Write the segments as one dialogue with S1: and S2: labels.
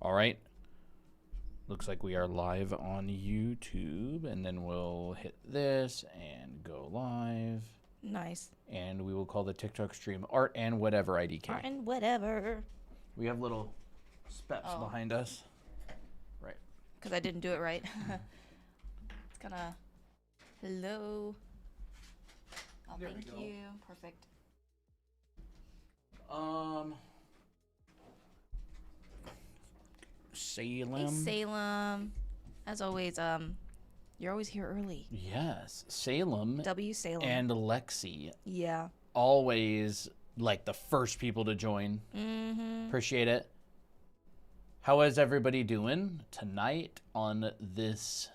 S1: All right. Looks like we are live on YouTube, and then we'll hit this and go live.
S2: Nice.
S1: And we will call the TikTok stream Art and Whatever IDK.
S2: Art and Whatever.
S1: We have little steps behind us. Right.
S2: Because I didn't do it right. It's kind of... Hello. Oh,
S1: There
S2: thank
S1: we go.
S2: you. Perfect.
S1: Salem.
S2: Hey, Salem. As always, you're always here early.
S1: Yes. Salem.
S2: W. Salem.
S1: And Lexi.
S2: Yeah.
S1: Always like the first people to join.
S2: Mm-hmm.
S1: Appreciate it. How is everybody doing tonight on this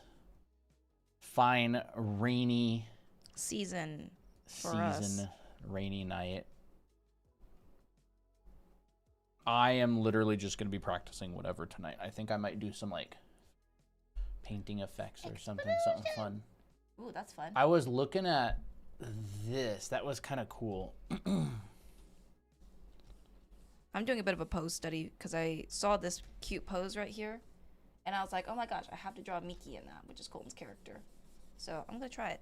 S1: fine rainy
S2: Season for us.
S1: rainy night? I am literally just going to be practicing whatever tonight. I think I might do some like painting effects or something fun.
S2: Ooh, that's fun.
S1: I was looking at this. That was kind of cool.
S2: I'm doing a bit of a pose study because I saw this cute pose right here. And I was like, oh my gosh, I have to draw Miki in that, which is Colton's character. So I'm going to try it.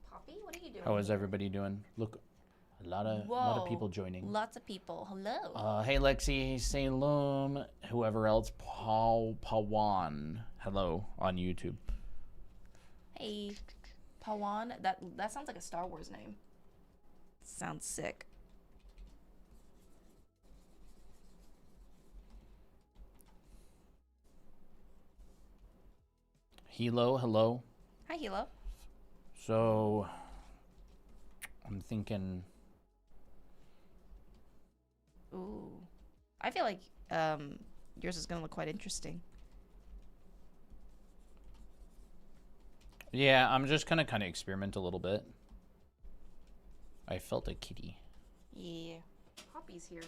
S2: Poppy, what are you doing?
S1: How is everybody doing? Look, a lot of people joining.
S2: Lots of people. Hello.
S1: Hey Lexi, Salem, whoever else, Pawan. Hello on YouTube.
S2: Hey, Pawan. That sounds like a Star Wars name. Sounds sick.
S1: Hilo, hello.
S2: Hi, Hilo.
S1: So, I'm thinking.
S2: Ooh. I feel like yours is going to look quite interesting.
S1: Yeah, I'm just gonna kind of experiment a little bit. I felt a kitty.
S2: Yeah. Poppy's here.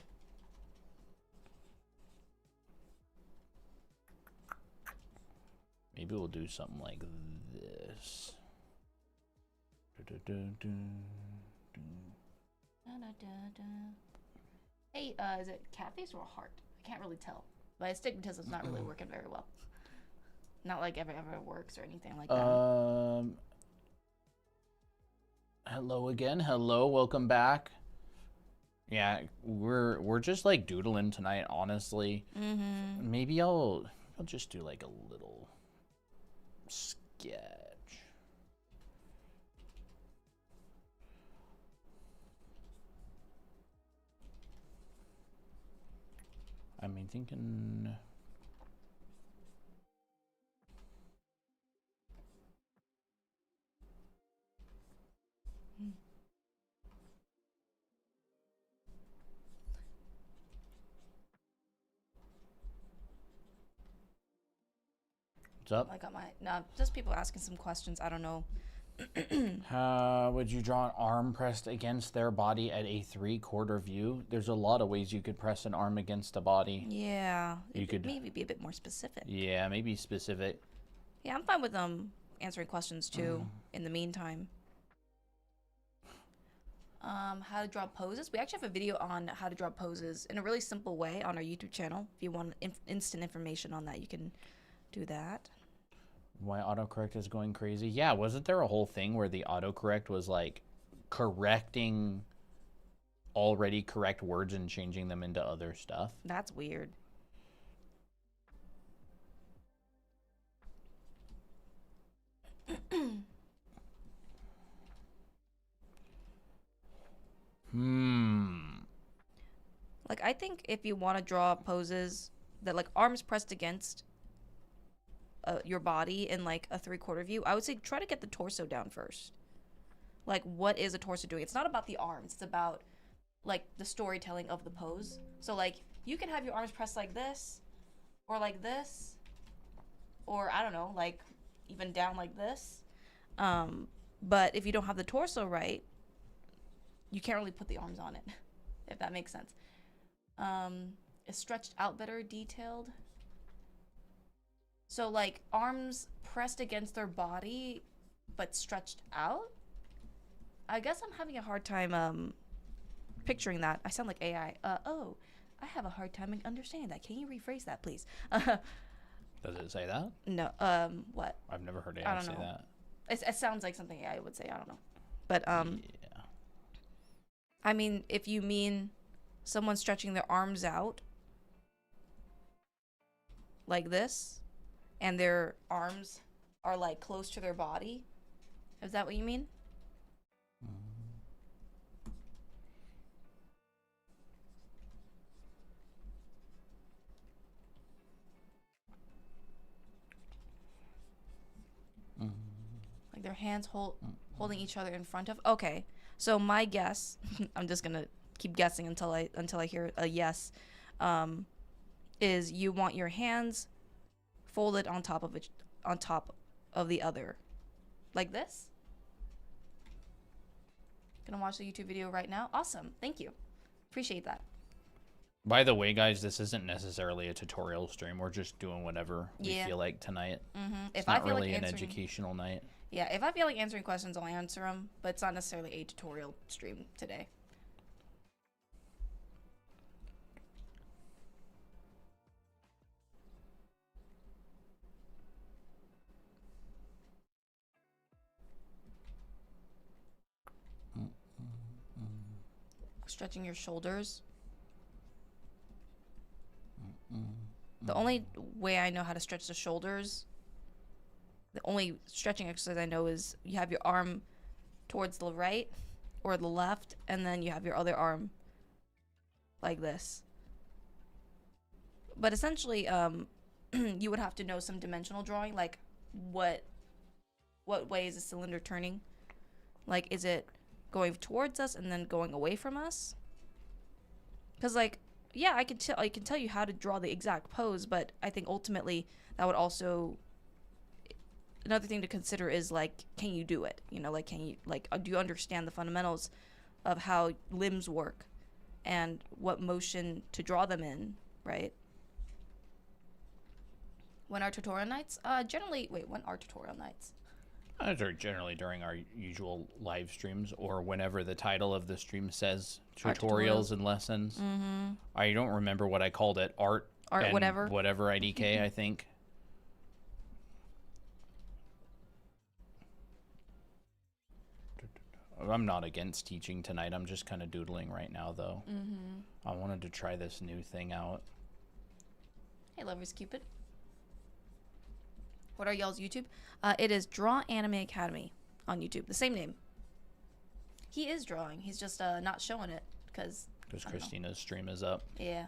S1: Maybe we'll do something like this.
S2: Hey, is it cat face or a heart? I can't really tell. My astigmatism's not really working very well. Not like ever works or anything like that.
S1: Hello again. Hello, welcome back. Yeah, we're just like doodling tonight, honestly.
S2: Mm-hmm.
S1: Maybe I'll just do like a little sketch. I mean, thinking. What's up?
S2: I got no, just people asking some questions. I don't know.
S1: Would you draw an arm pressed against their body at a 3/4 view? There's a lot of ways you could press an arm against a body.
S2: Yeah.
S1: You could
S2: maybe be a bit more specific.
S1: Yeah, maybe specific.
S2: Yeah, I'm fine with answering questions too in the meantime. How to draw poses. We actually have a video on how to draw poses in a really simple way on our YouTube channel. If you want instant information on that, you can do that.
S1: Why autocorrect is going crazy? Yeah, wasn't there a whole thing where the autocorrect was like correcting already correct words and changing them into other stuff?
S2: That's weird. Like, I think if you want to draw poses that like arms pressed against your body in like a 3/4 view, I would say try to get the torso down first. Like, what is a torso doing? It's not about the arms. It's about like the storytelling of the pose. So like you can have your arms pressed like this, or like this, or I don't know, like even down like this. But if you don't have the torso right, you can't really put the arms on it, if that makes sense. Is stretched out better detailed? So like arms pressed against their body, but stretched out? I guess I'm having a hard time picturing that. I sound like AI. I have a hard time understanding that. Can you rephrase that, please?
S1: Does it say that?
S2: No. What?
S1: I've never heard
S2: I
S1: AI
S2: don't
S1: say
S2: know.
S1: that.
S2: It sounds like something AI would say. I don't know. But
S1: Yeah.
S2: I mean, if you mean someone stretching their arms out like this, and their arms are like close to their body, is that what you mean? Like their hands holding each other in front of. Okay, so my guess, I'm just gonna keep guessing until I hear a yes, is you want your hands folded on top of the other, like this. Gonna watch the YouTube video right now. Awesome, thank you, appreciate that.
S1: By the way, guys, this isn't necessarily a tutorial stream. We're just doing whatever we
S2: Yeah.
S1: feel like tonight.
S2: If
S1: It's
S2: I
S1: not
S2: feel
S1: really
S2: like
S1: an
S2: answering,
S1: educational night.
S2: yeah, if I feel like answering questions, I'll answer them, but it's not necessarily a tutorial stream today. Stretching your shoulders. The only way I know how to stretch the shoulders, the only stretching exercise I know is you have your arm towards the right or the left, and then you have your other arm like this. But essentially, you would have to know some dimensional drawing, like what way is the cylinder turning? Like, is it going towards us and then going away from us? Because, like, yeah, I can tell you how to draw the exact pose, but I think ultimately that would also, another thing to consider is, like, can you do it? You know, like, can you, like, do you understand the fundamentals of how limbs work and what motion to draw them in, right? When are tutorial nights? Generally, wait, when are tutorial nights?
S1: Generally during our usual live streams, or whenever the title of the stream says
S2: Art
S1: tutorials and lessons. I don't remember what I called it. Art and
S2: whatever
S1: IDK, I think. I'm not against teaching tonight. I'm just kind of doodling right now, though. I wanted to try this new thing out.
S2: Hey, Lovers Cupid. What are y'all's YouTube? It is Draw Anime Academy on YouTube. The same name. He is drawing. He's just not showing it because
S1: Christina's stream is up.
S2: Yeah.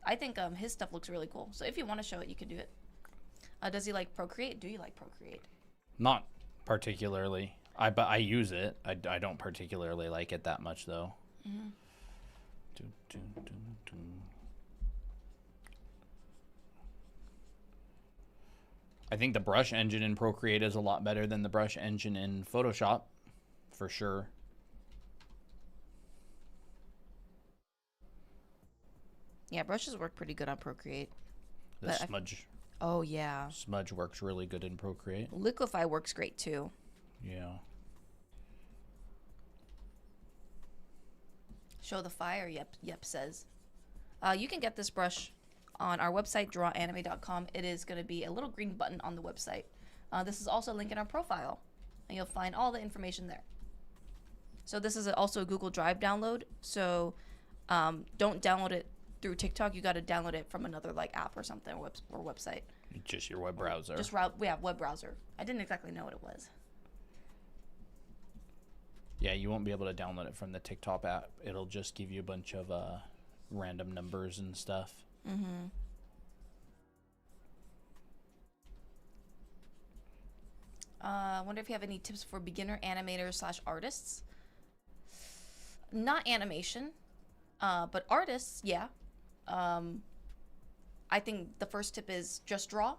S2: I think his stuff looks really cool. So if you want to show it, you can do it. Does he like Procreate? Do you like Procreate?
S1: Not particularly. But I use it. I don't particularly like it that much, though. I think the brush engine in Procreate is a lot better than the brush engine in Photoshop, for sure.
S2: Yeah, brushes work pretty good on Procreate.
S1: The smudge.
S2: Oh, yeah.
S1: Smudge works really good in Procreate.
S2: Liquify works great, too.
S1: Yeah.
S2: Show the fire, yep says. You can get this brush on our website, drawanime.com. It is going to be a little green button on the website. This is also a link in our profile, and you'll find all the information there. So this is also a Google Drive download, so don't download it through TikTok. You got to download it from another like app or something, or website.
S1: Just your web browser.
S2: Web browser. I didn't exactly know what it was.
S1: Yeah, you won't be able to download it from the TikTok app. It'll just give you a bunch of random numbers and stuff.
S2: I wonder if you have any tips for beginner animators / artists. Not animation, but artists, yeah. I think the first tip is just draw,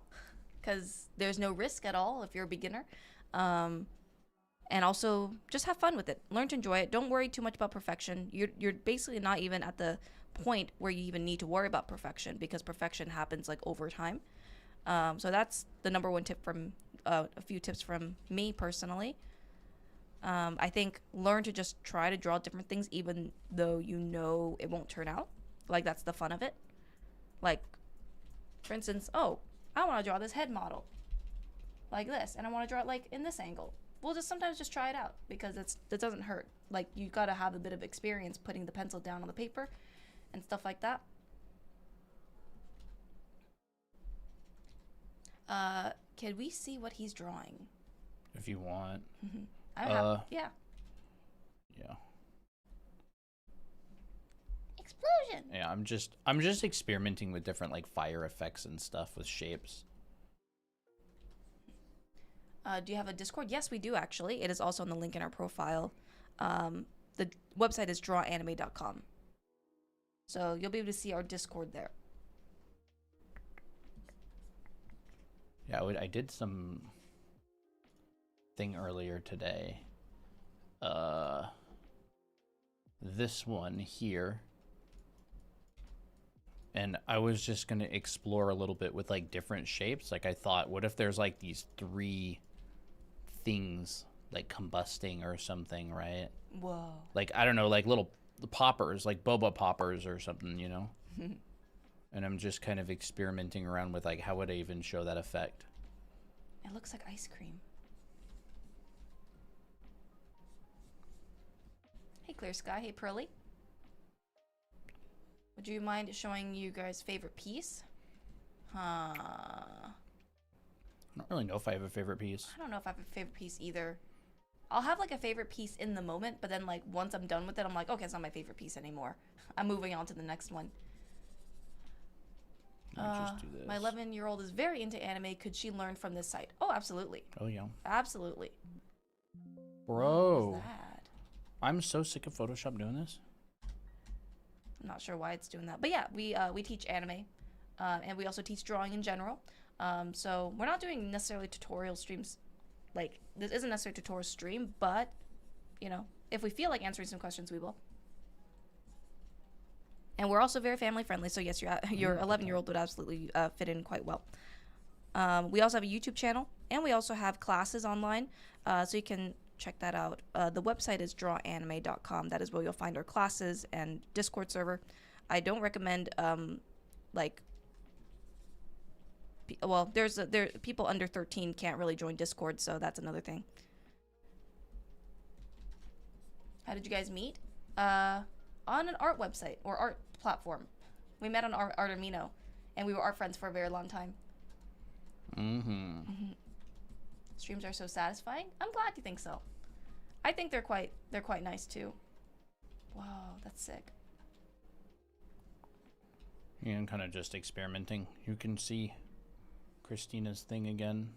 S2: because there's no risk at all if you're a beginner. And also just have fun with it. Learn to enjoy it. Don't worry too much about perfection. You're basically not even at the point where you even need to worry about perfection, because perfection happens like over time. So that's the number one tip from a few tips from me personally. I think learn to just try to draw different things even though you know it won't turn out. Like, that's the fun of it. Like, for instance, oh, I want to draw this head model like this, and I want to draw it like in this angle. We'll just sometimes just try it out because that doesn't hurt. Like, you gotta have a bit of experience putting the pencil down on the paper and stuff like that. Can we see what he's drawing?
S1: If you want.
S2: Yeah.
S1: Yeah.
S2: Explosion.
S1: Yeah, I'm just experimenting with different like fire effects and stuff with shapes.
S2: Do you have a Discord? Yes, we do actually. It is also on the link in our profile. The website is drawanime.com. So you'll be able to see our Discord there.
S1: Yeah, I did some thing earlier today. This one here. And I was just going to explore a little bit with like different shapes. Like I thought, what if there's like these 3 things like combusting or something, right?
S2: Whoa.
S1: Like, I don't know, like little poppers, like boba poppers or something, you know? And I'm just kind of experimenting around with like, how would I even show that effect?
S2: It looks like ice cream. Hey, Clear Sky. Hey, Pearly. Would you mind showing you guys' favorite piece?
S1: I don't really know if I have a favorite piece.
S2: I don't know if I have a favorite piece either. I'll have like a favorite piece in the moment, but then like once I'm done with it, I'm like, okay, it's not my favorite piece anymore. I'm moving on to the next one.
S1: Just do this.
S2: My 11-year-old is very into anime. Could she learn from this site? Oh, absolutely.
S1: Oh, yeah.
S2: Absolutely.
S1: Bro.
S2: What was that?
S1: I'm so sick of Photoshop doing this.
S2: I'm not sure why it's doing that. But yeah, we teach anime. And we also teach drawing in general. So we're not doing necessarily tutorial streams. Like, this isn't necessarily a tutorial stream, but, you know, if we feel like answering some questions, we will. And we're also very family friendly, so yes, your 11-year-old would absolutely fit in quite well. We also have a YouTube channel, and we also have classes online, so you can check that out. The website is drawanime.com. That is where you'll find our classes and Discord server. I don't recommend there people under 13 can't really join Discord, so that's another thing. How did you guys meet? On an art website or art platform. We met on Artemino, and we were art friends for a very long time. Streams are so satisfying. I'm glad you think so. I think they're quite nice too. Wow, that's sick.
S1: Yeah, I'm kind of just experimenting. You can see Christina's thing again.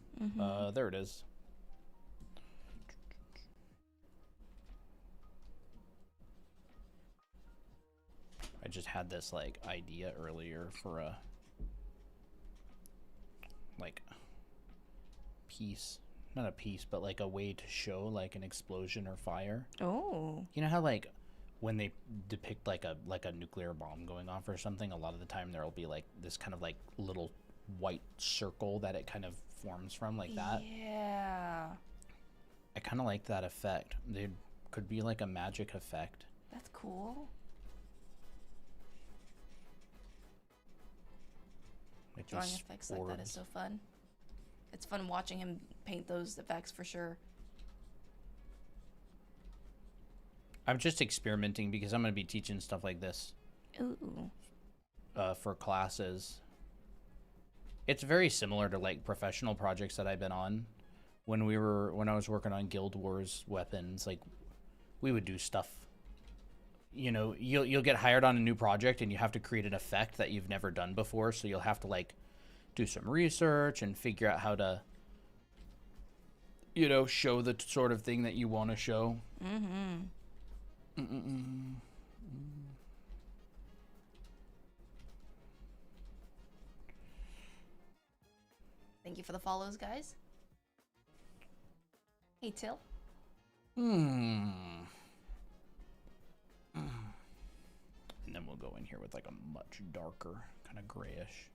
S1: There it is. I just had this like idea earlier for a like piece, not a piece, but like a way to show like an explosion or fire.
S2: Oh.
S1: You know how like when they depict like a nuclear bomb going off or something, a lot of the time there'll be like this kind of like little white circle that it kind of forms from, like that.
S2: Yeah.
S1: I kind of like that effect. There could be like a magic effect.
S2: That's cool.
S1: Like
S2: Drawing effects like that is so fun. It's fun watching him paint those effects for sure.
S1: I'm just experimenting because I'm going to be teaching stuff like this.
S2: Ooh.
S1: For classes. It's very similar to like professional projects that I've been on. When I was working on Guild Wars weapons, like we would do stuff. You know, you'll get hired on a new project and you have to create an effect that you've never done before, so you'll have to like do some research and figure out how to, you know, show the sort of thing that you want to show.
S2: Thank you for the follows, guys. Hey, Till.
S1: And then we'll go in here with like a much darker, kind of grayish.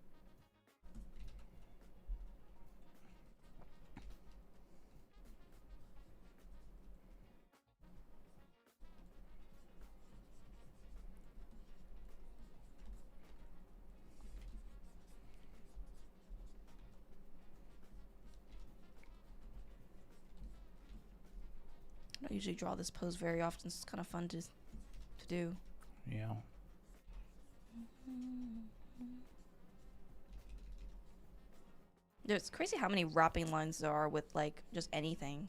S2: don't usually draw this pose very often, so it's kind of fun to do.
S1: Yeah.
S2: It's crazy how many wrapping lines there are with like just anything.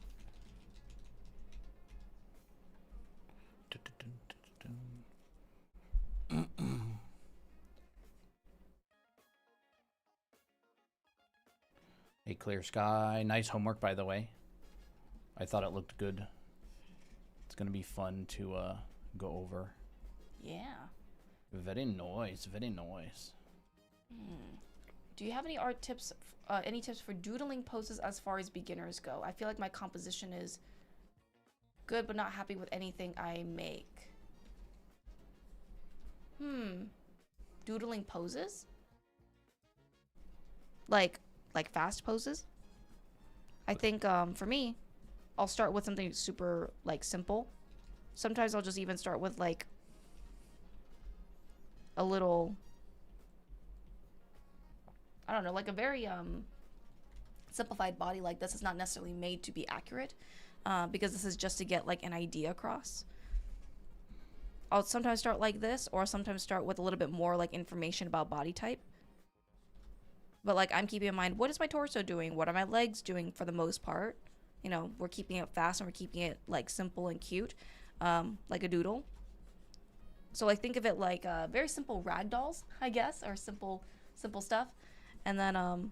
S1: A clear sky. Nice homework, by the way. I thought it looked good. It's going to be fun to go over.
S2: Yeah.
S1: Very nice. Very nice.
S2: Do you have any art tips, any tips for doodling poses as far as beginners go? I feel like my composition is good, but not happy with anything I make. Doodling poses? Like fast poses? I think for me, I'll start with something super like simple. Sometimes I'll just even start with like a little, I don't know, like a very simplified body like this is not necessarily made to be accurate, because this is just to get like an idea across. I'll sometimes start like this, or sometimes start with a little bit more like information about body type. But like I'm keeping in mind, what is my torso doing? What are my legs doing for the most part? You know, we're keeping it fast and we're keeping it like simple and cute, like a doodle. So like think of it like very simple rag dolls, I guess, or simple stuff. And then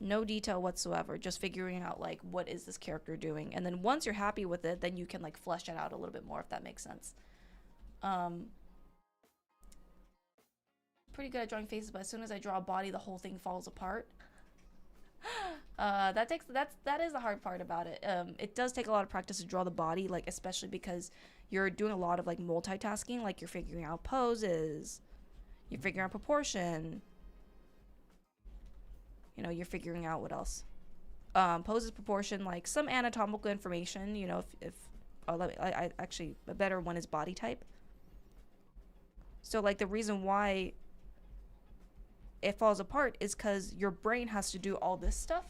S2: no detail whatsoever, just figuring out like what is this character doing. And then once you're happy with it, then you can like flesh it out a little bit more, if that makes sense. Pretty good at drawing faces, but as soon as I draw a body, the whole thing falls apart. That is the hard part about it. It does take a lot of practice to draw the body, like especially because you're doing a lot of like multitasking, like you're figuring out poses, you're figuring out proportion, you know, you're figuring out what else, poses, proportion, like some anatomical information, you know, if I actually, a better one is body type. So like the reason why it falls apart is because your brain has to do all this stuff,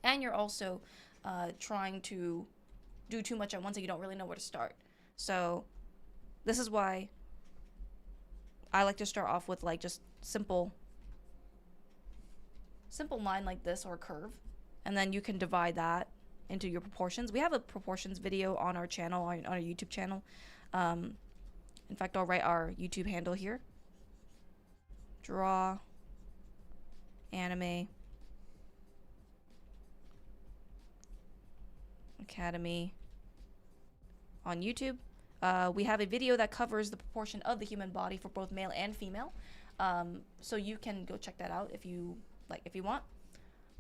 S2: and you're also trying to do too much at once and you don't really know where to start. So this is why I like to start off with like just simple line like this, or curve, and then you can divide that into your proportions. We have a proportions video on our channel, on our YouTube channel. In fact, I'll write our YouTube handle here. Draw Anime Academy on YouTube. We have a video that covers the proportion of the human body for both male and female. So you can go check that out if you want.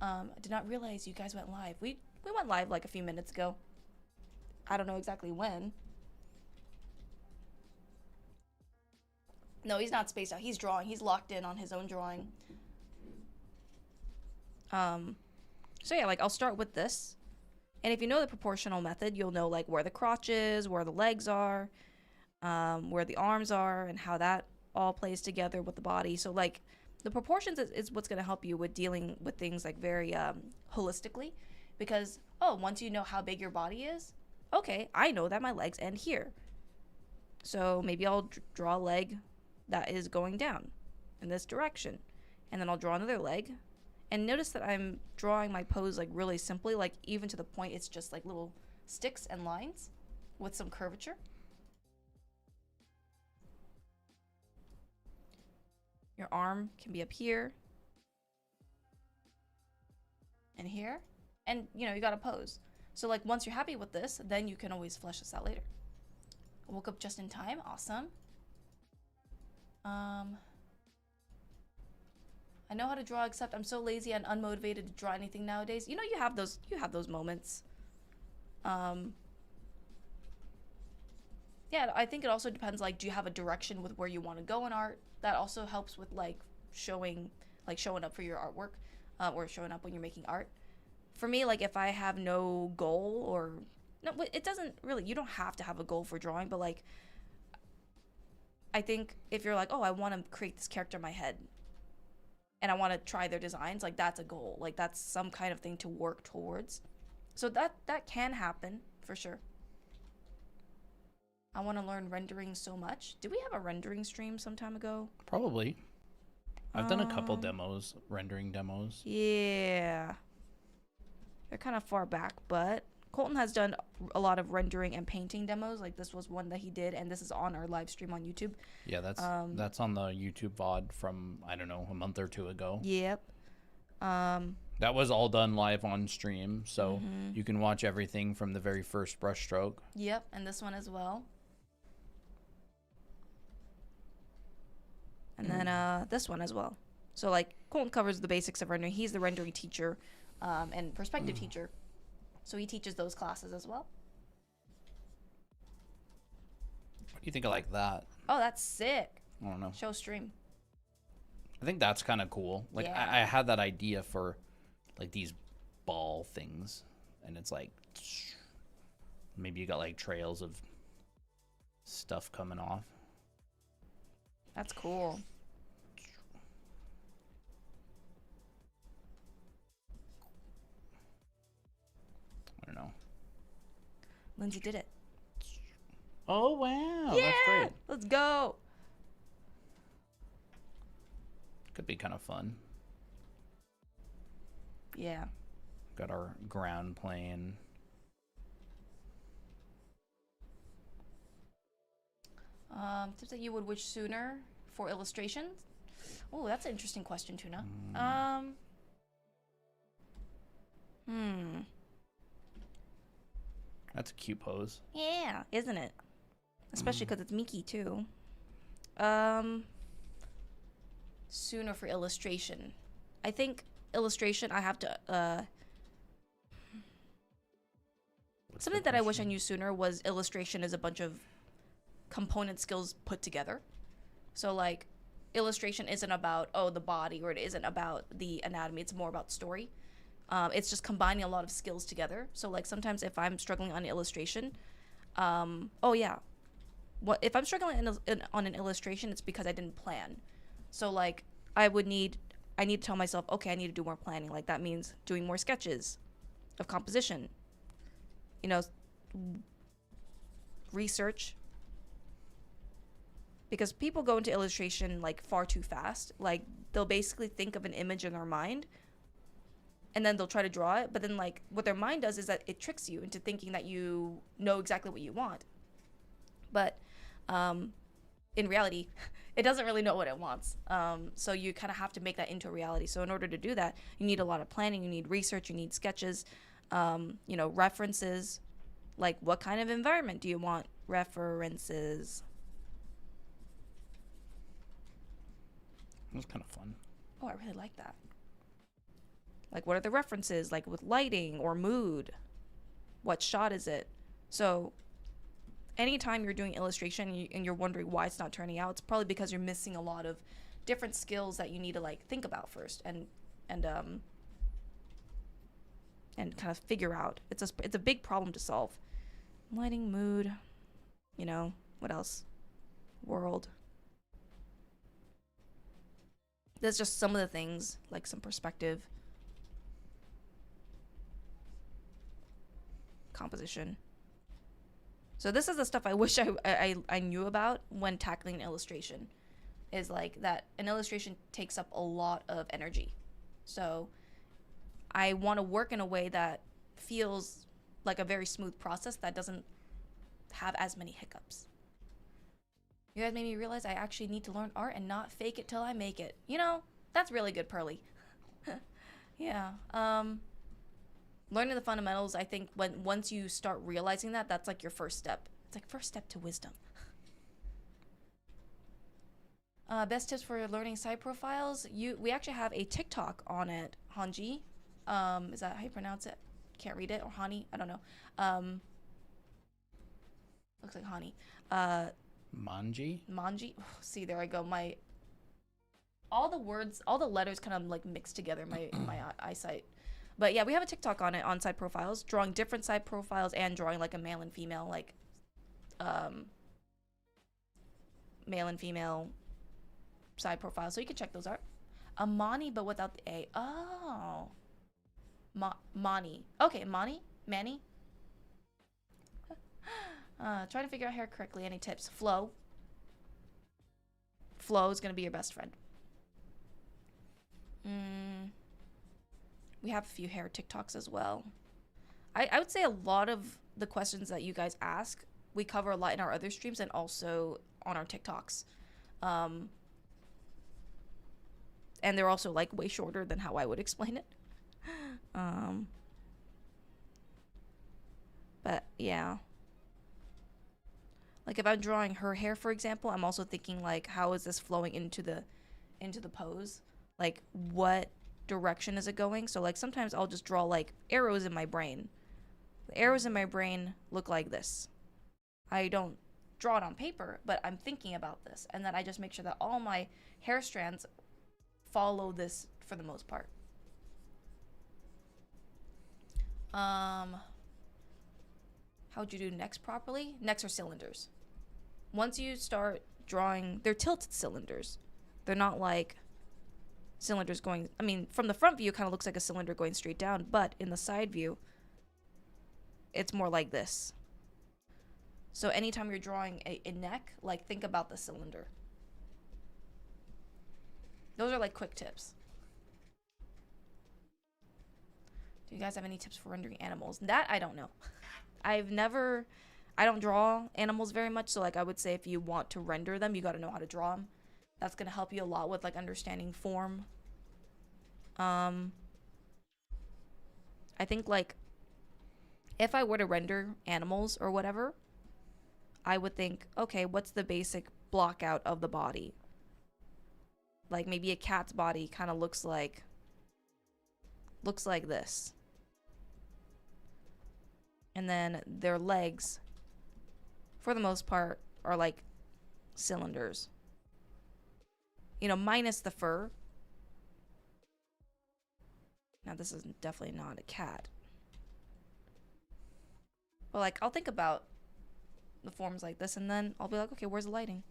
S2: I did not realize you guys went live. We went live like a few minutes ago. I don't know exactly when. No, he's not spaced out. He's drawing. He's locked in on his own drawing. So yeah, like I'll start with this. And if you know the proportional method, you'll know like where the crotch is, where the legs are, where the arms are, and how that all plays together with the body. So like the proportions is what's going to help you with dealing with things like very holistically. Because, once you know how big your body is, okay, I know that my legs end here. So maybe I'll draw a leg that is going down in this direction. And then I'll draw another leg. And notice that I'm drawing my pose like really simply, like even to the point it's just like little sticks and lines with some curvature. Your arm can be up here and here. And you know, you gotta pose. So like once you're happy with this, then you can always flesh this out later. I woke up just in time. Awesome. I know how to draw, except I'm so lazy and unmotivated to draw anything nowadays. You know, you have those moments. Yeah, I think it also depends, like, do you have a direction with where you want to go in art? That also helps with like showing up for your artwork, or showing up when you're making art. For me, like if I have no goal, or no, it doesn't really, you don't have to have a goal for drawing, but like I think if you're like, I want to create this character in my head and I want to try their designs, like that's a goal. Like that's some kind of thing to work towards. So that can happen for sure. I want to learn rendering so much. Did we have a rendering stream some time ago?
S1: Probably. I've done a couple
S2: Um,
S1: demos, rendering demos.
S2: Yeah. They're kind of far back, but Colton has done a lot of rendering and painting demos. Like this was one that he did, and this is on our live stream on YouTube.
S1: Yeah, that's on the YouTube VOD from, I don't know, a month or two ago.
S2: Yep.
S1: That was all done live on stream, so you can watch everything from the very first brushstroke.
S2: Yep, and this one as well. And then this one as well. So like Colton covers the basics of rendering. He's the rendering teacher and perspective teacher. So he teaches those classes as well.
S1: What do you think of like that?
S2: Oh, that's sick.
S1: I don't know.
S2: Show stream.
S1: I think that's kind of cool. Like
S2: Yeah.
S1: I had that idea for like these ball things, and it's like maybe you got like trails of stuff coming off.
S2: That's cool.
S1: I don't know.
S2: Lindsay did it.
S1: Oh wow,
S2: Yeah!
S1: that's great.
S2: Let's go.
S1: Could be kind of fun.
S2: Yeah.
S1: Got our ground plane.
S2: Tips that you would wish sooner for illustrations? Oh, that's an interesting question, Tuna.
S1: That's a cute pose.
S2: Yeah, isn't it? Especially because it's Miki too. Sooner for illustration. I think illustration. I have to.
S1: What's
S2: Something
S1: the
S2: that I wish I
S1: question?
S2: knew sooner was illustration is a bunch of component skills put together. So like, illustration isn't about the body, or it isn't about the anatomy. It's more about story. It's just combining a lot of skills together. So like sometimes if I'm struggling on illustration, if I'm struggling on an illustration, it's because I didn't plan. So like I need to tell myself, okay, I need to do more planning. Like that means doing more sketches of composition. You know, research. Because people go into illustration like far too fast. Like they'll basically think of an image in their mind, and then they'll try to draw it, but then like what their mind does is that it tricks you into thinking that you know exactly what you want. But in reality, it doesn't really know what it wants. So you kind of have to make that into a reality. So in order to do that, you need a lot of planning, you need research, you need sketches, references. Like what kind of environment do you want? References.
S1: It was kind of fun.
S2: Oh, I really like that. Like, what are the references? Like, with lighting or mood? What shot is it? So, anytime you're doing illustration and you're wondering why it's not turning out, it's probably because you're missing a lot of different skills that you need to, like, think about first and kind of figure out. It's a big problem to solve. Lighting, mood, what else? World. There's just some of the things, like some perspective, composition. So this is the stuff I wish I knew about when tackling an illustration. Is like that an illustration takes up a lot of energy. So I want to work in a way that feels like a very smooth process that doesn't have as many hiccups. You guys made me realize I actually need to learn art and not fake it till I make it. That's really good, Pearly. Yeah. Learning the fundamentals, I think once you start realizing that, that's like your first step. It's like first step to wisdom. Best tips for learning side profiles. We actually have a TikTok on it, Hanji. Is that how you pronounce it? Can't read it. Or Hani? I don't know. Looks like Hani.
S1: Manji?
S2: Manji. Oh, see, there I go. All the letters kind of like mixed together. My eyesight. But yeah, we have a TikTok on it on side profiles, drawing different side profiles and drawing like a male and female, like male and female side profiles. So you can check those out. Amani, but without the A. Oh. Mani. Okay, Mani. Manny? Trying to figure out hair correctly. Any tips? Flow. Flow is going to be your best friend. We have a few hair TikToks as well. I would say a lot of the questions that you guys ask, we cover a lot in our other streams and also on our TikToks. And they're also like way shorter than how I would explain it. But yeah. Like if I'm drawing her hair, for example, I'm also thinking like, how is this flowing into the pose? Like what direction is it going? So like sometimes I'll just draw like arrows in my brain. The arrows in my brain look like this. I don't draw it on paper, but I'm thinking about this. And then I just make sure that all my hair strands follow this for the most part. How'd you do necks properly? Necks are cylinders. Once you start drawing, they're tilted cylinders. They're not like cylinders going, I mean, from the front view, it kind of looks like a cylinder going straight down, but in the side view, it's more like this. So anytime you're drawing a neck, like think about the cylinder. Those are like quick tips. Do you guys have any tips for rendering animals? That I don't know. I don't draw animals very much, so like I would say if you want to render them, you got to know how to draw them. That's going to help you a lot with like understanding form. I think like if I were to render animals or whatever, I would think, okay, what's the basic block out of the body? Like maybe a cat's body kind of looks like this. And then their legs, for the most part, are like cylinders. You know, minus the fur. Now this is definitely not a cat. But like, I'll think about the forms like this and then I'll be like, okay, where's the lighting?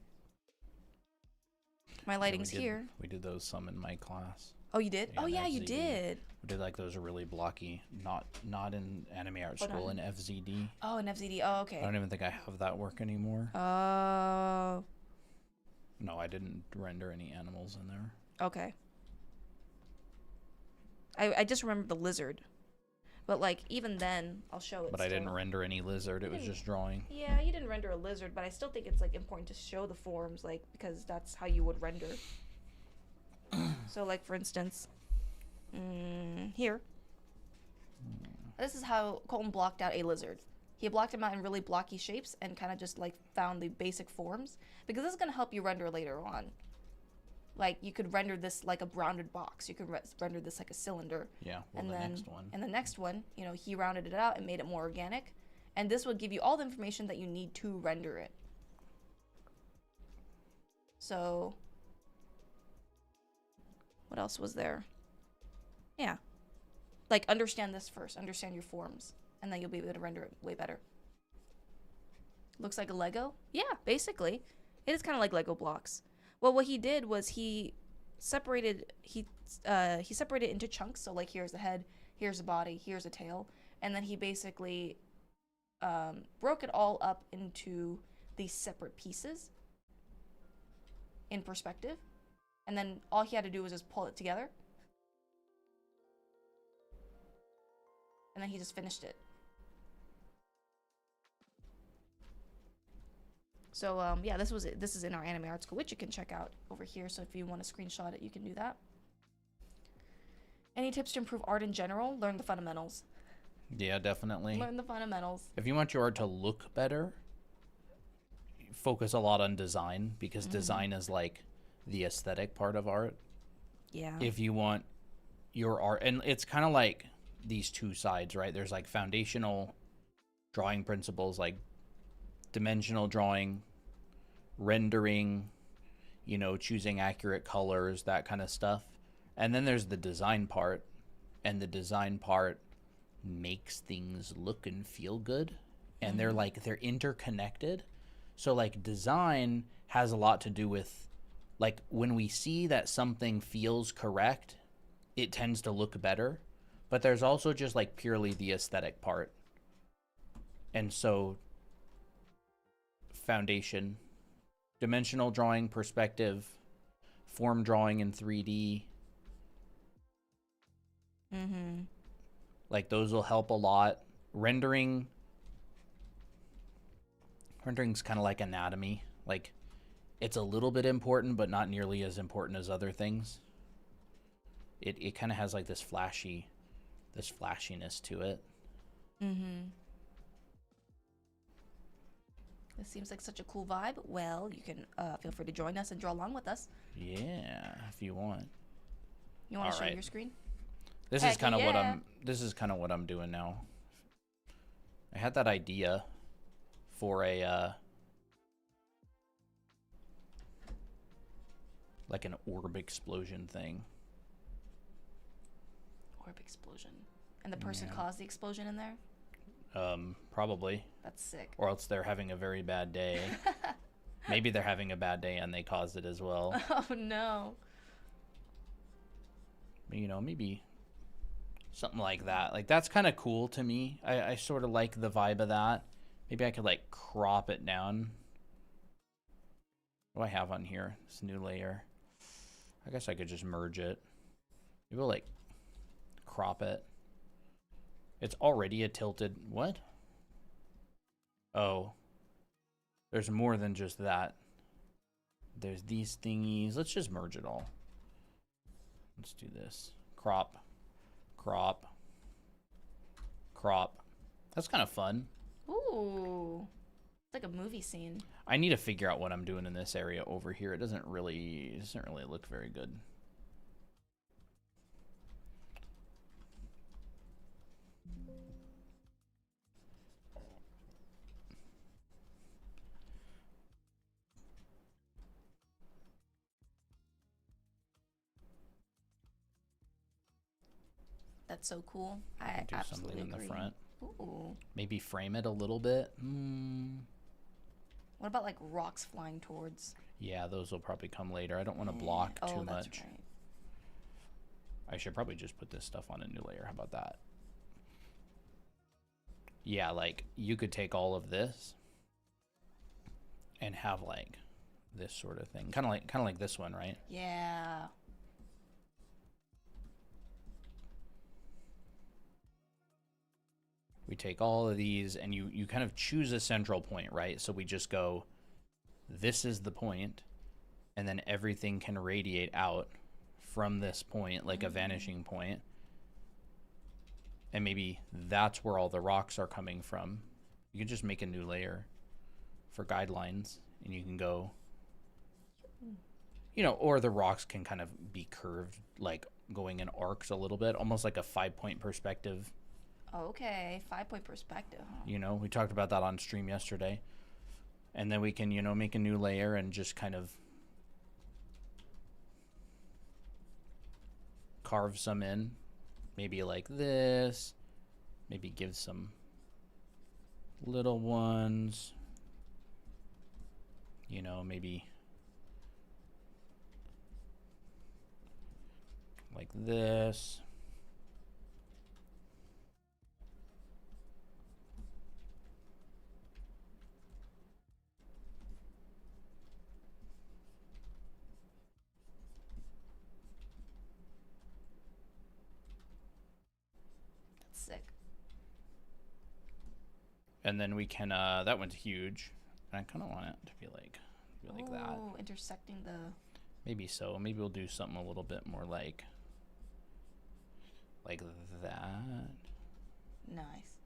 S2: My lighting's here.
S1: We did those some in my class.
S2: Oh, you did?
S1: Yeah,
S2: oh, yeah, you
S1: FZD.
S2: did.
S1: We did like those really blocky, not in anime art school, in FZD.
S2: Oh, in FZD. Oh, okay.
S1: I don't even think I have that work anymore.
S2: Oh.
S1: No, I didn't render any animals in there.
S2: Okay. I just remember the lizard. But like even then, I'll show it.
S1: But I didn't render any lizard. It was just drawing.
S2: Yeah, you didn't render a lizard, but I still think it's like important to show the forms, like because that's how you would render. So like for instance, here. This is how Colton blocked out a lizard. He blocked him out in really blocky shapes and kind of just like found the basic forms because this is going to help you render later on. Like you could render this like a rounded box. You could render this like a cylinder.
S1: Yeah, well,
S2: and
S1: the
S2: then,
S1: next one.
S2: And the next one, you know, he rounded it out and made it more organic. And this would give you all the information that you need to render it. So, what else was there? Yeah. Like understand this first. Understand your forms. And then you'll be able to render it way better. Looks like a Lego? Yeah, basically. It is kind of like Lego blocks. Well, what he did was he separated it into chunks. So like here's the head, here's the body, here's the tail, and then he basically broke it all up into these separate pieces in perspective, and then all he had to do was just pull it together, and then he just finished it. So yeah, this is in our anime art school, which you can check out over here. So if you want to screenshot it, you can do that. Any tips to improve art in general? Learn the fundamentals.
S1: Yeah, definitely.
S2: Learn the fundamentals.
S1: If you want your art to look better, focus a lot on design because design is like the aesthetic part of art.
S2: Yeah.
S1: If you want your art, and it's kind of like these two sides, right? There's like foundational drawing principles like dimensional drawing, rendering, you know, choosing accurate colors, that kind of stuff. And then there's the design part, and the design part makes things look and feel good, and they're interconnected. So like design has a lot to do with like when we see that something feels correct, it tends to look better. But there's also just like purely the aesthetic part. And so foundation, dimensional drawing, perspective, form drawing in 3D,
S2: Mm-hmm.
S1: like those will help a lot. Rendering's kind of like anatomy. Like it's a little bit important, but not nearly as important as other things. It kind of has like this flashiness to it.
S2: Mm-hmm. This seems like such a cool vibe. Well, you can feel free to join us and draw along with us.
S1: Yeah, if you want.
S2: You want to show
S1: Alright.
S2: your screen?
S1: This
S2: Heck
S1: is kind of
S2: yeah.
S1: what I'm doing now. I had that idea for a like an orb explosion thing.
S2: Orb explosion. And the person
S1: Yeah.
S2: caused the explosion in there?
S1: Probably.
S2: That's sick.
S1: Or else they're having a very bad day. Maybe they're having a bad day and they caused it as well.
S2: Oh no.
S1: You know, maybe something like that. Like that's kind of cool to me. I sort of like the vibe of that. Maybe I could like crop it down. What do I have on here? This new layer. I guess I could just merge it. Maybe we'll like crop it. It's already a tilted. What? Oh. There's more than just that. There's these thingies. Let's just merge it all. Let's do this. Crop. Crop. Crop. That's kind of fun.
S2: Ooh. It's like a movie scene.
S1: I need to figure out what I'm doing in this area over here. It doesn't really look very good.
S2: That's so cool. I
S1: Do
S2: absolutely
S1: something in
S2: agree.
S1: the front.
S2: Ooh.
S1: Maybe frame it a little bit.
S2: What about like rocks flying towards?
S1: Yeah, those will probably come later. I don't want to block too
S2: that's
S1: much.
S2: Right.
S1: I should probably just put this stuff on a new layer. How about that? Yeah, like you could take all of this and have like this sort of thing. Kind of like this one, right?
S2: Yeah.
S1: We take all of these and you kind of choose a central point, right? So we just go, this is the point, and then everything can radiate out from this point, like a vanishing point. And maybe that's where all the rocks are coming from. You can just make a new layer for guidelines, and you can go, you know, or the rocks can kind of be curved, like going in arcs a little bit, almost like a 5-point perspective.
S2: Okay, 5-point perspective. Huh?
S1: You know, we talked about that on stream yesterday. And then we can, you know, make a new layer and just kind of carve some in. Maybe like this. Maybe give some little ones. You know, maybe like this.
S2: That's sick.
S1: And then we can, that one's huge. And I kind of want it to be like that.
S2: Oh, intersecting the...
S1: Maybe so. Maybe we'll do something a little bit more like that.
S2: Nice.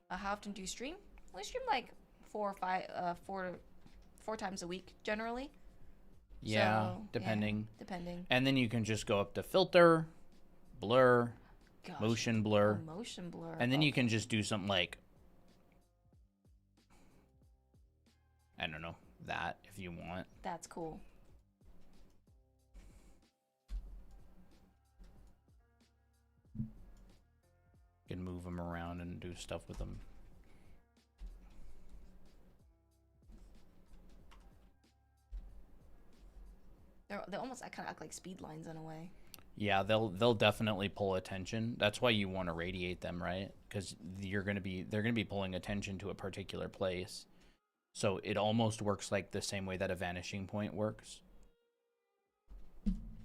S2: How often do you stream? We stream like 4 times a week generally.
S1: Yeah,
S2: So,
S1: depending.
S2: Yeah, depending.
S1: And then you can just go up to filter, blur,
S2: Gosh,
S1: motion blur.
S2: Motion blur.
S1: And then you can just do something like, I don't know, that if you want.
S2: That's cool.
S1: You can move them around and do stuff with them.
S2: They almost kind of act like speed lines in a way.
S1: Yeah, they'll definitely pull attention. That's why you want to radiate them, right? Because they're gonna be pulling attention to a particular place. So it almost works like the same way that a vanishing point works.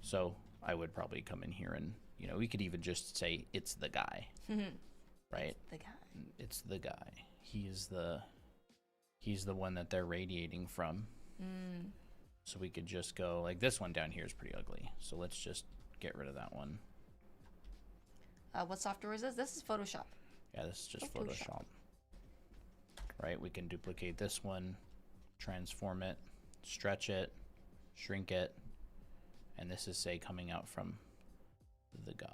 S1: So I would probably come in here and we could even just say it's the guy, right?
S2: The guy.
S1: It's the guy. He's the one that they're radiating from. So we could just go like this one down here is pretty ugly. So let's just get rid of that one.
S2: What software is this? This is Photoshop.
S1: Yeah, this is just Photoshop. Right, we can duplicate this one, transform it, stretch it, shrink it, and this is, say, coming out from the guy.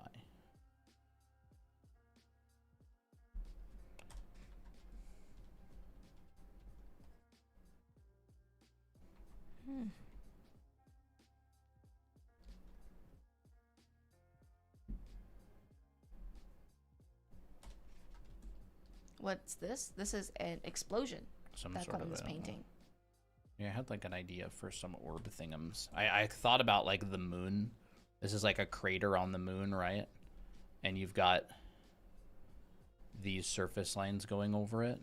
S2: What's this? This is an explosion.
S1: Some
S2: that
S1: sort
S2: got
S1: of
S2: in this painting.
S1: Yeah, I had like an idea for some orb thingums. I thought about like the moon. This is like a crater on the moon, right? And you've got these surface lines going over it.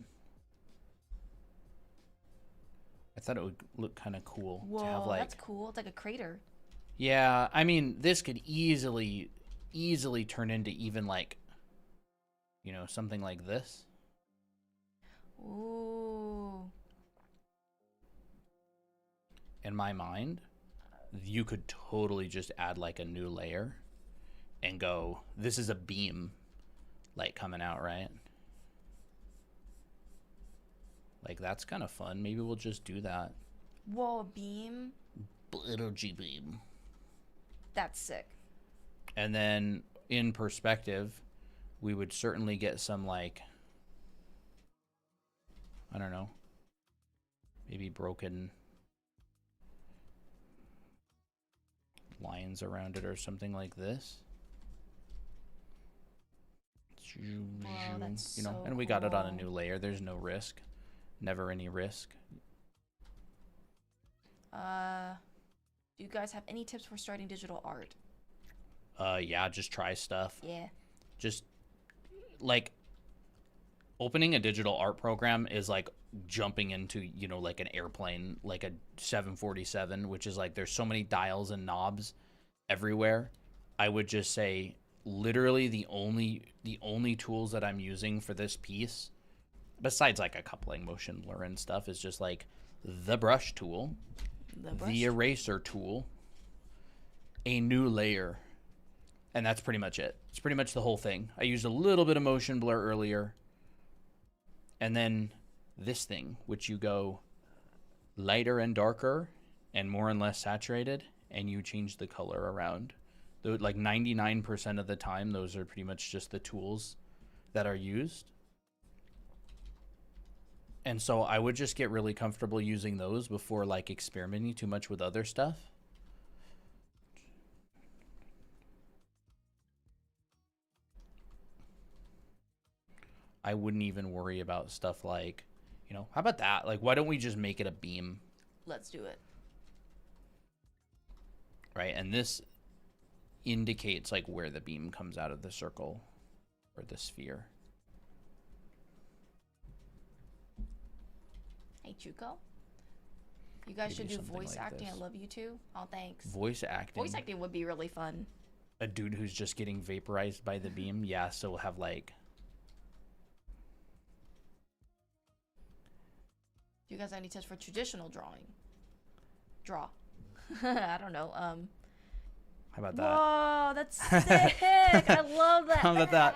S1: I thought it would look kind of cool to have like.
S2: That's cool. It's like a crater.
S1: Yeah, I mean, this could easily turn into even like, something like this.
S2: Ooh.
S1: In my mind, you could totally just add like a new layer and go, this is a beam like coming out, right? Like that's kind of fun. Maybe we'll just do that.
S2: Whoa, a beam?
S1: Energy beam.
S2: That's sick.
S1: And then in perspective, we would certainly get some like, I don't know, maybe broken lines around it or something like this.
S2: Wow, that's
S1: and we got it on a
S2: cool.
S1: new layer. There's no risk. Never any risk.
S2: Do you guys have any tips for starting digital art?
S1: Yeah, just try stuff.
S2: Yeah.
S1: Just like opening a digital art program is like jumping into, like an airplane, like a 747, which is like there's so many dials and knobs everywhere. I would just say literally the only tools that I'm using for this piece, besides like a coupling motion blur and stuff, is just like the brush tool, the eraser tool, a new layer, and that's pretty much it. It's pretty much the whole thing. I used a little bit of motion blur earlier, and then this thing, which you go lighter and darker and more and less saturated, and you change the color around. Like 99% of the time, those are pretty much just the tools that are used. And so I would just get really comfortable using those before like experimenting too much with other stuff. I wouldn't even worry about stuff like, how about that? Like, why don't we just make it a beam?
S2: Let's do it.
S1: Right? And this indicates like where the beam comes out of the circle or the sphere.
S2: Hey, Chuko. You guys should
S1: Maybe
S2: do
S1: something
S2: voice
S1: like
S2: acting.
S1: this.
S2: I love you too. Oh, thanks.
S1: Voice acting.
S2: Voice acting would be really fun.
S1: A dude who's just getting vaporized by the beam. Yeah, so we'll have like.
S2: Do you guys have any tips for traditional drawing? Draw. I don't know.
S1: How about that?
S2: Whoa, that's sick. I love that.
S1: How about that?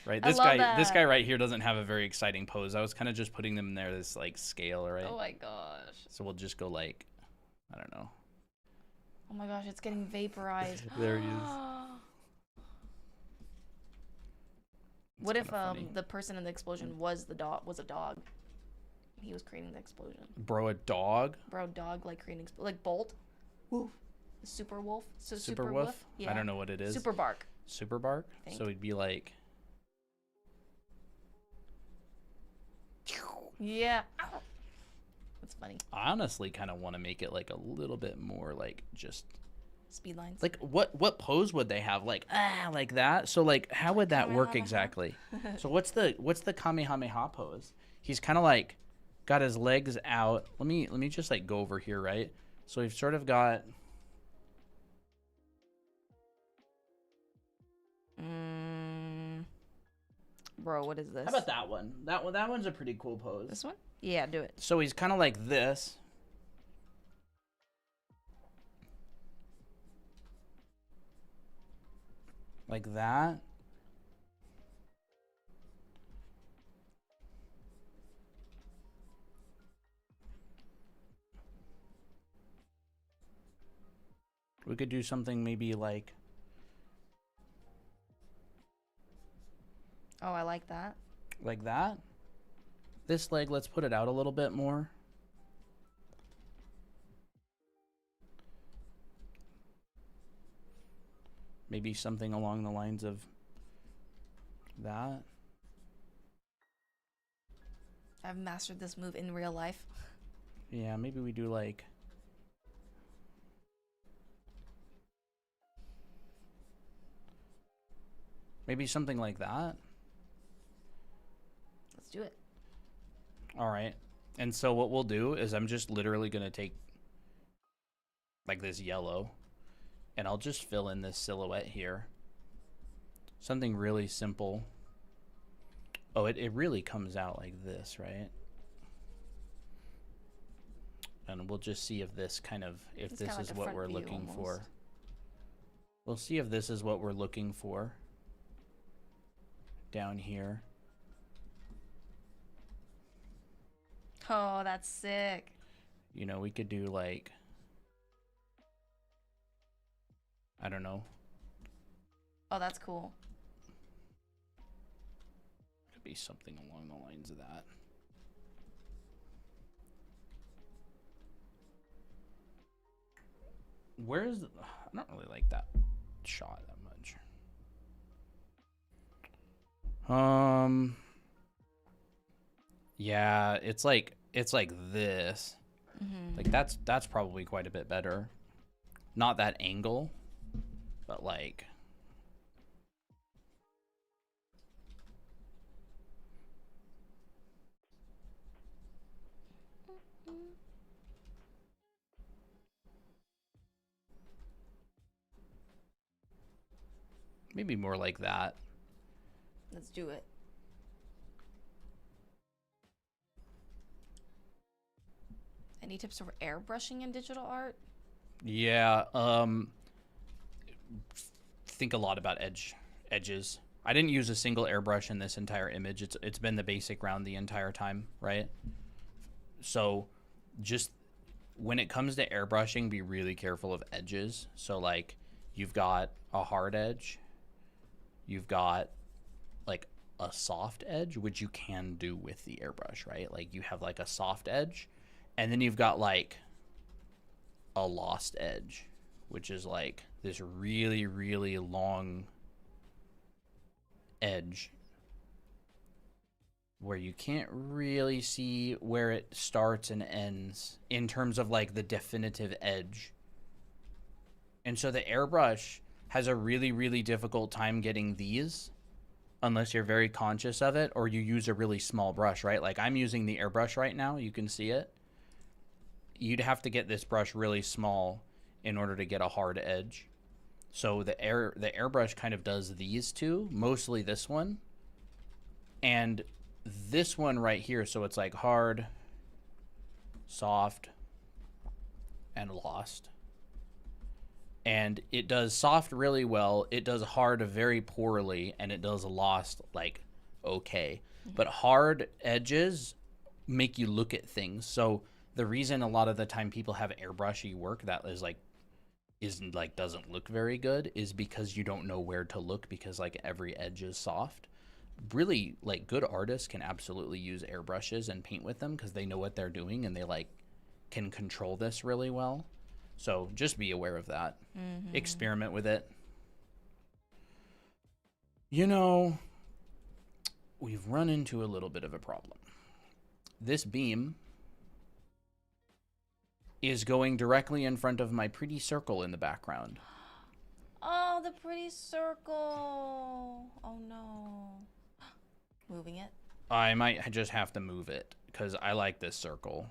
S1: Right, this guy right here doesn't have a very exciting pose. I was kind of just putting them in there this like scale, right?
S2: Oh my gosh.
S1: So we'll just go like, I don't know.
S2: Oh my gosh, it's getting vaporized.
S1: There he is.
S2: What if the person in the explosion was a dog? He was creating the explosion.
S1: Bro, a dog?
S2: Bro, dog like creating like Bolt. Woof. Super wolf. So
S1: Super wolf?
S2: Yeah.
S1: I don't know what it is.
S2: Super bark.
S1: Super bark? So he'd be like.
S2: Yeah. That's funny.
S1: I honestly kind of want to make it like a little bit more like just
S2: speed lines.
S1: Like what pose would they have? Like like that. So like how would that work exactly? So what's the Kamehameha pose? He's kind of like got his legs out. Let me just like go over here, right? So we've sort of got
S2: Bro, what is this?
S1: how about that one? That one's a pretty cool pose.
S2: This one? Yeah, do it.
S1: So he's kind of like this. Like that. We could do something maybe like
S2: Oh, I like that.
S1: like that. This leg, let's put it out a little bit more. Maybe something along the lines of that.
S2: I've mastered this move in real life.
S1: Yeah, maybe we do like maybe something like that.
S2: Let's do it.
S1: All right. And so what we'll do is I'm just literally going to take like this yellow and I'll just fill in this silhouette here. Something really simple. Oh, it really comes out like this, right? And we'll just see if this kind of, if this is what we're looking for. We'll see if this is what we're looking for down here.
S2: Oh, that's sick.
S1: You know, we could do like, I don't know.
S2: Oh, that's cool.
S1: Could be something along the lines of that. Where's the, I don't really like that shot that much. Yeah, it's like this. Like that's probably quite a bit better. Not that angle, but like maybe more like that.
S2: Let's do it. Any tips for airbrushing in digital art?
S1: Yeah, think a lot about edges. I didn't use a single airbrush in this entire image. It's been the basic round the entire time, right? So just when it comes to airbrushing, be really careful of edges. So like you've got a hard edge, you've got like a soft edge, which you can do with the airbrush, right? Like you have like a soft edge, and then you've got like a lost edge, which is like this really, really long edge where you can't really see where it starts and ends in terms of like the definitive edge. And so the airbrush has a really, really difficult time getting these unless you're very conscious of it or you use a really small brush, right? Like I'm using the airbrush right now. You can see it. You'd have to get this brush really small in order to get a hard edge. So the airbrush kind of does these two, mostly this one. And this one right here, so it's like hard, soft, and lost. And it does soft really well, it does hard very poorly, and it does lost like okay. But hard edges make you look at things. So the reason a lot of the time people have airbrushy work that isn't like doesn't look very good is because you don't know where to look because like every edge is soft. Really like good artists can absolutely use airbrushes and paint with them because they know what they're doing and they like can control this really well. So just be aware of that. Experiment with it. You know, we've run into a little bit of a problem. This beam is going directly in front of my pretty circle in the background.
S2: Oh, the pretty circle. Oh no. Moving it.
S1: I might just have to move it because I like this circle.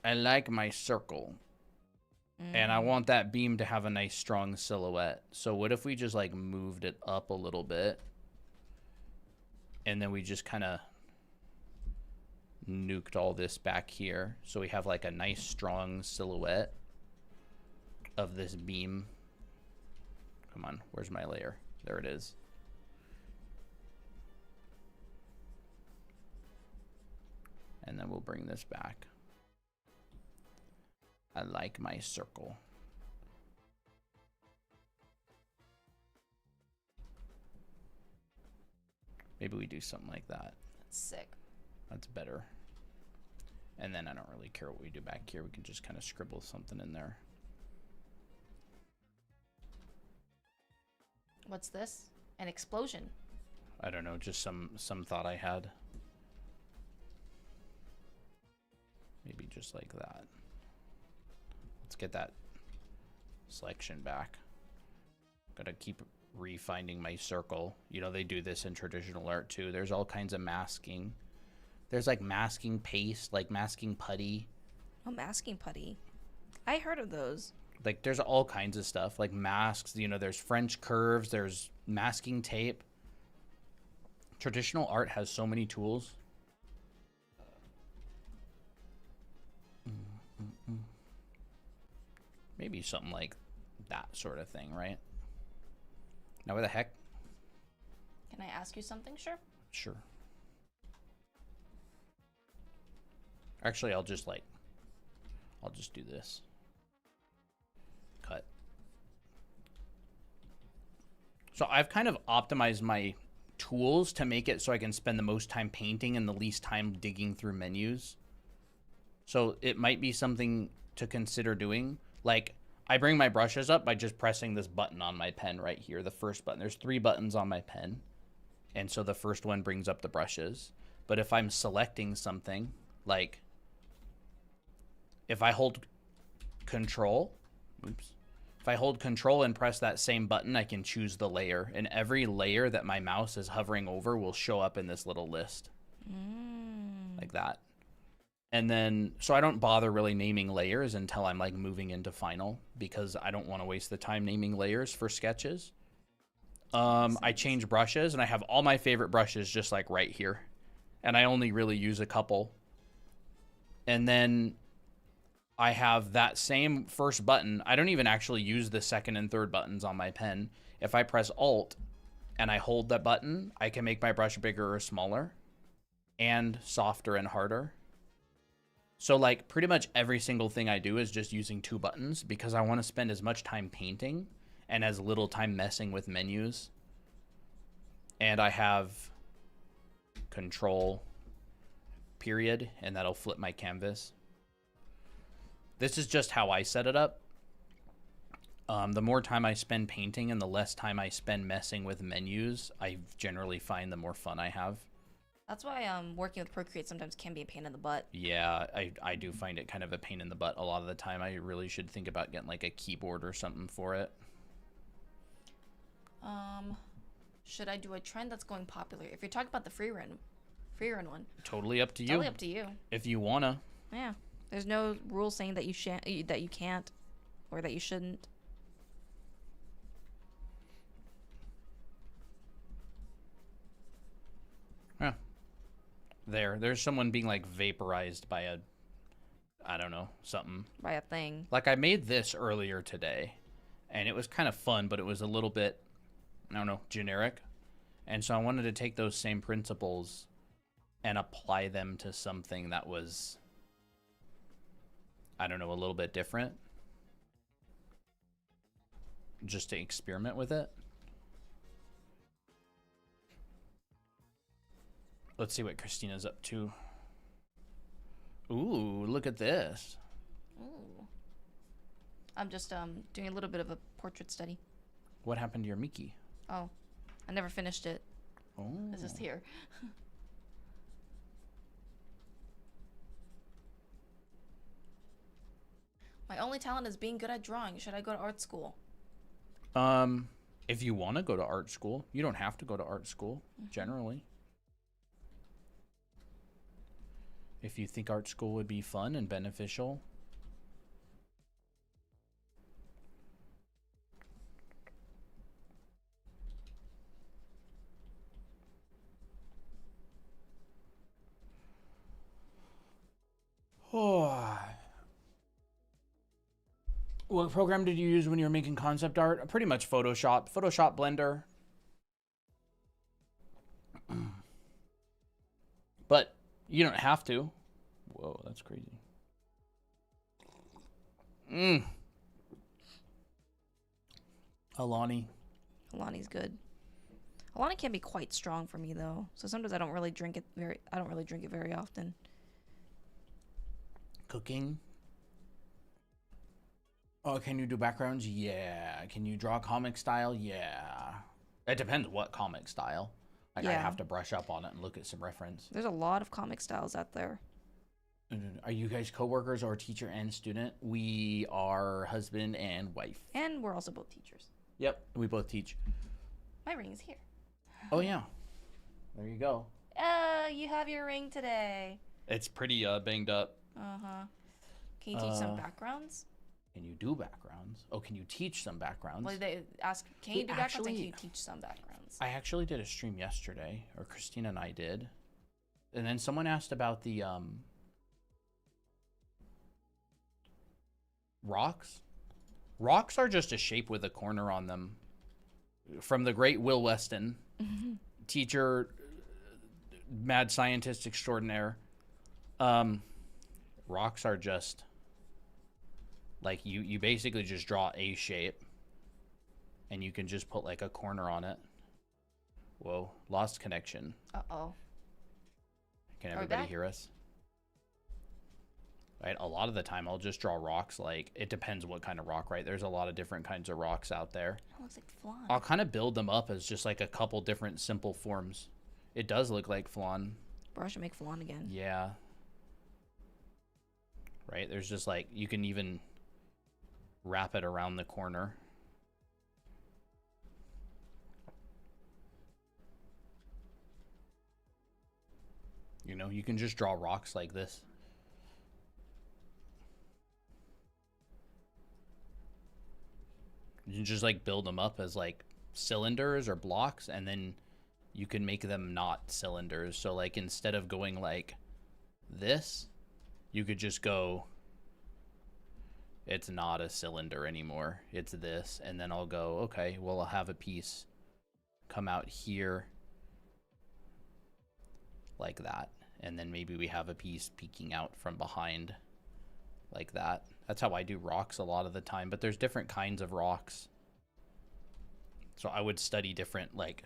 S1: I like my circle. And I want that beam to have a nice strong silhouette. So what if we just like moved it up a little bit? And then we just kind of nuked all this back here. So we have like a nice strong silhouette of this beam. Come on, where's my layer? There it is. And then we'll bring this back. I like my circle. Maybe we do something like that.
S2: That's sick.
S1: That's better. And then I don't really care what we do back here. We can just kind of scribble something in there.
S2: What's this? An explosion.
S1: I don't know, just some thought I had. Maybe just like that. Let's get that selection back. Gotta keep refinding my circle. You know, they do this in traditional art too. There's all kinds of masking. There's like masking paste, like masking putty.
S2: Oh, masking putty. I heard of those.
S1: Like there's all kinds of stuff, like masks, you know, there's French curves, there's masking tape. Traditional art has so many tools. Maybe something like that sort of thing, right? Now, where the heck?
S2: Can I ask you something? Sure.
S1: Sure. Actually, I'll just do this. Cut. So I've kind of optimized my tools to make it so I can spend the most time painting and the least time digging through menus. So it might be something to consider doing. Like, I bring my brushes up by just pressing this button on my pen right here, the first button. There's 3 buttons on my pen, and so the first one brings up the brushes. But if I'm selecting something, like if I hold Control, if I hold Control and press that same button, I can choose the layer, and every layer that my mouse is hovering over will show up in this little list, like that. And then, so I don't bother really naming layers until I'm like moving into final, because I don't want to waste the time naming layers for sketches. I change brushes, and I have all my favorite brushes just like right here. And I only really use a couple. And then I have that same first button. I don't even actually use the second and third buttons on my pen. If I press Alt and I hold that button, I can make my brush bigger or smaller and softer and harder. So like pretty much every single thing I do is just using 2 buttons, because I want to spend as much time painting and as little time messing with menus. And I have Control period, and that'll flip my canvas. This is just how I set it up. The more time I spend painting and the less time I spend messing with menus, I generally find the more fun I have.
S2: That's why working with Procreate sometimes can be a pain in the butt.
S1: Yeah, I do find it kind of a pain in the butt a lot of the time. I really should think about getting like a keyboard or something for it.
S2: Should I do a trend that's going popular? If you're talking about the free run one.
S1: Totally up to you.
S2: Totally up to you.
S1: If you wanna.
S2: Yeah. There's no rule saying that you can't, or that you shouldn't.
S1: Yeah. There's someone being like vaporized by a, I don't know, something.
S2: By a thing.
S1: Like I made this earlier today, and it was kind of fun, but it was a little bit, I don't know, generic. And so I wanted to take those same principles and apply them to something that was, I don't know, a little bit different. Just to experiment with it. Let's see what Christina's up to. Ooh, look at this.
S2: Ooh. I'm just doing a little bit of a portrait study.
S1: What happened to your Mickey?
S2: Oh, I never finished it.
S1: Oh.
S2: It's just here. My only talent is being good at drawing. Should I go to art school?
S1: If you want to go to art school, you don't have to go to art school, generally. If you think art school would be fun and beneficial. Oh. What program did you use when you were making concept art? Pretty much Photoshop. Photoshop, Blender. But you don't have to. Whoa, that's crazy. Alani.
S2: Alani's good. Alani can be quite strong for me though, so sometimes I don't really drink it very often.
S1: Cooking. Oh, can you do backgrounds? Yeah. Can you draw comic style? Yeah. It depends what comic style. Like, I have to brush up on it and look at some reference.
S2: There's a lot of comic styles out there.
S1: Are you guys coworkers or teacher and student? We are husband and wife.
S2: And we're also both teachers.
S1: Yep, we both teach.
S2: My ring is here.
S1: Oh, yeah. There you go.
S2: You have your ring today.
S1: It's pretty banged up.
S2: Uh-huh. Can you teach some backgrounds?
S1: Can you do backgrounds? Oh, can you teach some backgrounds?
S2: Well, they ask, can you do backgrounds and can you teach some backgrounds?
S1: I actually did a stream yesterday, or Christina and I did. And then someone asked about the rocks. Rocks are just a shape with a corner on them. From the great Will Weston, teacher, mad scientist extraordinaire. Rocks are just... like, you basically just draw a shape, and you can just put, like, a corner on it. Whoa, lost connection.
S2: Uh-oh.
S1: Can everybody hear us? Right, a lot of the time I'll just draw rocks, like, it depends what kind of rock, right? There's a lot of different kinds of rocks out there.
S2: It looks like flan.
S1: I'll kind of build them up as just, like, a couple different simple forms. It does look like flan.
S2: Bro, I should make flan again.
S1: Yeah. Right, there's just, like, you can even... wrap it around the corner. You know, you can just draw rocks like this. You can just like build them up as like cylinders or blocks, and then you can make them not cylinders. So like instead of going like this, you could just go, it's not a cylinder anymore, it's this. And then I'll go, okay, well, I'll have a piece come out here like that. And then maybe we have a piece peeking out from behind like that. That's how I do rocks a lot of the time, but there's different kinds of rocks. So I would study different, like,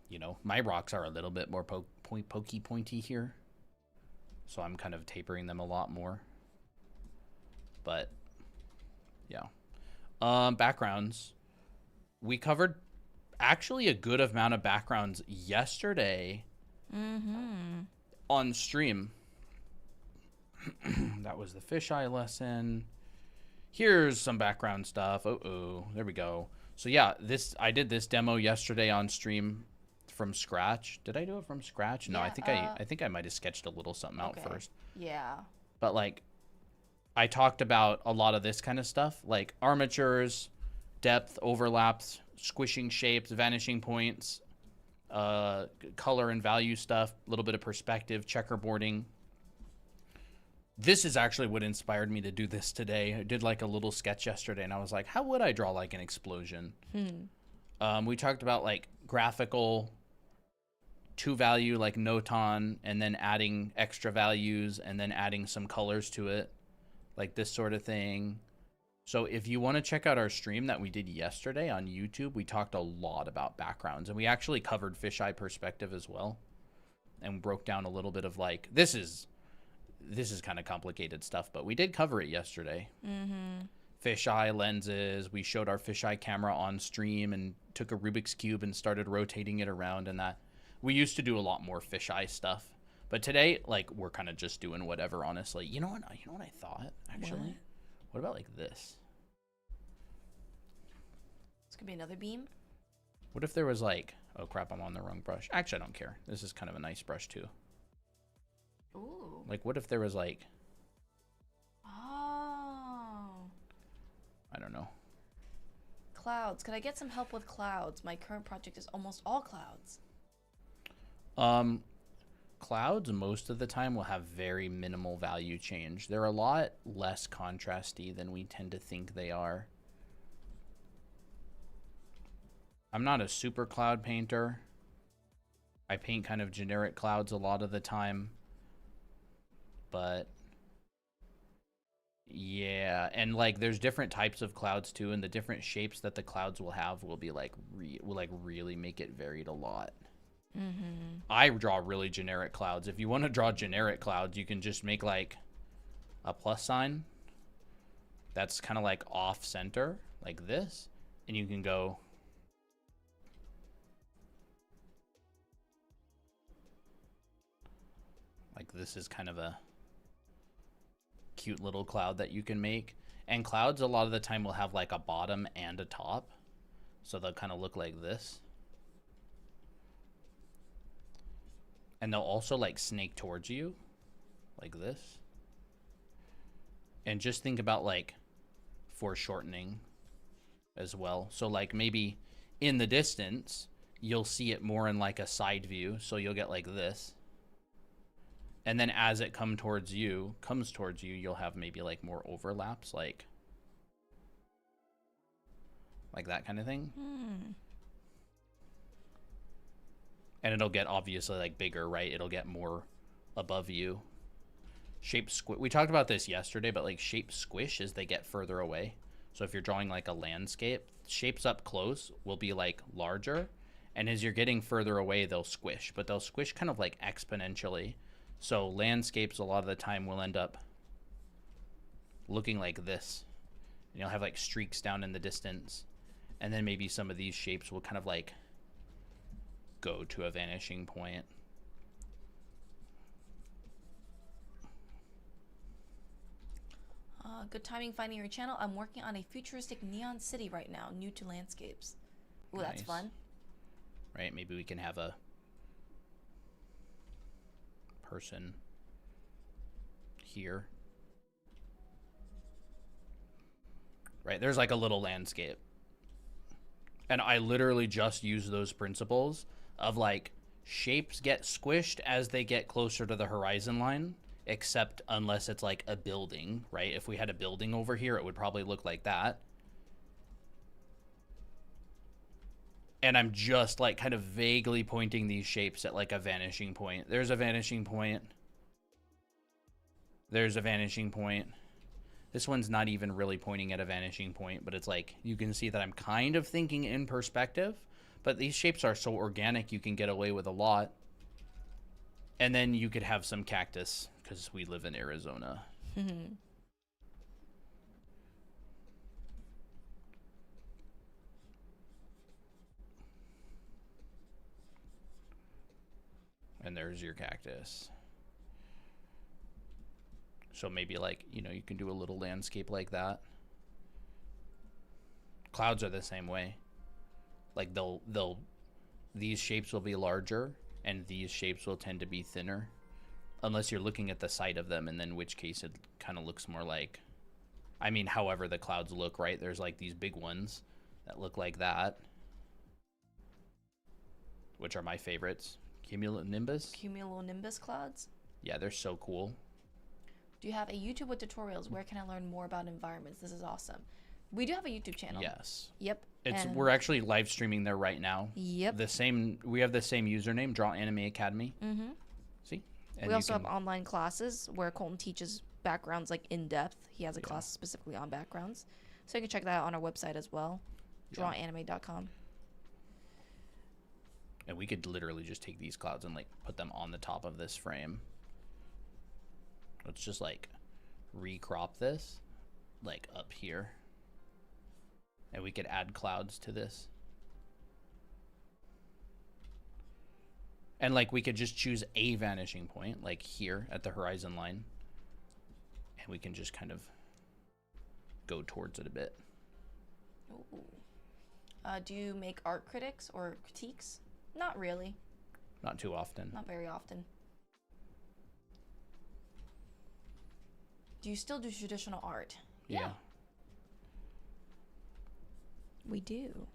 S1: you know, my rocks are a little bit more pointy here. So I'm kind of tapering them a lot more. But yeah. Backgrounds. We covered actually a good amount of backgrounds yesterday on stream. That was the fisheye lesson. Here's some background stuff. There we go. So yeah, I did this demo yesterday on stream from scratch. Did I do it from scratch? No,
S2: Yeah,
S1: I think I might have sketched a little something out first.
S2: Yeah.
S1: But like, I talked about a lot of this kind of stuff, like armatures, depth, overlaps, squishing shapes, vanishing points, color and value stuff, a little bit of perspective, checkerboarding. This is actually what inspired me to do this today. I did like a little sketch yesterday, and I was like, how would I draw like an explosion? We talked about like graphical, to value, like noton, and then adding extra values, and then adding some colors to it, like this sort of thing. So if you want to check out our stream that we did yesterday on YouTube, we talked a lot about backgrounds, and we actually covered fisheye perspective as well, and broke down a little bit of like, this is kind of complicated stuff, but we did cover it yesterday. Fisheye lenses. We showed our fisheye camera on stream and took a Rubik's Cube and started rotating it around, and that. We used to do a lot more fisheye stuff, but today, like, we're kind of just doing whatever, honestly. You know what I thought, actually? What about like this?
S2: This could be another beam.
S1: What if there was like, oh crap, I'm on the wrong brush. Actually, I don't care. This is kind of a nice brush too.
S2: Ooh.
S1: Like, what if there was like,
S2: Oh.
S1: I don't know.
S2: Clouds. Could I get some help with clouds? My current project is almost all clouds.
S1: Clouds most of the time will have very minimal value change. They're a lot less contrasty than we tend to think they are. I'm not a super cloud painter. I paint kind of generic clouds a lot of the time. But yeah, and like there's different types of clouds too, and the different shapes that the clouds will have will be like really make it varied a lot. I draw really generic clouds. If you want to draw generic clouds, you can just make like a plus sign that's kind of like off center like this, and you can go like this is kind of a cute little cloud that you can make. And clouds a lot of the time will have like a bottom and a top, so they'll kind of look like this. And they'll also like snake towards you like this. And just think about like foreshortening as well. So like maybe in the distance, you'll see it more in like a side view. So you'll get like this. And then as it comes towards you, you'll have maybe like more overlaps, like that kind of thing. And it'll get obviously like bigger, right? It'll get more above you. Shape squish. We talked about this yesterday, but like shape squish as they get further away. So if you're drawing like a landscape, shapes up close will be like larger. And as you're getting further away, they'll squish, but they'll squish kind of like exponentially. So landscapes a lot of the time will end up looking like this. And you'll have like streaks down in the distance. And then maybe some of these shapes will kind of like go to a vanishing point.
S2: Good timing finding your channel. I'm working on a futuristic neon city right now, new to landscapes. Ooh, nice. That's fun.
S1: Right, maybe we can have a person here. Right, there's like a little landscape. And I literally just use those principles of like shapes get squished as they get closer to the horizon line, except unless it's like a building, right? If we had a building over here, it would probably look like that. And I'm just like kind of vaguely pointing these shapes at like a vanishing point. There's a vanishing point. There's a vanishing point. This one's not even really pointing at a vanishing point, but it's like you can see that I'm kind of thinking in perspective, but these shapes are so organic you can get away with a lot. And then you could have some cactus because we live in Arizona. And there's your cactus. So maybe like, you know, you can do a little landscape like that. Clouds are the same way. Like these shapes will be larger and these shapes will tend to be thinner. Unless you're looking at the side of them, and then in which case it kind of looks more like, I mean, however the clouds look, right? There's like these big ones that look like that, which are my favorites.
S2: Cumulonimbus clouds?
S1: Yeah, they're so cool.
S2: Do you have a YouTube with tutorials? Where can I learn more about environments? This is awesome. We do have a YouTube channel.
S1: Yes.
S2: Yep.
S1: We're actually live streaming there right now.
S2: Yep.
S1: We have the same username, Draw Anime Academy. See? And
S2: we also have online classes where Colton teaches backgrounds like in depth. He has a class specifically on backgrounds. So you can check that out on our website as well. Drawanime.com.
S1: And we could literally just take these clouds and like put them on the top of this frame. Let's just like recrop this like up here. And we could add clouds to this. And like we could just choose a vanishing point like here at the horizon line. And we can just kind of go towards it a bit.
S2: Ooh. Do you make art critics or critiques? Not really.
S1: Not too often.
S2: Not very often. Do you still do traditional art?
S1: Yeah.
S2: We do.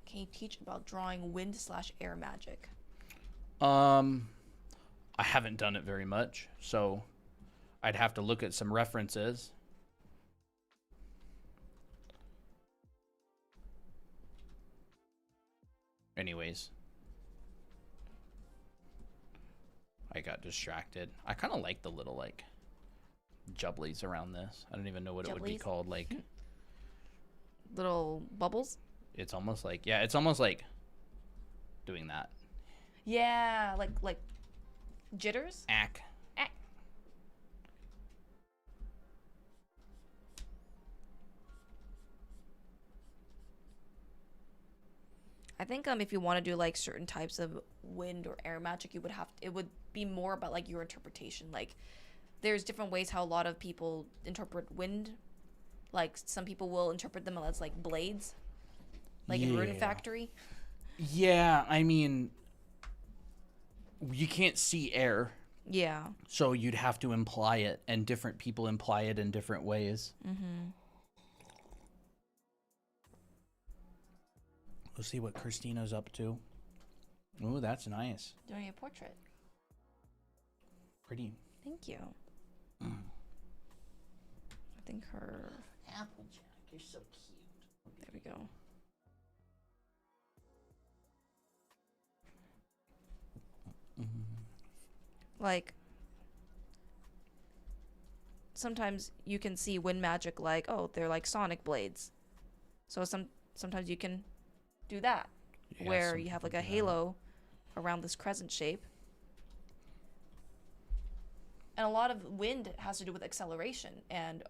S2: Can you teach about drawing wind/air magic?
S1: I haven't done it very much, so I'd have to look at some references. Anyways, I got distracted. I kind of like the little like jubblies around this. I don't even know what it would be
S2: Jubblies?
S1: called. Like
S2: Little bubbles?
S1: it's almost like, yeah, it's almost like doing that.
S2: Yeah, like jitters?
S1: Ack.
S2: I think if you want to do like certain types of wind or air magic, you would have it would be more about like your interpretation. Like there's different ways how a lot of people interpret wind. Like some people will interpret them as like blades, like in Rune
S1: Yeah.
S2: Factory.
S1: Yeah, I mean, you can't see air,
S2: Yeah.
S1: so you'd have to imply it, and different people imply it in different ways.
S2: Mm-hmm.
S1: We'll see what Christina's up to. Ooh, that's nice.
S2: Doing a portrait.
S1: Pretty.
S2: Thank you. I think her.
S1: Applejack, you're so cute.
S2: There we go. Like sometimes you can see wind magic like, oh, they're like sonic blades. So sometimes you can do that
S1: Yeah,
S2: where
S1: some
S2: you have like
S1: people
S2: a
S1: do that.
S2: halo around this crescent shape. And a lot of wind has to do with acceleration and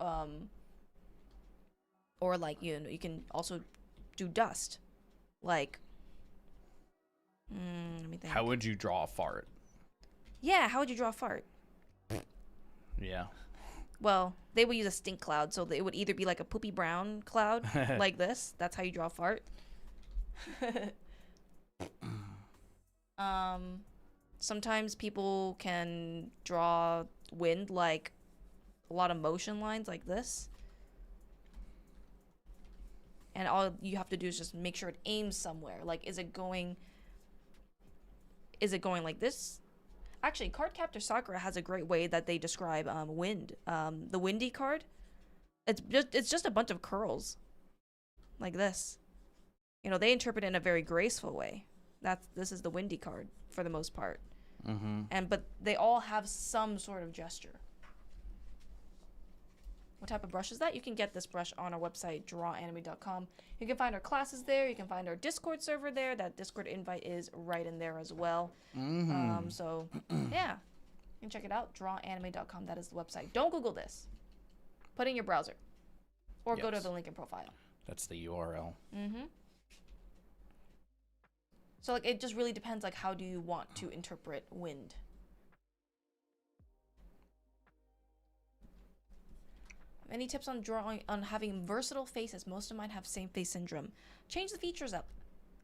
S2: or like you can also do dust. Like let me think.
S1: How would you draw a fart?
S2: Yeah, how would you draw a fart?
S1: Yeah.
S2: Well, they would use a stink cloud, so it would either be like a poopy brown cloud, like this. That's how you draw a fart. Sometimes people can draw wind like a lot of motion lines like this. And all you have to do is just make sure it aims somewhere. Like, is it going like this? Actually, Cardcaptor Sakura has a great way that they describe wind. The windy card, it's just a bunch of curls, like this. You know, they interpret it in a very graceful way. This is the windy card for the most part.
S1: Mm-hmm.
S2: But they all have some sort of gesture. What type of brush is that? You can get this brush on our website, drawanime.com. You can find our classes there. You can find our Discord server there. That Discord invite is right in there as well.
S1: Mm-hmm.
S2: So, yeah. You can check it out, drawanime.com. That is the website. Don't Google this. Put it in your browser. Or go to
S1: Yes.
S2: the link in profile.
S1: That's the URL.
S2: Mm-hmm. So, like, it just really depends, like, how do you want to interpret wind? Any tips on having versatile faces? Most of mine have same face syndrome. Change the features up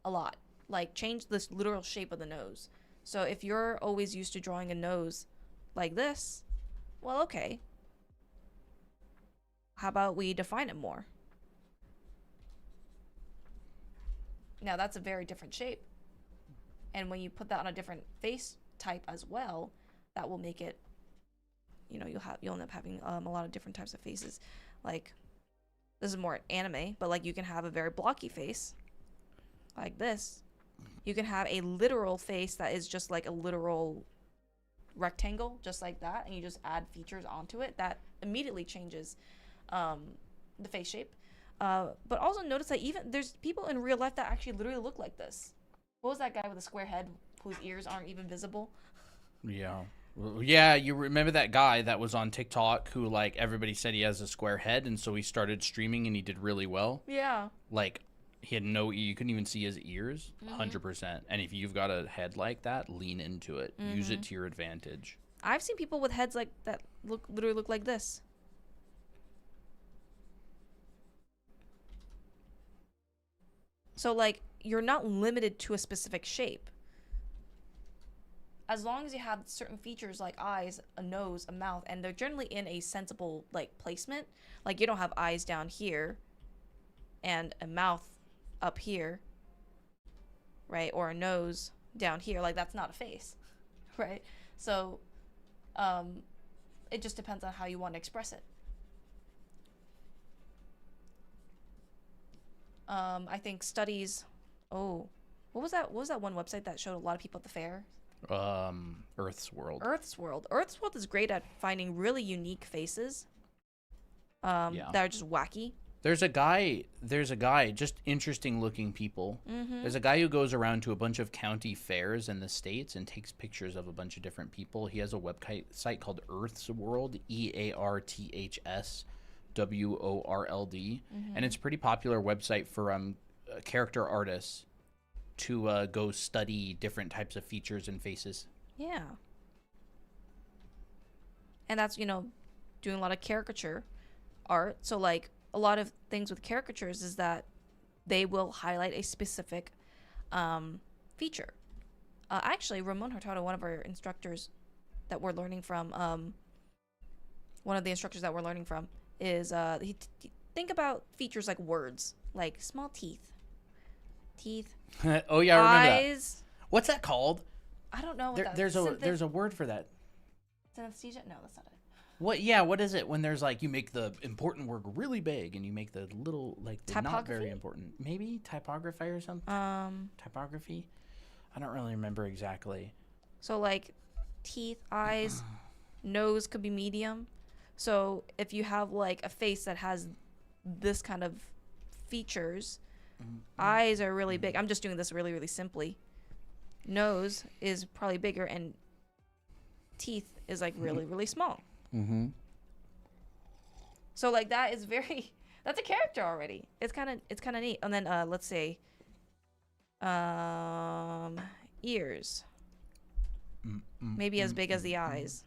S2: a lot. Like, change the literal shape of the nose. So if you're always used to drawing a nose like this, well, okay. How about we define it more? Now, that's a very different shape. And when you put that on a different face type as well, that will make it, you know, you'll end up having a lot of different types of faces. Like, this is more anime, but like you can have a very blocky face like this. You can have a literal face that is just like a literal rectangle, just like that, and you just add features onto it that immediately changes the face shape. But also notice that even there's people in real life that actually literally look like this. What was that guy with a square head whose ears aren't even visible?
S1: Yeah. Well, yeah, you remember that guy that was on TikTok who, like, everybody said he has a square head, and so he started streaming and he did really well?
S2: Yeah.
S1: Like, He had no. You couldn't even see his ears. 100%. And if you've got a head like that, lean into it. Use it to your advantage.
S2: I've seen people with heads like that literally look like this. So like you're not limited to a specific shape. As long as you have certain features like eyes, a nose, a mouth, and they're generally in a sensible like placement. Like you don't have eyes down here and a mouth up here, right? Or a nose down here. Like that's not a face, right? So it just depends on how you want to express it. I think studies. Oh, what was that? What was that one website that showed a lot of people at the fair?
S1: Earth's World.
S2: Earth's World. Earth's World is great at finding really unique faces. That are just wacky.
S1: There's a guy, just interesting looking people. There's a guy who goes around to a bunch of county fairs in the States and takes pictures of a bunch of different people. He has a website called Earth's World, EARTHSWORLD. And it's a pretty popular website for character artists to go study different types of features and faces.
S2: Yeah. And that's, doing a lot of caricature art. So, like, a lot of things with caricatures is that they will highlight a specific feature. Actually, Ramon Hurtado, one of our instructors that we're learning from, is think about features like words, like small teeth.
S1: Oh yeah, I remember
S2: eyes.
S1: that. What's that called?
S2: I don't know what
S1: There's a word for that.
S2: Synesthesia? No, that's not it.
S1: What? Yeah, what is it when there's like you make the important word really big and you make the little like the not very important? Maybe typography or something. Typography. I don't really remember exactly.
S2: So like teeth, eyes, nose could be medium. So if you have like a face that has this kind of features, eyes are really big. I'm just doing this really, really simply. Nose is probably bigger and teeth is like really, really small. So like that is that's a character already. It's kind of neat. And then let's say ears. Maybe as big as the eyes.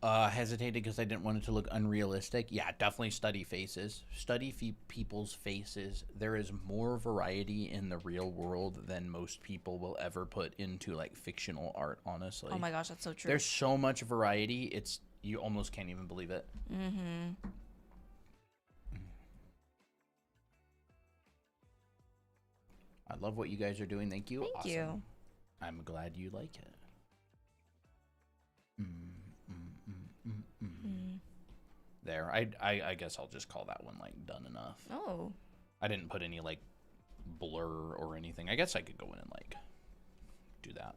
S1: Hesitated because I didn't want it to look unrealistic. Yeah, definitely study faces. Study people's faces. There is more variety in the real world than most people will ever put into like fictional art, honestly.
S2: Oh my gosh, that's so true.
S1: There's so much variety. You almost can't even believe it. I love what you guys are doing. Thank you.
S2: Thank you.
S1: I'm glad you like it. There. I guess I'll just call that one like done enough.
S2: Oh.
S1: I didn't put any like blur or anything. I guess I could go in and like do that.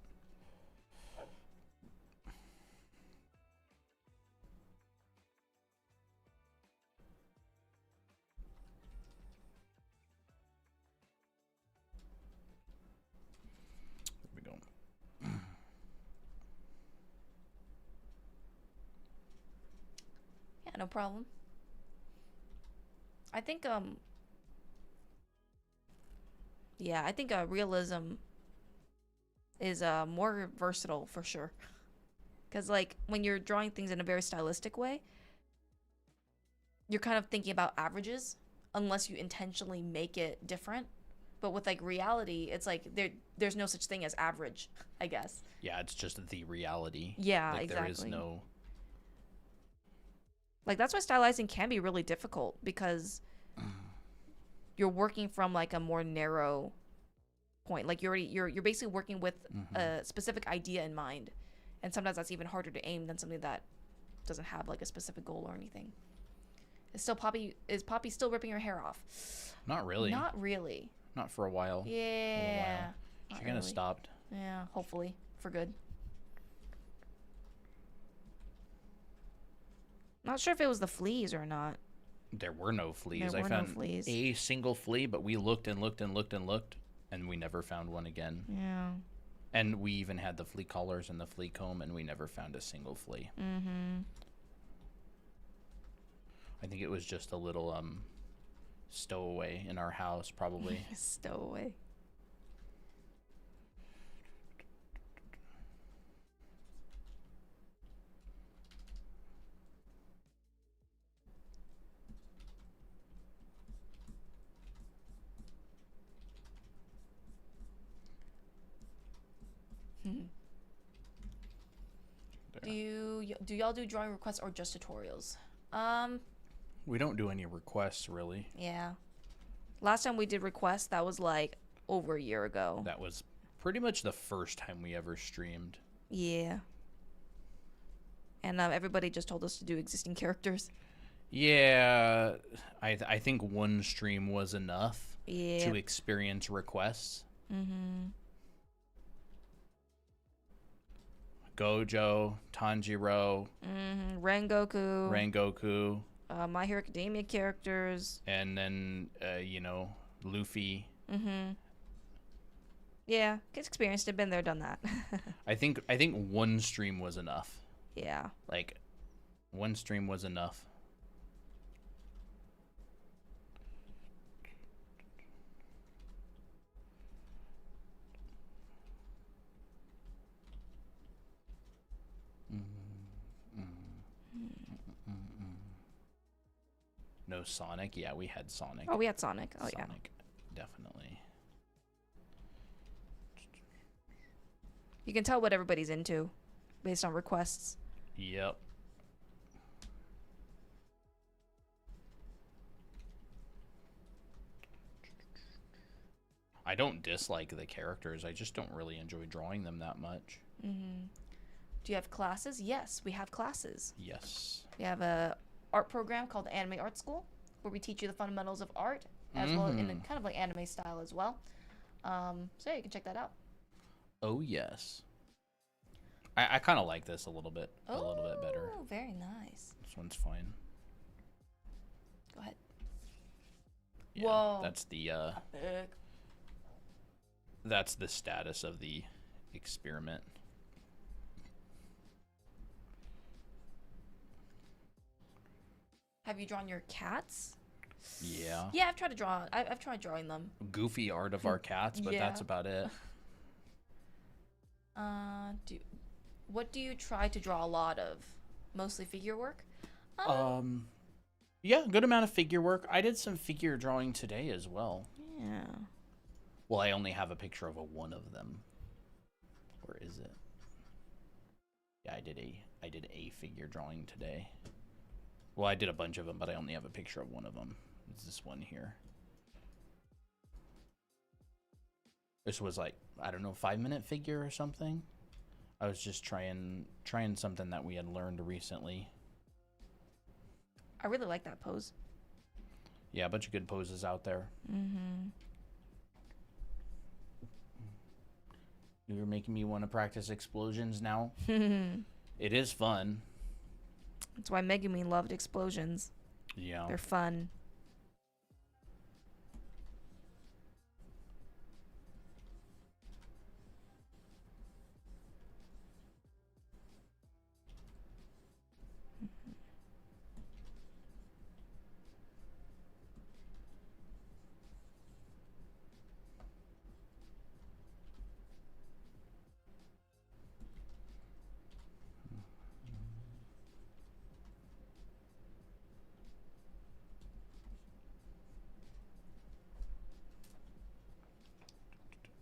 S1: There we go.
S2: Yeah, no problem. I think realism is more versatile for sure. Cuz like when you're drawing things in a very stylistic way, you're kind of thinking about averages unless you intentionally make it different. But with like reality, it's like there's no such thing as average, I guess.
S1: Yeah, it's just the reality.
S2: Yeah,
S1: like,
S2: exactly.
S1: There is no.
S2: Like that's why stylizing can be really difficult because you're working from like a more narrow point. Like you're basically working with a specific idea in mind, and sometimes that's even harder to aim than something that doesn't have like a specific goal or anything. Is Poppy still ripping her hair off?
S1: Not really.
S2: Not really.
S1: Not for a while.
S2: Yeah.
S1: She kind of stopped.
S2: Yeah, hopefully for good. Not sure if it was the fleas or not.
S1: There were no fleas.
S2: There were
S1: I found
S2: no fleas.
S1: a single flea, but we looked and looked and looked and looked, and we never found one again.
S2: Yeah.
S1: And we even had the flea collars and the flea comb, and we never found a single flea. I think it was just a little stowaway in our house, probably.
S2: Stowaway. Do y'all do drawing requests or just tutorials?
S1: We don't do any requests, really.
S2: Yeah. Last time we did requests, that was like over a year ago.
S1: That was pretty much the first time we ever streamed.
S2: Yeah. And everybody just told us to do existing characters.
S1: Yeah, I think one stream was enough
S2: Yeah.
S1: to experience requests.
S2: Mm-hmm.
S1: Gojo, Tanjiro,
S2: Mm-hmm. Rengoku.
S1: Rengoku,
S2: My Hero Academia characters.
S1: and then Luffy.
S2: Mm-hmm. Yeah, kids experienced it, been there, done that.
S1: I think one stream was enough.
S2: Yeah.
S1: Like, one stream was enough. No Sonic? Yeah, we had Sonic.
S2: Oh, we had Sonic. Oh, yeah.
S1: Sonic, definitely.
S2: You can tell what everybody's into based on requests.
S1: Yep. I don't dislike the characters. I just don't really enjoy drawing them that much.
S2: Mm-hmm. Do you have classes? Yes, we have classes.
S1: Yes.
S2: We have a art program called Anime Art School, where we teach you the fundamentals of art, as well in a kind of like anime style as well. So yeah, you can check that out.
S1: Oh yes. I kind of like this a little bit better.
S2: Oh, very nice.
S1: This one's fine.
S2: Go ahead.
S1: Yeah,
S2: Whoa.
S1: That's the status of the experiment.
S2: Have you drawn your cats?
S1: Yeah.
S2: Yeah, I've tried to draw. I've tried drawing them.
S1: Goofy art of our cats, but
S2: Yeah.
S1: that's about it.
S2: What do you try to draw a lot of? Mostly figure work?
S1: Yeah, good amount of figure work. I did some figure drawing today as well.
S2: Yeah.
S1: Well, I only have a picture of one of them. Where is it? Yeah, I did a figure drawing today. Well, I did a bunch of them, but I only have a picture of one of them. It's this one here. This was like, I don't know, 5-minute figure or something. I was just trying something that we had learned recently.
S2: I really like that pose.
S1: Yeah, a bunch of good poses out there.
S2: Mm-hmm.
S1: You're making me want to practice explosions now.
S2: That's
S1: It is fun.
S2: why Megumi loved explosions.
S1: Yeah.
S2: They're fun.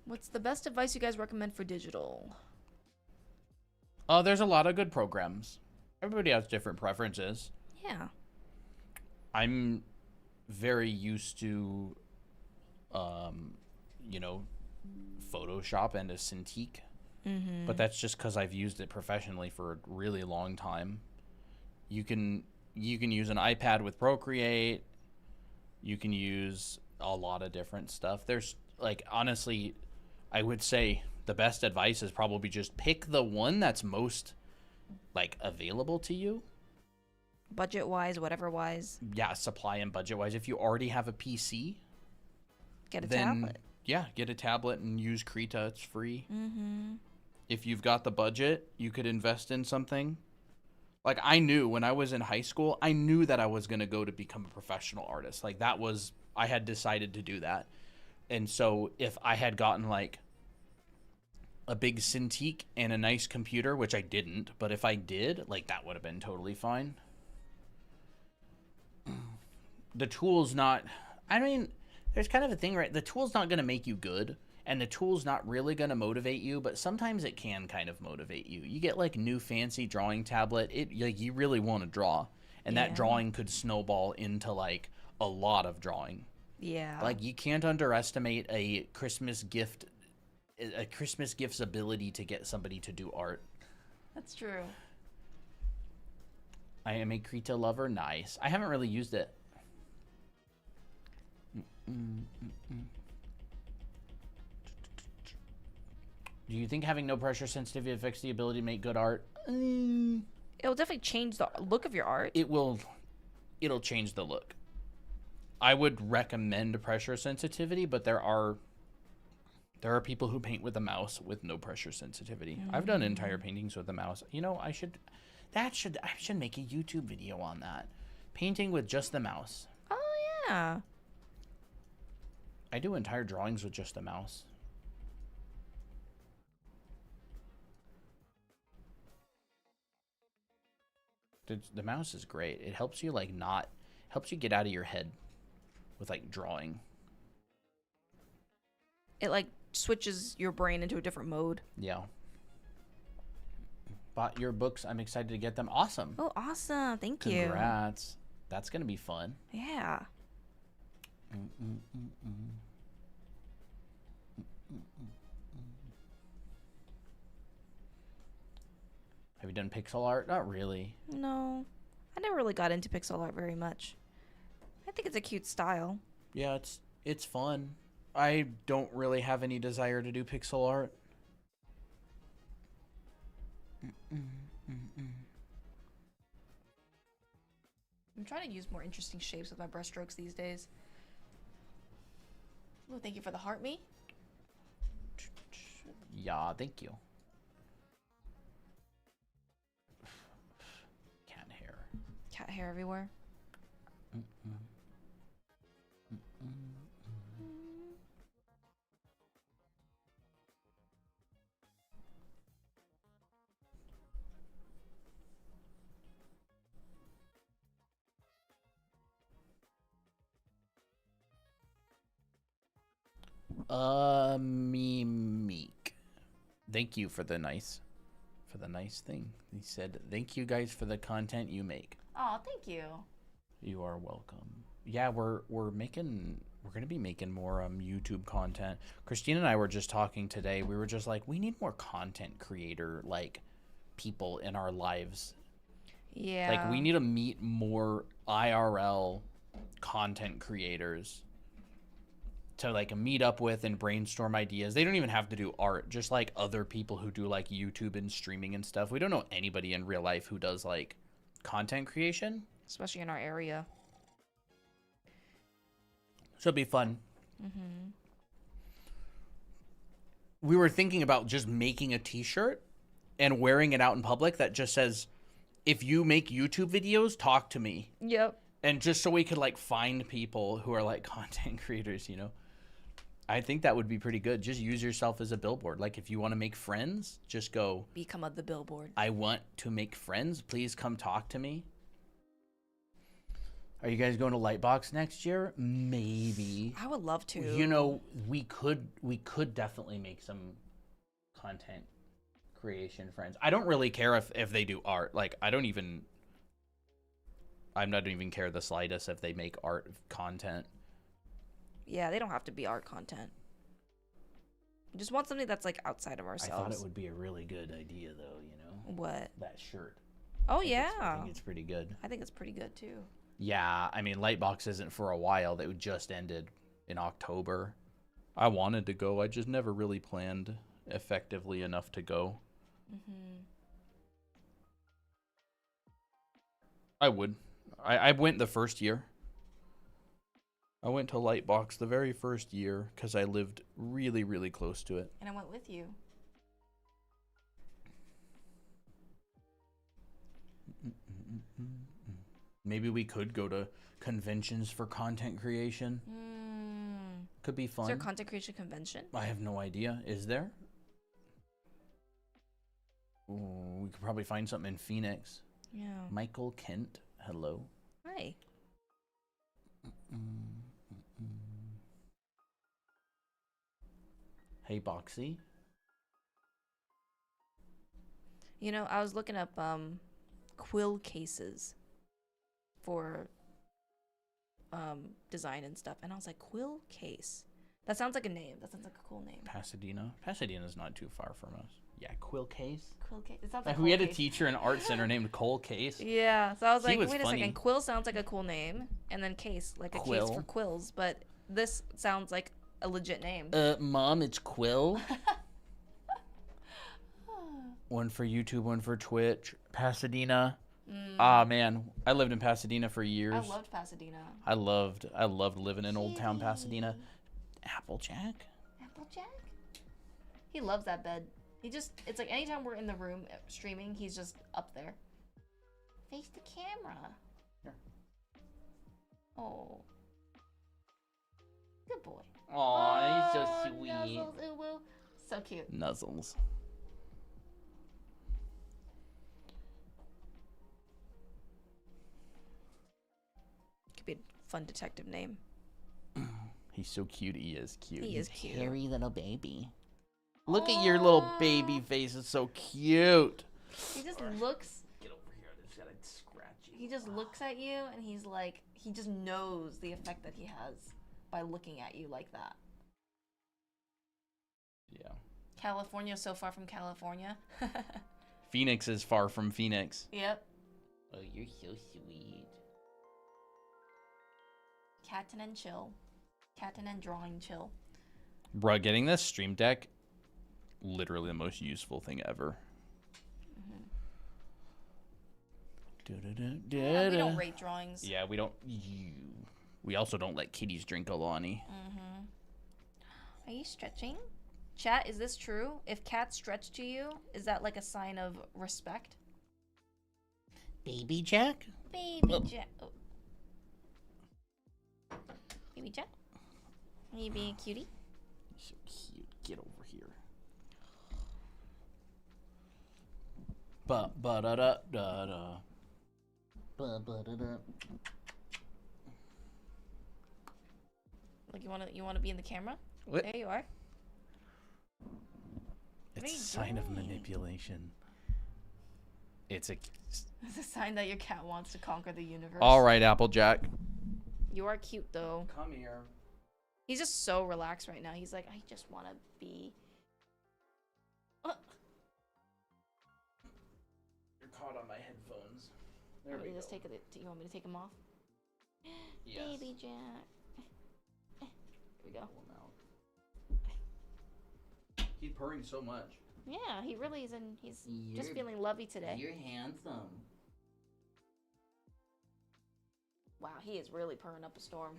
S2: What's the best advice you guys recommend for digital?
S1: There's a lot of good programs. Everybody has different preferences.
S2: Yeah.
S1: I'm very used to, Photoshop and a Cintiq.
S2: Mm-hmm.
S1: But that's just because I've used it professionally for a really long time. You can use an iPad with Procreate. You can use a lot of different stuff. There's honestly, I would say the best advice is probably just pick the one that's most available to you.
S2: Budget wise, whatever wise.
S1: Yeah, supply and budget wise. If you already have a PC,
S2: Get a
S1: then
S2: tablet.
S1: yeah, get a tablet and use Krita. It's free.
S2: Mm-hmm.
S1: If you've got the budget, you could invest in something. I knew when I was in high school, I knew that I was going to go to become a professional artist. That was I had decided to do that. And so if I had gotten like a big Cintiq and a nice computer, which I didn't, but if I did, like that would have been totally fine. The tool's not, I mean, there's kind of a thing, right? The tool's not going to make you good, and the tool's not really going to motivate you, but sometimes it can kind of motivate you. You get like new fancy drawing tablet, it like you really want to draw, and that drawing could snowball into like a lot of drawing.
S2: Yeah.
S1: Like you can't underestimate a Christmas gift's ability to get somebody to do art.
S2: That's true.
S1: I am a Krita lover. Nice. I haven't really used it. Do you think having no pressure sensitivity affects the ability to make good art?
S2: It'll definitely change the look of your art.
S1: It will. It'll change the look. I would recommend pressure sensitivity, but there are people who paint with a mouse with no pressure sensitivity. I've done entire paintings with a mouse. You know, I should make a YouTube video on that. Painting with just the mouse.
S2: Oh yeah.
S1: I do entire drawings with just a mouse. The mouse is great. It helps you helps you get out of your head with like drawing.
S2: It like switches your brain into a different mode.
S1: Yeah. Bought your books. I'm excited to get them. Awesome.
S2: Oh, awesome. Thank you.
S1: Congrats. That's going to be fun.
S2: Yeah.
S1: Have you done pixel art? Not really.
S2: No. I never really got into pixel art very much. I think it's a cute style.
S1: Yeah, it's fun. I don't really have any desire to do pixel art.
S2: I'm trying to use more interesting shapes with my brushstrokes these days. Oh, thank you for the heart me.
S1: Yeah, thank you. Cat hair.
S2: Cat hair everywhere.
S1: Meek. Thank you for the nice thing. He said, "Thank you guys for the content you make."
S2: Oh, thank you.
S1: You are welcome. Yeah, we're gonna be making more YouTube content. Christine and I were just talking today. We were just like, we need more content creator like people in our lives.
S2: Yeah.
S1: Like we need to meet more IRL content creators to like meet up with and brainstorm ideas. They don't even have to do art, just like other people who do like YouTube and streaming and stuff. We don't know anybody in real life who does like content creation,
S2: especially in our area.
S1: So it'd be fun. We were thinking about just making a t-shirt and wearing it out in public that just says, "If you make YouTube videos, talk to me."
S2: Yep.
S1: And just so we could like find people who are like content creators, you know. I think that would be pretty good. Just use yourself as a billboard. Like if you want to make friends, just go,
S2: become the billboard.
S1: "I want to make friends. Please come talk to me." Are you guys going to Lightbox next year? Maybe.
S2: I would love to.
S1: You know, we could definitely make some content creation friends. I don't really care if they do art. Like I'm not even care the slightest if they make art content.
S2: Yeah, they don't have to be art content. I just want something that's like outside of ourselves.
S1: I thought it would be a really good idea though, you know.
S2: What?
S1: That shirt.
S2: Oh yeah.
S1: I think it's pretty good.
S2: I think it's pretty good too.
S1: Yeah, I mean, Lightbox isn't for a while. They just ended in October. I wanted to go. I just never really planned effectively enough to go. I would. I went the first year. I went to Lightbox the very first year because I lived really, really close to it.
S2: And I went with you.
S1: Maybe we could go to conventions for content creation. Could be fun.
S2: Is there a content creation convention?
S1: I have no idea. Is there? Ooh, we could probably find something in Phoenix.
S2: Yeah.
S1: Michael Kent, hello.
S2: Hi.
S1: Hey, Boxy.
S2: You know, I was looking up quill cases for design and stuff, and I was like, quill case. That sounds like a name. That sounds like a cool name.
S1: Pasadena. Pasadena's not too far from us. Yeah, Quill Case.
S2: Quill case. It sounds
S1: Like
S2: like
S1: we had a
S2: case.
S1: teacher in art center named Cole Case.
S2: Yeah, so I was
S1: He
S2: like,
S1: was
S2: wait
S1: funny.
S2: a second. Quill sounds like a cool name, and then case, like a
S1: Quill.
S2: case for quills. But this sounds like a legit name.
S1: Mom, it's Quill. One for YouTube, one for Twitch. Pasadena. Ah, man, I lived in Pasadena for years.
S2: I loved Pasadena.
S1: I loved living in Old Town Pasadena. Applejack.
S2: Applejack? He loves that bed. It's like anytime we're in the room streaming, he's just up there. Face the camera.
S1: Here.
S2: Oh. Good boy.
S1: Aw, he's so sweet.
S2: Nuzzles, ooh, woo. So cute.
S1: Nuzzles.
S2: Could be a fun detective name.
S1: He's so cute. He is cute.
S2: He is
S1: He's
S2: cute.
S1: hairy little baby. Look at your little baby face. It's so cute.
S2: He just looks.
S1: Get over here. I just gotta scratch you.
S2: He just looks at you, and he's like, he just knows the effect that he has by looking at you like that.
S1: Yeah.
S2: California, so far from California.
S1: Phoenix is far from Phoenix.
S2: Yep.
S1: Oh, you're so sweet.
S2: Catten and chill. Catten and drawing chill.
S1: Bruh, getting this stream deck, literally the most useful thing ever.
S2: Yeah, we don't rate drawings.
S1: Yeah, we don't. We also don't let kitties drink Alani.
S2: Are you stretching? Chat, is this true? If cats stretch to you, is that like a sign of respect?
S1: Baby Jack?
S2: Baby Jack. Oh. Baby Jack? Are you being a cutie?
S1: So cute. Get over here. Ba-da-da-da-da. Ba-ba-da-da.
S2: Like you wanna be in the camera?
S1: What?
S2: There you are.
S1: It's
S2: are
S1: a
S2: you
S1: sign of
S2: doing?
S1: manipulation. It's a...
S2: It's a sign that your cat wants to conquer the universe.
S1: All right, Applejack.
S2: You are cute though.
S1: Come here.
S2: He's just so relaxed right now. He's like, I just want to be.
S1: You're caught on my headphones. There
S2: Let
S1: we
S2: me
S1: go.
S2: just take it. You want me to take him off?
S1: Yes.
S2: Baby Jack. Here we go.
S1: Pull him out. He's purring so much.
S2: Yeah, he really is, and he's just
S1: You're-
S2: feeling lovey today.
S1: You're handsome.
S2: Wow, he is really purring up a storm.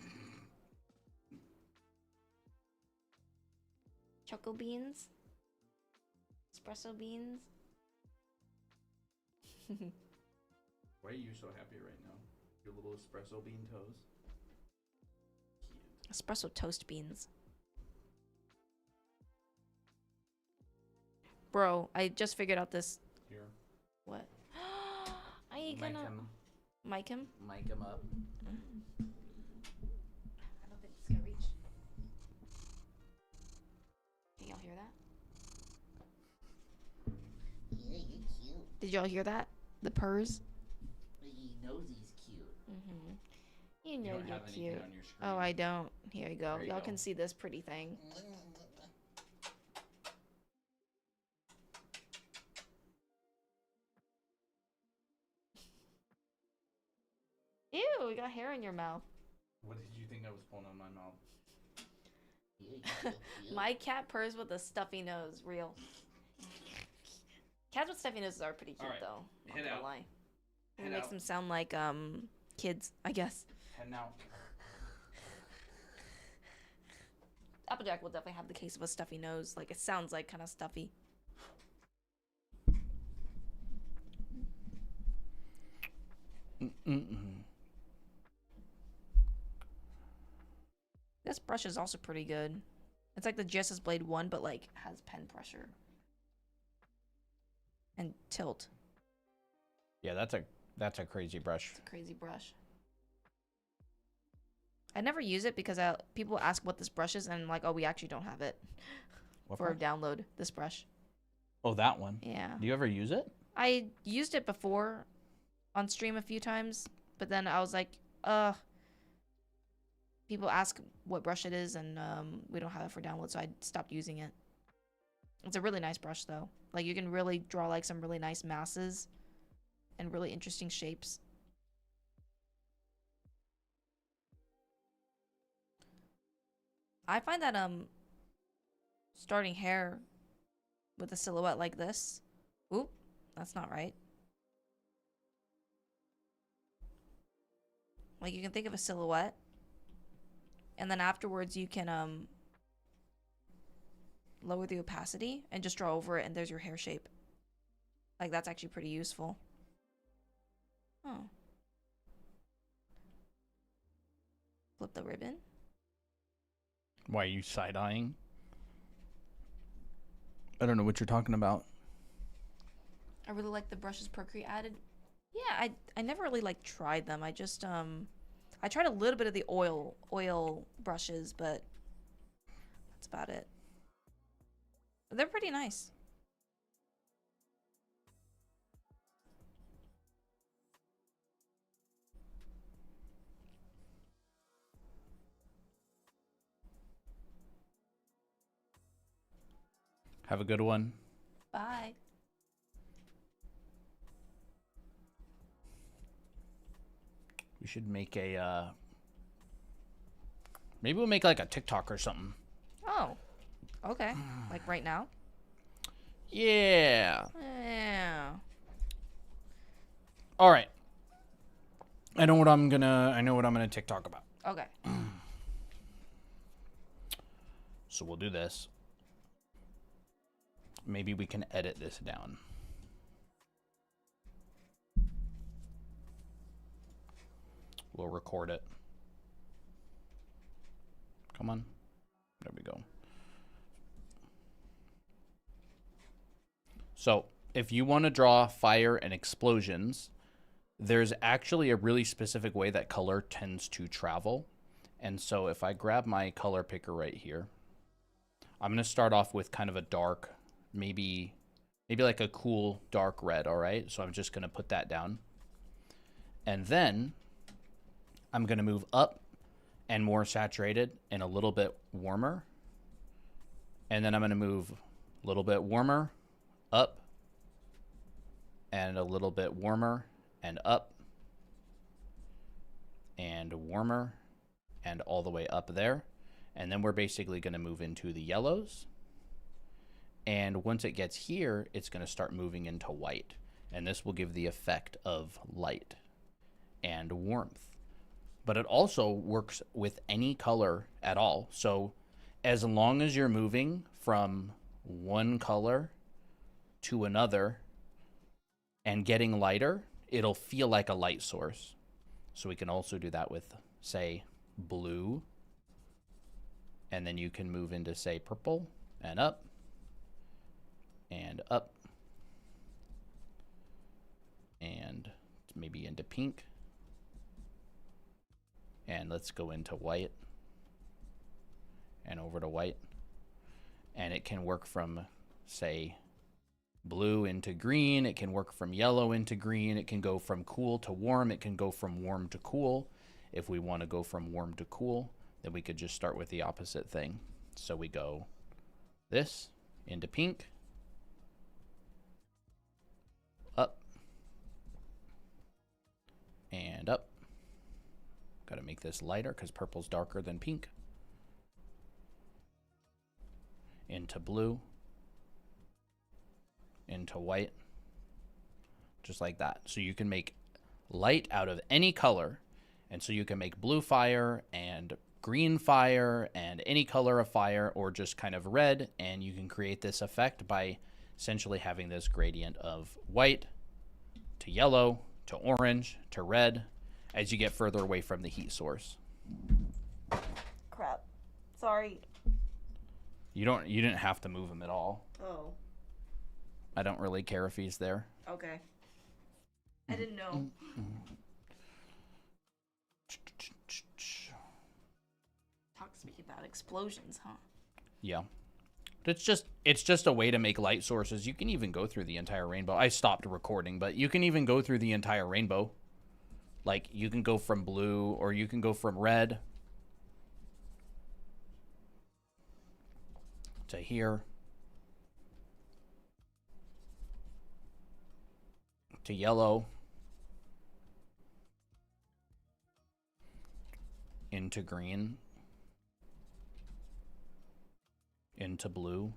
S2: Choco beans, espresso beans.
S1: Why are you so happy right now? Your little espresso bean toes. Cute.
S2: Espresso toast beans. Bro, I just figured out this.
S1: Here.
S2: What? Are you gonna mic him?
S1: Mic him up.
S2: I don't think it's gonna reach. Can y'all hear that?
S1: Yeah, you're cute.
S2: Did y'all hear that? The purrs?
S1: He knows he's cute.
S2: Mm-hmm. You know
S1: don't
S2: you're
S1: have anything
S2: cute.
S1: on your screen.
S2: Oh, I don't. Here you go.
S1: There you
S2: Y'all
S1: go.
S2: can see this pretty thing. Ew, you got hair in your mouth.
S1: What did you think I was pulling on my mouth?
S2: My cat purrs with a stuffy nose. Real. Cats with stuffy noses are pretty cute,
S1: Alright,
S2: though. Not
S1: head
S2: gonna
S1: out.
S2: lie. It
S1: Head
S2: makes
S1: out.
S2: them sound like kids, I guess.
S1: Heading out.
S2: Applejack will definitely have the case of a stuffy nose. Like, it sounds like kind of stuffy.
S1: Mm-mm.
S2: This brush is also pretty good. It's like the Genesis Blade 1, but like has pen pressure. And tilt.
S1: Yeah, that's a crazy brush.
S2: It's a crazy brush. I never use it because people ask what this brush is, and I'm like, oh, we actually don't have it for a download, this brush.
S1: Oh, that one?
S2: Yeah.
S1: Do you ever use it?
S2: I used it before on stream a few times, but then I was like, people ask what brush it is, and we don't have it for download, so I stopped using it. It's a really nice brush, though. Like, you can really draw, like, some really nice masses and really interesting shapes. I find that, starting hair with a silhouette like this... Oop, that's not right. Like, you can think of a silhouette, and then afterwards you can, lower the opacity and just draw over it, and there's your hair shape. Like, that's actually pretty useful. Oh. Flip the ribbon.
S1: Why are you side-eyeing? I don't know what you're talking about.
S2: I really like the brushes Procreate added. Yeah, I never really, like, tried them. I just, I tried a little bit of the oil brushes, but that's about it. They're pretty nice.
S1: Have a good one.
S2: Bye.
S1: We should make a, maybe we'll make like a TikTok or something.
S2: Oh, okay. Like right now?
S1: Yeah.
S2: Yeah.
S1: All right. I know what I'm gonna TikTok about.
S2: Okay.
S1: So we'll do this. Maybe we can edit this down. We'll record it. Come on. There we go. So if you want to draw fire and explosions, there's actually a really specific way that color tends to travel. And so if I grab my color picker right here, I'm going to start off with kind of a dark, maybe like a cool dark red, all right? So I'm just going to put that down. And then I'm going to move up and more saturated and a little bit warmer. And then I'm going to move a little bit warmer, up, and a little bit warmer, and up, and warmer, and all the way up there. And then we're basically going to move into the yellows. And once it gets here, it's going to start moving into white. And this will give the effect of light and warmth. But it also works with any color at all. So as long as you're moving from one color to another and getting lighter, it'll feel like a light source. So we can also do that with, say, blue. And then you can move into, say, purple and up and up and maybe into pink. And let's go into white and over to white. And it can work from, say, blue into green. It can work from yellow into green. It can go from cool to warm. It can go from warm to cool. If we want to go from warm to cool, then we could just start with the opposite thing. So we go this into pink, up, and up. Got to make this lighter because purple's darker than pink. Into blue. Into white. Just like that. So you can make light out of any color. And so you can make blue fire and green fire and any color of fire or just kind of red. And you can create this effect by essentially having this gradient of white to yellow to orange to red as you get further away from the heat source.
S2: Crap. Sorry.
S1: You didn't have to move him at all.
S2: Oh.
S1: I don't really care if he's there.
S2: Okay. I didn't know. Talk to me about explosions, huh?
S1: Yeah. But it's just a way to make light sources. You can even go through the entire rainbow. I stopped recording, but you can even go through the entire rainbow. Like, you can go from blue or you can go from red to here to yellow into green into blue,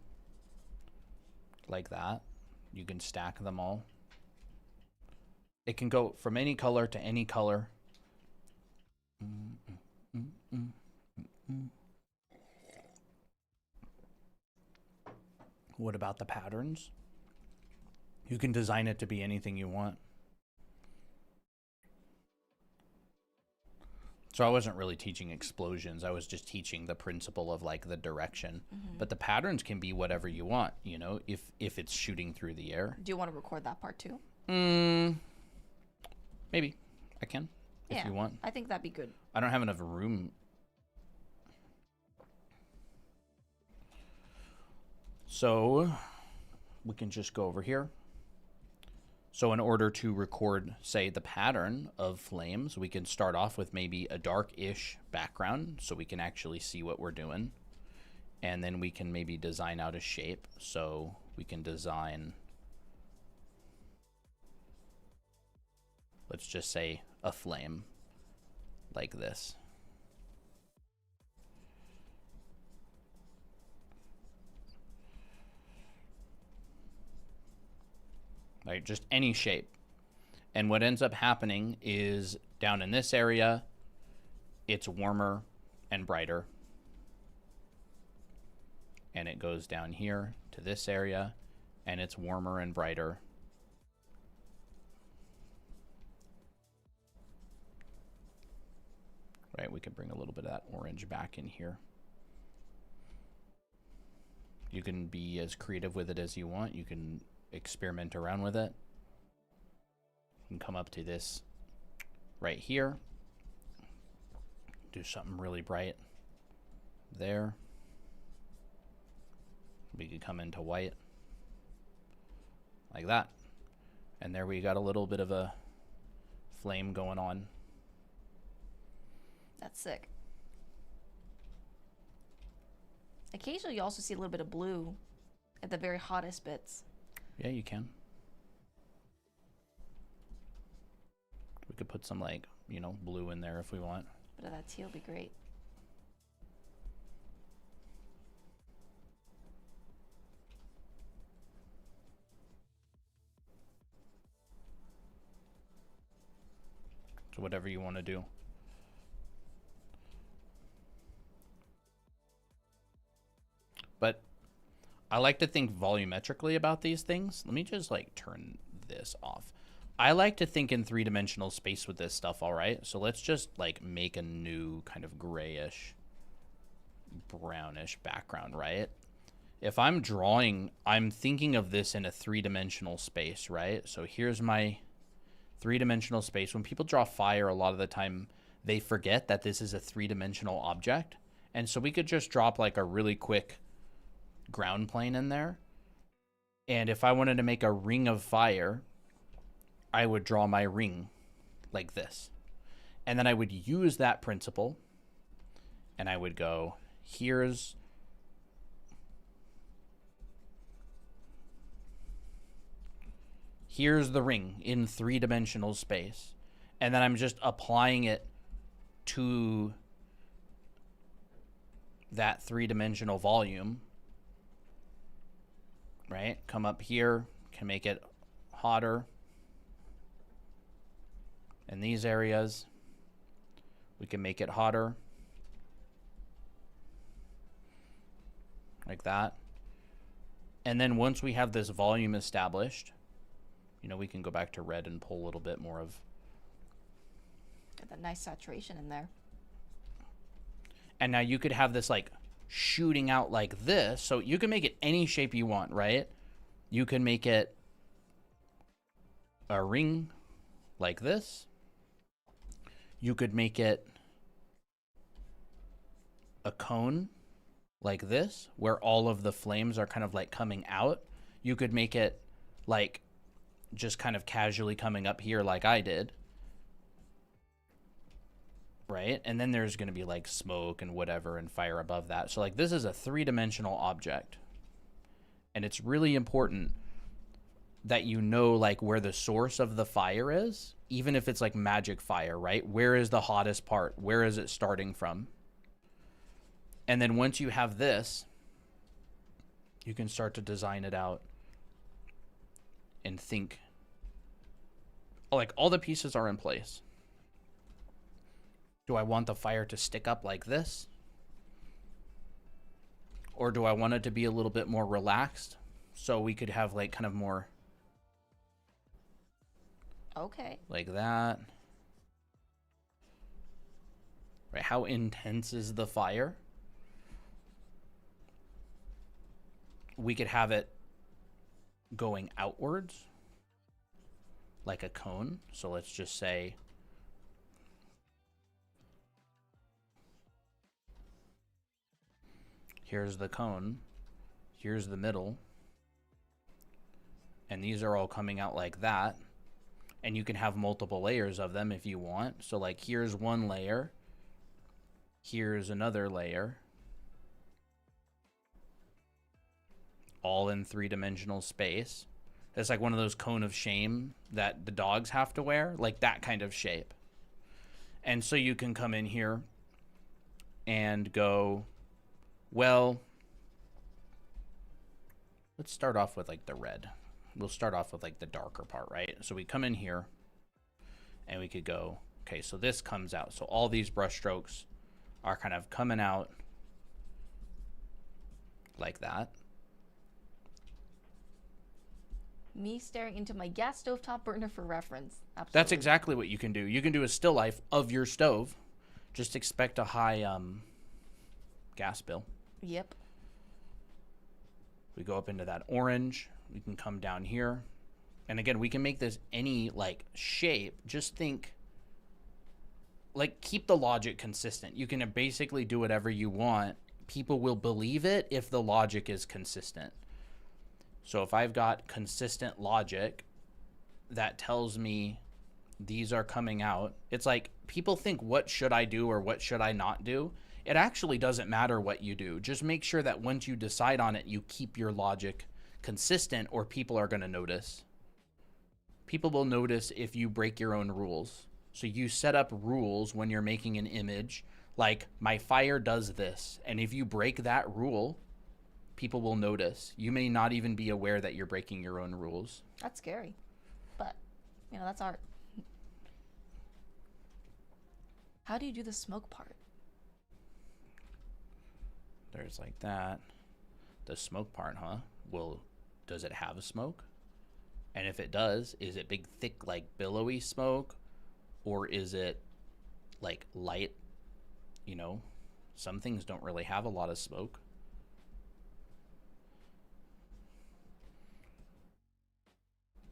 S1: like that. You can stack them all. It can go from any color to any color. What about the patterns? You can design it to be anything you want. So I wasn't really teaching explosions. I was just teaching the principle of like the direction. But the patterns can be whatever you want, you know, if it's shooting through the air.
S2: Do you want to record that part too?
S1: Maybe I can if you want.
S2: I think that'd be good.
S1: I don't have enough room. So we can just go over here. So in order to record, say, the pattern of flames, we can start off with maybe a dark-ish background so we can actually see what we're doing. And then we can maybe design out a shape. So we can design, let's just say, a flame like this. Right, just any shape. And what ends up happening is down in this area, it's warmer and brighter. And it goes down here to this area, and it's warmer and brighter. Right, we can bring a little bit of that orange back in here. You can be as creative with it as you want. You can experiment around with it. You can come up to this right here. Do something really bright there. We could come into white like that. And there we got a little bit of a flame going on.
S2: That's sick. Occasionally you also see a little bit of blue at the very hottest bits.
S1: Yeah, you can. We could put some, like, you know, blue in there if we want.
S2: But that teal would be great.
S1: So whatever you want to do. But I like to think volumetrically about these things. Let me just like turn this off. I like to think in three-dimensional space with this stuff, all right? So let's just like make a new kind of grayish, brownish background, right? If I'm drawing, I'm thinking of this in a three-dimensional space, right? So here's my three-dimensional space. When people draw fire, a lot of the time they forget that this is a three-dimensional object. And so we could just drop like a really quick ground plane in there. And if I wanted to make a ring of fire, I would draw my ring like this. And then I would use that principle and I would go, here's the ring in three-dimensional space. And then I'm just applying it to that three-dimensional volume. Right? Come up here, can make it hotter. In these areas, we can make it hotter. Like that. And then once we have this volume established, you know, we can go back to red and pull a little bit more of.
S2: Get that nice saturation in there.
S1: And now you could have this like shooting out like this. So you can make it any shape you want, right? You can make it a ring like this. You could make it a cone like this, where all of the flames are kind of like coming out. You could make it like just kind of casually coming up here like I did. Right? And then there's going to be like smoke and whatever and fire above that. So like this is a 3-dimensional object. And it's really important that you know like where the source of the fire is, even if it's like magic fire, right? Where is the hottest part? Where is it starting from? And then once you have this, you can start to design it out and think, like all the pieces are in place. Do I want the fire to stick up like this? Or do I want it to be a little bit more relaxed? So we could have like kind of more.
S2: Okay.
S1: Like that. Right? How intense is the fire? We could have it going outwards like a cone. So let's just say here's the cone, here's the middle, and these are all coming out like that. And you can have multiple layers of them if you want. So like here's one layer, here's another layer, all in 3-dimensional space. It's like one of those cone of shame that the dogs have to wear, like that kind of shape. And so you can come in here and go, well, let's start off with like the red. We'll start off with like the darker part, right? So we come in here and we could go, okay, so this comes out. So all these brush strokes are kind of coming out like that.
S2: Me staring into my gas stovetop burner for reference. Absolutely.
S1: That's exactly what you can do. You can do a still life of your stove. Just expect a high gas bill.
S2: Yep.
S1: We go up into that orange. We can come down here. And again, we can make this any like shape. Just think, like, keep the logic consistent. You can basically do whatever you want. People will believe it if the logic is consistent. So if I've got consistent logic that tells me these are coming out, it's like people think, what should I do or what should I not do? It actually doesn't matter what you do. Just make sure that once you decide on it, you keep your logic consistent, or people are going to notice. People will notice if you break your own rules. So you set up rules when you're making an image, like my fire does this. And if you break that rule, people will notice. You may not even be aware that you're breaking your own rules.
S2: That's scary. But, you know, that's art. How do you do the smoke part?
S1: There's like that. The smoke part, huh? Well, does it have a smoke? And if it does, is it big, thick, like billowy smoke? Or is it like light? You know, some things don't really have a lot of smoke.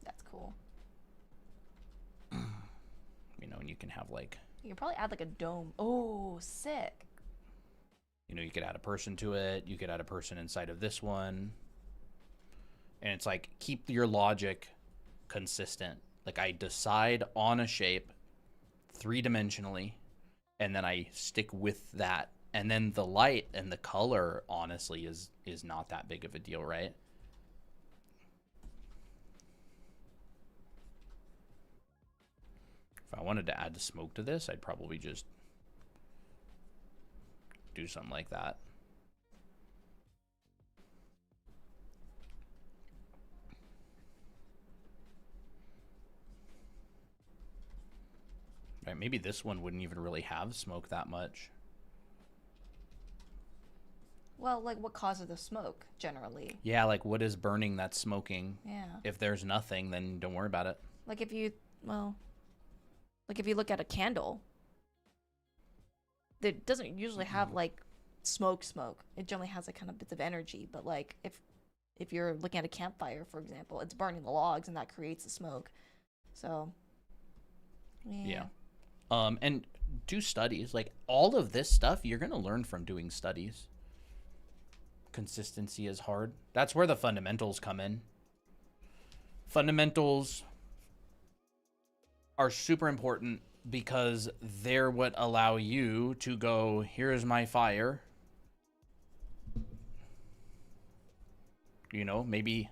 S2: That's cool.
S1: You know, and you can have like...
S2: You can probably add like a dome. Oh, sick.
S1: You know, you could add a person to it. You could add a person inside of this one. And it's like, keep your logic consistent. Like, I decide on a shape 3-dimensionally, and then I stick with that. And then the light and the color, honestly, is not that big of a deal, right? If I wanted to add the smoke to this, I'd probably just do something like that. Right, maybe this one wouldn't even really have smoke that much.
S2: Well, like what causes the smoke generally?
S1: Yeah, like what is burning that's smoking?
S2: Yeah.
S1: If there's nothing, then don't worry about it.
S2: Like if you, well, like if you look at a candle, it doesn't usually have like smoke. It generally has like kind of bits of energy, but like if you're looking at a campfire, for example, it's burning the logs and that creates the smoke. So, yeah.
S1: Yeah. And do studies. Like all of this stuff you're going to learn from doing studies. Consistency is hard. That's where the fundamentals come in. Fundamentals are super important because they're what allow you to go, here's my fire. You know, maybe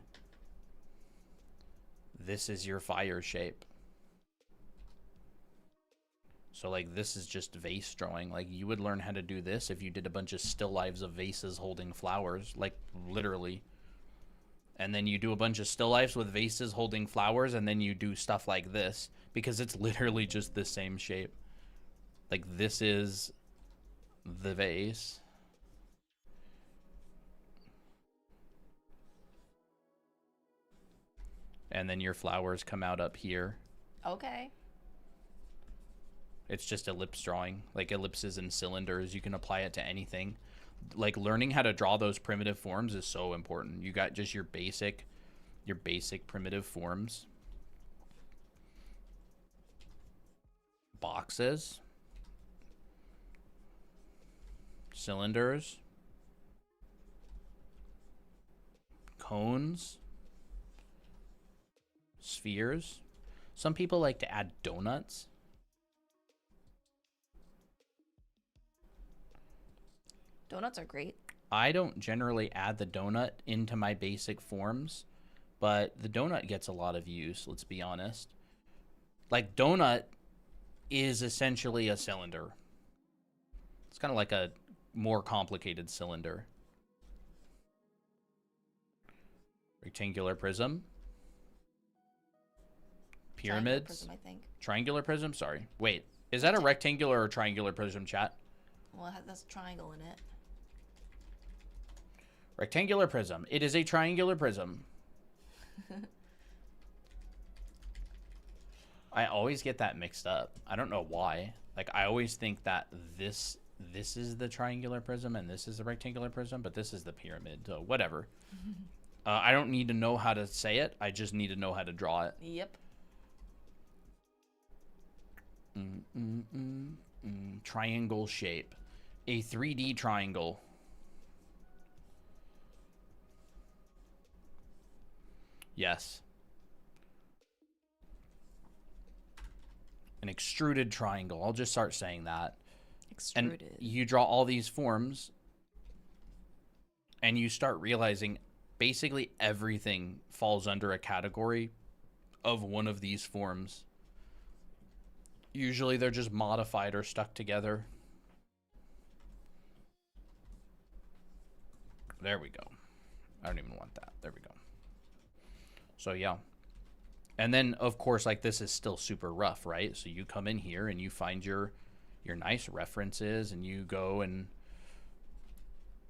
S1: this is your fire shape. So like this is just vase drawing. Like you would learn how to do this if you did a bunch of still lives of vases holding flowers, like literally. And then you do a bunch of still lifes with vases holding flowers, and then you do stuff like this because it's literally just the same shape. Like this is the vase. And then your flowers come out up here.
S2: Okay.
S1: It's just ellipse drawing, like ellipses and cylinders. You can apply it to anything. Like learning how to draw those primitive forms is so important. You got just your basic primitive forms. Boxes. Cylinders. Cones. Spheres. Some people like to add donuts.
S2: Donuts are great.
S1: I don't generally add the donut into my basic forms, but the donut gets a lot of use, let's be honest. Like, donut is essentially a cylinder. It's kind of like a more complicated cylinder. Rectangular prism. Pyramids.
S2: Prism, I think.
S1: Triangular prism? Sorry. Wait, is that a rectangular or triangular prism, chat?
S2: Well, it has a triangle in it.
S1: Rectangular prism. It is a triangular prism. I always get that mixed up. I don't know why. Like, I always think that this is the triangular prism and this is the rectangular prism, but this is the pyramid. So whatever. I don't need to know how to say it. I just need to know how to draw it.
S2: Yep.
S1: Triangle shape. A 3D triangle. Yes. An extruded triangle. I'll just start saying that.
S2: Extruded.
S1: And you draw all these forms and you start realizing basically everything falls under a category of one of these forms. Usually they're just modified or stuck together. There we go. I don't even want that. There we go. So yeah. And then of course, like, this is still super rough, right? So you come in here and you find your nice references and you go and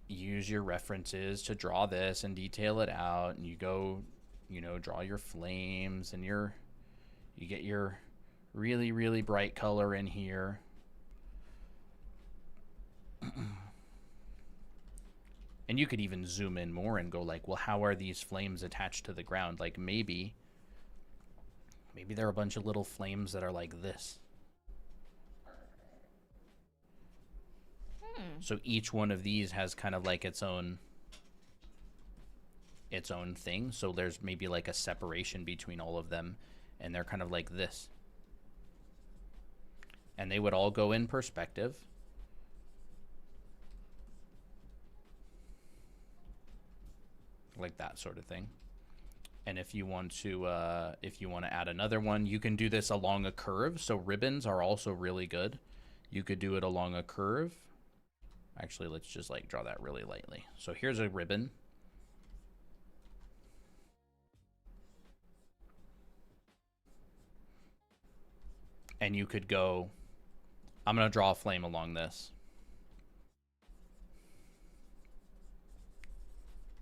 S1: use your references to draw this and detail it out, and you go, you know, draw your flames and you get your really, really bright color in here. And you could even zoom in more and go like, well, how are these flames attached to the ground? Like maybe there are a bunch of little flames that are like this. So each one of these has kind of like its own thing. So there's maybe like a separation between all of them, and they're kind of like this. And they would all go in perspective. Like that sort of thing. And if you want to add another one, you can do this along a curve. So ribbons are also really good. You could do it along a curve. Actually, let's just like draw that really lightly. So here's a ribbon. And you could go, I'm going to draw a flame along this.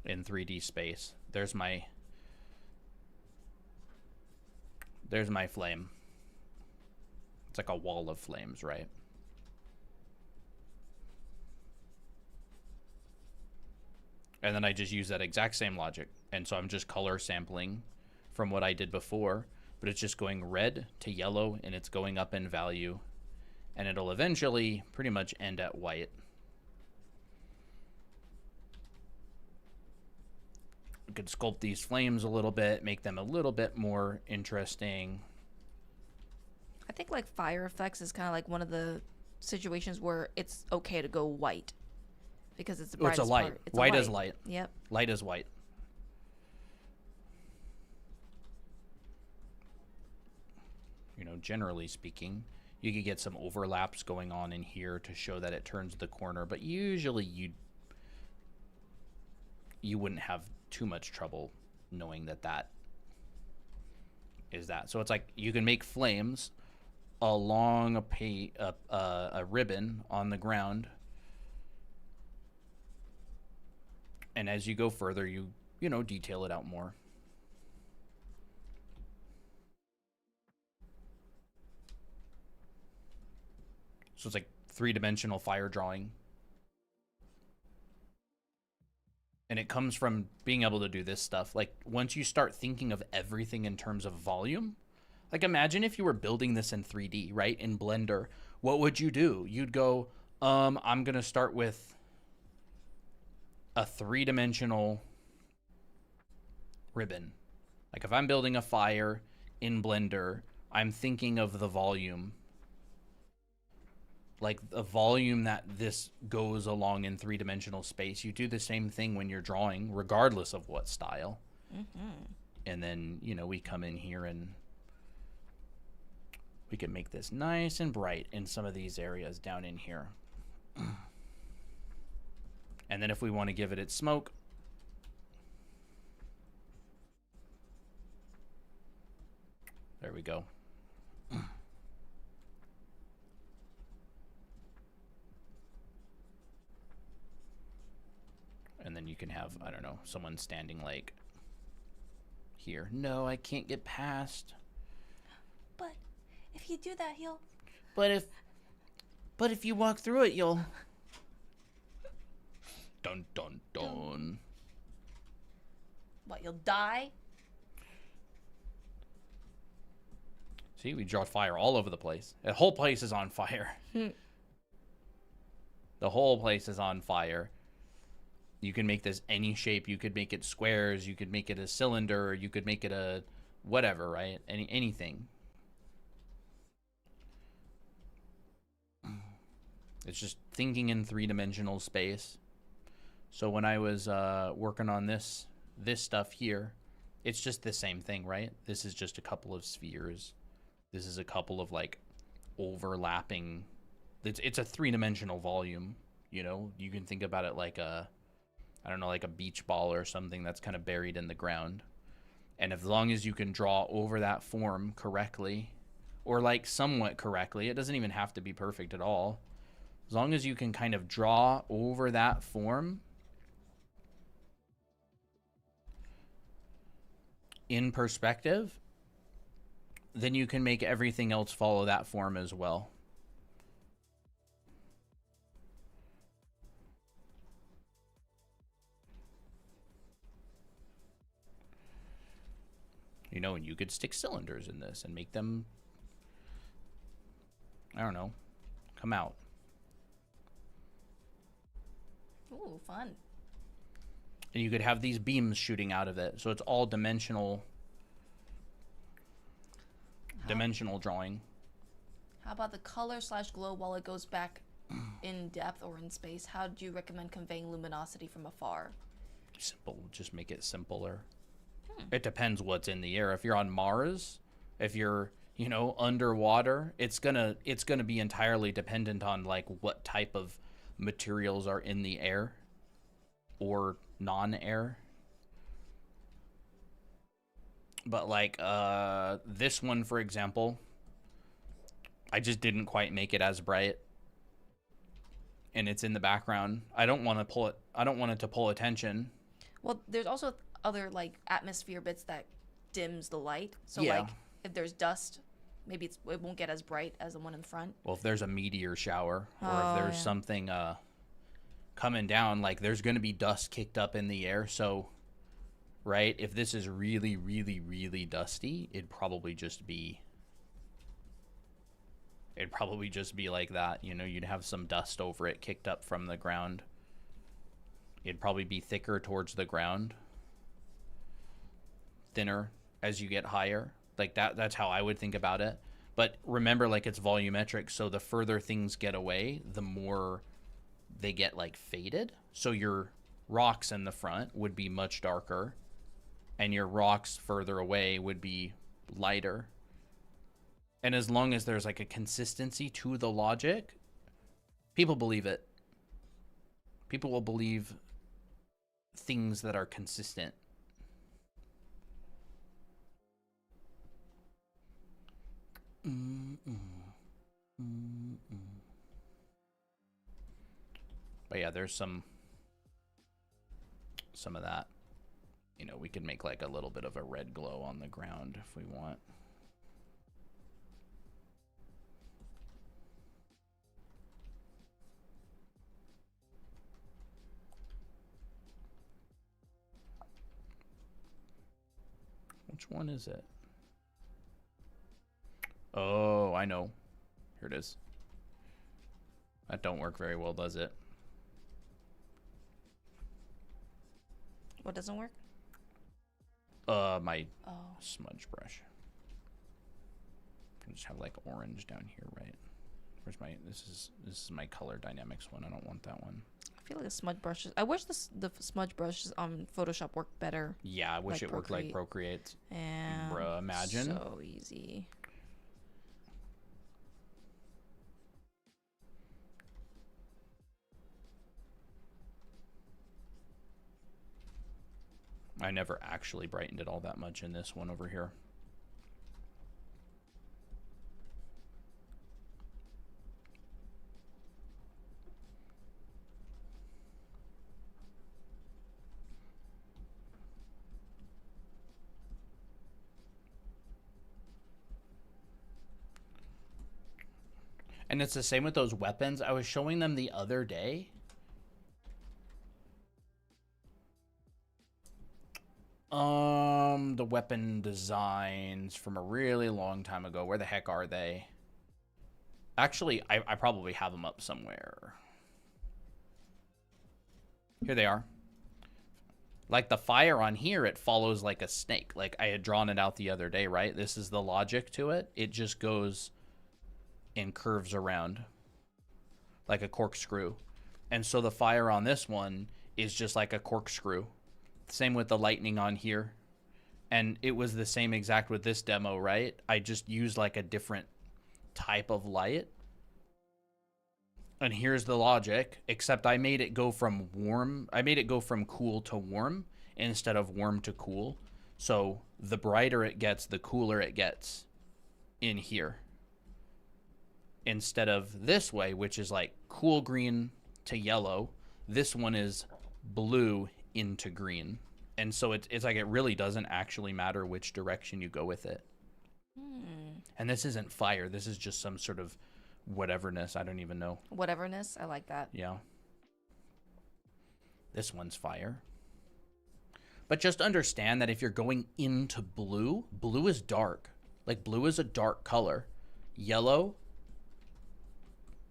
S1: In 3D space. There's my flame. It's like a wall of flames, right? And then I just use that exact same logic. And so I'm just color sampling from what I did before, but it's just going red to yellow, and it's going up in value. And it'll eventually pretty much end at white. We could sculpt these flames a little bit, make them a little bit more interesting.
S2: I think like fire effects is kind of like one of the situations where it's okay to go white because it's the
S1: Oh, it's
S2: brightest
S1: a light.
S2: part. It's
S1: White
S2: a
S1: is light.
S2: Yep.
S1: Light is white. You know, generally speaking, you could get some overlaps going on in here to show that it turns the corner, but usually you wouldn't have too much trouble knowing that that is that. So it's like you can make flames along a ribbon on the ground, and as you go further, you know, detail it out more. So it's like 3-dimensional fire drawing. And it comes from being able to do this stuff. Like, once you start thinking of everything in terms of volume, like imagine if you were building this in 3D, right? In Blender, what would you do? You'd go, I'm going to start with a 3-dimensional ribbon. Like if I'm building a fire in Blender, I'm thinking of the volume. Like the volume that this goes along in 3-dimensional space. You do the same thing when you're drawing, regardless of what style.
S2: Mm-hmm.
S1: And then, you know, we come in here and we can make this nice and bright in some of these areas down in here. And then if we want to give it its smoke, there we go. And then you can have, I don't know, someone standing like here. No, I can't get past.
S2: But if you do that, he'll...
S1: But if you walk through it, you'll... Dun, dun, dun.
S2: What, you'll die?
S1: See, we draw fire all over the place. The whole place is on fire. The whole place is on fire. You can make this any shape. You could make it squares. You could make it a cylinder. You could make it a whatever, right? Anything. It's just thinking in 3-dimensional space. So when I was working on this stuff here, it's just the same thing, right? This is just a couple of spheres. This is a couple of like overlapping. It's a 3-dimensional volume. You know, you can think about it like a, I don't know, like a beach ball or something that's kind of buried in the ground. And as long as you can draw over that form correctly, or like somewhat correctly, it doesn't even have to be perfect at all. As long as you can kind of draw over that form in perspective, then you can make everything else follow that form as well. You know, and you could stick cylinders in this and make them, I don't know, come out.
S2: Ooh, fun.
S1: And you could have these beams shooting out of it. So it's all dimensional drawing.
S2: How about the color/glow while it goes back in depth or in space? How do you recommend conveying luminosity from afar?
S1: Simple. Just make it simpler. It depends what's in the air. If you're on Mars, if you're, you know, underwater, it's gonna be entirely dependent on like what type of materials are in the air or non-air. But like this one, for example, I just didn't quite make it as bright, and it's in the background. I don't want it to pull attention.
S2: Well, there's also other like atmosphere bits that dims the light. So
S1: Yeah.
S2: like if there's dust, maybe it won't get as bright as the one in front.
S1: Well, if there's a meteor shower, or
S2: Oh,
S1: if there's
S2: yeah.
S1: something coming down, like there's going to be dust kicked up in the air. So, right, if this is really, really, really dusty, it'd probably just be like that. You know, you'd have some dust over it kicked up from the ground. It'd probably be thicker towards the ground, thinner as you get higher. Like that's how I would think about it. But remember, like, it's volumetric, so the further things get away, the more they get like faded. So your rocks in the front would be much darker, and your rocks further away would be lighter. And as long as there's like a consistency to the logic, people believe it. People will believe things that are consistent. But yeah, there's some of that. You know, we could make like a little bit of a red glow on the ground if we want. Which one is it? Oh, I know. Here it is. That don't work very well, does it?
S2: What doesn't work?
S1: My smudge brush. I just have like orange down here, right? Where's my? This is my color dynamics one. I don't want that one.
S2: I feel like the smudge brushes. I wish the smudge brushes on Photoshop worked better.
S1: Yeah, I wish it worked like Procreate.
S2: And
S1: bruh, imagine.
S2: So easy.
S1: I never actually brightened it all that much in this one over here. And it's the same with those weapons. I was showing them the other day. The weapon designs from a really long time ago. Where the heck are they? Actually, I probably have them up somewhere. Here they are. Like the fire on here, it follows like a snake. Like I had drawn it out the other day, right? This is the logic to it. It just goes and curves around like a corkscrew. And so the fire on this one is just like a corkscrew. Same with the lightning on here. And it was the same exact with this demo, right? I just used like a different type of light. And here's the logic, except I made it go from warm. I made it go from cool to warm instead of warm to cool. So the brighter it gets, the cooler it gets in here. Instead of this way, which is like cool green to yellow, this one is blue into green. And so it's like it really doesn't actually matter which direction you go with it. And this isn't fire. This is just some sort of whateverness. I don't even know.
S2: Whateverness. I like that.
S1: Yeah. This one's fire. But just understand that if you're going into blue, blue is dark. Like blue is a dark color. Yellow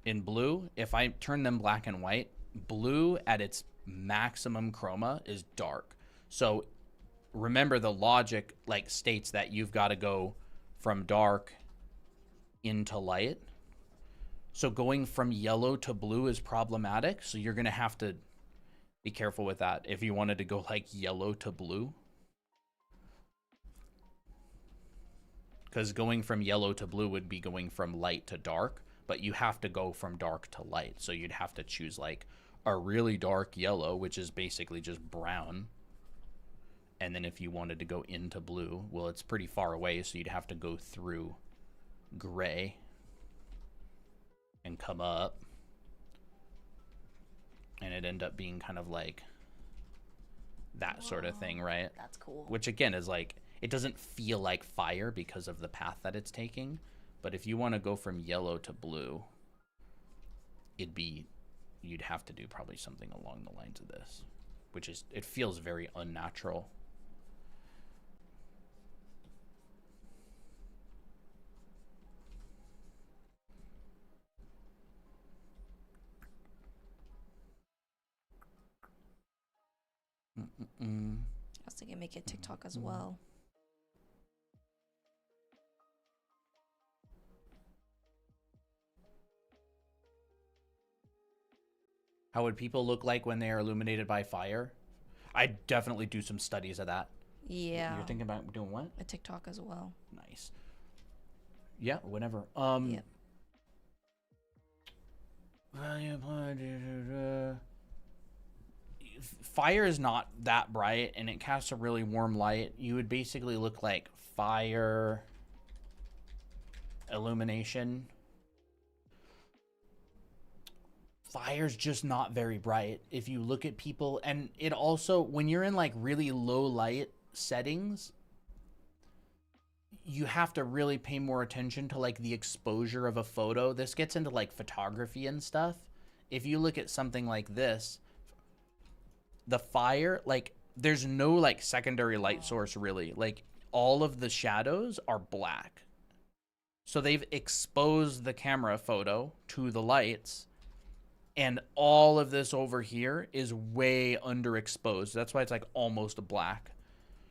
S1: in blue, if I turn them black and white, blue at its maximum chroma is dark. So remember the logic like states that you've got to go from dark into light. So going from yellow to blue is problematic. So you're going to have to be careful with that if you wanted to go like yellow to blue. Because going from yellow to blue would be going from light to dark, but you have to go from dark to light. So you'd have to choose like a really dark yellow, which is basically just brown. And then if you wanted to go into blue, well, it's pretty far away, so you'd have to go through gray and come up. And it'd end up being kind of like that sort of thing, right?
S2: That's cool.
S1: Which again is like, it doesn't feel like fire because of the path that it's taking. But if you want to go from yellow to blue, it'd be you'd have to do probably something along the lines of this, which is, it feels very unnatural.
S2: I was thinking make it TikTok as well.
S1: How would people look like when they are illuminated by fire? I definitely do some studies of that.
S2: Yeah.
S1: You're thinking about doing what?
S2: A TikTok as well.
S1: Nice. Yeah, whenever.
S2: Yep.
S1: Fire is not that bright, and it casts a really warm light. You would basically look like fire illumination. Fire's just not very bright. If you look at people, and it also, when you're in like really low light settings, you have to really pay more attention to like the exposure of a photo. This gets into like photography and stuff. If you look at something like this, the fire, like there's no like secondary light source really. Like all of the shadows are black. So they've exposed the camera photo to the lights, and all of this over here is way underexposed. That's why it's like almost black.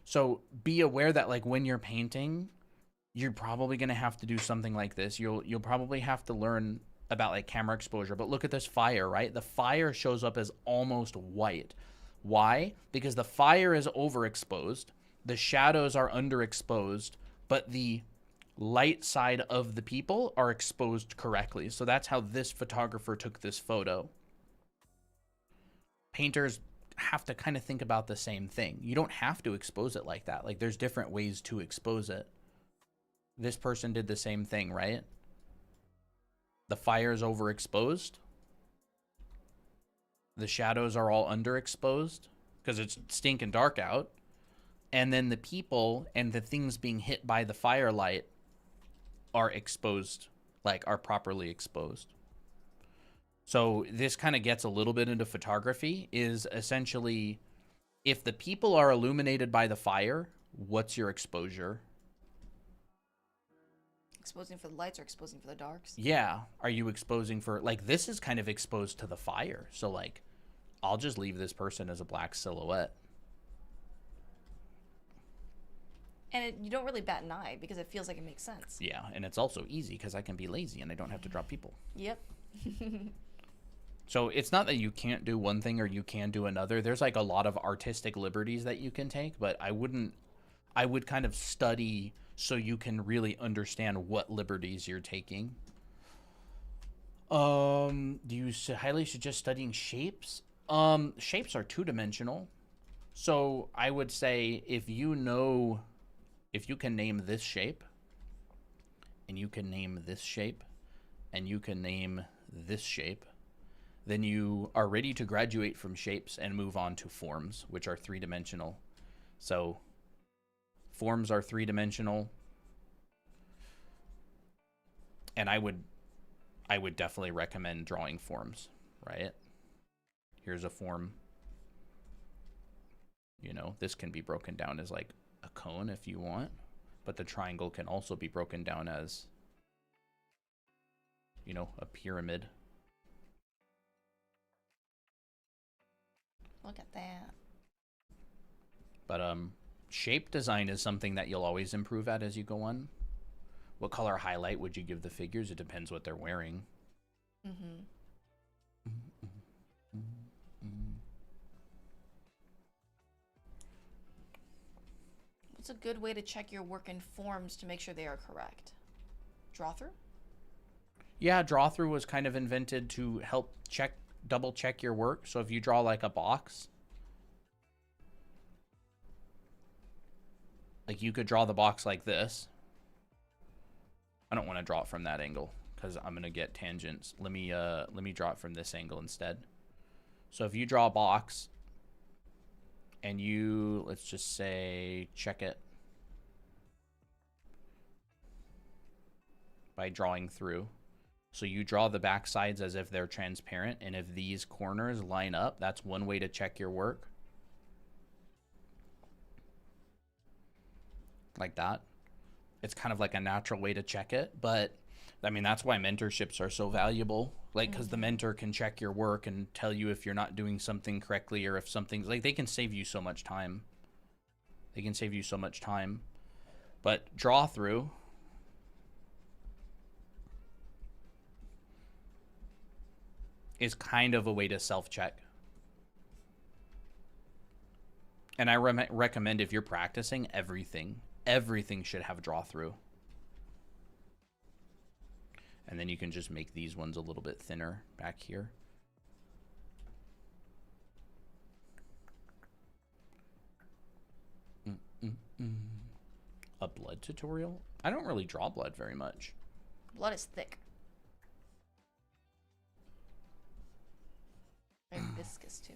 S1: So be aware that like when you're painting, you're probably going to have to do something like this. You'll probably have to learn about like camera exposure. But look at this fire, right? The fire shows up as almost white. Why? Because the fire is overexposed, the shadows are underexposed, but the light side of the people are exposed correctly. So that's how this photographer took this photo. Painters have to kind of think about the same thing. You don't have to expose it like that. Like there's different ways to expose it. This person did the same thing, right? The fire is overexposed. The shadows are all underexposed because it's stinking dark out. And then the people and the things being hit by the firelight are exposed, like are properly exposed. So this kind of gets a little bit into photography, is essentially if the people are illuminated by the fire, what's your exposure?
S2: Exposing for the lights or exposing for the darks?
S1: Yeah. Are you exposing for, like, this is kind of exposed to the fire. So, like, I'll just leave this person as a black silhouette.
S2: And you don't really bat an eye because it feels like it makes sense.
S1: Yeah, and it's also easy because I can be lazy and I don't have to draw people.
S2: Yep.
S1: So it's not that you can't do one thing or you can do another. There's like a lot of artistic liberties that you can take, but I would kind of study so you can really understand what liberties you're taking. Do you highly suggest studying shapes? Shapes are two-dimensional. So I would say if you can name this shape, and you can name this shape, and you can name this shape, then you are ready to graduate from shapes and move on to forms, which are three-dimensional. So forms are three-dimensional, and I would definitely recommend drawing forms, right? Here's a form. You know, this can be broken down as like a cone if you want, but the triangle can also be broken down as, you know, a pyramid.
S2: Look at that.
S1: But shape design is something that you'll always improve at as you go on. What color highlight would you give the figures? It depends what they're wearing.
S2: Mm-hmm. What's a good way to check your work in forms to make sure they are correct? Draw through?
S1: Yeah, draw through was kind of invented to help double check your work. So if you draw like a box, like you could draw the box like this. I don't want to draw it from that angle because I'm going to get tangents. Let me draw it from this angle instead. So if you draw a box and you, let's just say, check it by drawing through, So you draw the back sides as if they're transparent, and if these corners line up, that's one way to check your work. Like that. It's kind of like a natural way to check it, but I mean, that's why mentorships are so valuable. Like, because the mentor can check your work and tell you if you're not doing something correctly, or if something's like, they can save you so much time. They can save you so much time. But draw through. Is kind of a way to self-check. And I recommend, if you're practicing, everything should have draw through. And then you can just make these ones a little bit thinner back here. A blood tutorial? I don't really draw blood very much.
S2: Blood is thick. Very viscous too.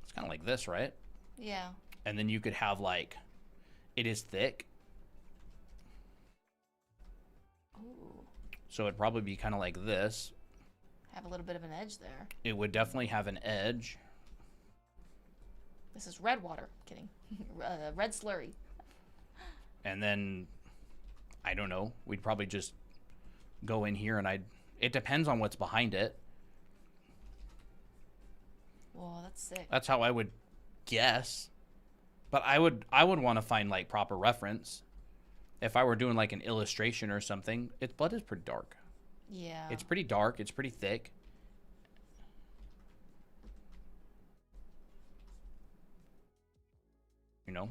S1: It's kind of like this, right?
S2: Yeah.
S1: And then you could have like, it is thick.
S2: Ooh.
S1: So it'd probably be kind of like this.
S2: Have a little bit of an edge there.
S1: It would definitely have an edge.
S2: This is red water. Kidding. Red slurry.
S1: And then, I don't know, we'd probably just go in here and it depends on what's behind it.
S2: Whoa, that's sick.
S1: That's how I would guess. But I would want to find like proper reference. If I were doing like an illustration or something, its blood is pretty dark.
S2: Yeah.
S1: It's pretty dark. It's pretty thick. You know,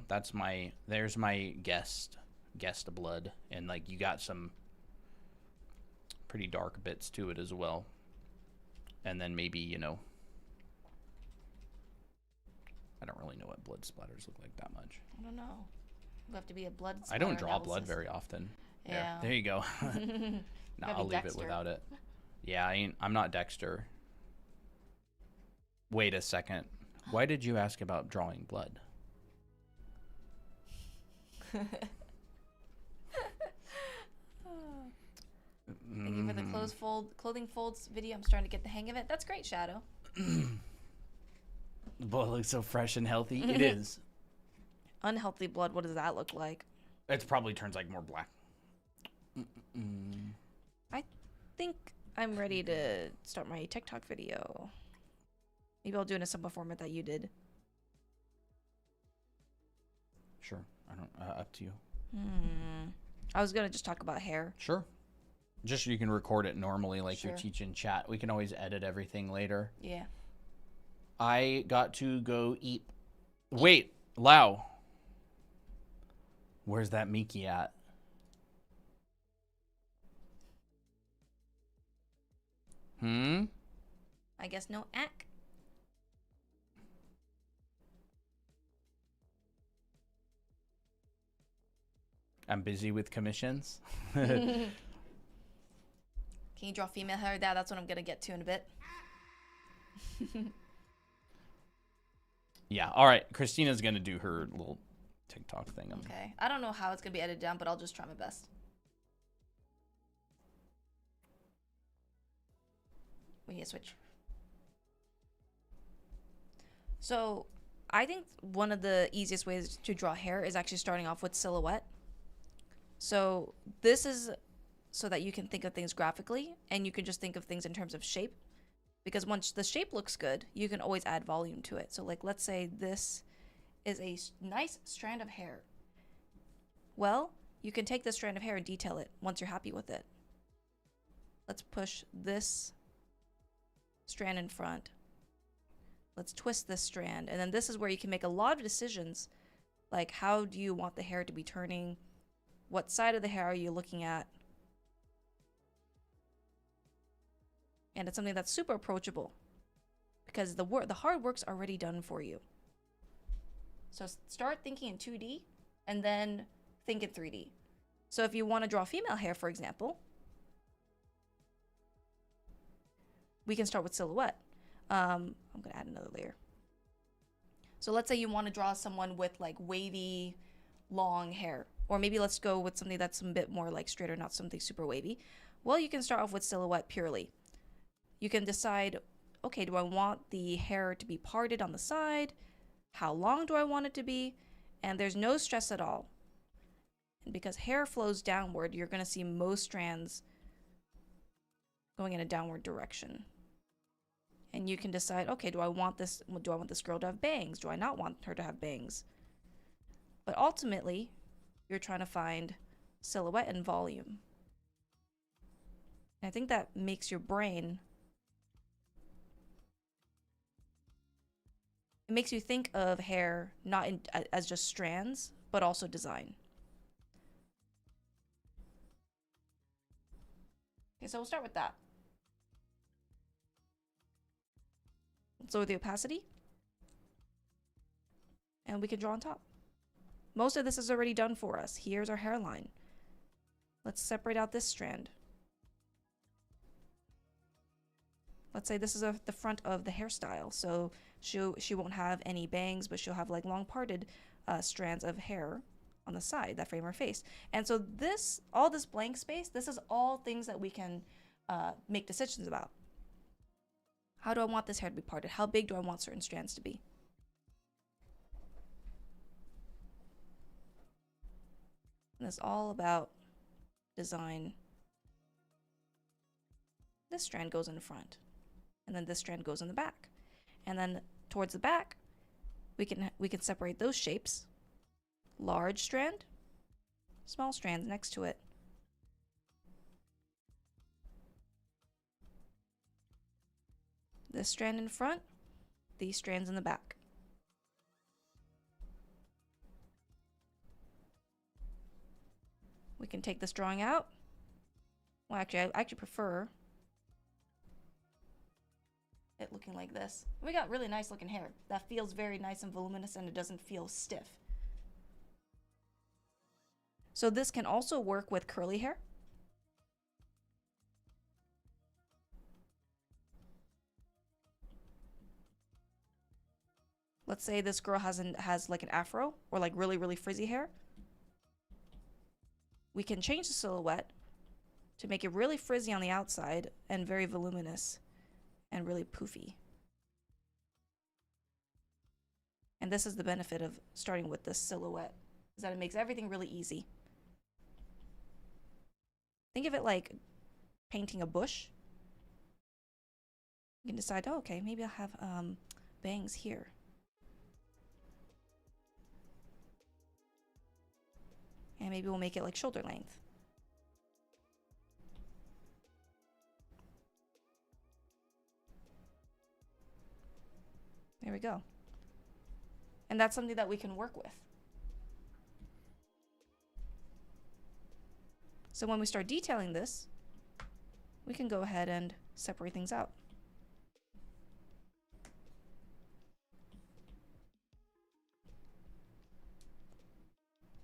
S1: there's my guest blood. And like you got some pretty dark bits to it as well. And then maybe, you know, I don't really know what blood splatters look like that much.
S2: I don't know. You have to be a blood
S1: I don't draw
S2: analysis.
S1: blood very often.
S2: Yeah.
S1: There you go. No, I'll leave
S2: Dexter.
S1: it without it. Yeah, I'm not Dexter. Wait a second. Why did you ask about drawing blood?
S2: Thank you for the clothing folds video. I'm starting to get the hang of it. That's great, Shadow.
S1: The blood looks so fresh and healthy. It is.
S2: Unhealthy blood, what does that look like?
S1: It probably turns like more black.
S2: I think I'm ready to start my TikTok video. Maybe I'll do it in a simple format that you did.
S1: Sure. I don't. Up to you.
S2: I was gonna just talk about hair.
S1: Sure. Just you can record it normally, like
S2: Sure.
S1: you're teaching chat. We can always edit everything later.
S2: Yeah.
S1: I got to go eat. Wait, Lau. Where's that Miki at?
S2: I guess no ack.
S1: I'm busy with commissions.
S2: Can you draw female hair? That's what I'm gonna get to in a bit.
S1: Yeah. All right. Christina's gonna do her little TikTok thing.
S2: Okay. I don't know how it's gonna be edited down, but I'll just try my best. We need to switch. So, I think one of the easiest ways to draw hair is actually starting off with silhouette. So, this is so that you can think of things graphically, and you can just think of things in terms of shape. Because once the shape looks good, you can always add volume to it. So, like, let's say this is a nice strand of hair. Well, you can take this strand of hair and detail it once you're happy with it. Let's push this strand in front. Let's twist this strand. And then this is where you can make a lot of decisions. Like, how do you want the hair to be turning? What side of the hair are you looking at? And it's something that's super approachable because the hard work's already done for you. So start thinking in 2D and then think in 3D. So if you want to draw female hair, for example, we can start with silhouette. I'm going to add another layer. So let's say you want to draw someone with like wavy, long hair. Or maybe let's go with something that's a bit more like straighter, not something super wavy. Well, you can start off with silhouette purely. You can decide, okay, do I want the hair to be parted on the side? How long do I want it to be? And there's no stress at all. And because hair flows downward, you're going to see most strands going in a downward direction. And you can decide, okay, do I want this girl to have bangs? Do I not want her to have bangs? But ultimately, you're trying to find silhouette and volume. And I think that makes your brain, it makes you think of hair not as just strands, but also design. Okay, so we'll start with that. Let's lower the opacity. And we can draw on top. Most of this is already done for us. Here's our hairline. Let's separate out this strand. Let's say this is the front of the hairstyle. So she won't have any bangs, but she'll have like long parted strands of hair on the side that frame her face. And so all this blank space, this is all things that we can make decisions about. How do I want this hair to be parted? How big do I want certain strands to be? And it's all about design. This strand goes in the front, and then this strand goes in the back. And then towards the back, we can separate those shapes. Large strand, small strands next to it. This strand in front, these strands in the back. We can take this drawing out. Well, actually, I actually prefer it looking like this. We got really nice looking hair that feels very nice and voluminous, and it doesn't feel stiff. So this can also work with curly hair. Let's say this girl has like an afro or like really, really frizzy hair. We can change the silhouette to make it really frizzy on the outside and very voluminous and really poofy. And this is the benefit of starting with this silhouette, is that it makes everything really easy. Think of it like painting a bush. You can decide, oh, okay, maybe I'll have bangs here. And maybe we'll make it like shoulder length. There we go. And that's something that we can work with. So when we start detailing this, we can go ahead and separate things out.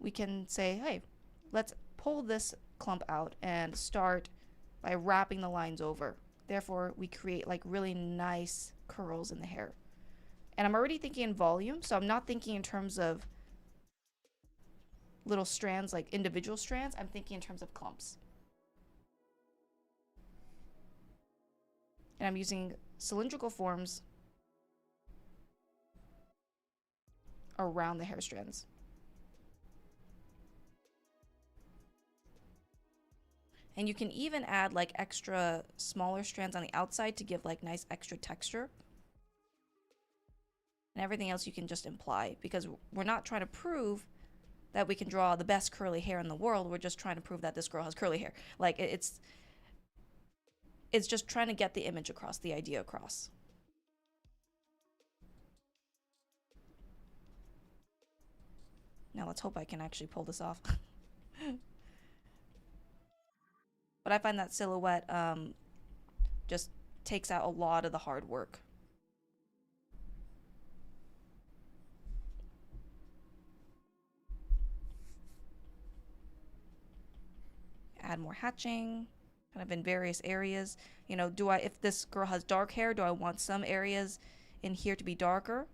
S2: We can say, hey, let's pull this clump out and start by wrapping the lines over. Therefore, we create like really nice curls in the hair. And I'm already thinking in volume, so I'm not thinking in terms of little strands, like individual strands. I'm thinking in terms of clumps. And I'm using cylindrical forms around the hair strands. And you can even add like extra smaller strands on the outside to give like nice extra texture. And everything else you can just imply, because we're not trying to prove that we can draw the best curly hair in the world. We're just trying to prove that this girl has curly hair. Like it's just trying to get the image across, the idea across. Now let's hope I can actually pull this off. But I find that silhouette just takes out a lot of the hard work. Add more hatching, kind of in various areas. You know, if this girl has dark hair, do I want some areas in here to be darker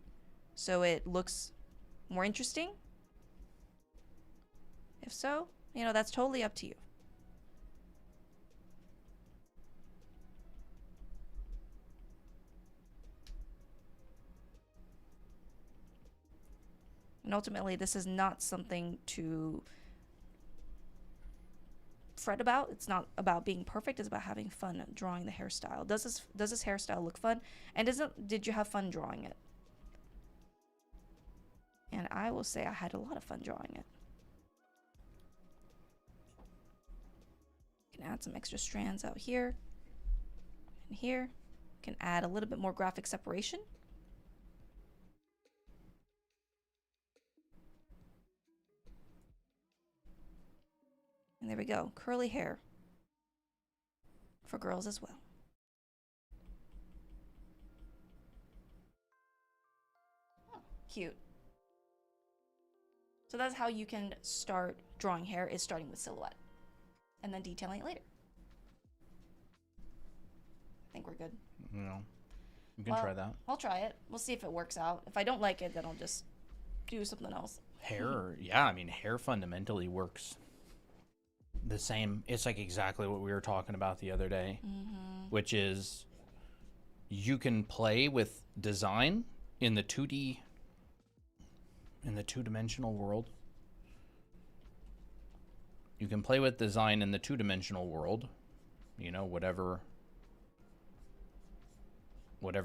S2: so it looks more interesting? If so, that's totally up to you. And ultimately, this is not something to fret about. It's not about being perfect. It's about having fun drawing the hairstyle. Does this hairstyle look fun? And did you have fun drawing it? And I will say I had a lot of fun drawing it. You can add some extra strands out here and here. You can add a little bit more graphic separation. And there we go. Curly hair for girls as well. Cute. So that's how you can start drawing hair, is starting with silhouette and then detailing it later. I think we're good.
S1: You can try that.
S2: I'll try it. We'll see if it works out. If I don't like it, then I'll just do something else.
S1: Hair, yeah, I mean, hair fundamentally works the same. It's like exactly what we were talking about the other day, which is you can play with design in the 2D, in the two-dimensional world. You can play with design in the two-dimensional world, whatever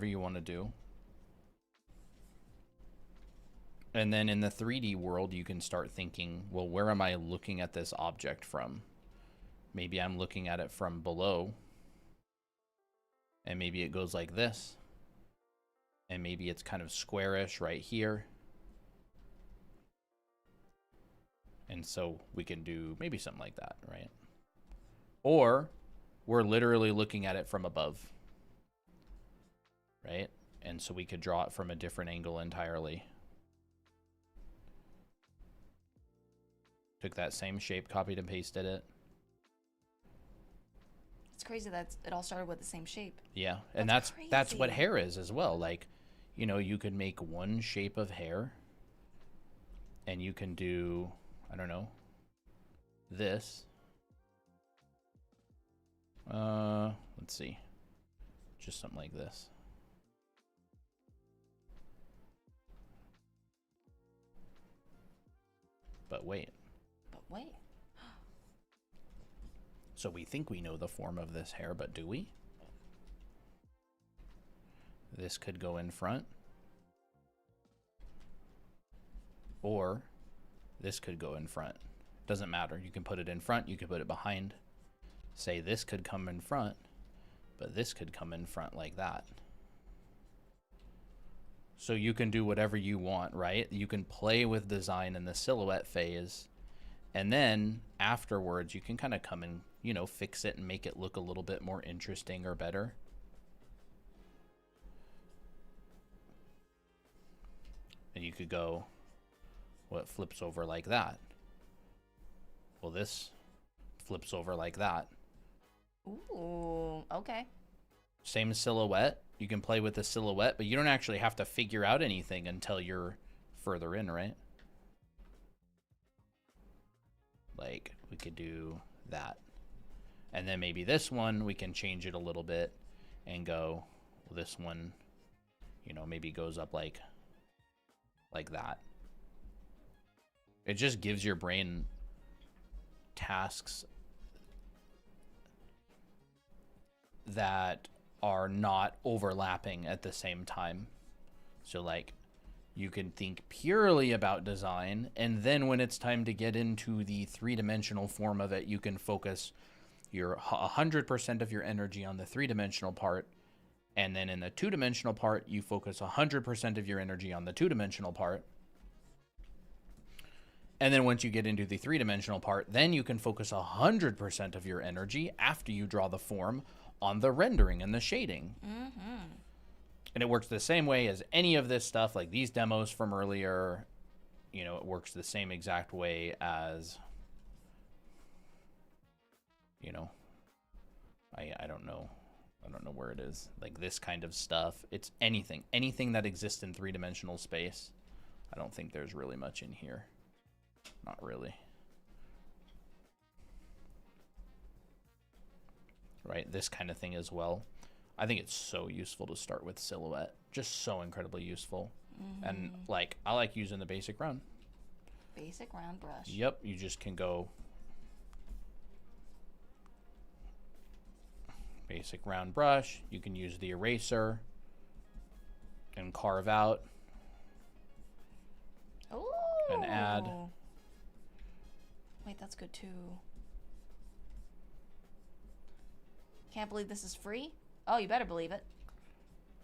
S1: you want to do. And then in the 3D world, you can start thinking, well, where am I looking at this object from? Maybe I'm looking at it from below, and maybe it goes like this, and maybe it's kind of squarish right here. And so we can do maybe something like that, right? Or we're literally looking at it from above, right? And so we could draw it from a different angle entirely. Took that same shape, copied and pasted it.
S2: It's crazy that it all started with the same shape.
S1: Yeah, and that's what hair is as well. Like, you could make one shape of hair, and you can do, I don't know, this. Let's see. Just something like this. But wait. So we think we know the form of this hair, but do we? This could go in front. Or this could go in front. Doesn't matter. You can put it in front, you can put it behind. Say this could come in front, but this could come in front like that. So you can do whatever you want, right? You can play with design in the silhouette phase, and then afterwards you can kind of come and, fix it and make it look a little bit more interesting or better. And you could go, well, it flips over like that. Well, this flips over like that.
S2: Ooh, okay.
S1: Same silhouette. You can play with the silhouette, but you don't actually have to figure out anything until you're further in, right? Like, we could do that. And then maybe this one, we can change it a little bit and go, well, this one, maybe goes up like that. It just gives your brain tasks that are not overlapping at the same time. So like, you can think purely about design, and then when it's time to get into the three-dimensional form of it, you can focus your 100% of your energy on the three-dimensional part, and then in the two-dimensional part, you focus 100% of your energy on the two-dimensional part. And then once you get into the three-dimensional part, then you can focus 100% of your energy after you draw the form on the rendering and the shading. And it works the same way as any of this stuff, like these demos from earlier. It works the same exact way as, I don't know, I don't know where it is. Like this kind of stuff. It's anything that exists in three-dimensional space. I don't think there's really much in here. Not really. Right, this kind of thing as well. I think it's so useful to start with silhouette. Just so incredibly useful. And like, I like using the basic round.
S2: Basic round brush.
S1: Yep, you just can go basic round brush. You can use the eraser and carve out and add.
S2: Wait, that's good too. Can't believe this is free. Oh, you better believe it.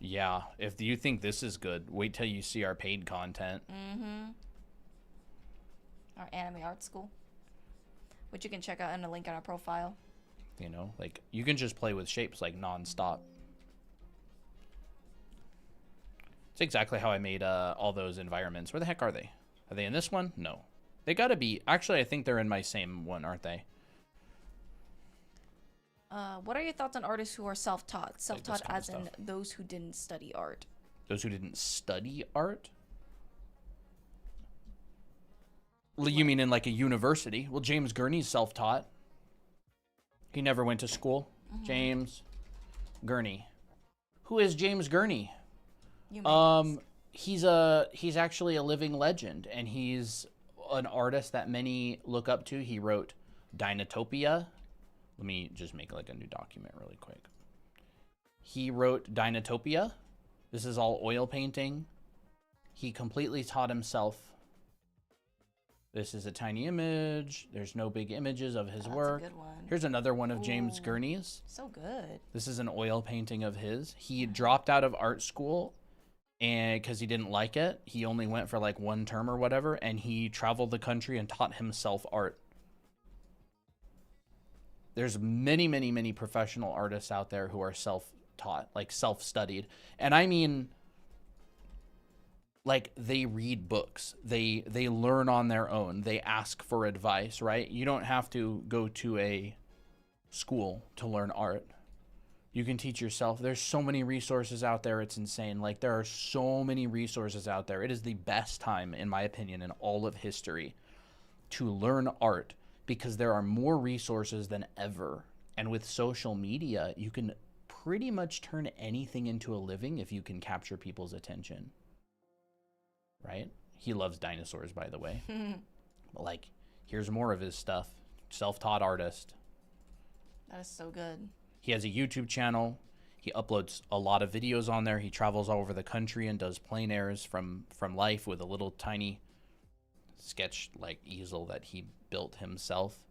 S1: Yeah, if you think this is good, wait till you see our paid content.
S2: Our anime art school, which you can check out in a link on our profile.
S1: You know, like you can just play with shapes like non-stop. It's exactly how I made all those environments. Where the heck are they? Are they in this one? No. They gotta be. Actually, I think they're in my same one, aren't they?
S2: What are your thoughts on artists who are self-taught? Self-taught
S1: kind of
S2: as in
S1: stuff.
S2: those who didn't study art.
S1: Those who didn't study art? You mean in like a university? Well, James Gurney's self-taught. He never went to school. James Gurney. Who is James Gurney?
S2: You may
S1: He's actually a living legend, and he's an artist that many look up to. He wrote Dinotopia. Let me just make like a new document really quick. He wrote Dinotopia. This is all oil painting. He completely taught himself. This is a tiny image. There's no big images of his work.
S2: That's a good one.
S1: Here's another one of James Gurney's.
S2: So good.
S1: This is an oil painting of his. He dropped out of art school and because he didn't like it. He only went for like one term or whatever, and he traveled the country and taught himself art. There's many professional artists out there who are self-taught, like self-studied. And I mean, like they read books. They learn on their own. They ask for advice, right? You don't have to go to a school to learn art. You can teach yourself. There's so many resources out there. It's insane. Like there are so many resources out there. It is the best time, in my opinion, in all of history to learn art, because there are more resources than ever. And with social media, you can pretty much turn anything into a living if you can capture people's attention. Right? He loves dinosaurs, by the way. But like, here's more of his stuff. Self-taught artist.
S2: That is so good.
S1: He has a YouTube channel. He uploads a lot of videos on there. He travels all over the country and does plein airs from life with a little tiny sketch like easel that he built himself.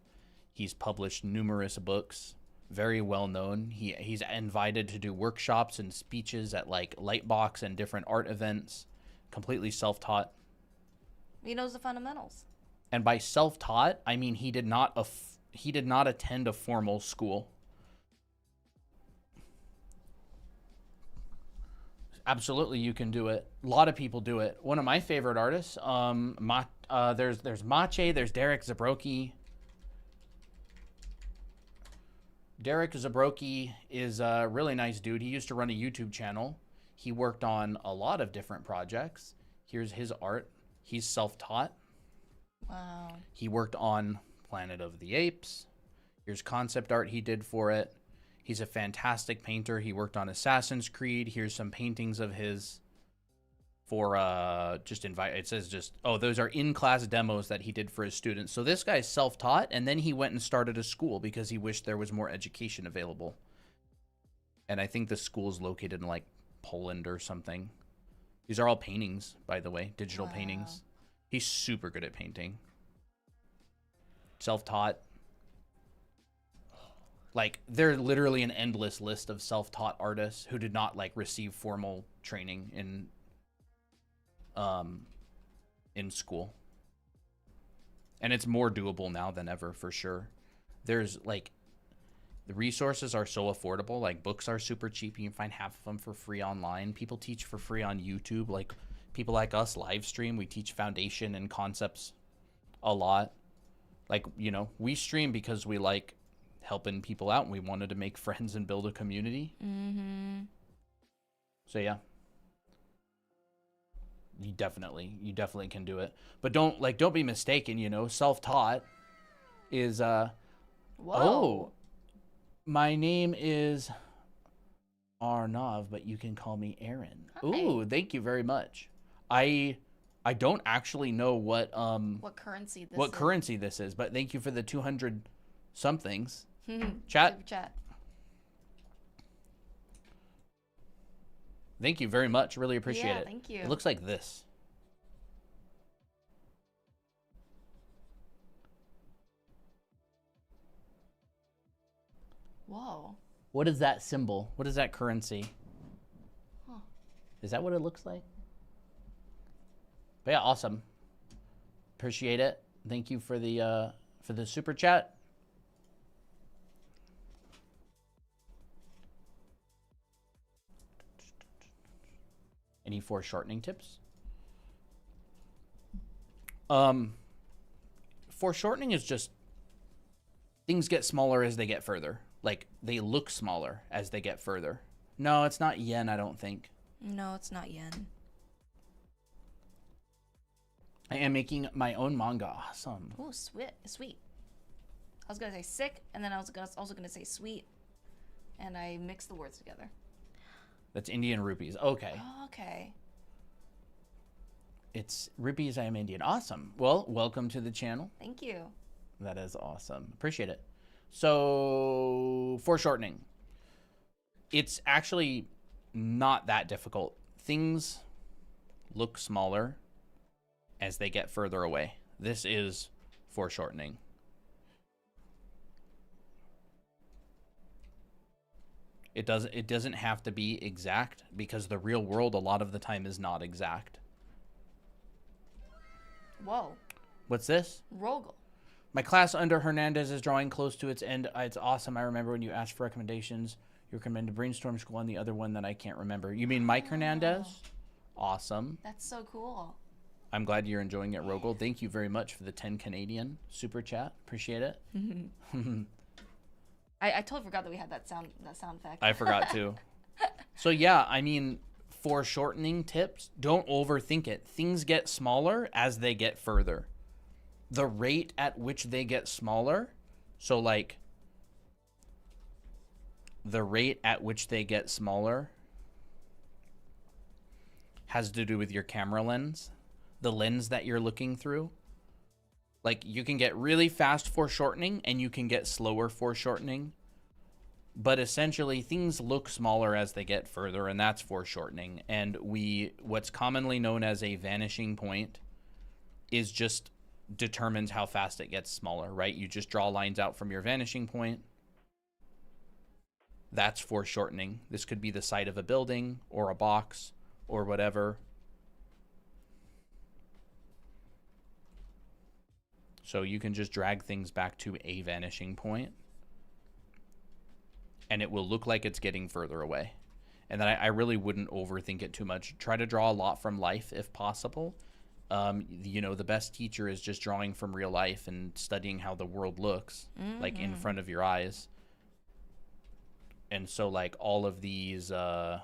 S1: He's published numerous books, very well known. He's invited to do workshops and speeches at like Lightbox and different art events. Completely self-taught.
S2: He knows the fundamentals.
S1: And by self-taught, I mean he did not attend a formal school. Absolutely, you can do it. A lot of people do it. One of my favorite artists, there's Mache, there's Derek Zabrocki. Derek Zabrocki is a really nice dude. He used to run a YouTube channel. He worked on a lot of different projects. Here's his art. He's self-taught.
S2: Wow.
S1: He worked on Planet of the Apes. Here's concept art he did for it. He's a fantastic painter. He worked on Assassin's Creed. Here's some paintings of his for it says those are in-class demos that he did for his students. So this guy's self-taught, and then he went and started a school because he wished there was more education available. And I think the school is located in like Poland or something. These are all paintings, by the way, digital paintings. He's super good at painting. Self-taught. Like, there's literally an endless list of self-taught artists who did not like receive formal training in school. And it's more doable now than ever, for sure. There's like, the resources are so affordable. Like, books are super cheap. You can find half of them for free online. People teach for free on YouTube. Like, people like us live stream. We teach foundation and concepts a lot. Like, you know, we stream because we like helping people out, and we wanted to make friends and build a community.
S2: Mm-hmm.
S1: So yeah, you definitely can do it. But don't be mistaken, you know, self-taught is
S2: Whoa.
S1: oh, my name is Arnav, but you can call me Aaron.
S2: Hi.
S1: Ooh, thank you very much. I don't actually know what
S2: currency
S1: this is, but thank you for the 200 somethings.
S2: Chat.
S1: Chat.
S2: Super chat.
S1: Thank you very much. Really appreciate it.
S2: Thank you.
S1: It looks like this.
S2: Whoa.
S1: What is that symbol? What is that currency?
S2: Huh.
S1: Is that what it looks like? But yeah, awesome. Appreciate it. Thank you for the super chat. Any foreshortening tips? Foreshortening is just things get smaller as they get further. Like they look smaller as they get further. No, it's not yen, I don't think.
S2: No, it's not yen.
S1: I am making my own manga. Awesome.
S2: Oh, sweet. I was gonna say sick, and then I was also gonna say sweet, and I mixed the words together.
S1: That's Indian rupees. Okay.
S2: Oh, okay.
S1: It's rupees. I am Indian. Awesome. Well, welcome to the channel.
S2: Thank you.
S1: That is awesome. Appreciate it. So, foreshortening. It's actually not that difficult. Things look smaller as they get further away. This is foreshortening. It doesn't have to be exact because the real world a lot of the time is not exact.
S2: Whoa.
S1: What's this?
S2: Rogel.
S1: My class under Hernandez is drawing close to its end. It's awesome. I remember when you asked for recommendations, you recommended Brainstorm School and the other one that I can't remember. You mean Mike Hernandez? Awesome.
S2: That's so cool.
S1: I'm glad you're enjoying it, Rogel. Thank you very much for the 10 Canadian super chat. Appreciate it.
S2: I totally forgot that we had that sound effect.
S1: I forgot too. So yeah, I mean, foreshortening tips, don't overthink it. Things get smaller as they get further. The rate at which they get smaller, so like the rate at which they get smaller has to do with your camera lens, the lens that you're looking through. Like you can get really fast foreshortening and you can get slower foreshortening. But essentially things look smaller as they get further, and that's foreshortening. And what's commonly known as a vanishing point is just determines how fast it gets smaller, right? You just draw lines out from your vanishing point. That's foreshortening. This could be the side of a building or a box or whatever. So you can just drag things back to a vanishing point, and it will look like it's getting further away. And then I really wouldn't overthink it too much. Try to draw a lot from life if possible. You know, the best teacher is just drawing from real life and studying how the world looks, like in front of your eyes. And so like all of these, oh,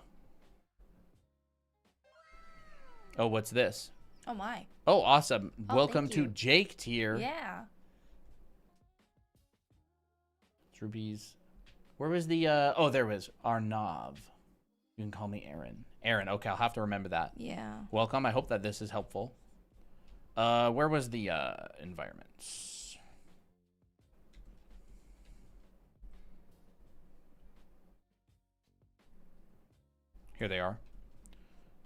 S1: what's this?
S2: Oh my.
S1: Oh, awesome.
S2: Oh,
S1: Welcome
S2: thank
S1: to
S2: you.
S1: Jake tier.
S2: Yeah.
S1: Rubies. Where was the, oh, there was Arnav. You can call me Aaron. Aaron, okay, I'll have to remember that.
S2: Yeah.
S1: Welcome. I hope that this is helpful. Where was the environments? Here they are.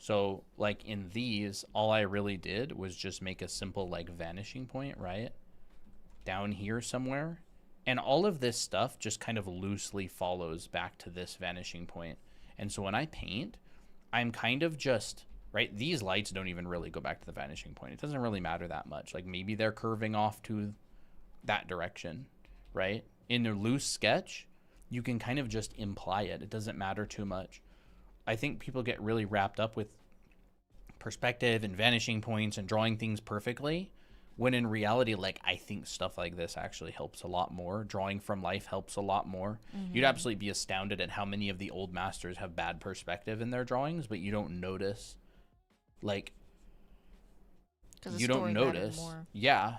S1: So, like in these, all I really did was just make a simple like vanishing point, right? Down here somewhere. And all of this stuff just kind of loosely follows back to this vanishing point. And so when I paint, I'm kind of just, right? These lights don't even really go back to the vanishing point. It doesn't really matter that much. Like maybe they're curving off to that direction, right? In a loose sketch, you can kind of just imply it. It doesn't matter too much. I think people get really wrapped up with perspective and vanishing points and drawing things perfectly. When in reality, like, I think stuff like this actually helps a lot more. Drawing from life helps a lot more. You'd absolutely be astounded at how many of the old masters have bad perspective in their drawings, but you don't notice. Like,
S2: 'Cause the
S1: you don't
S2: story mattered
S1: notice.
S2: more.
S1: Yeah.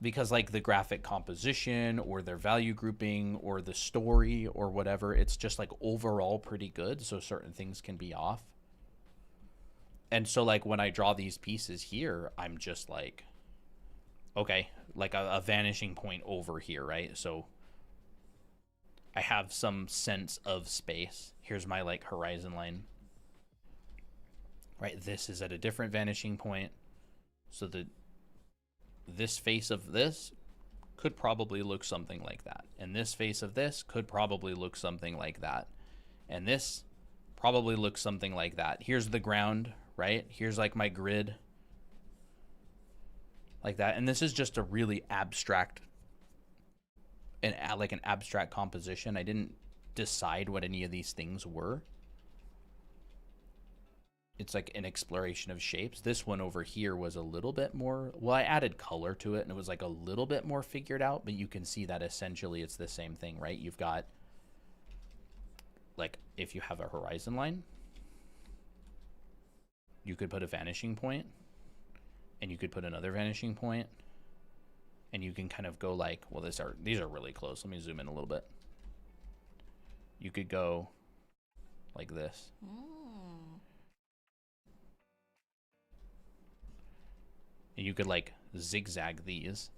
S1: Because, like, the graphic composition or their value grouping or the story or whatever, it's just, like, overall pretty good. So certain things can be off. And so, like, when I draw these pieces here, I'm just like, okay, like a vanishing point over here, right? So I have some sense of space. Here's my, like, horizon line. Right? This is at a different vanishing point. So this face of this could probably look something like that. And this face of this could probably look something like that. And this probably looks something like that. Here's the ground, right? Here's, like, my grid. Like that. And this is just a really abstract, like an abstract composition. I didn't decide what any of these things were. It's like an exploration of shapes. This one over here was a little bit more, well, I added color to it and it was like a little bit more figured out, but you can see that essentially it's the same thing, right? You've got, like, if you have a horizon line, you could put a vanishing point, and you could put another vanishing point, and you can kind of go like, well, these are really close. Let me zoom in a little bit. You could go like this. And you could, like, zigzag these.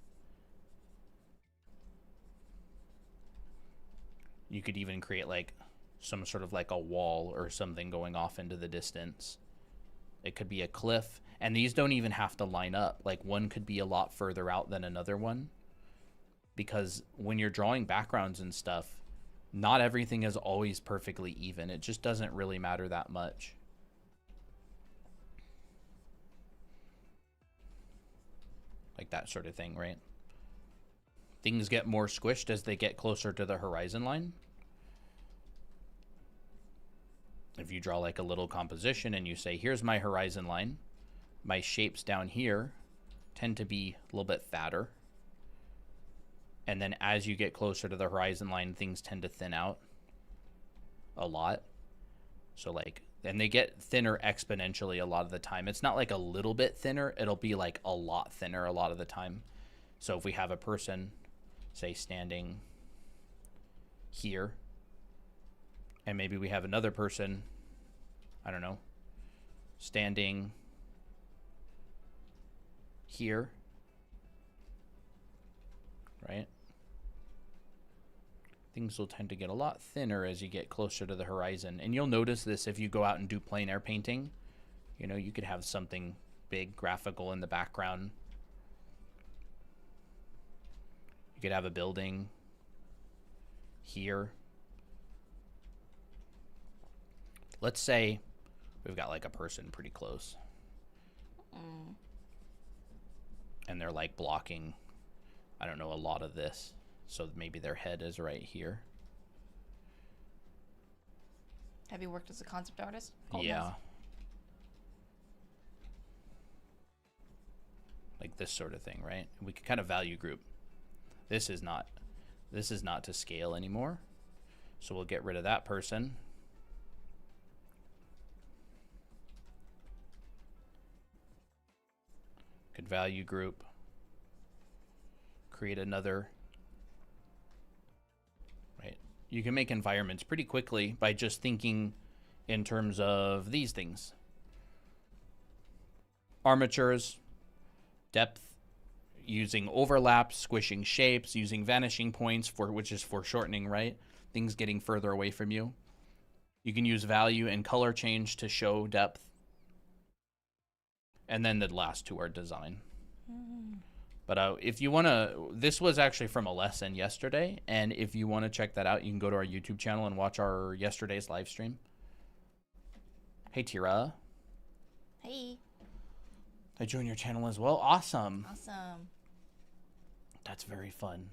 S1: You could even create, like, some sort of, like, a wall or something going off into the distance. It could be a cliff. And these don't even have to line up. Like, one could be a lot further out than another one. Because when you're drawing backgrounds and stuff, not everything is always perfectly even. It just doesn't really matter that much. Like that sort of thing, right? Things get more squished as they get closer to the horizon line. If you draw, like, a little composition and you say, here's my horizon line, my shapes down here tend to be a little bit fatter. And then as you get closer to the horizon line, things tend to thin out a lot. So, like, and they get thinner exponentially a lot of the time. It's not like a little bit thinner. It'll be, like, a lot thinner a lot of the time. So if we have a person, say, standing here, and maybe we have another person, I don't know, standing here, right? Things will tend to get a lot thinner as you get closer to the horizon. And you'll notice this if you go out and do plein air painting. You know, you could have something big graphical in the background. You could have a building here. Let's say we've got, like, a person pretty close. And they're, like, blocking, I don't know, a lot of this. So maybe their head is right here.
S2: Have you worked as a concept artist?
S1: Yeah. Like this sort of thing, right? We can kind of value group. This is not to scale anymore. So we'll get rid of that person. Could value group. Create another. Right. You can make environments pretty quickly by just thinking in terms of these things. Armatures, depth, using overlaps, squishing shapes, using vanishing points, which is foreshortening, right? Things getting further away from you. You can use value and color change to show depth. And then the last two are design. But if you want to, this was actually from a lesson yesterday. And if you want to check that out, you can go to our YouTube channel and watch our yesterday's live stream. Hey, Tira.
S2: Hey.
S1: I joined your channel as well. Awesome.
S2: Awesome.
S1: That's very fun.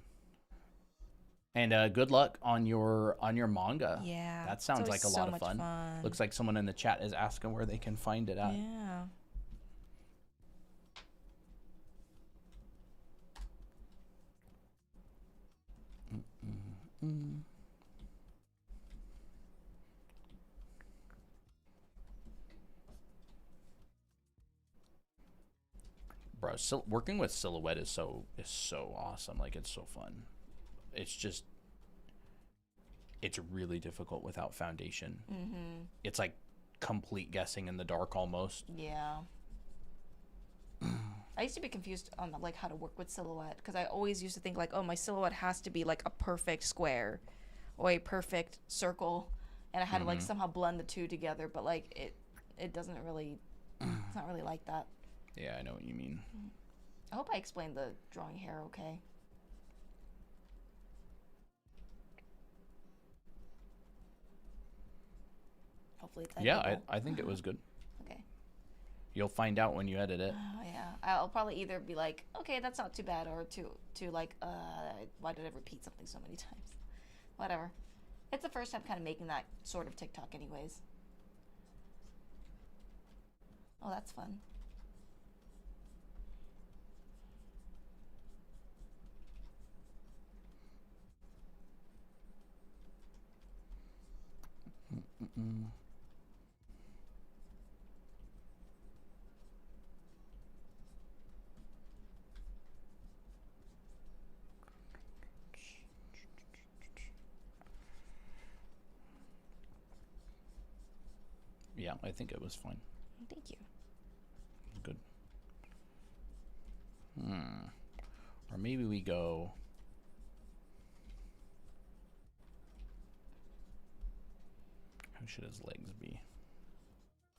S1: And good luck on your manga.
S2: Yeah.
S1: That sounds like a lot of fun. Looks like someone in the chat is asking where they can find it at.
S2: Yeah.
S1: bro, working with silhouette is so awesome. Like, it's so fun. It's just, it's really difficult without foundation. It's like complete guessing in the dark almost.
S2: Yeah. I used to be confused on like how to work with silhouette because I always used to think like, oh, my silhouette has to be like a perfect square or a perfect circle, and I had to like somehow blend the two together. But like it doesn't really, it's not really like that.
S1: Yeah, I know what you mean.
S2: I hope I explained the drawing hair okay. Hopefully it's editable.
S1: Yeah, I think it was good.
S2: Okay.
S1: You'll find out when you edit it.
S2: Oh yeah, I'll probably either be like, okay, that's not too bad, or to like, why did I repeat something so many times? Whatever. It's the first time kind of making that sort of TikTok, anyways. Oh, that's fun.
S1: Yeah, I think it was fine.
S2: Thank you.
S1: Good. Or maybe we go. How should his legs be?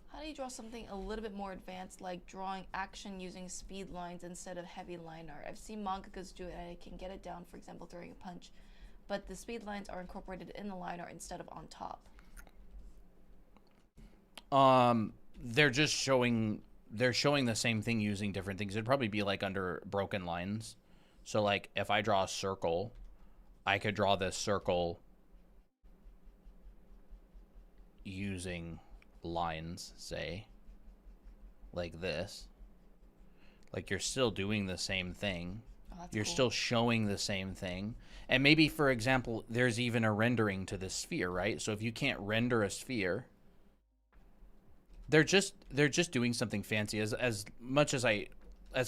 S2: How do you draw something a little bit more advanced, like drawing action using speed lines instead of heavy line art? I've seen mangakas do it and I can get it down, for example, throwing a punch, but the speed lines are incorporated in the line art instead of on top.
S1: They're just showing the same thing using different things. It'd probably be like under broken lines. So like if I draw a circle, I could draw this circle using lines, say, like this. Like you're still doing the same thing.
S2: Oh,
S1: you're
S2: cool.
S1: still showing the same thing. And maybe, for example, there's even a rendering to the sphere, right? So if you can't render a sphere, they're just doing something fancy. As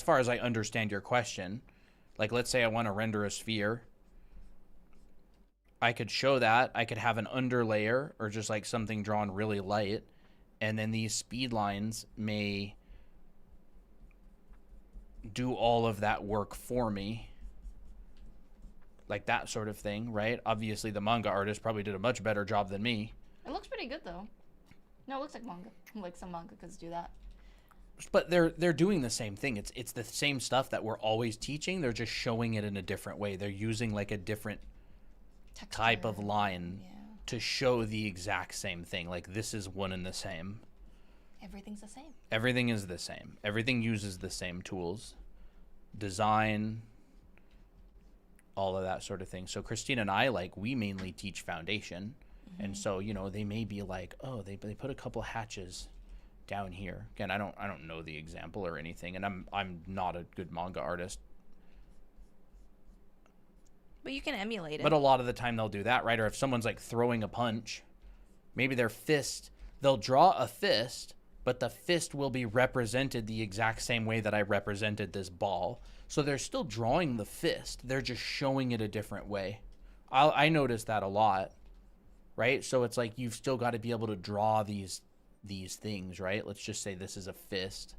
S1: far as I understand your question, like let's say I want to render a sphere, I could show that. I could have an underlayer or just like something drawn really light, and then these speed lines may do all of that work for me. Like that sort of thing, right? Obviously the manga artist probably did a much better job than me.
S2: It looks pretty good though. No, it looks like manga. Like some mangakas do that.
S1: But they're doing the same thing. It's the same stuff that we're always teaching. They're just showing it in a different way. They're using like a different type of line to show the exact same thing. Like this is one and the same.
S2: Everything's the same.
S1: Everything is the same. Everything uses the same tools. Design, all of that sort of thing. So Christina and I, like, we mainly teach foundation. And so, you know, they may be like, oh, they put a couple hatches down here. Again, I don't know the example or anything, and I'm not a good manga artist.
S2: But you can emulate it.
S1: But a lot of the time they'll do that, right? Or if someone's like throwing a punch, maybe their fist, they'll draw a fist, but the fist will be represented the exact same way that I represented this ball. So they're still drawing the fist. They're just showing it a different way. I notice that a lot, right? So it's like you've still got to be able to draw these things, right? Let's just say this is a fist.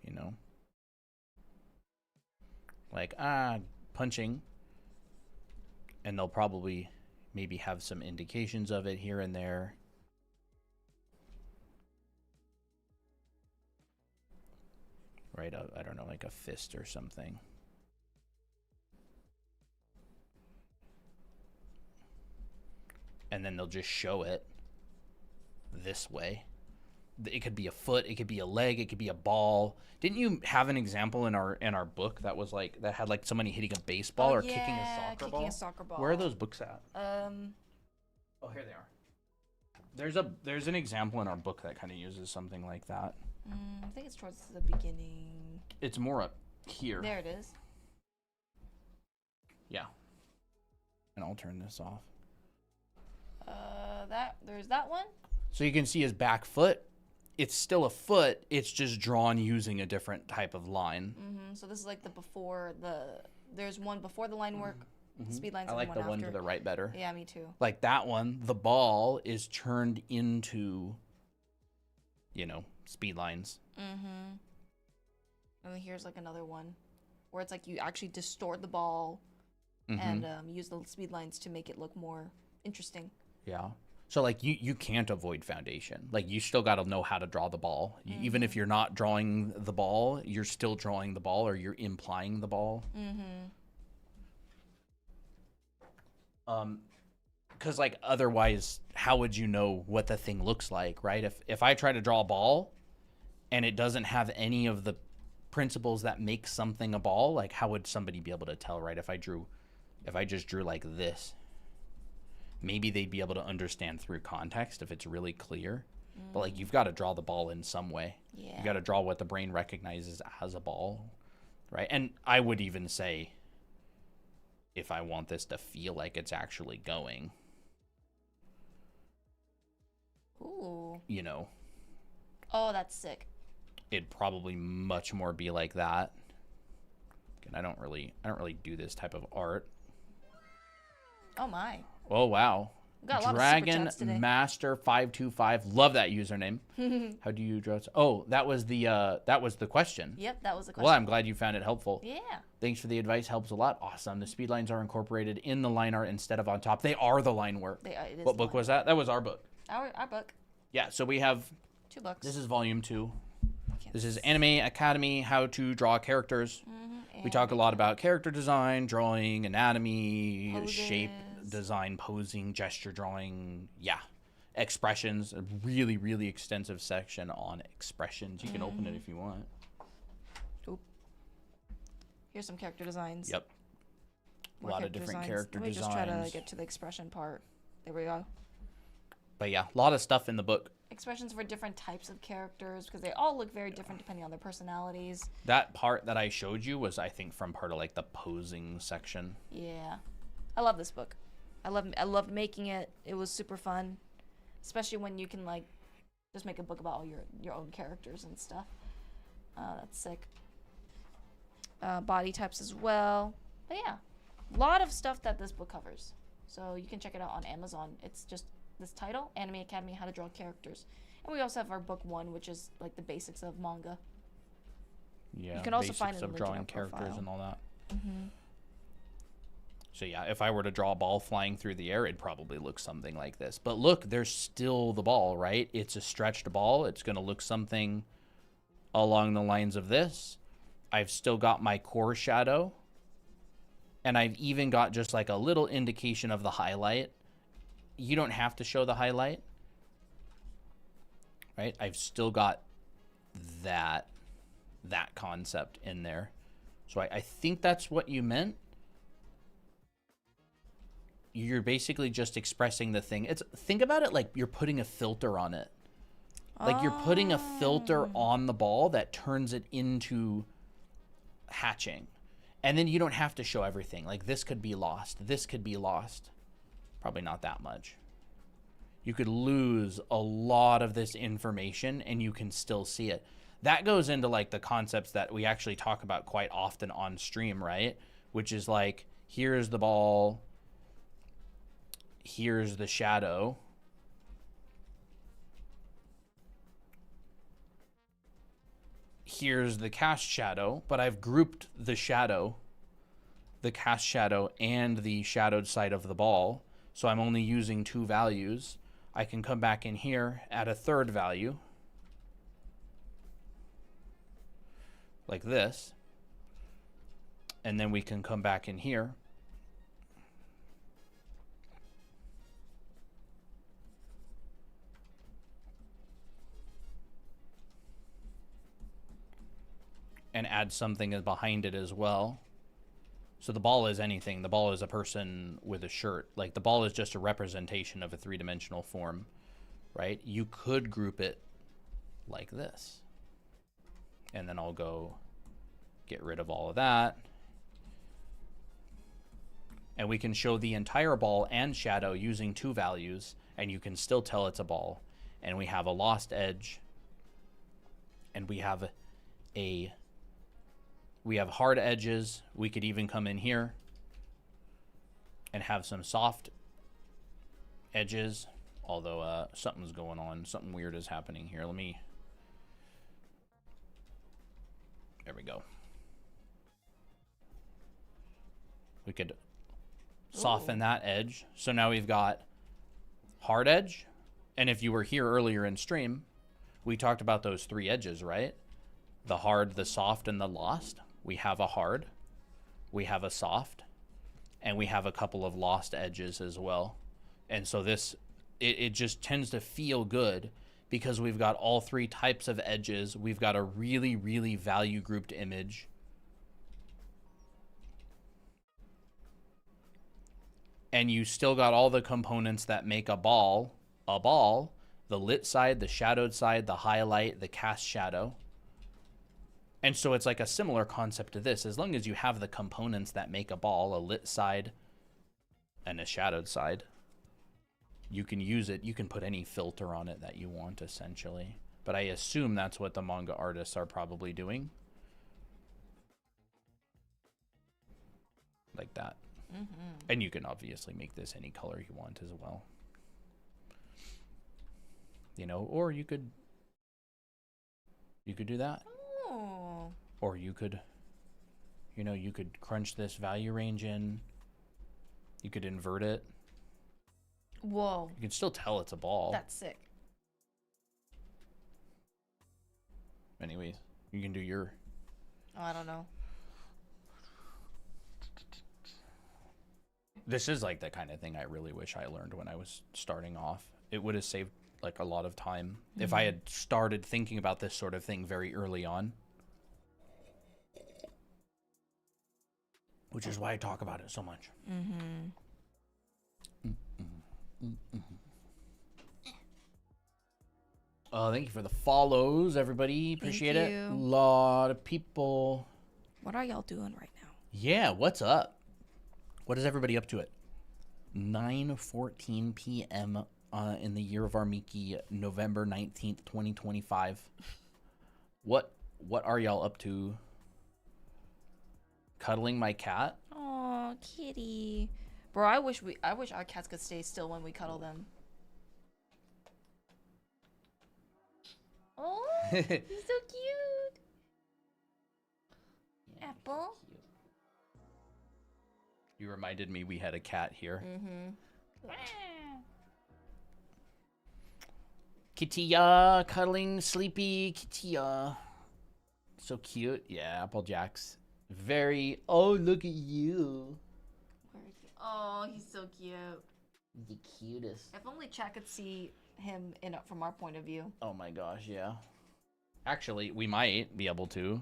S1: You know? Like, punching. And they'll probably maybe have some indications of it here and there. Right? I don't know, like a fist or something. And then they'll just show it this way. It could be a foot, it could be a leg, it could be a ball. Didn't you have an example in our book that was like that had like somebody hitting a baseball or kicking a soccer ball? Where are those books at? Oh, here they are. There's an example in our book that kind of uses something like that.
S2: I think it's towards the beginning.
S1: It's more up here.
S2: There it is.
S1: Yeah. And I'll turn this off.
S2: there's that one.
S1: So you can see his back foot. It's still a foot. It's just drawn using a different type of line.
S2: So this is like there's one before the line work, speed lines.
S1: I like the one to the right better.
S2: Yeah, me too.
S1: Like that one, the ball is turned into, speed lines.
S2: And then here's like another one where it's like you actually distort the ball and use the speed lines to make it look more interesting.
S1: Yeah. So like you can't avoid foundation. Like you still got to know how to draw the ball. Even if you're not drawing the ball, you're still drawing the ball or you're implying the ball. Because like otherwise, how would you know what the thing looks like, right? If I try to draw a ball and it doesn't have any of the principles that make something a ball, like how would somebody be able to tell, right? If I just drew like this, maybe they'd be able to understand through context if it's really clear. But like you've got to draw the ball in some way.
S2: Yeah.
S1: You got to draw what the brain recognizes as a ball, right? And I would even say, if I want this to feel like it's actually going,
S2: Ooh.
S1: Oh,
S2: that's sick.
S1: It'd probably much more be like that. And I don't really do this type of art.
S2: Oh my.
S1: Oh wow.
S2: We got a lot of super
S1: Dragon
S2: chats today.
S1: Master 525. Love that username. How do you draw it? Oh, that was the question.
S2: Yep, that was the question.
S1: Well, I'm glad you found it helpful.
S2: Yeah.
S1: Thanks for the advice. Helps a lot. Awesome. The speed lines are incorporated in the line art instead of on top. They are the line work.
S2: It is
S1: What book was that? That was our book.
S2: Our book.
S1: Yeah, so we have
S2: 2 books.
S1: this is volume 2. This is Anime Academy, How to Draw Characters. We talk a lot about character design, drawing, anatomy,
S2: Poses.
S1: shape, design, posing, gesture drawing, expressions. A really, really extensive section on expressions. You can open it if you want.
S2: Oop. Here's some character designs.
S1: Yep.
S2: More
S1: a lot of different character
S2: Let me
S1: designs.
S2: just try to get to the expression part. There we go.
S1: But yeah, a lot of stuff in the book.
S2: Expressions for different types of characters because they all look very different depending on their personalities.
S1: That part that I showed you was, I think, from part of like the posing section.
S2: Yeah. I love this book. I loved making it. It was super fun. Especially when you can like just make a book about all your own characters and stuff. That's sick. Body types as well. But yeah. A lot of stuff that this book covers. So you can check it out on Amazon. It's just this title, Anime Academy, How to Draw Characters. And we also have our book 1, which is like the basics of manga.
S1: Yeah,
S2: you can also
S1: basics
S2: find it in
S1: of
S2: the
S1: drawing
S2: link in our
S1: characters
S2: profile.
S1: and all that. So yeah, if I were to draw a ball flying through the air, it'd probably look something like this. But look, there's still the ball, right? It's a stretched ball. It's going to look something along the lines of this. I've still got my core shadow. And I've even got just like a little indication of the highlight. You don't have to show the highlight, right? I've still got that concept in there. So I think that's what you meant. You're basically just expressing the thing. Think about it like you're putting a filter on it. Like you're putting a filter on the ball that turns it into hatching. And then you don't have to show everything. Like this could be lost. This could be lost. Probably not that much. You could lose a lot of this information and you can still see it. That goes into like the concepts that we actually talk about quite often on stream, right? Which is like, here's the ball, here's the shadow. Here's the cast shadow, but I've grouped the shadow, the cast shadow, and the shadowed side of the ball. So I'm only using 2 values. I can come back in here, add a 3rd value, like this. And then we can come back in here. And add something behind it as well. So the ball is anything. The ball is a person with a shirt. Like the ball is just a representation of a 3-dimensional form, right? You could group it like this. And then I'll go get rid of all of that. And we can show the entire ball and shadow using 2 values. and you can still tell it's a ball. And we have a lost edge, and we have hard edges. We could even come in here and have some soft edges, although something's going on. Something weird is happening here. There we go. We could soften that edge. So now we've got hard edge. And if you were here earlier in stream, we talked about those 3 edges, right? The hard, the soft, and the lost. We have a hard, we have a soft, and we have a couple of lost edges as well. And so it just tends to feel good because we've got all 3 types of edges. We've got a really, really value grouped image. And you still got all the components that make a ball, the lit side, the shadowed side, the highlight, the cast shadow. And so it's like a similar concept to this. As long as you have the components that make a ball, a lit side and a shadowed side, you can use it. You can put any filter on it that you want, essentially. But I assume that's what the manga artists are probably doing. Like that. And you can obviously make this any color you want as well. You know, or you could do that.
S2: Oh.
S1: Or you could, you know, you could crunch this value range in. You could invert it.
S2: Whoa.
S1: You can still tell it's a ball.
S2: That's sick.
S1: Anyways, you can do your...
S2: Oh, I don't know.
S1: This is like the kind of thing I really wish I learned when I was starting off. It would have saved like a lot of time if I had started thinking about this sort of thing very early on. Which is why I talk about it so much. Thank you for the follows, everybody. Appreciate it. A lot of people.
S2: What are y'all doing right now?
S1: Yeah, what's up? What is everybody up to at 9:14 p.m. In the year of our Miki, November 19th, 2025? What are y'all up to? Cuddling my cat?
S2: Oh, kitty. Bro, I wish our cats could stay still when we cuddle them. Oh, he's so cute. Apple.
S1: You reminded me we had a cat here. Kitty-ya, cuddling, sleepy, kitty-ya. So cute. Yeah, Applejack's very... Oh, look at you.
S2: Where is he? Oh, he's so cute.
S1: The cutest.
S2: If only chat could see him from our point of view.
S1: Oh my gosh, yeah. Actually, we might be able to.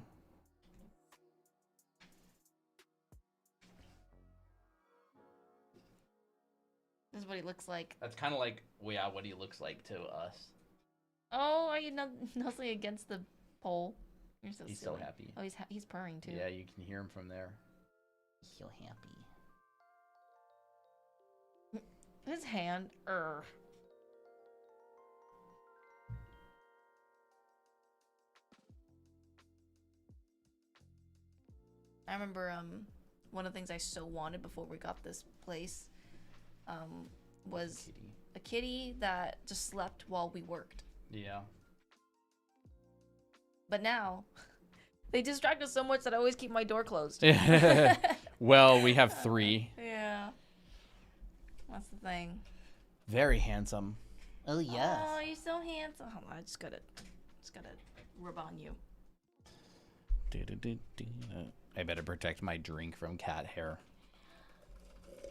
S2: This is what he looks like.
S1: That's kind of like, well, yeah, what he looks like to us.
S2: Oh, are you nuzzling against the pole? You're so
S1: He's
S2: silly.
S1: so happy.
S2: Oh, he's purring too.
S1: Yeah, you can hear him from there. He's so happy.
S2: His hand. I remember one of the things I so wanted before we got this place was a kitty that just slept while we worked.
S1: Yeah.
S2: But now they distract us so much that I always keep my door closed.
S1: Well, we have 3.
S2: Yeah. That's the thing.
S1: Very handsome. Oh yes.
S2: Oh, you're so handsome. Hold on, I just gotta rub on you.
S1: I better protect my drink from cat hair.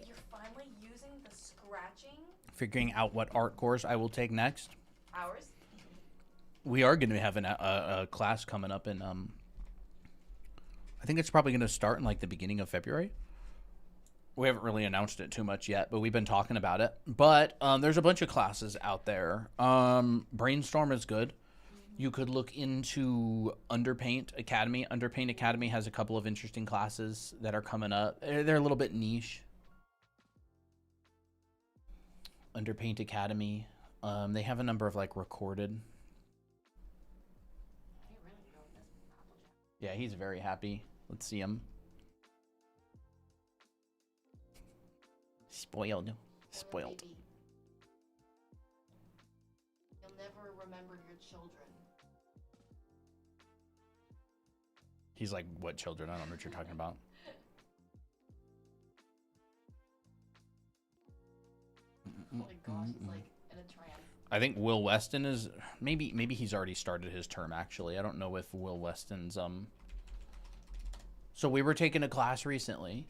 S2: You're finally using the scratching?
S1: Figuring out what art course I will take next.
S2: Ours?
S1: We are going to have a class coming up in, I think it's probably going to start in like the beginning of February. We haven't really announced it too much yet, but we've been talking about it. But there's a bunch of classes out there. Brainstorm is good. You could look into Underpaint Academy. Underpaint Academy has a couple of interesting classes that are coming up. They're a little bit niche. Underpaint Academy. They have a number of like recorded. Yeah, he's very happy. Let's see him. Spoiled. Spoiled.
S3: Baby. You'll never remember your children.
S1: He's like, what children? I don't know what you're talking about.
S3: Oh my gosh, he's like in a trance.
S1: I think Will Weston is maybe he's already started his term actually. I don't know if Will Weston's So we were taking a class recently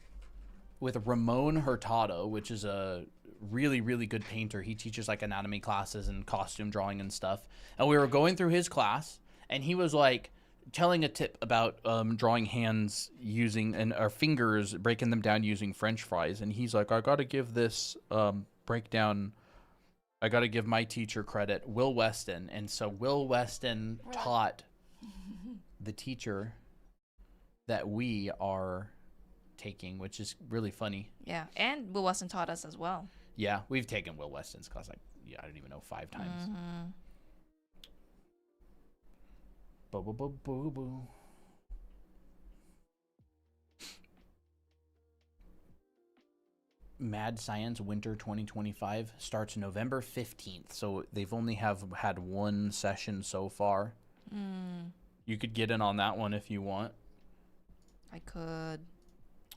S1: with Ramon Hurtado, which is a really, really good painter. He teaches like anatomy classes and costume drawing and stuff. And we were going through his class and he was like telling a tip about drawing hands using our fingers, breaking them down using French fries. And he's like, I got to give this breakdown. I got to give my teacher credit, Will Weston. And so Will Weston taught the teacher that we are taking, which is really funny.
S2: Yeah, and Will Weston taught us as well.
S1: Yeah, we've taken Will Weston's class like, yeah, I don't even know, 5 times. Boo, boo, boo, boo, boo. Mad Science Winter 2025 starts November 15th. So they've only had one session so far. You could get in on that one if you want.
S2: I could.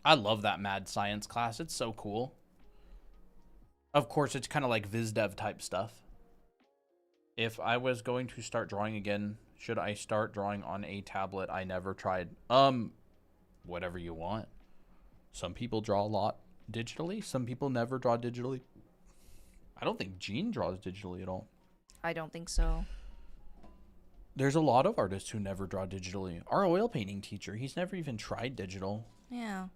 S1: I love that Mad Science class. It's so cool. Of course, it's kind of like VizDev type stuff. If I was going to start drawing again, should I start drawing on a tablet I never tried? Whatever you want. Some people draw a lot digitally. Some people never draw digitally. I don't think Gene draws digitally at all.
S2: I don't think so.
S1: There's a lot of artists who never draw digitally. Our oil painting teacher, he's never even tried digital.
S2: Yeah.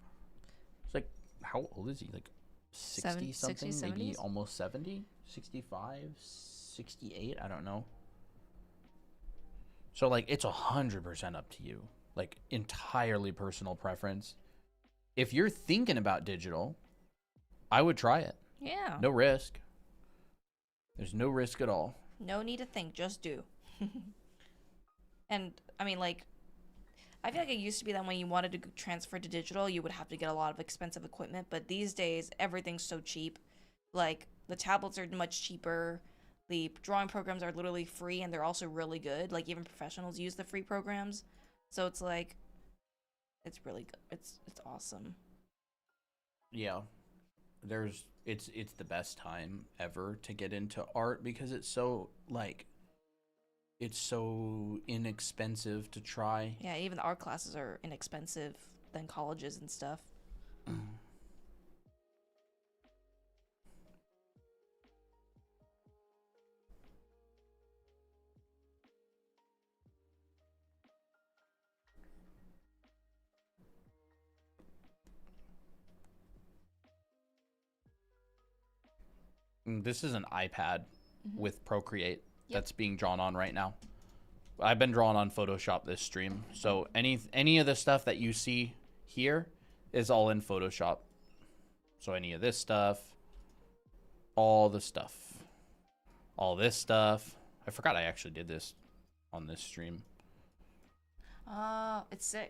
S1: It's like, how old is he? Like 60 something?
S2: 60s,
S1: Maybe
S2: 70s?
S1: almost 70? 65? 68? I don't know. So, like, it's 100% up to you. Like, entirely personal preference. If you're thinking about digital, I would try it.
S2: Yeah.
S1: No risk. There's no risk at all.
S2: No need to think, just do. And, I mean, like, I feel like it used to be that when you wanted to transfer to digital, you would have to get a lot of expensive equipment. But these days, everything's so cheap. Like, the tablets are much cheaper. The drawing programs are literally free, and they're also really good. Like, even professionals use the free programs. So it's like, it's really good. It's awesome.
S1: Yeah. It's the best time ever to get into art because it's so, like, it's so inexpensive to try.
S2: Yeah, even the art classes are inexpensive than colleges and stuff.
S1: This is an iPad with Procreate that's being drawn on right now. I've been drawing on Photoshop this stream. So any of the stuff that you see here is all in Photoshop. So any of this stuff, all the stuff, all this stuff. I forgot I actually did this on this stream.
S2: It's sick.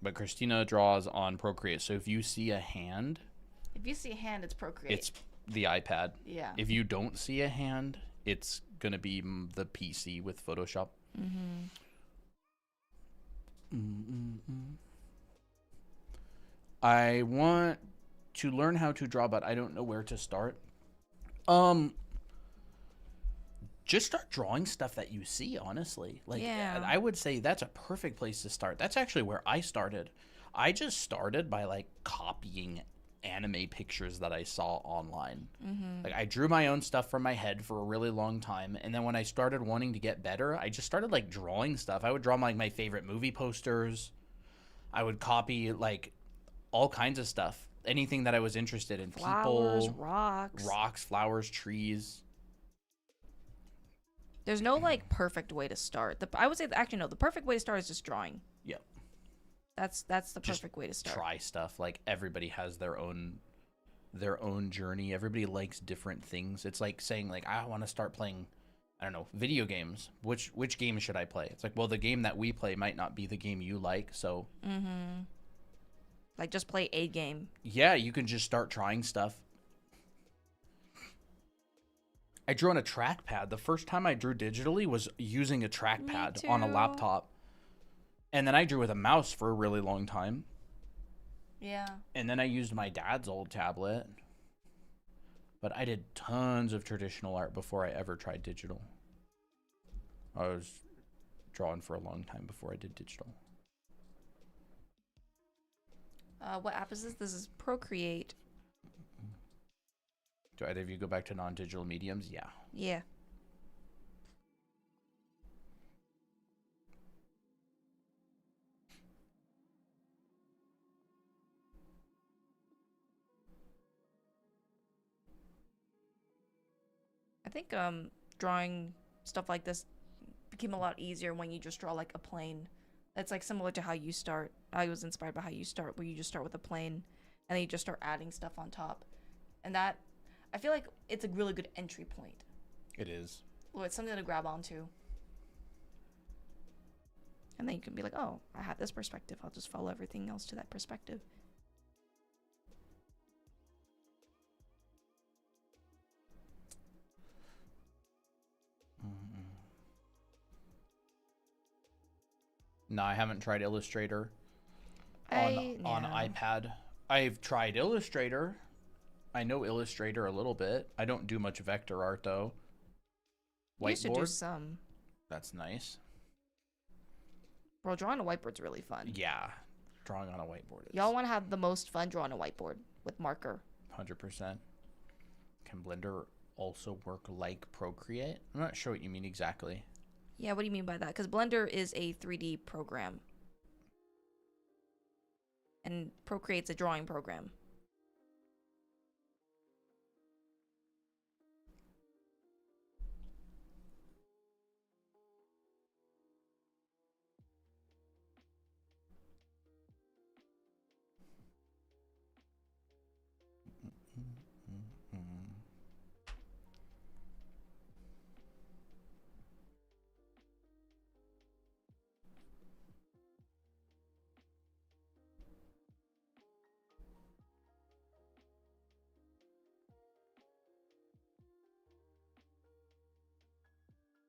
S1: But Christina draws on Procreate. So if you see a hand,
S2: If you see a hand, it's Procreate.
S1: it's the iPad.
S2: Yeah.
S1: If you don't see a hand, it's going to be the PC with Photoshop. I want to learn how to draw, but I don't know where to start. Just start drawing stuff that you see, honestly. Like,
S2: Yeah.
S1: I would say that's a perfect place to start. That's actually where I started. I just started by, like, copying anime pictures that I saw online. Like, I drew my own stuff from my head for a really long time, and then when I started wanting to get better, I just started, like, drawing stuff. I would draw, like, my favorite movie posters. I would copy, like, all kinds of stuff. Anything that I was interested in.
S2: Flowers,
S1: People,
S2: rocks.
S1: flowers, trees.
S2: There's no, like, perfect way to start. I would say, actually, no, the perfect way to start is just drawing.
S1: Yep.
S2: That's the
S1: Just
S2: perfect way to start.
S1: Try stuff. Like, everybody has their own their own journey. Everybody likes different things. It's like saying like I want to start playing, I don't know, video games. Which game should I play? It's like, well, the game that we play might not be the game you like, so
S2: Like just play a game.
S1: yeah, you can just start trying stuff. I drew on a trackpad. The first time I drew digitally was using a trackpad on a
S2: too.
S1: laptop. And then I drew with a mouse for a really long time.
S2: Yeah.
S1: And then I used my dad's old tablet. But I did tons of traditional art before I ever tried digital. I was drawing for a long time before I did digital.
S2: What app is this? This is Procreate.
S1: Do either of you go back to non-digital mediums? Yeah.
S2: Yeah. I think drawing stuff like this became a lot easier when you just draw like a plane. It's like similar to how you start. I was inspired by how you start, where you just start with a plane and then you just start adding stuff on top. And that, I feel like it's a really good entry point.
S1: It is.
S2: Well, it's something to grab onto. And then you can be like, oh, I have this perspective. I'll just follow everything else to that perspective.
S1: No, I haven't tried Illustrator on iPad. I've tried Illustrator. I know Illustrator a little bit. I don't do much vector art though.
S2: I used to do
S1: Whiteboard?
S2: some.
S1: That's nice.
S2: Bro, drawing a whiteboard's really fun.
S1: Yeah. Drawing on a whiteboard is
S2: Y'all want to have the most fun drawing a whiteboard with marker.
S1: 100%. Can Blender also work like Procreate? I'm not sure what you mean exactly.
S2: Yeah, what do you mean by that? Because Blender is a 3D program. And Procreate's a drawing program.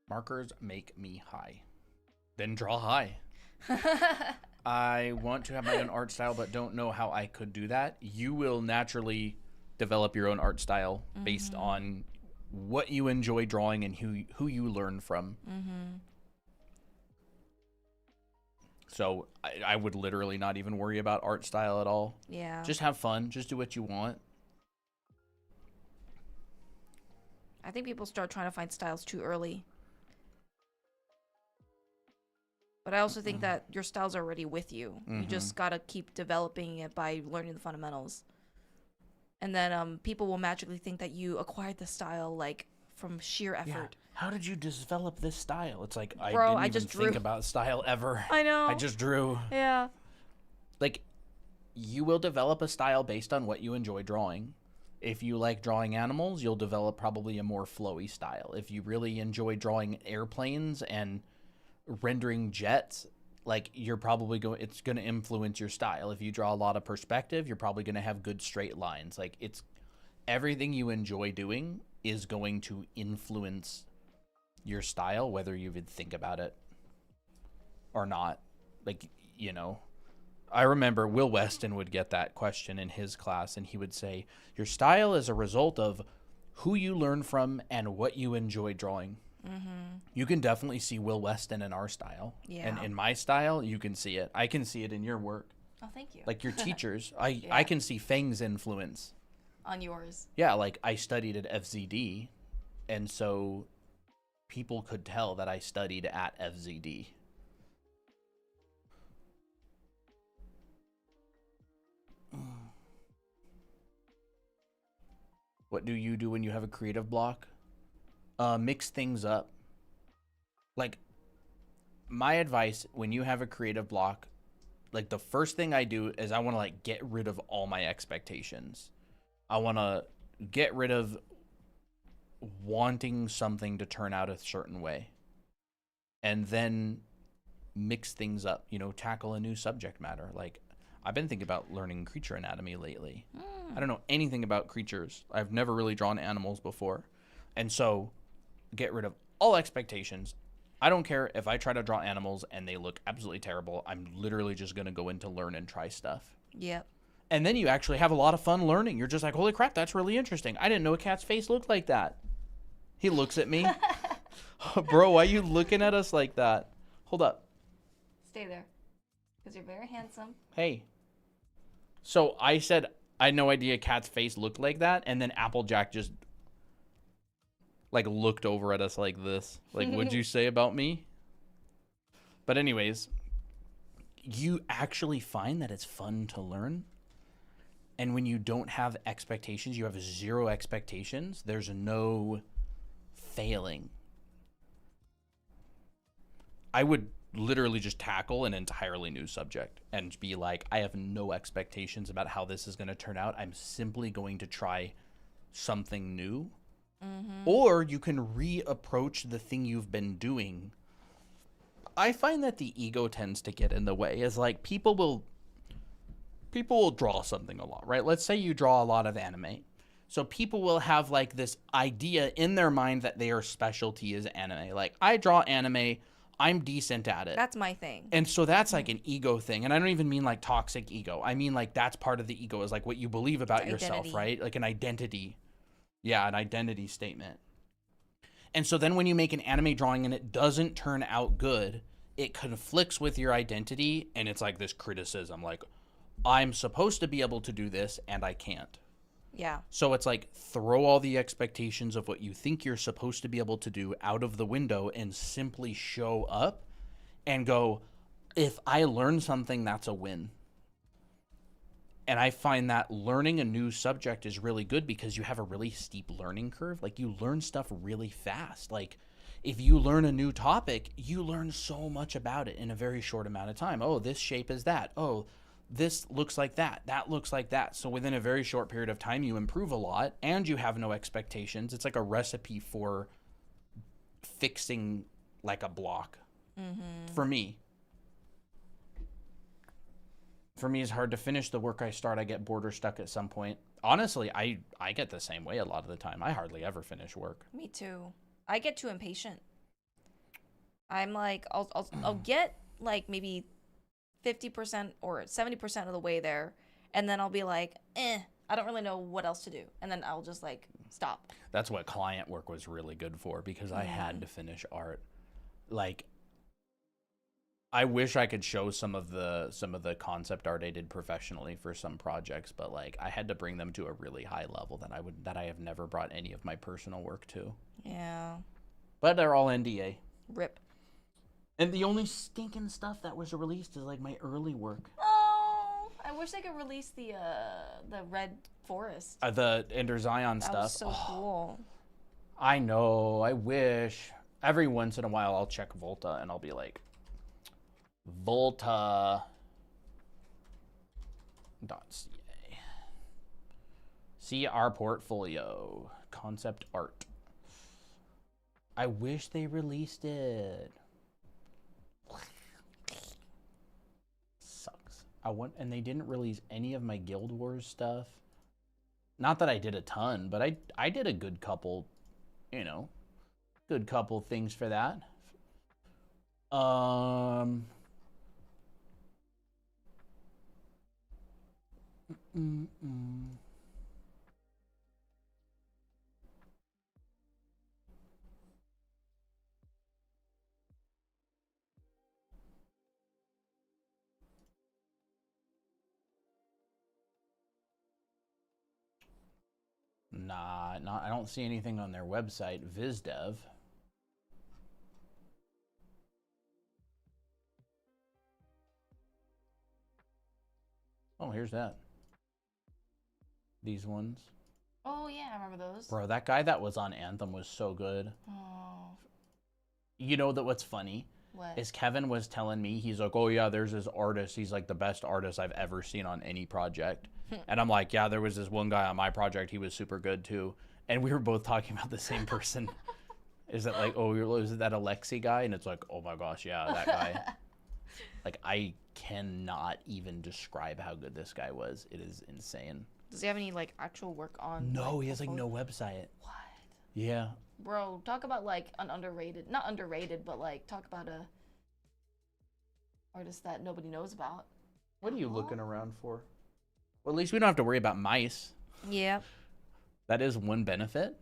S1: Markers make me high. Then draw high. I want to have my own art style, but don't know how I could do that. You will naturally develop your own art style based on what you enjoy drawing and who you learn from. So I would literally not even worry about art style at all.
S2: Yeah.
S1: Just have fun. Just do what you want.
S2: I think people start trying to find styles too early. But I also think that your style's already with you. You just gotta keep developing it by learning the fundamentals. And then people will magically think that you acquired the style like from sheer effort.
S1: Yeah. How did you develop this style? It's like
S2: Bro,
S1: I
S2: I
S1: didn't
S2: just
S1: even think
S2: drew.
S1: about style ever.
S2: I know.
S1: I just drew.
S2: Yeah.
S1: Like, you will develop a style based on what you enjoy drawing. If you like drawing animals, you'll develop probably a more flowy style. If you really enjoy drawing airplanes and rendering jets, like you're probably it's going to influence your style. If you draw a lot of perspective, you're probably going to have good straight lines. Like, it's everything you enjoy doing is going to influence your style, whether you would think about it or not. Like, you know, I remember Will Weston would get that question in his class, and he would say, your style is a result of who you learn from and what you enjoy drawing. You can definitely see Will Weston in our style.
S2: Yeah.
S1: And in my style, you can see it. I can see it in your work.
S2: Oh, thank you.
S1: Like your teachers. I can see Feng's influence.
S2: On yours.
S1: Yeah, like I studied at FZD, and so people could tell that I studied at FZD. What do you do when you have a creative block? Mix things up. Like, my advice when you have a creative block, like the first thing I do is I want to like get rid of all my expectations. I want to get rid of wanting something to turn out a certain way, and then mix things up, you know, tackle a new subject matter. Like, I've been thinking about learning creature anatomy lately. I don't know anything about creatures. I've never really drawn animals before. And so, get rid of all expectations. I don't care if I try to draw animals and they look absolutely terrible. I'm literally just going to go in to learn and try stuff.
S2: Yep.
S1: And then you actually have a lot of fun learning. You're just like, holy crap, that's really interesting. I didn't know a cat's face looked like that. He looks at me. Bro, why are you looking at us like that? Hold up.
S2: Stay there. Because you're very handsome.
S1: Hey. So I said I had no idea a cat's face looked like that, and then Applejack just like looked over at us like this. Like, what'd you say about me? But anyways, you actually find that it's fun to learn. And when you don't have expectations, you have zero expectations, there's no failing. I would literally just tackle an entirely new subject and be like, I have no expectations about how this is going to turn out. I'm simply going to try something new. Or you can reapproach the thing you've been doing. I find that the ego tends to get in the way. Is like people will draw something a lot, right? Let's say you draw a lot of anime. So people will have like this idea in their mind that their specialty is anime. Like, I draw anime, I'm decent at it.
S2: That's my thing.
S1: And so that's like an ego thing. And I don't even mean like toxic ego. I mean like that's part of the ego, is like what you believe about yourself,
S2: Identity.
S1: right? Like an identity. Yeah, an identity statement. And so then when you make an anime drawing and it doesn't turn out good, it conflicts with your identity, and it's like this criticism, like, I'm supposed to be able to do this and I can't.
S2: Yeah.
S1: So it's like, throw all the expectations of what you think you're supposed to be able to do out of the window and simply show up and go, if I learn something, that's a win. And I find that learning a new subject is really good because you have a really steep learning curve. Like, you learn stuff really fast. Like, if you learn a new topic, you learn so much about it in a very short amount of time. Oh, this shape is that. Oh, this looks like that. That looks like that. So within a very short period of time, you improve a lot and you have no expectations. It's like a recipe for fixing like a block. For me. For me, it's hard to finish the work I start. I get bored or stuck at some point. Honestly, I get the same way a lot of the time. I hardly ever finish work.
S2: Me too. I get too impatient. I'm like, I'll get like maybe 50% or 70% of the way there, and then I'll be like, I don't really know what else to do, and then I'll just like stop.
S1: That's what client work was really good for, because I had to finish art. Like, I wish I could show some of the concept art I did professionally for some projects, but like I had to bring them to a really high level that I have never brought any of my personal work to.
S2: Yeah.
S1: But they're all NDA.
S2: Rip.
S1: And the only stinking stuff that was released is like my early work.
S2: Oh, I wish they could release the Red Forest.
S1: The Ender Zion
S2: That
S1: stuff.
S2: was so cool.
S1: I know. I wish. Every once in a while, I'll check Volta and I'll be like, Volta.ca. See our portfolio. Concept art. I wish they released it. Sucks. And they didn't release any of my Guild Wars stuff. Not that I did a ton, but I did a good couple, good couple things for that. Nah, I don't see anything on their website, VizDev. Oh, here's that. These ones.
S2: Oh yeah, I remember those.
S1: Bro, that guy that was on Anthem was so good.
S2: Oh.
S1: You know that what's funny?
S2: What?
S1: Is Kevin was telling me, he's like, oh yeah, there's this artist. He's like the best artist I've ever seen on any project. And I'm like, yeah, there was this one guy on my project. He was super good too. And we were both talking about the same person. Is it like, oh, is it that Alexi guy? And it's like, oh my gosh, yeah, that guy. Like, I cannot even describe how good this guy was. It is insane.
S2: Does he have any like actual work on?
S1: No,
S2: like,
S1: he has like no
S2: portfolio?
S1: website.
S2: What?
S1: Yeah.
S2: Bro, talk about like an underrated, not underrated, but like talk about a artist that nobody knows about.
S1: What are you looking around for? Well, at least we don't have to worry about mice.
S2: Yeah.
S1: That is one benefit.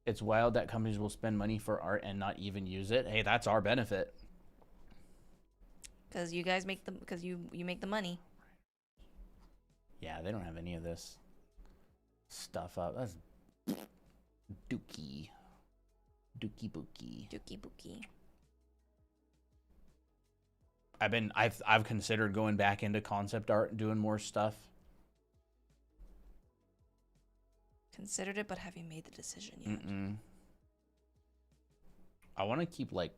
S1: It's wild that companies will spend money for art and not even use it. Hey, that's our benefit.
S2: Because you guys make the, because you make the money.
S1: Yeah, they don't have any of this stuff up. That's dookie. Dookie bookie.
S2: Dookie bookie.
S1: I've considered going back into concept art and doing more stuff.
S2: Considered it, but have you made the decision yet?
S1: I want to keep like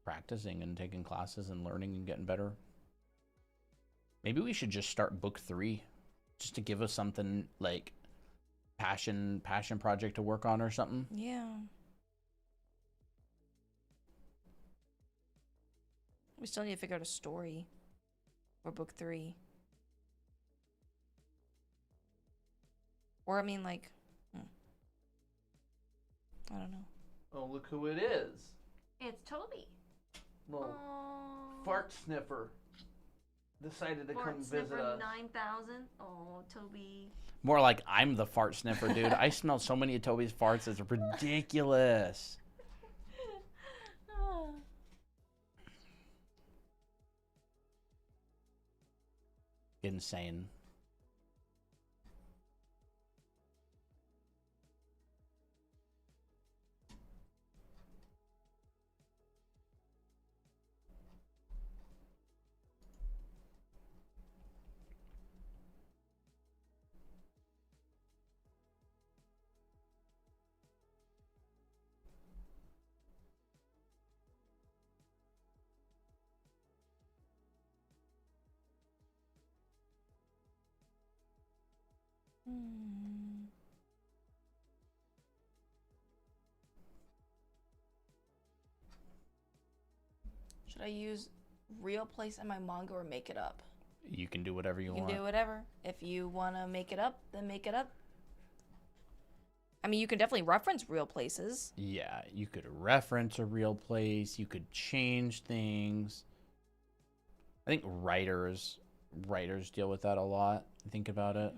S1: practicing and taking classes and learning and getting better. Maybe we should just start book 3 just to give us something like passion project to work on or something.
S2: Yeah. We still need to figure out a story for book 3. Or I mean like, I don't know.
S1: Oh, look who it is.
S2: It's Toby.
S1: Little fart sniffer. Decided to come visit us.
S2: 9,000. Oh, Toby.
S1: More like I'm the fart sniffer, dude. I smell so many of Toby's farts. It's ridiculous. Insane.
S2: Should I use real place in my manga or make it up?
S1: You can do whatever you
S2: You
S1: want.
S2: can do whatever. If you want to make it up, then make it up. I mean, you can definitely reference real places.
S1: Yeah, you could reference a real place. You could change things. I think writers deal with that a lot. Think about it.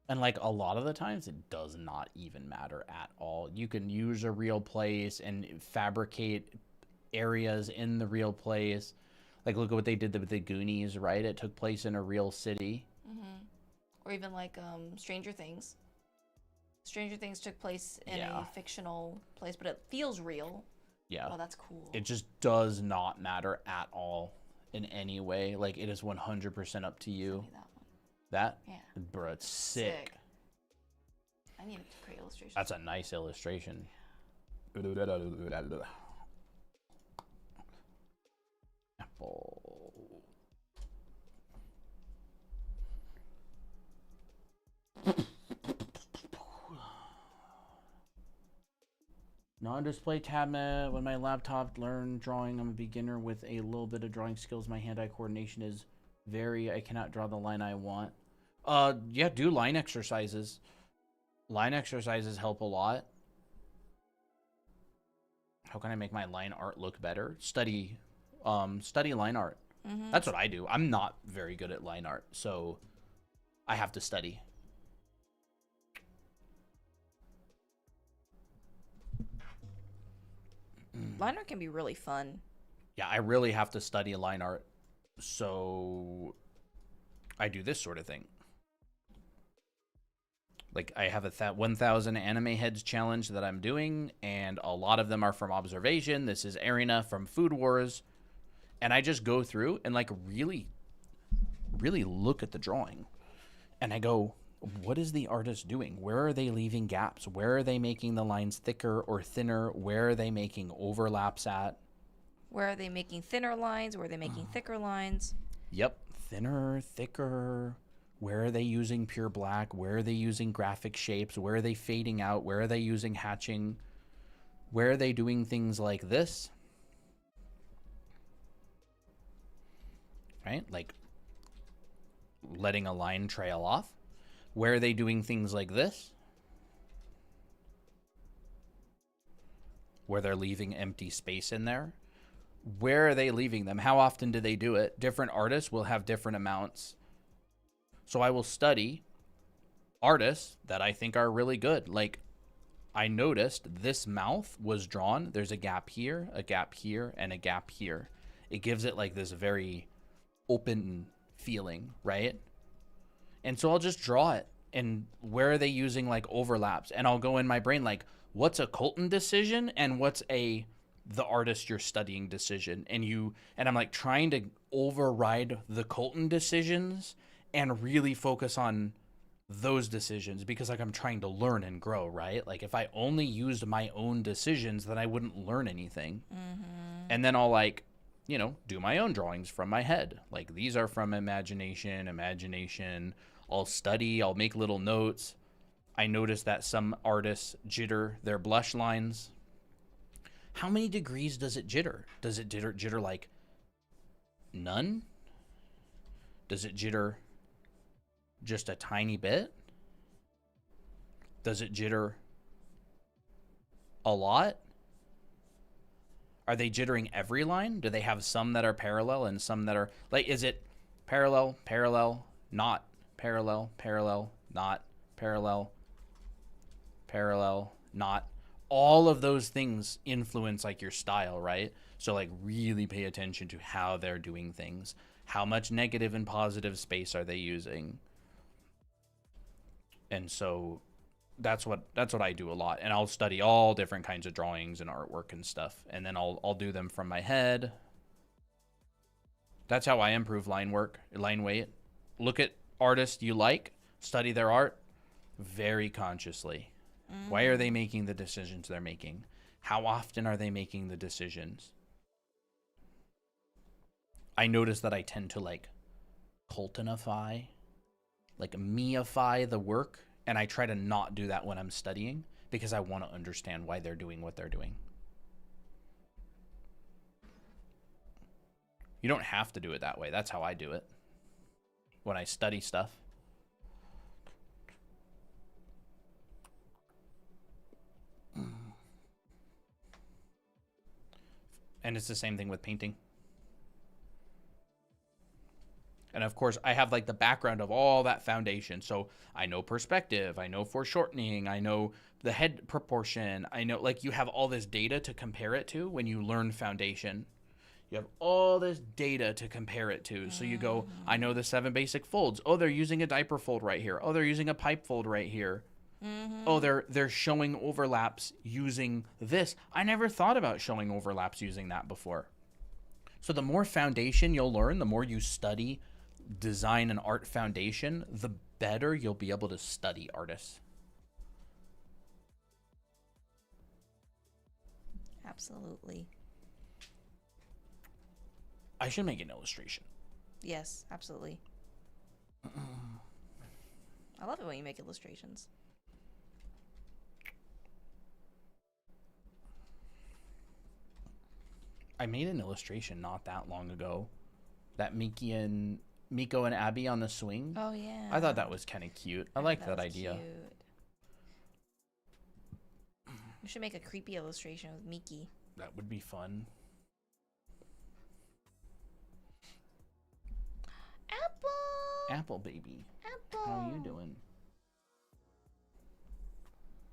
S1: And like a lot of the times it does not even matter at all. You can use a real place and fabricate areas in the real place. Like look at what they did with the Goonies, right? It took place in a real city.
S2: Or even like Stranger Things. Stranger Things took place in a fictional place, but it feels real.
S1: Yeah.
S2: Oh, that's cool.
S1: It just does not matter at all in any way. Like it is 100% up to you.
S2: Send me that one.
S1: That?
S2: Yeah.
S1: Bro, it's sick.
S2: I need to create illustrations.
S1: That's a nice illustration. Apple. Non-display tablet. When my laptop learned drawing, I'm a beginner with a little bit of drawing skills. My hand-eye coordination is I cannot draw the line I want. Yeah, do line exercises. Line exercises help a lot. How can I make my line art look better? Study line art. That's what I do. I'm not very good at line art, so I have to study.
S2: Line art can be really fun.
S1: Yeah, I really have to study line art. So I do this sort of thing. Like I have a 1,000 anime heads challenge that I'm doing, and a lot of them are from observation. This is Arena from Food Wars. And I just go through and like really look at the drawing. And I go, what is the artist doing? Where are they leaving gaps? Where are they making the lines thicker or thinner? Where are they making overlaps at?
S2: Where are they making thinner lines? Where are they making thicker lines?
S1: Yep, thinner, thicker. Where are they using pure black? Where are they using graphic shapes? Where are they fading out? Where are they using hatching? Where are they doing things like this? Right? Like letting a line trail off. Where are they doing things like this? Where they're leaving empty space in there. Where are they leaving them? How often do they do it? Different artists will have different amounts. So I will study artists that I think are really good. Like, I noticed this mouth was drawn. There's a gap here, and a gap here. It gives it like this very open feeling, right? And so I'll just draw it. And where are they using like overlaps? And I'll go in my brain like, what's a Colton decision and what's the artist you're studying decision? And I'm like trying to override the Colton decisions and really focus on those decisions because like I'm trying to learn and grow, right? Like if I only used my own decisions, then I wouldn't learn anything. And then I'll like, do my own drawings from my head. Like these are from imagination. I'll study, I'll make little notes. I notice that some artists jitter their blush lines. How many degrees does it jitter? Does it jitter like none? Does it jitter just a tiny bit? Does it jitter a lot? Are they jittering every line? Do they have some that are parallel and some that are like, is it parallel, not parallel, not parallel, not? All of those things influence like your style, right? So like really pay attention to how they're doing things. How much negative and positive space are they using? And so that's what I do a lot. And I'll study all different kinds of drawings and artwork and stuff. And then I'll do them from my head. That's how I improve line weight. Look at artists you like, study their art very consciously. Why are they making the decisions they're making? How often are they making the decisions? I notice that I tend to like Coltonify, like meify the work, and I try to not do that when I'm studying because I want to understand why they're doing what they're doing. You don't have to do it that way. That's how I do it when I study stuff. And it's the same thing with painting. And of course, I have like the background of all that foundation. So I know perspective, I know foreshortening, I know the head proportion. I know like you have all this data to compare it to when you learn foundation. You have all this data to compare it to. So you go, I know the 7 basic folds. Oh, they're using a diaper fold right here. Oh, they're using a pipe fold right here. Oh, they're showing overlaps using this. I never thought about showing overlaps using that before. So the more foundation you'll learn, the more you study design and art foundation, the better you'll be able to study artists.
S2: Absolutely.
S1: I should make an illustration.
S2: Yes, absolutely. I love it when you make illustrations.
S1: I made an illustration not that long ago. That Miko and Abby on the swing.
S2: Oh, yeah.
S1: I thought that was kind of cute. I like that idea.
S2: Cute. We should make a creepy illustration with Miki.
S1: That would be fun.
S2: Apple!
S1: Apple baby.
S2: Apple!
S1: How are you doing?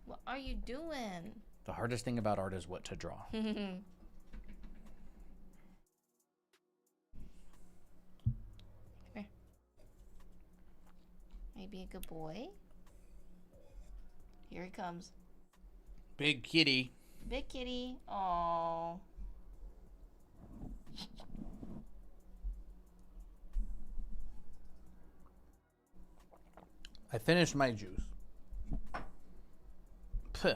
S2: What are you doing?
S1: The hardest thing about art is what to draw.
S2: Maybe a good boy. Here he comes.
S1: Big kitty.
S2: Big kitty. Aww.
S1: I finished my juice. Puh.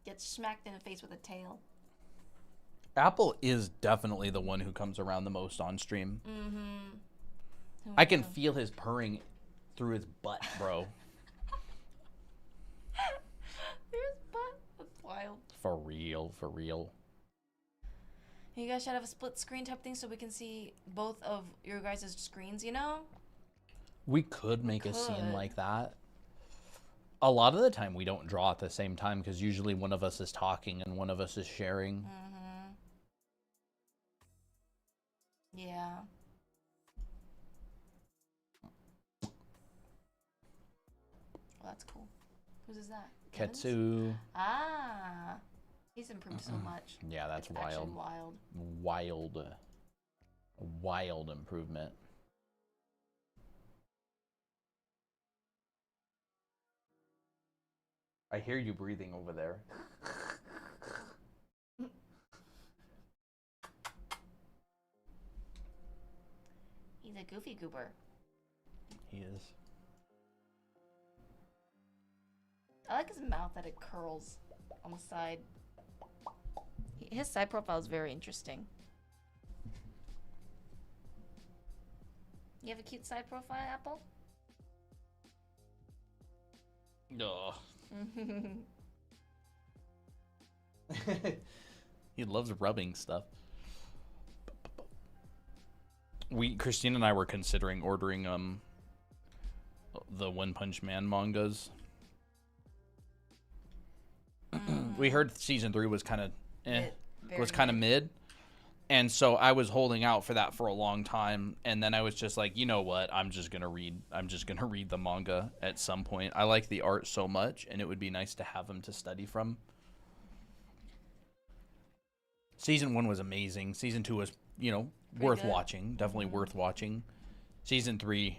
S2: Get smacked in the face with a tail.
S1: Apple is definitely the one who comes around the most on stream.
S2: Mm-hmm.
S1: I can feel his purring through his butt, bro.
S2: There's butt. That's wild.
S1: For real, for real.
S2: You guys should have a split screen type thing so we can see both of your guys' screens, you know?
S1: We could make a scene
S2: could.
S1: like that. A lot of the time we don't draw at the same time because usually one of us is talking and one of us is sharing.
S2: Mm-hmm. Yeah. Well, that's cool. Whose is that? Evan's?
S1: Ketsu.
S2: Ah. He's improved so much.
S1: Yeah, that's
S2: It's actually
S1: wild.
S2: wild.
S1: Wild improvement. I hear you breathing over there.
S2: He's a goofy goober.
S1: He is.
S2: I like his mouth that it curls on the side. His side profile is very interesting. You have a cute side profile, Apple?
S1: No. He loves rubbing stuff. Christine and I were considering ordering the One Punch Man mangas. We heard season 3 was kind of mid, and so I was holding out for that for a long time, and then I was just like, you know what, I'm just gonna read the manga at some point. I like the art so much, and it would be nice to have him to study from. Season 1 was amazing. Season 2 was, worth watching. Definitely worth watching. Season 3,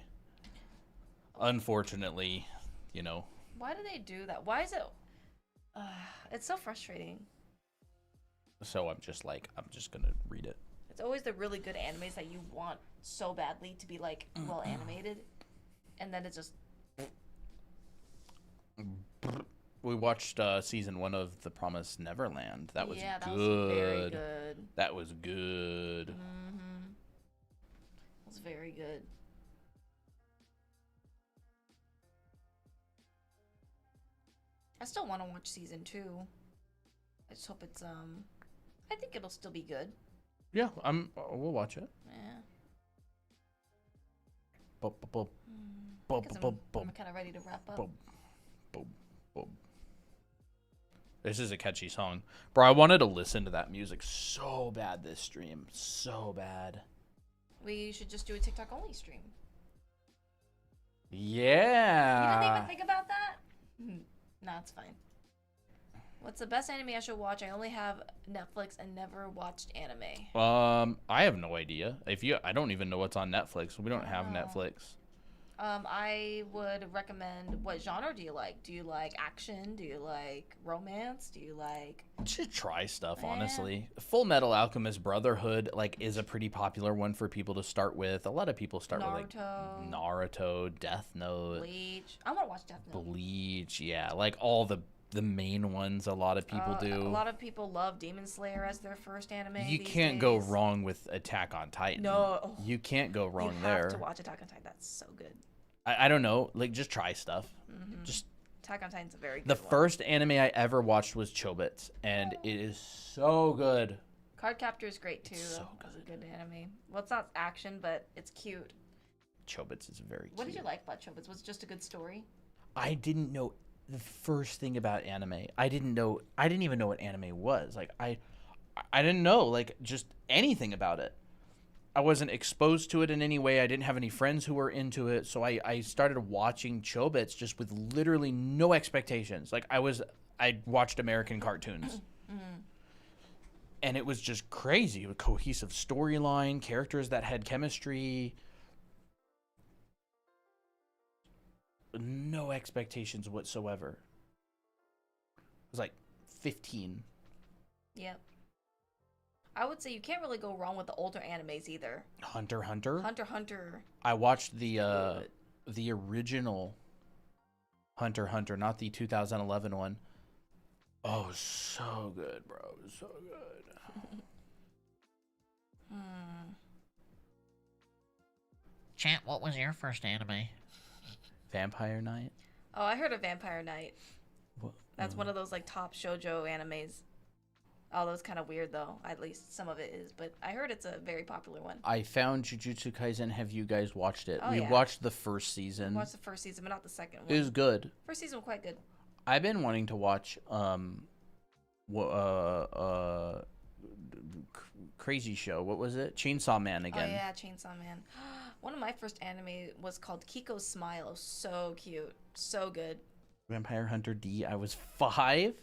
S1: unfortunately,
S2: Why do they do that? Why is it? It's so frustrating.
S1: So I'm just gonna read it.
S2: It's always the really good animes that you want so badly to be like well animated, and then it's just.
S1: We watched season 1 of The Promised Neverland. That was
S2: that
S1: good.
S2: was very good.
S1: That was good.
S2: Mm-hmm. It was very good. I still want to watch season 2. I just hope it's I think it'll still be good.
S1: Yeah, we'll watch it.
S2: Yeah.
S1: Bum, bum,
S2: Because
S1: bum,
S2: I'm kind of ready to wrap up.
S1: bum, bum, bum. This is a catchy song. Bro, I wanted to listen to that music so bad this stream. So bad.
S2: We should just do a TikTok only stream.
S1: Yeah.
S2: You didn't even think about that? No, it's fine. What's the best anime I should watch? I only have Netflix and never watched anime.
S1: I have no idea. I don't even know what's on Netflix. We don't have Netflix.
S2: I would recommend, what genre do you like? Do you like action? Do you like romance? Do you like...
S1: Just try stuff, honestly. Full Metal Alchemist Brotherhood is a pretty popular one for people to start with. A lot of people start with Naruto, Death Note,
S2: Bleach. I want to watch Death Note.
S1: Bleach, yeah, all the main ones. A lot of people do.
S2: A lot of people love Demon Slayer as their first anime.
S1: You can't go wrong with Attack on Titan.
S2: No,
S1: you can't go wrong
S2: you
S1: there.
S2: have to watch Attack on Titan. That's so good.
S1: I don't know, just try stuff. Just
S2: Attack on Titan's a very good
S1: the
S2: one.
S1: first anime I ever watched was Chobits, and it is so good.
S2: Cardcaptor is great too.
S1: So
S2: That's a good anime. Well, it's not action, but it's cute.
S1: Chobits is very cute.
S2: What did you like about Chobits? Was it just a good story?
S1: I didn't know the first thing about anime. I didn't even know what anime was. I didn't know just anything about it. I wasn't exposed to it in any way. I didn't have any friends who were into it, so I started watching Chobits just with literally no expectations. I watched American cartoons. And it was just crazy. A cohesive storyline, characters that had chemistry. No expectations whatsoever. It was 15.
S2: Yep. I would say you can't really go wrong with the older animes either.
S1: Hunter x Hunter.
S2: Hunter x Hunter.
S1: I watched the the original Hunter x Hunter, not the 2011 one. Oh, so good, bro. So good.
S4: Chat, what was your first anime?
S1: Vampire Knight.
S2: Oh, I heard of Vampire Knight.
S1: What?
S2: That's one of those like top shoujo animes. Although it's kind of weird though. At least some of it is, but I heard it's a very popular one.
S1: I found Jujutsu Kaisen. Have you guys watched it?
S2: Oh,
S1: We
S2: yeah.
S1: watched the first season.
S2: I watched the first season, but not the second one.
S1: It was good.
S2: First season was quite good.
S1: I've been wanting to watch crazy show. What was it? Chainsaw Man again.
S2: Oh yeah, Chainsaw Man. One of my first anime was called Kiko's Smile. It was so cute, so good.
S1: Vampire Hunter D. I was 5.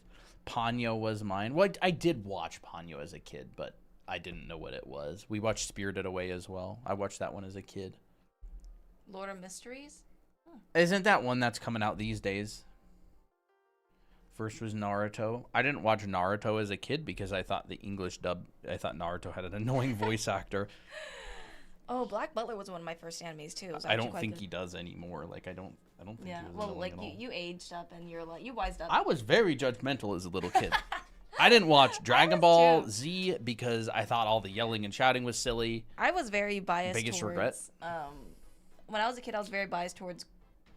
S1: Ponyo was mine. Well, I did watch Ponyo as a kid, but I didn't know what it was. We watched Spirited Away as well. I watched that one as a kid.
S2: Lord of Mysteries.
S1: Isn't that one that's coming out these days? First was Naruto. I didn't watch Naruto as a kid because I thought the English dub. I thought Naruto had an annoying voice actor.
S2: Oh, Black Butler was one of my first animes too. It was
S1: I
S2: actually
S1: don't
S2: quite
S1: think
S2: good.
S1: he does anymore. Like I don't think
S2: Yeah,
S1: he was
S2: well,
S1: annoying
S2: like
S1: at all.
S2: you aged up and you're like you wised up.
S1: I was very judgmental as a little kid. I didn't watch Dragon Ball
S2: too.
S1: Z because I thought all the yelling and shouting was silly.
S2: I was very biased.
S1: Biggest
S2: towards,
S1: regret?
S2: When I was a kid, I was very biased towards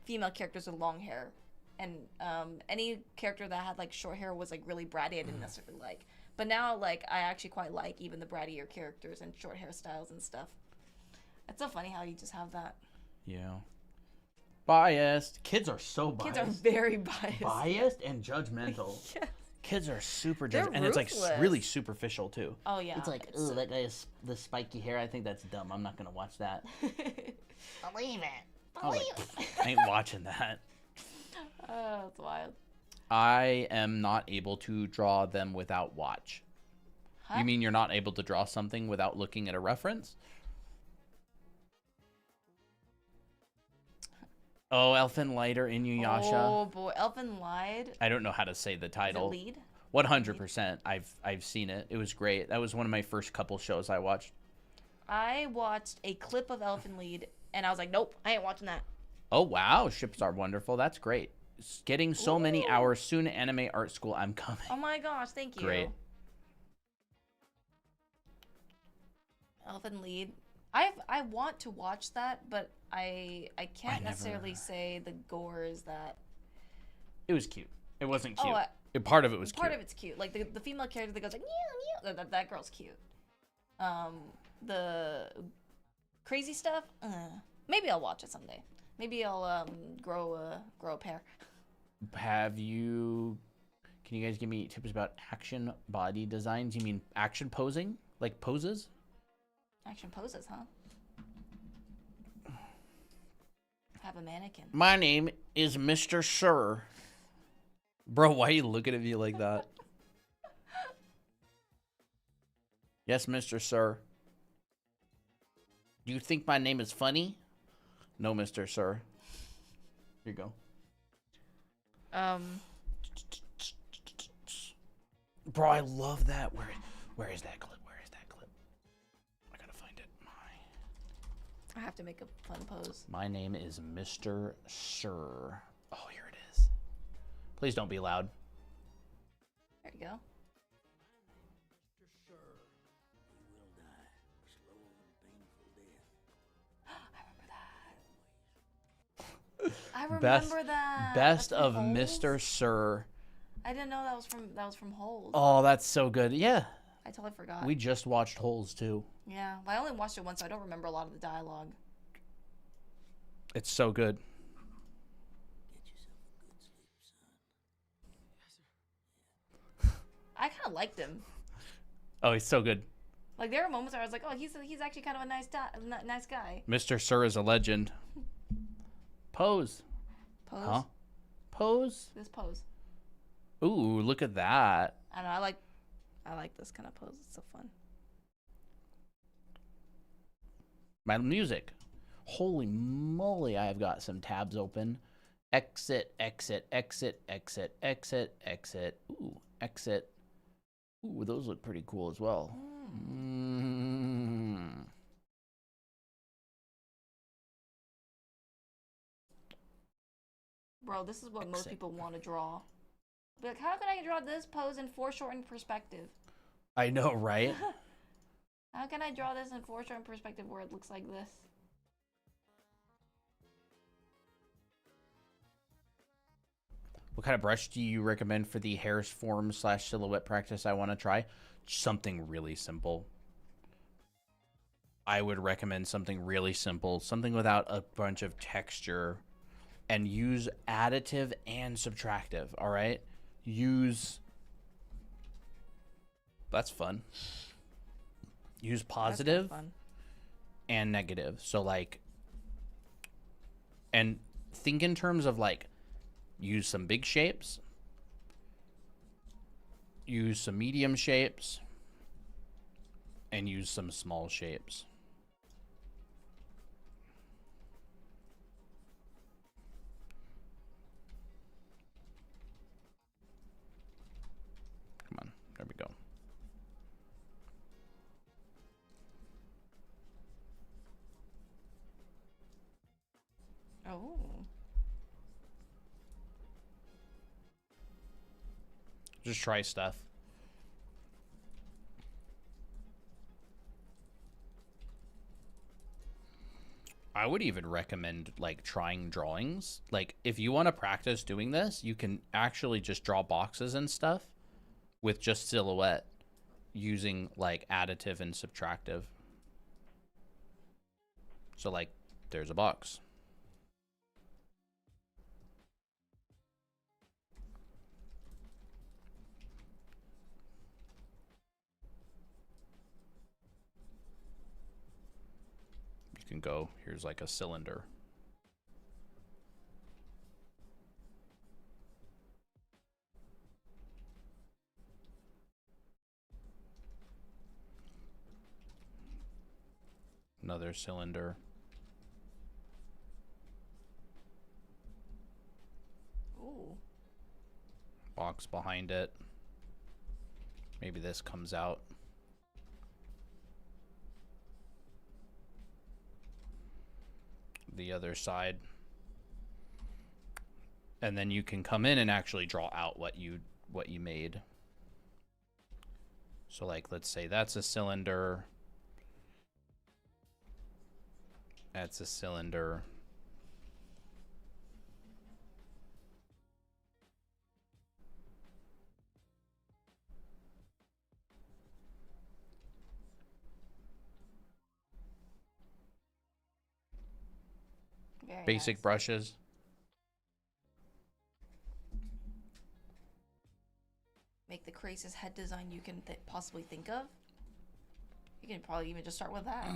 S2: female characters with long hair, and any character that had like short hair was like really bratty. I didn't necessarily like. But now, like, I actually quite like even the brattier characters and short hairstyles and stuff. It's so funny how you just have that.
S1: Yeah. Biased. Kids are so biased.
S2: Kids are very biased.
S1: Biased and judgmental.
S2: Yes.
S1: Kids are super
S2: They're
S1: judgmental. And it's like
S2: ruthless.
S1: really superficial too.
S2: Oh yeah.
S1: It's like, oh, that guy has the spiky hair. I think that's dumb. I'm not going to watch that.
S4: Believe it.
S1: I was
S4: Believe
S1: like,
S4: it.
S1: I ain't watching that.
S2: Oh, that's wild.
S1: I am not able to draw them without watch.
S2: Huh?
S1: You mean you're not able to draw something without looking at a reference? Oh, Elfin Light or Inuyasha.
S2: Oh boy, Elfin lied.
S1: I don't know how to say the
S2: Is it
S1: title.
S2: lead?
S1: 100%. I've seen it. It was great. That was one of my first couple shows I watched.
S2: I watched a clip of Elfin Lied, and I was like, nope, I ain't watching that.
S1: Oh wow, ships are wonderful. That's great. Getting so many
S2: Ooh.
S1: hours soon. Anime art school. I'm coming.
S2: Oh my gosh, thank you.
S1: Great.
S2: Elfin Lied. I want to watch that, but I can't
S1: never-
S2: necessarily say the gore is that.
S1: It was cute. It wasn't cute.
S2: Oh,
S1: Part of it was
S2: part
S1: cute.
S2: of it's cute. Like the female character that goes like meow meow. That girl's cute. The crazy stuff. Maybe I'll watch it someday. Maybe I'll grow a pair.
S1: Can you guys give me tips about action body designs? You mean action posing? Like poses?
S2: Action poses, huh? Have a mannequin.
S1: My name is Mr. Sir. Bro, why are you looking at me like that? Yes, Mr. Sir. Do you think my name is funny? No, Mr. Sir. Here you go. Bro, I love that. Where is that clip? Where is that clip? I gotta find it.
S2: I have to make a fun pose.
S1: My name is Mr. Sir. Oh, here it is. Please don't be loud.
S2: There you go. I remember that.
S1: Best
S2: That's
S1: of
S2: from
S1: Mr.
S2: Holes?
S1: Sir.
S2: I didn't know that was from Holes.
S1: Oh, that's so good. Yeah.
S2: I totally forgot.
S1: We just watched Holes too.
S2: Yeah, but I only watched it once, so I don't remember a lot of the dialogue.
S1: It's so good.
S2: I kind of liked him.
S1: Oh, he's so good.
S2: Like there were moments where I was like, oh, he's actually kind of a nice guy.
S1: Mr. Sir is a legend. Pose.
S2: Pose.
S1: Huh? Pose?
S2: This pose.
S1: Ooh, look at that.
S2: I don't know. I like this kind of pose. It's so fun.
S1: My music. Holy moly, I have got some tabs open. Exit, exit, exit, exit, exit, exit. Ooh, exit. Ooh, those look pretty cool as well.
S2: Bro, this is what most
S1: Exit.
S2: people want to draw. Be like, how can I draw this pose in foreshortened perspective?
S1: I know, right?
S2: How can I draw this in foreshortened perspective where it looks like this?
S1: What kind of brush do you recommend for the hair form / silhouette practice I want to try? Something really simple. I would recommend something really simple, something without a bunch of texture, and use additive and subtractive, all right? Use... That's fun. Use positive
S2: Fun.
S1: and negative. So, like... And think in terms of, like, use some big shapes, use some medium shapes, and use some small shapes. Come on, there we go.
S2: Oh.
S1: Just try stuff. I would even recommend like trying drawings. Like if you want to practice doing this, you can actually just draw boxes and stuff with just silhouette using like additive and subtractive. So like there's a box. You can go, here's like a cylinder. Another cylinder.
S2: Ooh.
S1: Box behind it. Maybe this comes out. The other side. And then you can come in and actually draw out what you made. So like let's say that's a cylinder. That's a cylinder.
S2: Very
S1: Basic
S2: nice.
S1: brushes.
S2: Make the craziest head design you can possibly think of. You can probably even just start with that.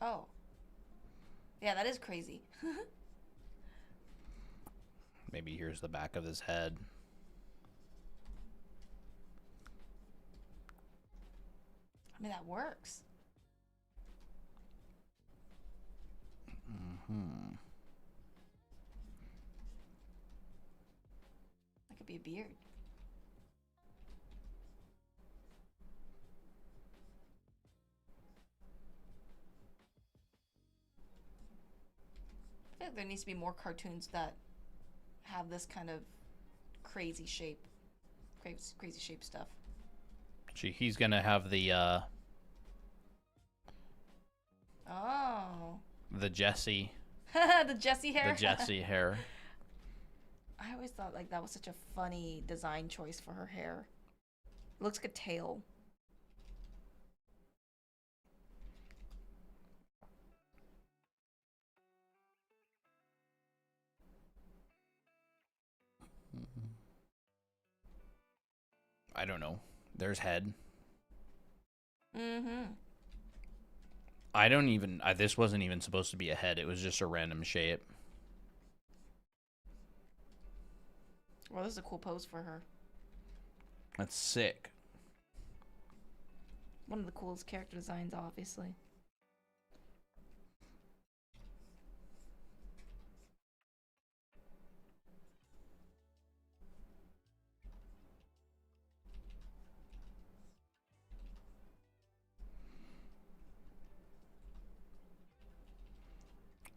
S2: Oh. Yeah, that is crazy.
S1: Maybe here's the back of his head.
S2: I mean, that works. That could be a beard. I feel like there needs to be more cartoons that have this kind of crazy shape, crazy shape stuff.
S1: Gee, he's gonna have the
S2: Oh.
S1: Jesse
S2: The Jessie hair.
S1: the Jesse hair.
S2: I always thought like that was such a funny design choice for her hair. It looks like a tail.
S1: I don't know. There's head.
S2: Mm-hmm.
S1: I don't even. This wasn't even supposed to be a head. It was just a random shape.
S2: Well, this is a cool pose for her.
S1: That's sick.
S2: One of the coolest character designs, obviously.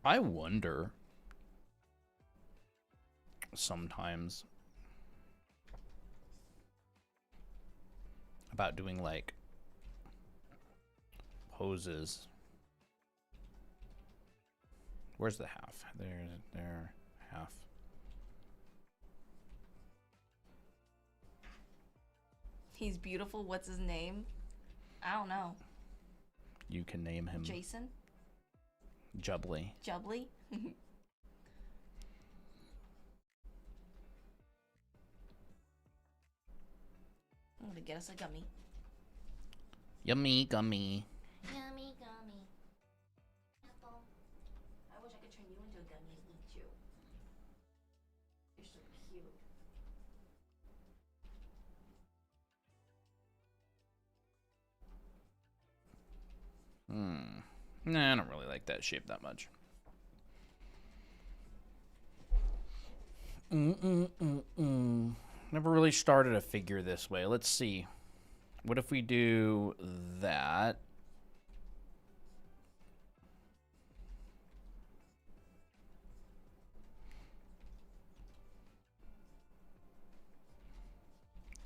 S1: I wonder sometimes about doing like poses. Where's the half? There, half.
S2: He's beautiful. What's his name? I don't know.
S1: You can name him
S2: Jason?
S1: Jubbly.
S2: Jubbly? I'm gonna get us a gummy.
S1: Yummy gummy.
S2: Yummy gummy. Apple. I wish I could turn you into a gummy and eat you. You're so cute.
S1: Nah, I don't really like that shape that much. Never really started a figure this way. Let's see. What if we do that?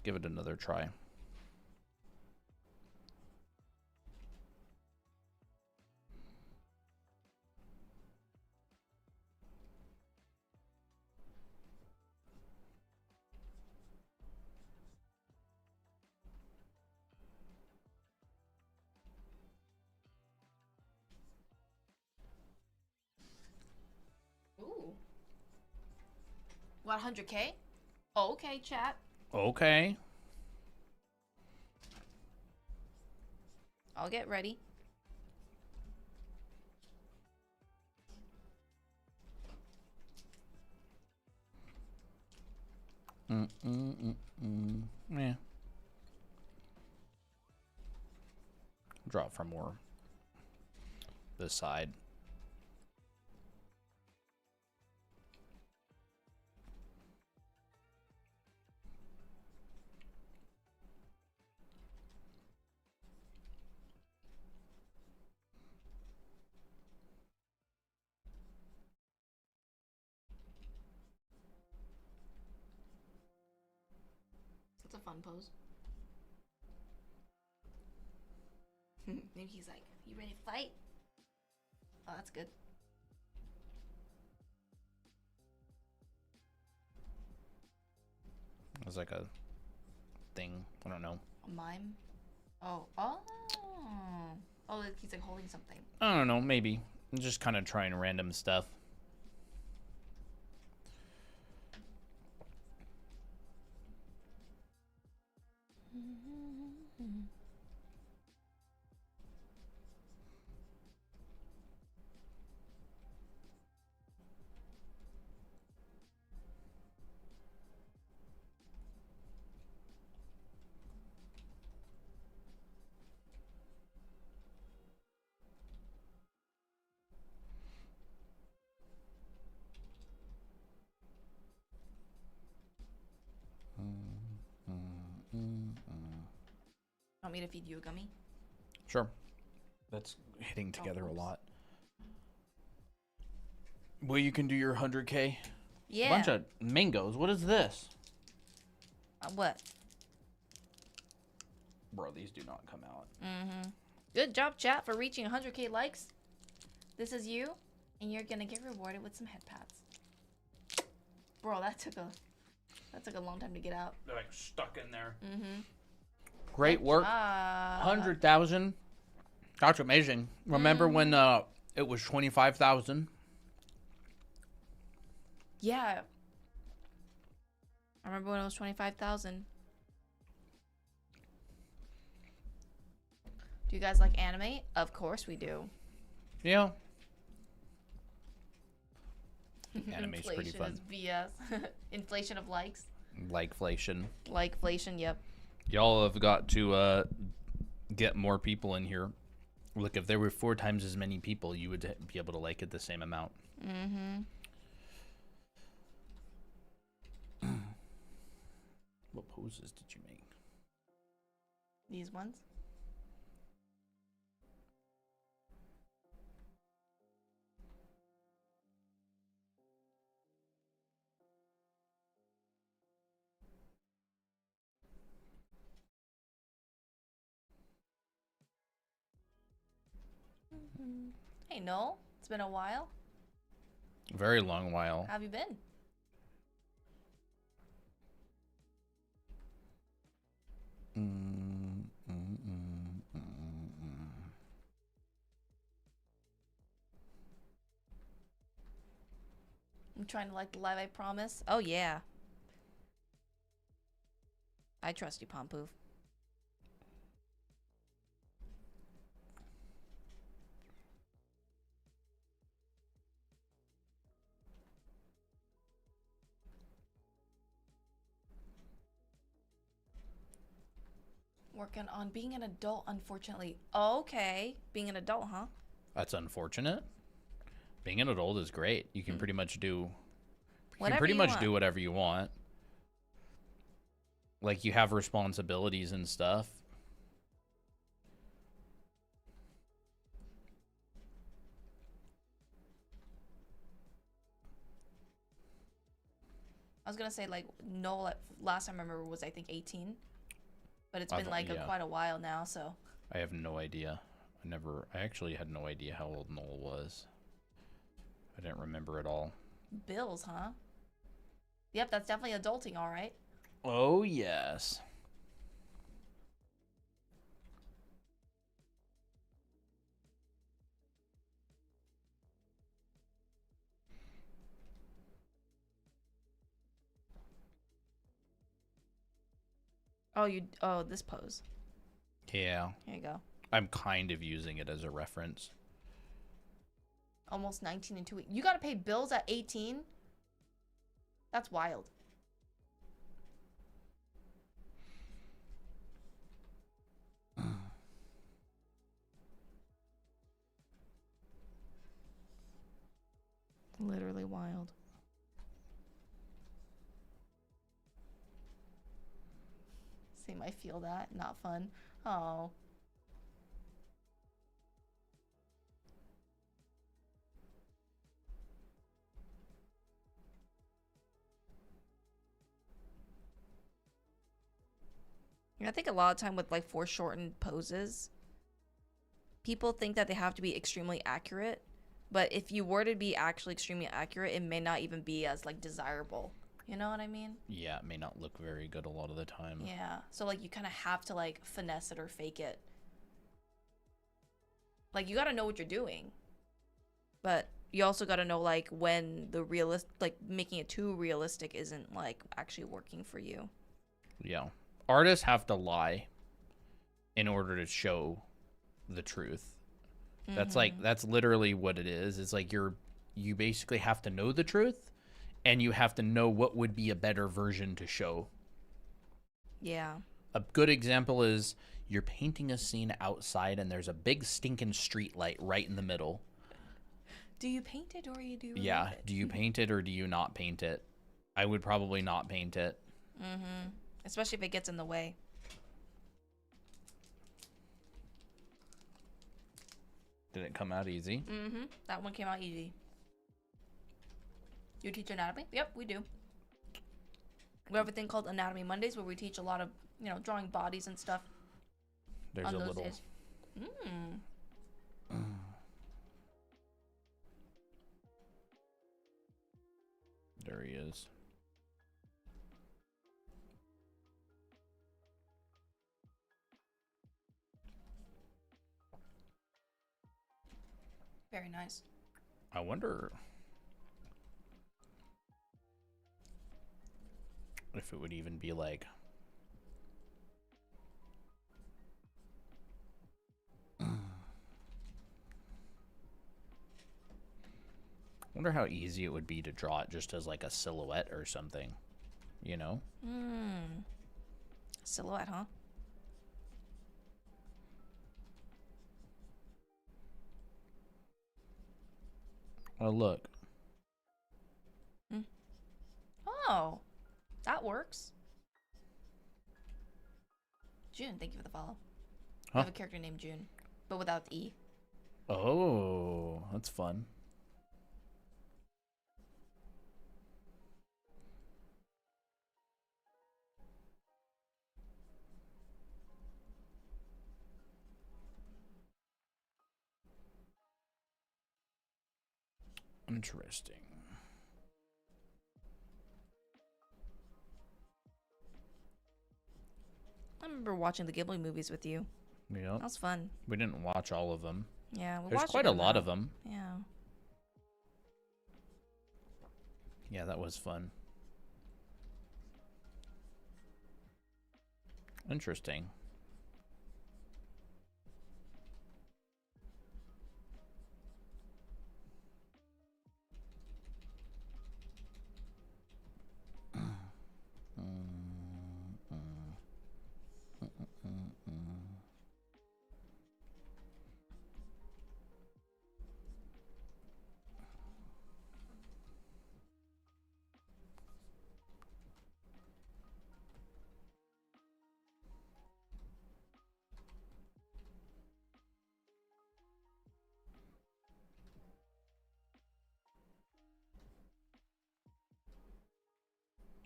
S1: Give it another try.
S2: Ooh. What, 100K? Oh, okay, chat.
S1: Okay.
S2: I'll get ready.
S1: Yeah. Draw it from more this side.
S2: That's a fun pose. Maybe he's like, you ready to fight? Oh, that's good.
S1: It's like a thing. I don't know.
S2: A mime? Oh. Oh, like he's like holding something.
S1: I don't know. Maybe. I'm just kind of trying random stuff.
S2: Want me to feed you a gummy?
S1: Sure. That's hitting together a lot. Well, you can do your 100K.
S2: Yeah.
S1: A bunch of mangoes. What is this?
S2: What?
S1: Bro, these do not come out.
S2: Good job, chat, for reaching 100K likes. This is you, and you're gonna get rewarded with some head pads. Bro, that took a long time to get out.
S1: They're like stuck in there. Great
S2: Good
S1: work.
S2: job.
S1: 100,000. That's amazing. Remember when it was 25,000?
S2: Yeah. I remember when it was 25,000. Do you guys like anime? Of course we do.
S1: Yeah. Anime's pretty
S2: Inflation
S1: fun.
S2: is BS. Inflation of likes.
S1: Likeflation.
S2: Likeflation, yep.
S1: Y'all have got to get more people in here. Look, if there were 4 times as many people, you would be able to like it the same amount. What poses did you make?
S2: These ones. Hey, Noel. It's been a while.
S1: Very long while.
S2: How have you been? I'm trying to like the live, I promise. Oh, yeah. I trust you, Pompoof. Working on being an adult, unfortunately. Okay. Being an adult, huh?
S1: That's unfortunate. Being an adult is great. You can pretty much do you
S2: Whatever
S1: can pretty
S2: you
S1: much
S2: want.
S1: do whatever you want. Like you have responsibilities and stuff.
S2: I was gonna say like Noel last time I remember was I think 18, but it's been like
S1: yeah.
S2: quite a while now. So
S1: I have no idea. I actually had no idea how old Noel was. I didn't remember at all.
S2: bills, huh? Yep, that's definitely adulting, all right.
S1: Oh, yes.
S2: Oh, this pose.
S1: Yeah.
S2: Here you go.
S1: I'm kind of using it as a reference.
S2: Almost 19 in 2 weeks. You gotta pay bills at 18. That's wild. Literally wild. Same, I feel that. Not fun. Oh. I think a lot of time with like foreshortened poses, people think that they have to be extremely accurate, but if you were to be actually extremely accurate, it may not even be as like desirable. You know what I mean?
S1: Yeah, it may not look very good a lot of the time.
S2: Yeah. So like you kind of have to like finesse it or fake it. Like you got to know what you're doing. But you also got to know like when the like making it too realistic isn't like actually working for you.
S1: Yeah. Artists have to lie in order to show the truth. That's that's literally what it is. It's like you basically have to know the truth and you have to know what would be a better version to show.
S2: Yeah.
S1: A good example is you're painting a scene outside and there's a big stinking street light right in the middle.
S2: Do you paint it or you do
S1: Yeah.
S2: it?
S1: Do you paint it or do you not paint it? I would probably not paint it.
S2: Especially if it gets in the way.
S1: Did it come out easy?
S2: That one came out easy. You teach anatomy? Yep, we do. We have a thing called Anatomy Mondays where we teach a lot of, drawing bodies and stuff.
S1: There's
S2: on
S1: a
S2: those
S1: little.
S2: days.
S1: There he is.
S2: Very nice.
S1: I wonder if it would even be like wonder how easy it would be to draw it just as like a silhouette or something, you know?
S2: Silhouette, huh?
S1: Oh, look.
S2: Oh, that works. June, thank you for the follow. I have a character named June, but without the E.
S1: Oh, that's fun. Interesting.
S2: I remember watching the Ghibli movies with you.
S1: Yeah.
S2: That was fun.
S1: We didn't watch all of them.
S2: Yeah, we
S1: There's
S2: watched
S1: quite a lot of them.
S2: Yeah.
S1: Yeah, that was fun. Interesting.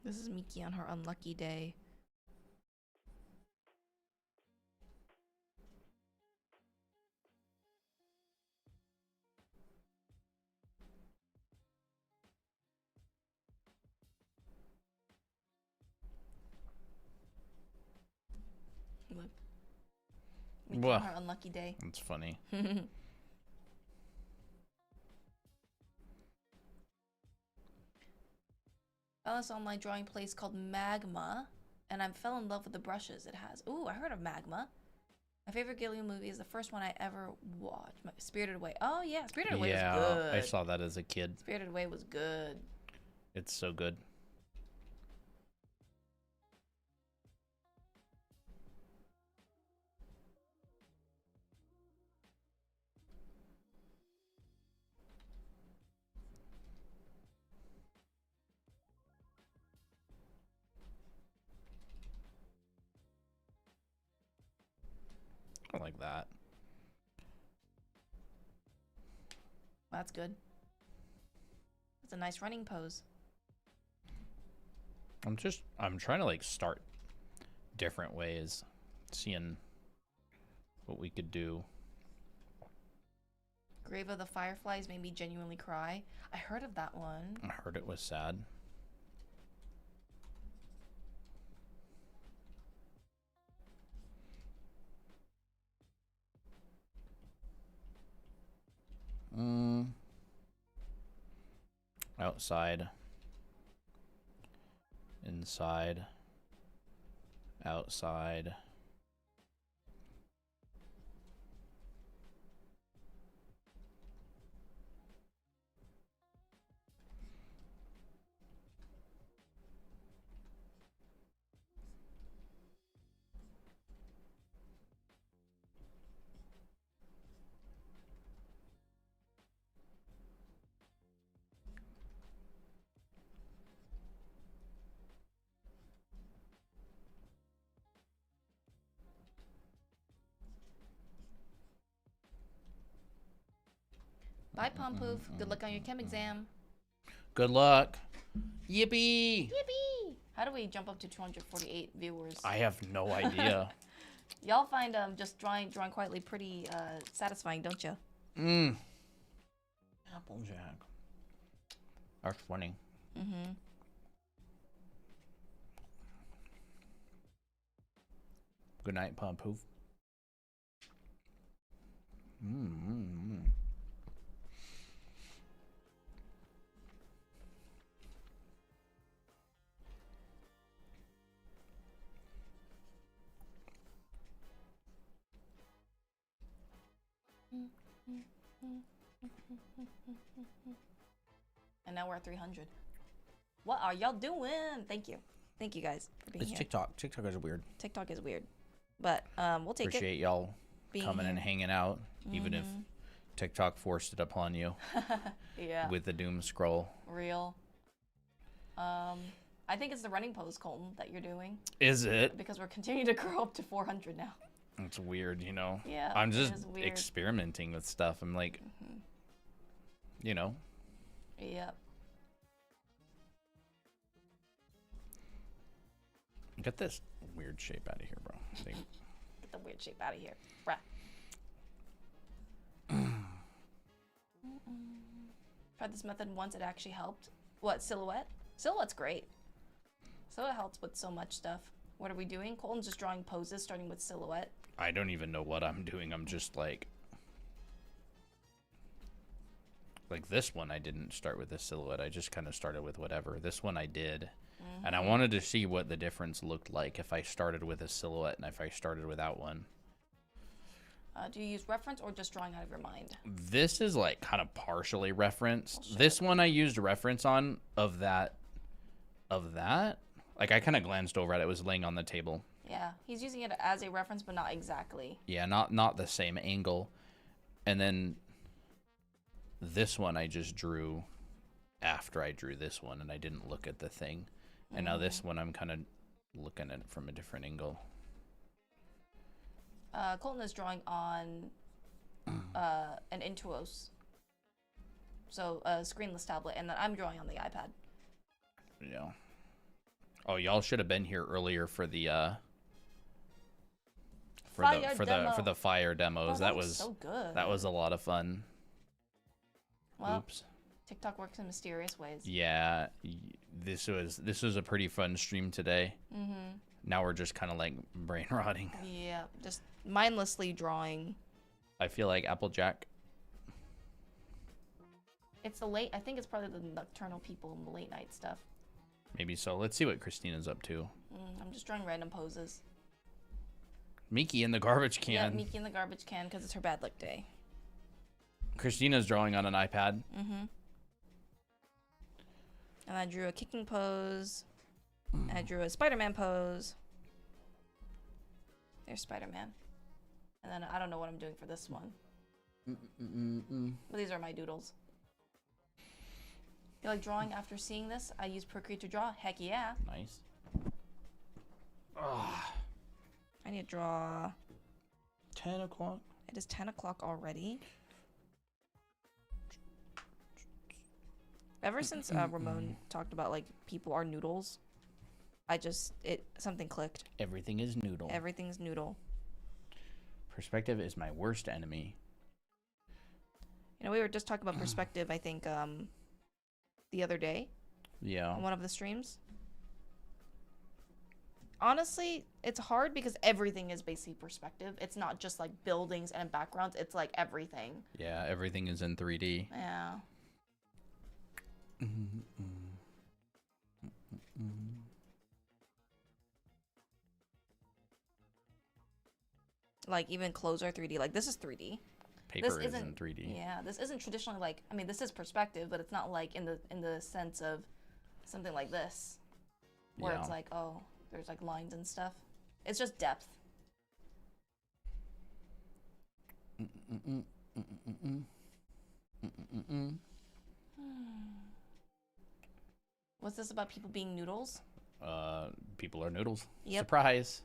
S2: This is Miki on her unlucky day. Look. Miki on her unlucky day.
S1: That's funny.
S2: Found this online drawing place called Magma, and I fell in love with the brushes it has. Ooh, I heard of Magma. My favorite Ghibli movie is the first one I ever watched, Spirited Away. Oh yeah, Spirited Away was good.
S1: I saw that as a kid.
S2: Spirited Away was good.
S1: It's so good. I like that.
S2: That's good. That's a nice running pose.
S1: I'm trying to like start different ways, seeing what we could do.
S2: Grave of the Fireflies made me genuinely cry. I heard of that one.
S1: I heard it was sad. Outside. Inside. Outside.
S2: Bye, Pompoof. Good luck on your chem exam.
S1: Good luck. Yippee!
S2: Yippee! How do we jump up to 248 viewers?
S1: I have no idea.
S2: Y'all find just drawing quietly pretty satisfying, don't you?
S1: Applejack. That's funny.
S2: Mm-hmm.
S1: Good night, Pompoof.
S2: And now we're at 300. What are y'all doing? Thank you. Thank you guys for being
S1: It's
S2: here.
S1: TikTok. TikTok is weird.
S2: TikTok is weird. But we'll take
S1: Appreciate y'all
S2: being
S1: coming and
S2: here.
S1: hanging out, even if TikTok forced it upon you
S2: Yeah.
S1: with the doom scroll.
S2: Real. I think it's the running pose, Colton, that you're doing.
S1: Is it?
S2: Because we're continuing to grow up to 400 now.
S1: It's weird, you know?
S2: Yeah,
S1: I'm
S2: it
S1: just
S2: is weird.
S1: experimenting with stuff. I'm like, you know?
S2: Yep.
S1: Get this weird shape out of here, bro. Like,
S2: Get the weird shape out of here. Bruh. Tried this method once. It actually helped. What, silhouette? Silhouette's great. Silhouette helps with so much stuff. What are we doing? Colton's just drawing poses, starting with silhouette.
S1: I don't even know what I'm doing. I'm just like this one, I didn't start with a silhouette. I just kind of started with whatever. This one I did. And I wanted to see what the difference looked like if I started with a silhouette and if I started without one.
S2: Do you use reference or just drawing out of your mind?
S1: This is like kind of partially referenced.
S2: Bullshit.
S1: This one I used reference on of that. Like I kind of glanced over at it. It was laying on the table.
S2: Yeah, he's using it as a reference, but not exactly.
S1: Yeah, not the same angle. And then this one I just drew after I drew this one, and I didn't look at the thing. And now this one I'm kind of looking at it from a different angle.
S2: Colton is drawing on an Intuos, so a screenless tablet, and then I'm drawing on the iPad.
S1: Yeah. Oh, y'all should have been here earlier for the for the fire demos.
S2: Oh,
S1: that was
S2: so good.
S1: that was a lot of fun.
S2: Well,
S1: Oops.
S2: TikTok works in mysterious ways.
S1: Yeah, this was a pretty fun stream today.
S2: Mm-hmm.
S1: Now we're just kind of like brain rotting.
S2: Yeah, just mindlessly drawing.
S1: I feel like Applejack.
S2: It's the late. I think it's probably the nocturnal people and the late night stuff.
S1: Maybe so. Let's see what Christina's up to.
S2: I'm just drawing random poses.
S1: Miki in the garbage
S2: Yeah,
S1: can.
S2: Miki in the garbage can because it's her bad luck day.
S1: Christina's drawing on an iPad.
S2: Mm-hmm. And I drew a kicking pose. And I drew a Spider-Man pose. There's Spider-Man. And then I don't know what I'm doing for this one. But these are my doodles. You like drawing after seeing this? I use Procreate to draw. Heck yeah.
S1: Nice. Oh,
S2: I need to draw.
S1: 10 o'clock.
S2: It is 10 o'clock already. Ever since Ramon talked about like people are noodles, something clicked.
S1: Everything is noodle.
S2: Everything's noodle.
S1: Perspective is my worst enemy.
S2: You know, we were just talking about perspective, I think, the other day
S1: Yeah.
S2: on one of the streams. Honestly, it's hard because everything is basically perspective. It's not just like buildings and backgrounds. It's like everything.
S1: Yeah, everything is in 3D.
S2: Yeah. Like even clothes are 3D. Like this is 3D.
S1: Paper is in 3D.
S2: Yeah, this isn't traditionally like. I mean, this is perspective, but it's not like in the sense of something like this, where
S1: Yeah.
S2: it's like, oh, there's like lines and stuff. It's just depth. What's this about people being noodles?
S1: People are noodles.
S2: Yep.
S1: Surprise.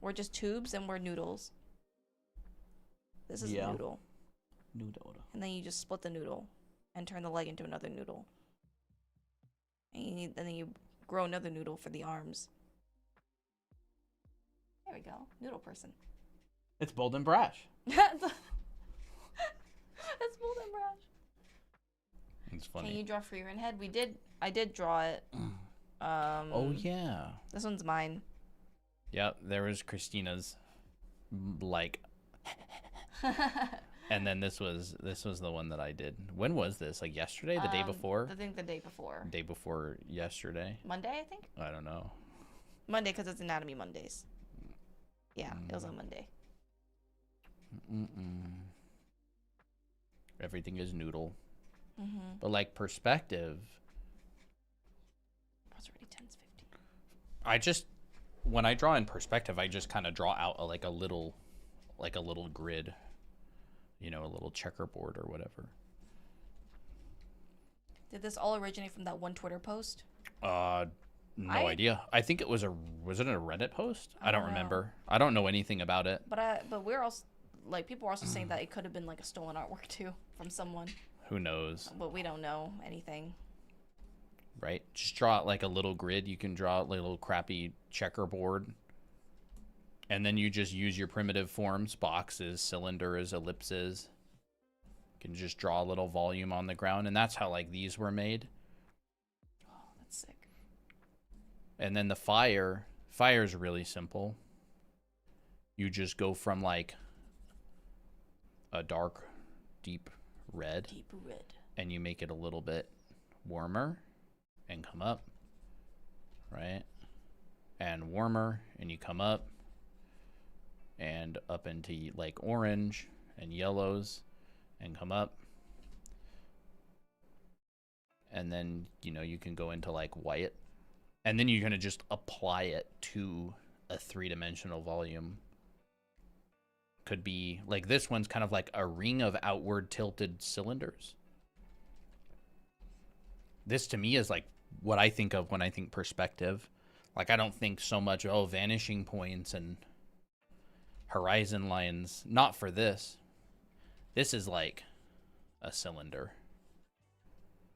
S2: We're just tubes and we're noodles. This is
S1: Yeah.
S2: a noodle.
S1: Noodle.
S2: And then you just split the noodle and turn the leg into another noodle. And then you grow another noodle for the arms. There we go. Noodle person.
S1: It's bold and brash.
S2: That's bold and brash.
S1: It's funny.
S2: Can you draw for your own head? I did draw it.
S1: Oh yeah.
S2: This one's mine.
S1: Yep, there was Christina's like and then this was the one that I did. When was this? Like yesterday? The day before?
S2: I think the day before.
S1: Day before yesterday?
S2: Monday, I think?
S1: I don't know.
S2: Monday, because it's Anatomy Mondays. Yeah, it was on Monday.
S1: Everything is noodle.
S2: Mm-hmm.
S1: But like perspective,
S2: It's already 10:50.
S1: I just when I draw in perspective, I just kind of draw out a little grid, you know, a little checkerboard or whatever.
S2: Did this all originate from that one Twitter post?
S1: No idea. I think was it a Reddit post? I don't
S2: know.
S1: remember. I don't know anything about it.
S2: But we're also like people are also saying that it could have been like a stolen artwork too from someone,
S1: Who knows,
S2: but we don't know anything.
S1: right? Just draw out like a little grid. You can draw out like a little crappy checkerboard. And then you just use your primitive forms, boxes, cylinders, ellipses. can just draw a little volume on the ground, and that's how like these were made.
S2: That's sick.
S1: And then the fire is really simple. You just go from like a dark, deep red, and you make it a little bit warmer and come up, right? And warmer, and you come up and up into like orange and yellows and come up. And then, you know, you can go into like white, and then you're going to just apply it to a 3-dimensional volume. Could be like this one's kind of like a ring of outward tilted cylinders. This to me is like what I think of when I think perspective. Like I don't think so much, oh, vanishing points and horizon lines. Not for this. This is like a cylinder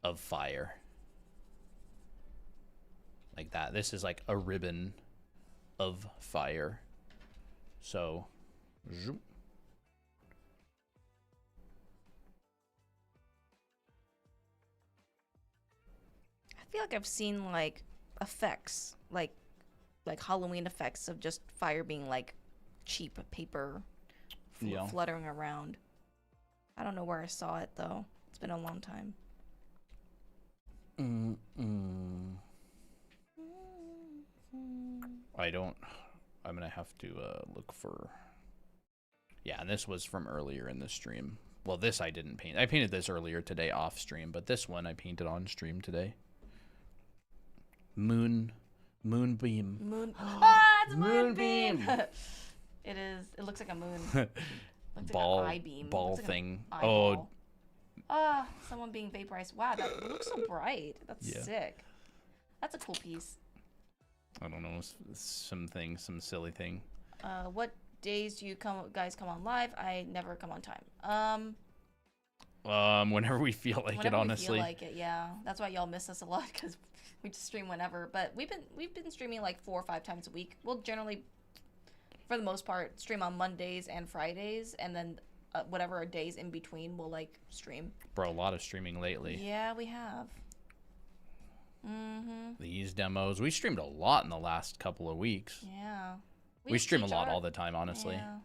S1: of fire. Like that. This is like a ribbon of fire. So, zoop.
S2: I feel like I've seen like effects, like Halloween effects of just fire being like cheap paper
S1: Yeah.
S2: fluttering around. I don't know where I saw it though. It's been a long time.
S1: I don't. I'm gonna have to look for. Yeah, and this was from earlier in the stream. Well, this I didn't paint. I painted this earlier today off stream, but this one I painted on stream today. Moonbeam.
S2: Ah, it's a moonbeam. It is. It looks like a moon. Looks
S1: Ball.
S2: like an eye beam.
S1: Ball
S2: Looks like an
S1: thing.
S2: eyeball. Ah, someone being vaporized. Wow, that looks so bright. That's
S1: Yeah.
S2: sick. That's a cool piece.
S1: I don't know. Some silly thing.
S2: What days do you guys come on live? I never come on time.
S1: Whenever we feel like
S2: Whenever
S1: it, honestly.
S2: we feel like it, yeah. That's why y'all miss us a lot because we just stream whenever. But we've been streaming like 4 or 5 times a week. We'll generally, for the most part, stream on Mondays and Fridays, and then whatever days in between we'll like stream.
S1: Bro, a lot of streaming lately.
S2: Yeah, we have.
S1: These demos. We streamed a lot in the last couple of weeks.
S2: Yeah.
S1: We stream a
S2: teach
S1: lot
S2: art.
S1: all the time, honestly.
S2: Yeah.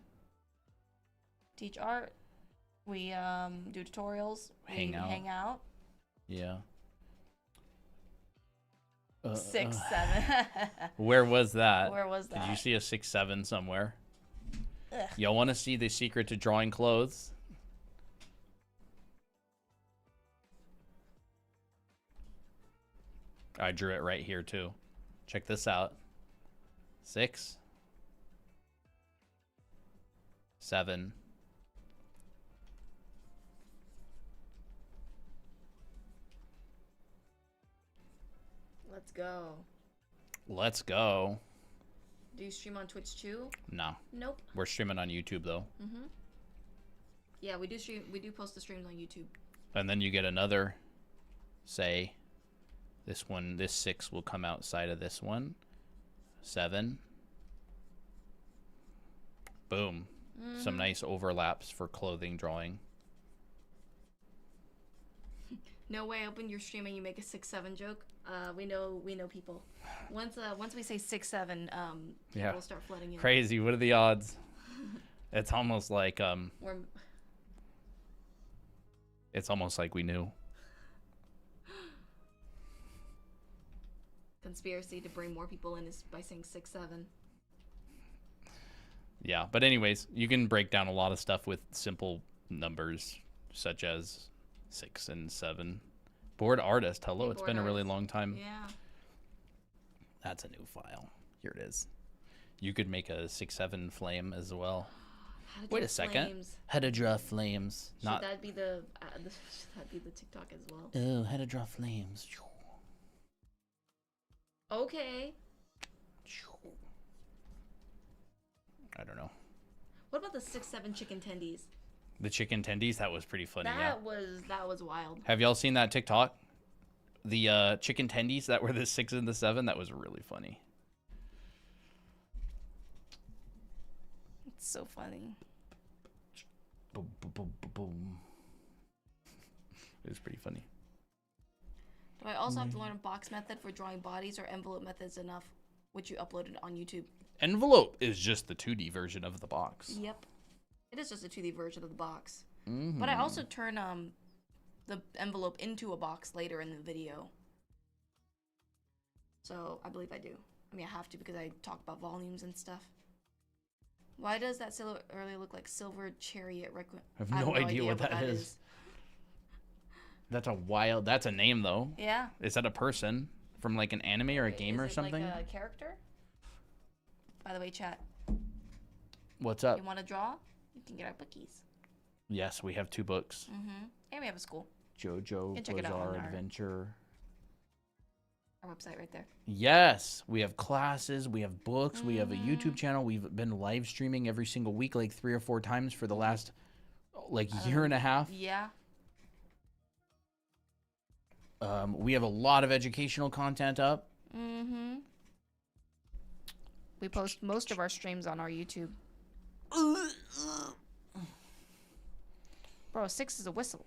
S2: Teach art. We do tutorials. We
S1: Hangout.
S2: hang out.
S1: Yeah.
S2: 6, 7.
S1: Where was that?
S2: Where was
S1: Did you
S2: that?
S1: see a 6, 7 somewhere?
S2: Ugh.
S1: Y'all want to see the secret to drawing clothes? I drew it right here too. Check this out. 6, 7.
S2: Let's go.
S1: Let's go.
S2: Do you stream on Twitch too?
S1: No,
S2: Nope.
S1: we're streaming on YouTube though.
S2: Yeah, we do stream. We do post the streams on YouTube.
S1: And then you get another, say, this 6 will come outside of this one. 7. Boom. Some nice overlaps for clothing drawing.
S2: No way. Open your stream and you make a 6, 7 joke. We know people. Once we say 6, 7,
S1: Yeah.
S2: people will start flooding in.
S1: Crazy. What are the odds? It's almost like
S2: Or
S1: it's almost like we knew.
S2: conspiracy to bring more people in is by saying 6, 7.
S1: Yeah, but anyways, you can break down a lot of stuff with simple numbers such as 6 and 7. Board artist. Hello,
S2: Hey,
S1: it's
S2: board
S1: been a really
S2: artist.
S1: long time.
S2: Yeah.
S1: That's a new file. Here it is. You could make a 6, 7 flame as well.
S2: How to
S1: Wait
S2: draw
S1: a second.
S2: flames.
S1: How to draw flames.
S2: Should
S1: Not.
S2: that be the should that be the TikTok as well?
S1: Oh, how to draw flames.
S2: Okay.
S1: I don't know.
S2: What about the 6, 7 chicken tendies?
S1: The chicken tendies, that was pretty funny. Yeah.
S2: That was wild.
S1: Have y'all seen that TikTok? The chicken tendies that were the 6 and the 7, that was really funny.
S2: It's so funny.
S1: Boom, boom, boom, boom, boom. It was pretty funny.
S2: Do I also have to learn a box method for drawing bodies, or envelope methods enough, which you uploaded on YouTube?
S1: Envelope is just the 2D version of the box.
S2: Yep. It is just a 2D version of the box.
S1: Mm-hmm.
S2: But I also turn the envelope into a box later in the video. So I believe I do. I mean, I have to because I talk about volumes and stuff. Why does that silhouette earlier look like Silver Chariot?
S1: I have no idea what that is. That's a name though.
S2: Yeah.
S1: Is that a person from like an anime or a game
S2: Is
S1: or
S2: it
S1: something?
S2: like a character? By the way, chat,
S1: What's up?
S2: you want to draw? You can get our bookies.
S1: Yes, we have 2 books.
S2: Mm-hmm. And we have a school.
S1: JoJo
S2: can check it out on
S1: Bizarre
S2: our-
S1: Adventure.
S2: Our website right there.
S1: Yes, we have classes, we have books, we have a
S2: Mm-hmm.
S1: YouTube channel. We've been live streaming every single week, like 3 or 4 times for the last like year and a half.
S2: Yeah.
S1: We have a lot of educational content up.
S2: Mm-hmm. We post most of our streams on our YouTube. Bro, 6 is a whistle.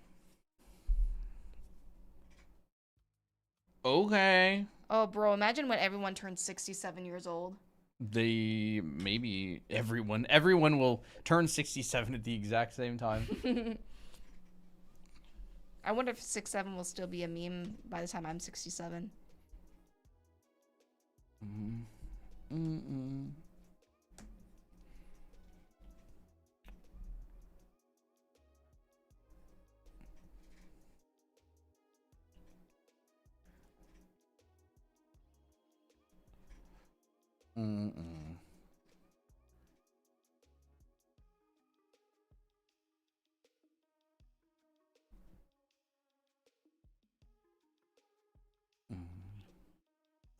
S1: Okay.
S2: Oh, bro, imagine when everyone turns 67 years old.
S1: Maybe everyone will turn 67 at the exact same time.
S2: I wonder if 6'7" will still be a meme by the time I'm 67.
S1: Mm-mm. Mm-mm.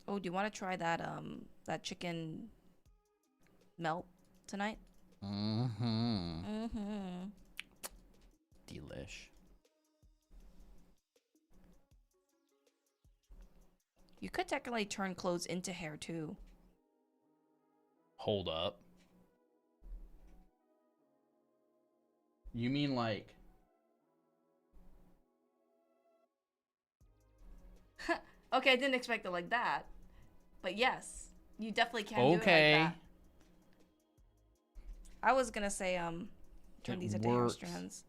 S2: Oh, do you want to try that chicken melt tonight?
S1: Mm-hmm.
S2: Mm-hmm.
S1: Delish.
S2: You could technically turn clothes into hair too.
S1: Hold up. You mean like...
S2: Okay, I didn't expect it like that. But yes, you definitely can do it
S1: Okay.
S2: like that. I was gonna say, turn
S1: It
S2: these into hair
S1: works.
S2: strands.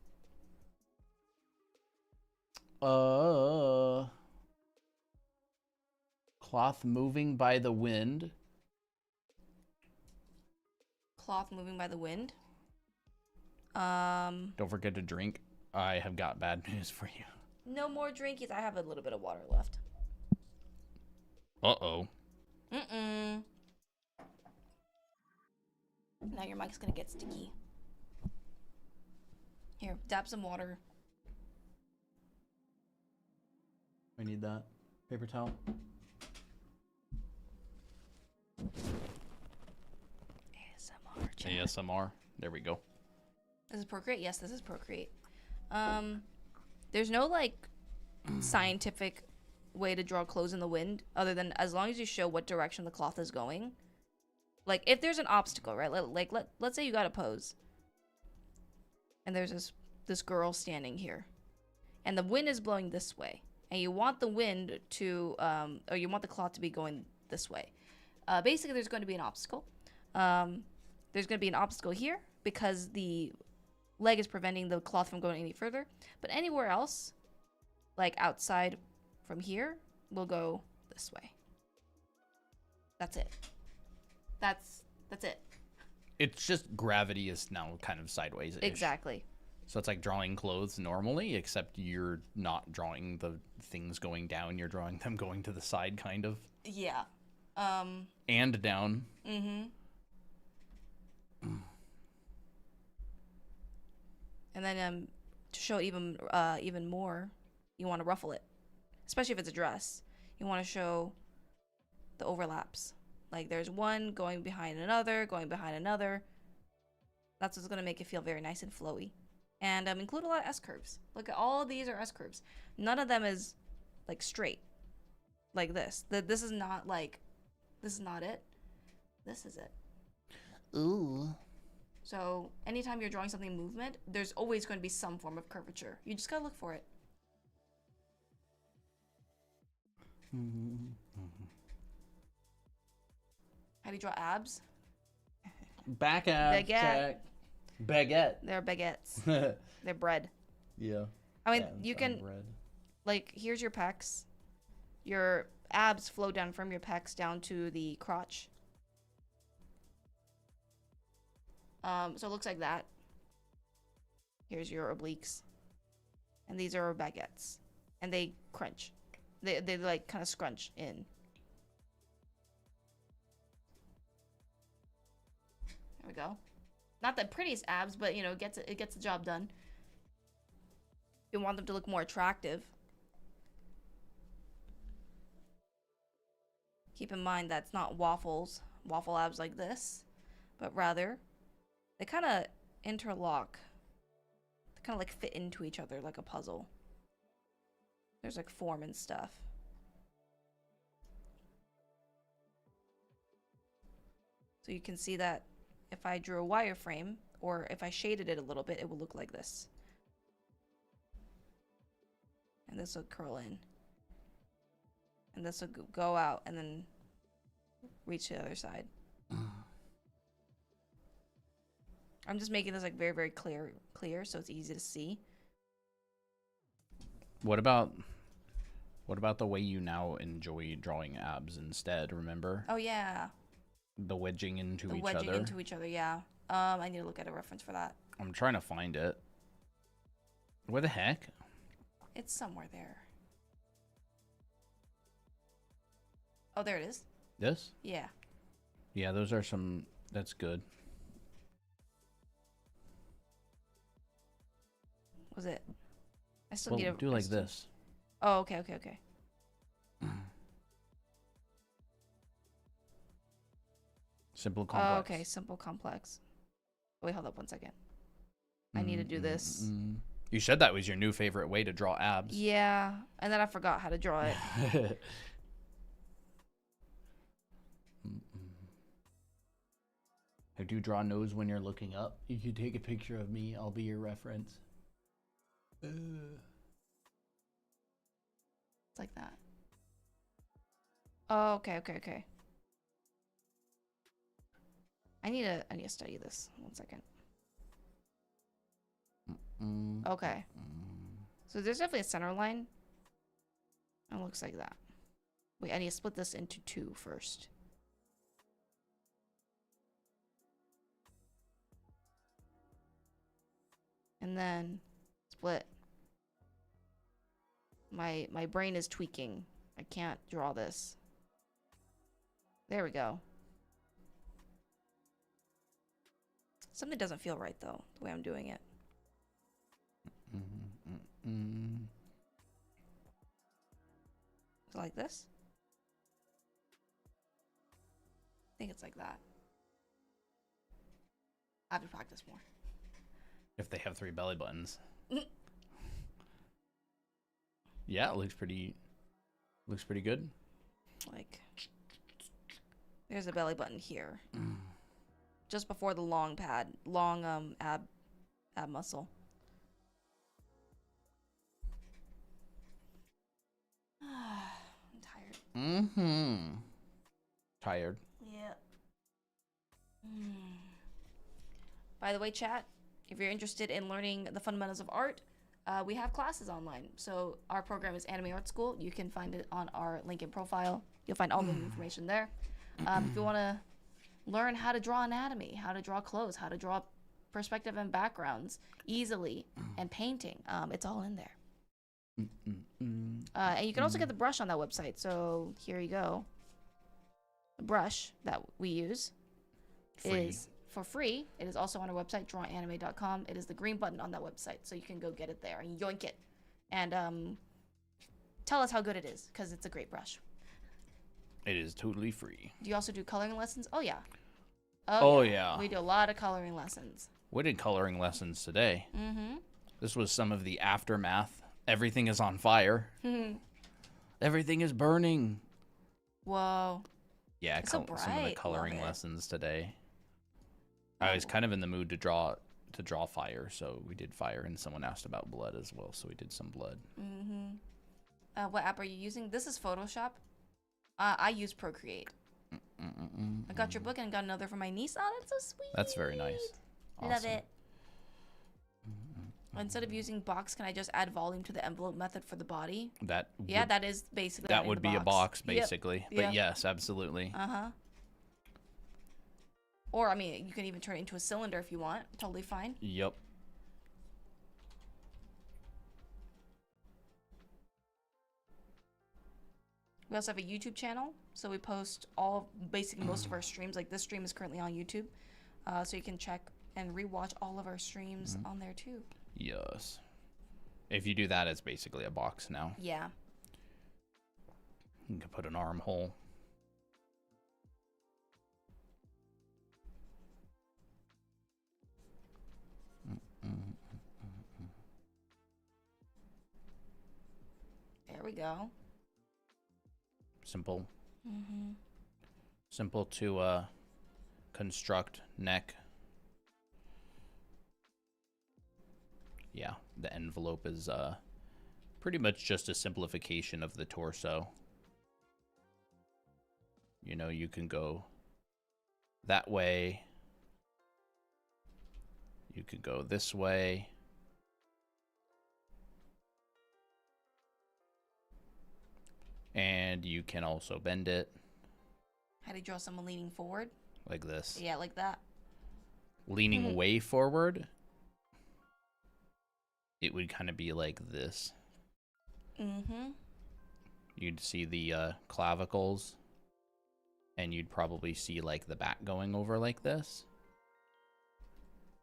S1: Cloth moving by the wind.
S2: Cloth moving by the wind.
S1: Don't forget to drink. I have got bad news for you.
S2: No more drinkies. I have a little bit of water left.
S1: Uh-oh.
S2: Mm-mm. Now your mic's gonna get sticky. Here, dab some water.
S1: We need that. Paper towel.
S2: ASMR. chat.
S1: ASMR. There we go.
S2: This is Procreate? Yes, this is Procreate. There's no, like, scientific way to draw clothes in the wind other than as long as you show what direction the cloth is going. Like, if there's an obstacle, right? Let's say you got a pose. And there's this girl standing here. And the wind is blowing this way. And you want the wind to, or you want the cloth to be going this way. Basically, there's going to be an obstacle. There's going to be an obstacle here because the leg is preventing the cloth from going any further. But anywhere else, like outside from here, will go this way. That's it. That's it.
S1: It's just gravity is now kind of sideways.
S2: Exactly.
S1: So it's like drawing clothes normally, except you're not drawing the things going down. You're drawing them going to the side, kind of.
S2: Yeah.
S1: And down.
S2: Mm-hmm. And then to show even more, you want to ruffle it, especially if it's a dress. You want to show the overlaps. Like there's one going behind another, going behind another. That's what's gonna make it feel very nice and flowy. And include a lot of S curves. Look at all these are S curves. None of them is like straight, like this. This is not like, this is not it. This is it.
S1: Ooh.
S2: So anytime you're drawing something in movement, there's always going to be some form of curvature. You just gotta look for it. How do you draw abs?
S1: Back abs.
S2: Baguette.
S1: Check. Baguette.
S2: They're baguettes. They're bread.
S1: Yeah.
S2: I mean,
S1: Abs
S2: you
S1: on
S2: can,
S1: bread.
S2: like, here's your pecs. Your abs flow down from your pecs down to the crotch. So it looks like that. Here's your obliques. And these are baguettes. And they crunch. They like kind of scrunch in. There we go. Not the prettiest abs, but you know, it gets the job done. You want them to look more attractive. Keep in mind that's not waffle abs like this, but rather they kind of interlock. They kind of like fit into each other like a puzzle. There's like form and stuff. So you can see that if I drew a wireframe or if I shaded it a little bit, it will look like this. And this will curl in. And this will go out and then reach the other side. I'm just making this like very, very clear so it's easy to see.
S1: What about the way you now enjoy drawing abs instead? Remember
S2: Oh yeah,
S1: the wedging into
S2: the
S1: each
S2: wedging
S1: other?
S2: into each other. Yeah. I need to look at a reference for that.
S1: I'm trying to find it. Where the heck?
S2: It's somewhere there. Oh, there it is.
S1: This?
S2: Yeah.
S1: Yeah, those are some. That's good.
S2: Was it? I still
S1: Well,
S2: need a
S1: do like this.
S2: Oh, okay.
S1: Simple, complex.
S2: Oh, okay, simple, complex. Wait, hold up 1 second. I need to do this.
S1: You said that was your new favorite way to draw abs.
S2: Yeah, and then I forgot how to draw it.
S1: I do draw a nose when you're looking up. You can take a picture of me. I'll be your reference.
S2: It's like that. Oh, okay. I need to study this. 1 second. Okay. So there's definitely a center line. It looks like that. Wait, I need to split this into two first. And then split. My brain is tweaking. I can't draw this. There we go. Something doesn't feel right though, the way I'm doing it. Is it like this? I think it's like that. I have to practice more.
S1: If they have 3 belly buttons. Yeah, it looks pretty good.
S2: Like, there's a belly button here. Just before the long ab muscle. I'm tired.
S1: Tired.
S2: Yeah. By the way, chat, if you're interested in learning the fundamentals of art, we have classes online. So our program is Anime Art School. You can find it on our LinkedIn profile. You'll find all the information there. If you want to learn how to draw anatomy, how to draw clothes, how to draw perspective and backgrounds easily, and painting, it's all in there. And you can also get the brush on that website. So here you go. The brush that we use is for free. It is also on our website, drawanime.com. It is the green button on that website, so you can go get it there and yoink it. And tell us how good it is, because it's a great brush.
S1: It is totally free.
S2: Do you also do coloring lessons? Oh, yeah.
S1: Oh, yeah.
S2: We do a lot of coloring lessons.
S1: We did coloring lessons today. This was some of the aftermath. Everything is on fire. Everything is burning.
S2: Whoa.
S1: Yeah,
S2: It's so
S1: some of the
S2: bright.
S1: coloring
S2: Love it.
S1: lessons today. I was kind of in the mood to draw fire, so we did fire, and someone asked about blood as well, so we did some blood.
S2: What app are you using? This is Photoshop. I use Procreate. I got your book and got another for my niece. Oh, that's so sweet.
S1: That's very nice.
S2: Love
S1: Awesome.
S2: it. Instead of using box, can I just add volume to the envelope method for the body?
S1: That
S2: Yeah, that is basically
S1: that
S2: adding
S1: would
S2: the
S1: be a box
S2: Yep.
S1: basically.
S2: Yep.
S1: But yes, absolutely.
S2: Uh-huh. Or, I mean, you can even turn it into a cylinder if you want. Totally fine.
S1: Yep.
S2: We also have a YouTube channel, so we post basically most of our streams. Like this stream is currently on YouTube, so you can check and rewatch all of our streams on there too.
S1: Yes. If you do that, it's basically a box now.
S2: Yeah.
S1: You can put an armhole.
S2: There we go.
S1: Simple.
S2: Mm-hmm.
S1: Simple to construct neck. Yeah, the envelope is pretty much just a simplification of the torso. You know, you can go that way. You could go this way. And you can also bend it
S2: How do you draw someone leaning forward?
S1: like this.
S2: Yeah, like that.
S1: Leaning way forward, it would kind of be like this.
S2: Mm-hmm.
S1: You'd see the clavicles, and you'd probably see like the back going over like this.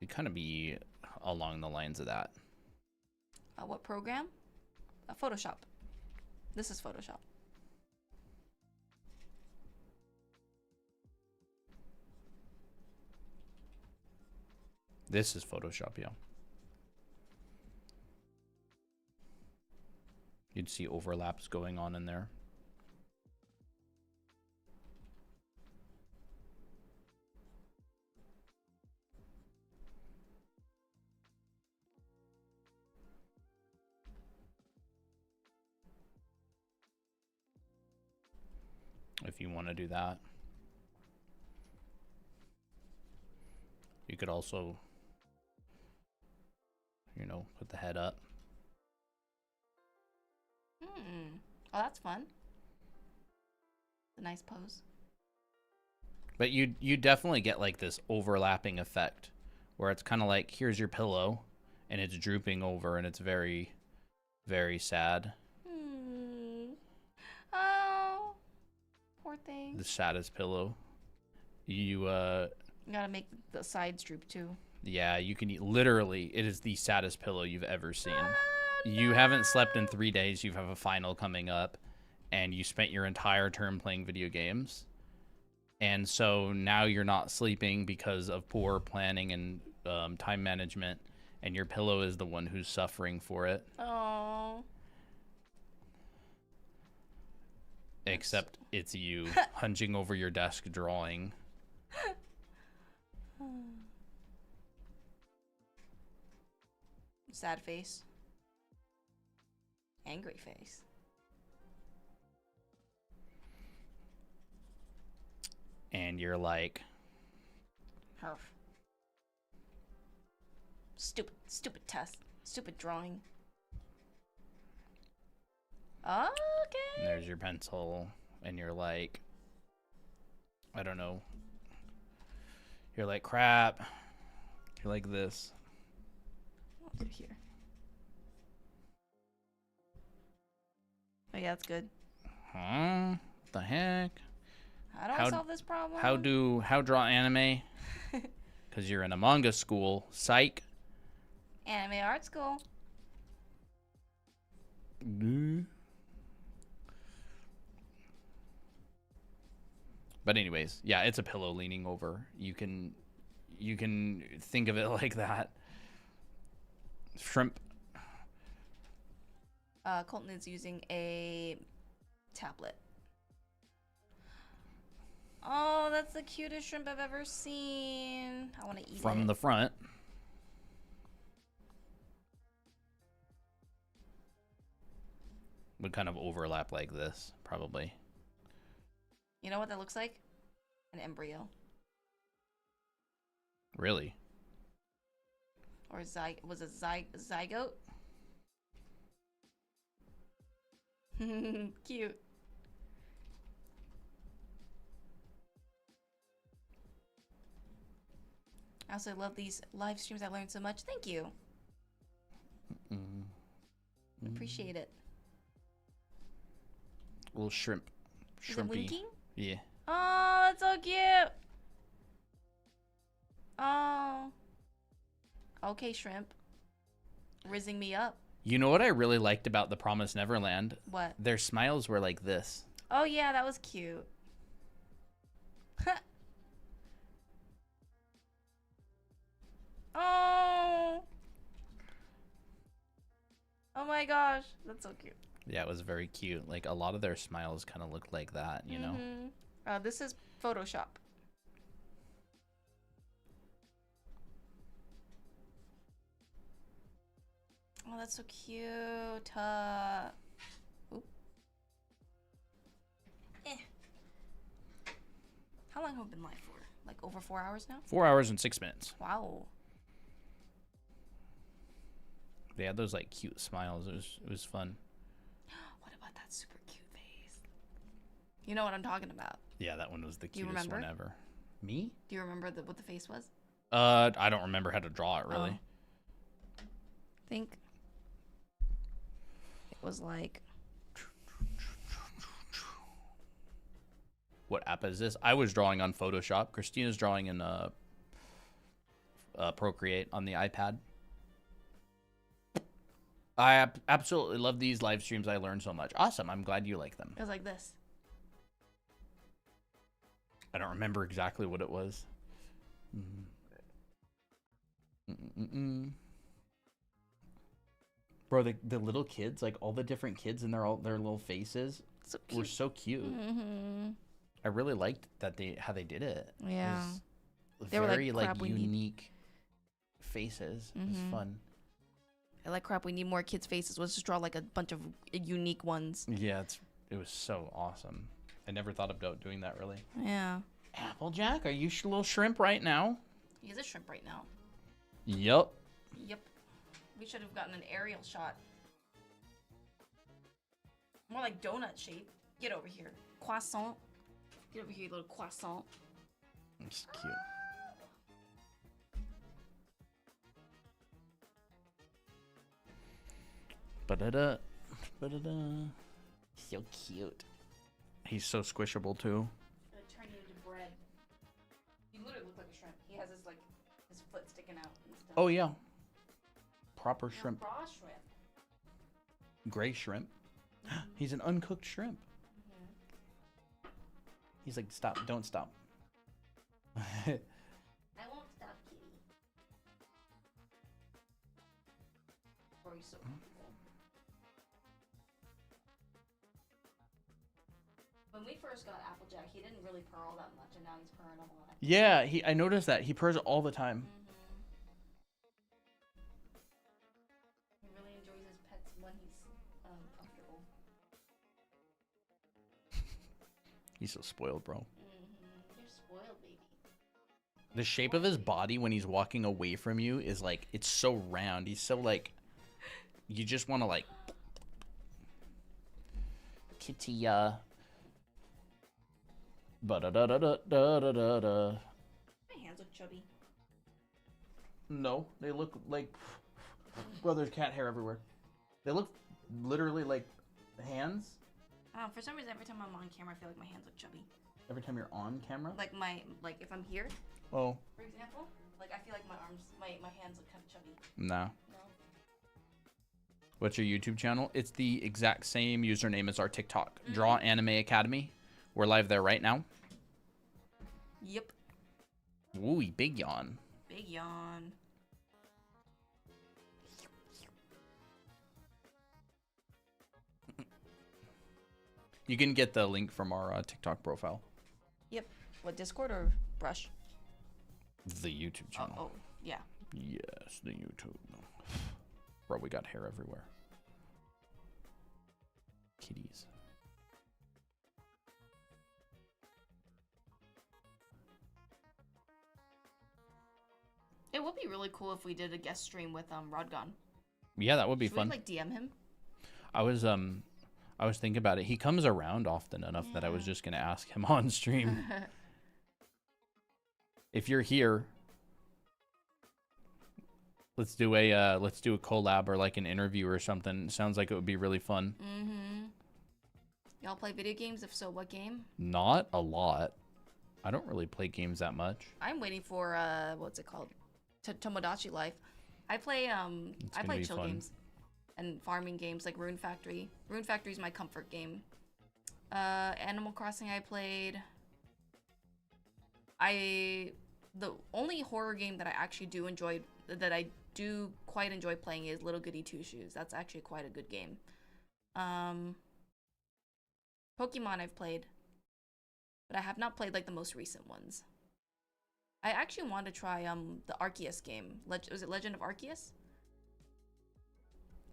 S1: It'd kind of be along the lines of that.
S2: What program? Photoshop. This is Photoshop.
S1: This is Photoshop, yeah. You'd see overlaps going on in there. If you want to do that. You could also, you know, put the head up.
S2: Hmm. Oh, that's fun. A nice pose.
S1: But you definitely get like this overlapping effect where it's kind of like, here's your pillow and it's drooping over and it's very, very sad.
S2: Hmm. Oh, poor thing.
S1: The saddest pillow. You
S2: Gotta make the sides droop too.
S1: yeah, you can literally, it is the saddest pillow you've ever seen.
S2: Ah,
S1: You haven't slept in 3 days, you have a final coming up, and you spent your entire term playing video games. And so now you're not sleeping because of poor planning and time management, and your pillow is the one who's suffering for it.
S2: Oh.
S1: Except it's you hunching over your desk drawing.
S2: Sad face. Angry face.
S1: And you're like,
S2: Herf. Stupid test. Stupid drawing.
S1: and
S2: Okay.
S1: there's your pencil, and you're like, I don't know. You're like, crap. You're like this.
S2: I'll do it here. Oh yeah, that's good.
S1: Huh? What the heck?
S2: How do I
S1: How-
S2: solve this problem?
S1: How draw anime? Because you're in a manga school. Psych.
S2: Anime art school.
S1: But anyways, yeah, it's a pillow leaning over. You can think of it like that. Shrimp.
S2: Colton is using a tablet. Oh, that's the cutest shrimp I've ever seen. I want to eat
S1: From
S2: it.
S1: the front. would kind of overlap like this, probably.
S2: You know what that looks like? An embryo.
S1: Really?
S2: Or was it zygote? Cute. I also love these live streams. I learned so much. Thank you. Appreciate it.
S1: Little shrimp.
S2: Is it
S1: Shrimpy.
S2: winking?
S1: Yeah.
S2: Oh, that's so cute. Oh. Okay, shrimp. Rizzing me up.
S1: You know what I really liked about The Promised Neverland?
S2: What?
S1: Their smiles were like this.
S2: Oh, yeah, that was cute. Oh. Oh my gosh. That's so cute.
S1: Yeah, it was very cute. Like, a lot of their smiles kind of looked like that, you know?
S2: This is Photoshop. Oh, that's so cute. Oop. How long have we been live for? Like over 4 hours now?
S1: 4 hours and 6 minutes.
S2: Wow.
S1: They had those, like, cute smiles. It was fun.
S2: What about that super cute face? You know what I'm talking about.
S1: Yeah, that one was the
S2: you
S1: cutest one
S2: remember?
S1: ever. Me?
S2: Do you remember what the face was?
S1: I don't remember how to draw it, really.
S2: I think it was like...
S1: What app is this? I was drawing on Photoshop. Christina's drawing in Procreate on the iPad. I absolutely love these live streams. I learned so much. Awesome. I'm glad you like them.
S2: It was like this.
S1: I don't remember exactly what it was. Bro, the little kids, like all the different kids and their little faces
S2: So
S1: were
S2: cute.
S1: so cute. I really liked that how they did it.
S2: Yeah.
S1: It was
S2: They were like,
S1: very
S2: "Crap, we need-"
S1: unique faces. It was fun.
S2: I like crap. We need more kids' faces. Let's just draw like a bunch of unique ones.
S1: Yeah, it was so awesome. I never thought about doing that really.
S2: Yeah.
S1: Applejack, are you a little shrimp right now?
S2: He's a shrimp right now.
S1: Yup.
S2: Yep. We should have gotten an aerial shot. More like donut shape. Get over here. Croissant. Get over here, you little croissant.
S1: It's cute. Ba-da-da. Ba-da-da. So cute. He's so squishable too.
S2: Gonna turn you into bread. You literally look like a shrimp. He has his foot sticking out and stuff.
S1: Oh yeah. Proper shrimp.
S2: Raw shrimp.
S1: Gray shrimp. He's an uncooked shrimp. He's like, stop, don't stop.
S2: I won't stop, kitty. Or he's so comfortable. When we first got Applejack, he didn't really purr all that much, and now he's purring a lot.
S1: Yeah, I noticed that. He purrs all the time.
S2: He really enjoys his pets when he's comfortable.
S1: He's so spoiled, bro.
S2: You're spoiled, baby.
S1: The shape of his body when he's walking away from you is like, it's so round. He's so like, you just want to like, kitty, ba-da-da-da-da-da-da-da.
S2: My hands look chubby.
S1: No, they look like, well, there's cat hair everywhere. They look literally like hands.
S2: For some reason, every time I'm on camera, I feel like my hands look chubby.
S1: Every time you're on camera?
S2: Like if I'm here,
S1: Oh,
S2: for example, like I feel like my hands look kind of chubby.
S1: no.
S2: No.
S1: What's your YouTube channel? It's the exact same username as our TikTok. Draw Anime Academy. We're live there right now.
S2: Yep.
S1: Ooh, big yawn.
S2: Big yawn.
S1: You can get the link from our TikTok profile.
S2: Yep. What, Discord or Brush?
S1: The YouTube channel.
S2: Oh, yeah.
S1: Yes, the YouTube. Bro, we got hair everywhere. kitties.
S2: It would be really cool if we did a guest stream with Rodgon.
S1: Yeah, that would be
S2: Should
S1: fun.
S2: we like DM him?
S1: I was thinking about it. He comes around often enough that I was just gonna ask him on stream. If you're here, let's do a collab or like an interview or something. Sounds like it would be really fun.
S2: Mm-hmm. Y'all play video games? If so, what game?
S1: Not a lot. I don't really play games that much.
S2: I'm waiting for what's it called? Tomodachi Life. I play chill
S1: fun.
S2: games and farming games like Rune Factory. Rune Factory is my comfort game. Animal Crossing I played. The only horror game that I actually do quite enjoy playing is Little Goody Two Shoes. That's actually quite a good game. Pokemon I've played, but I have not played like the most recent ones. I actually want to try the Arceus game. Was it Legend of Arceus?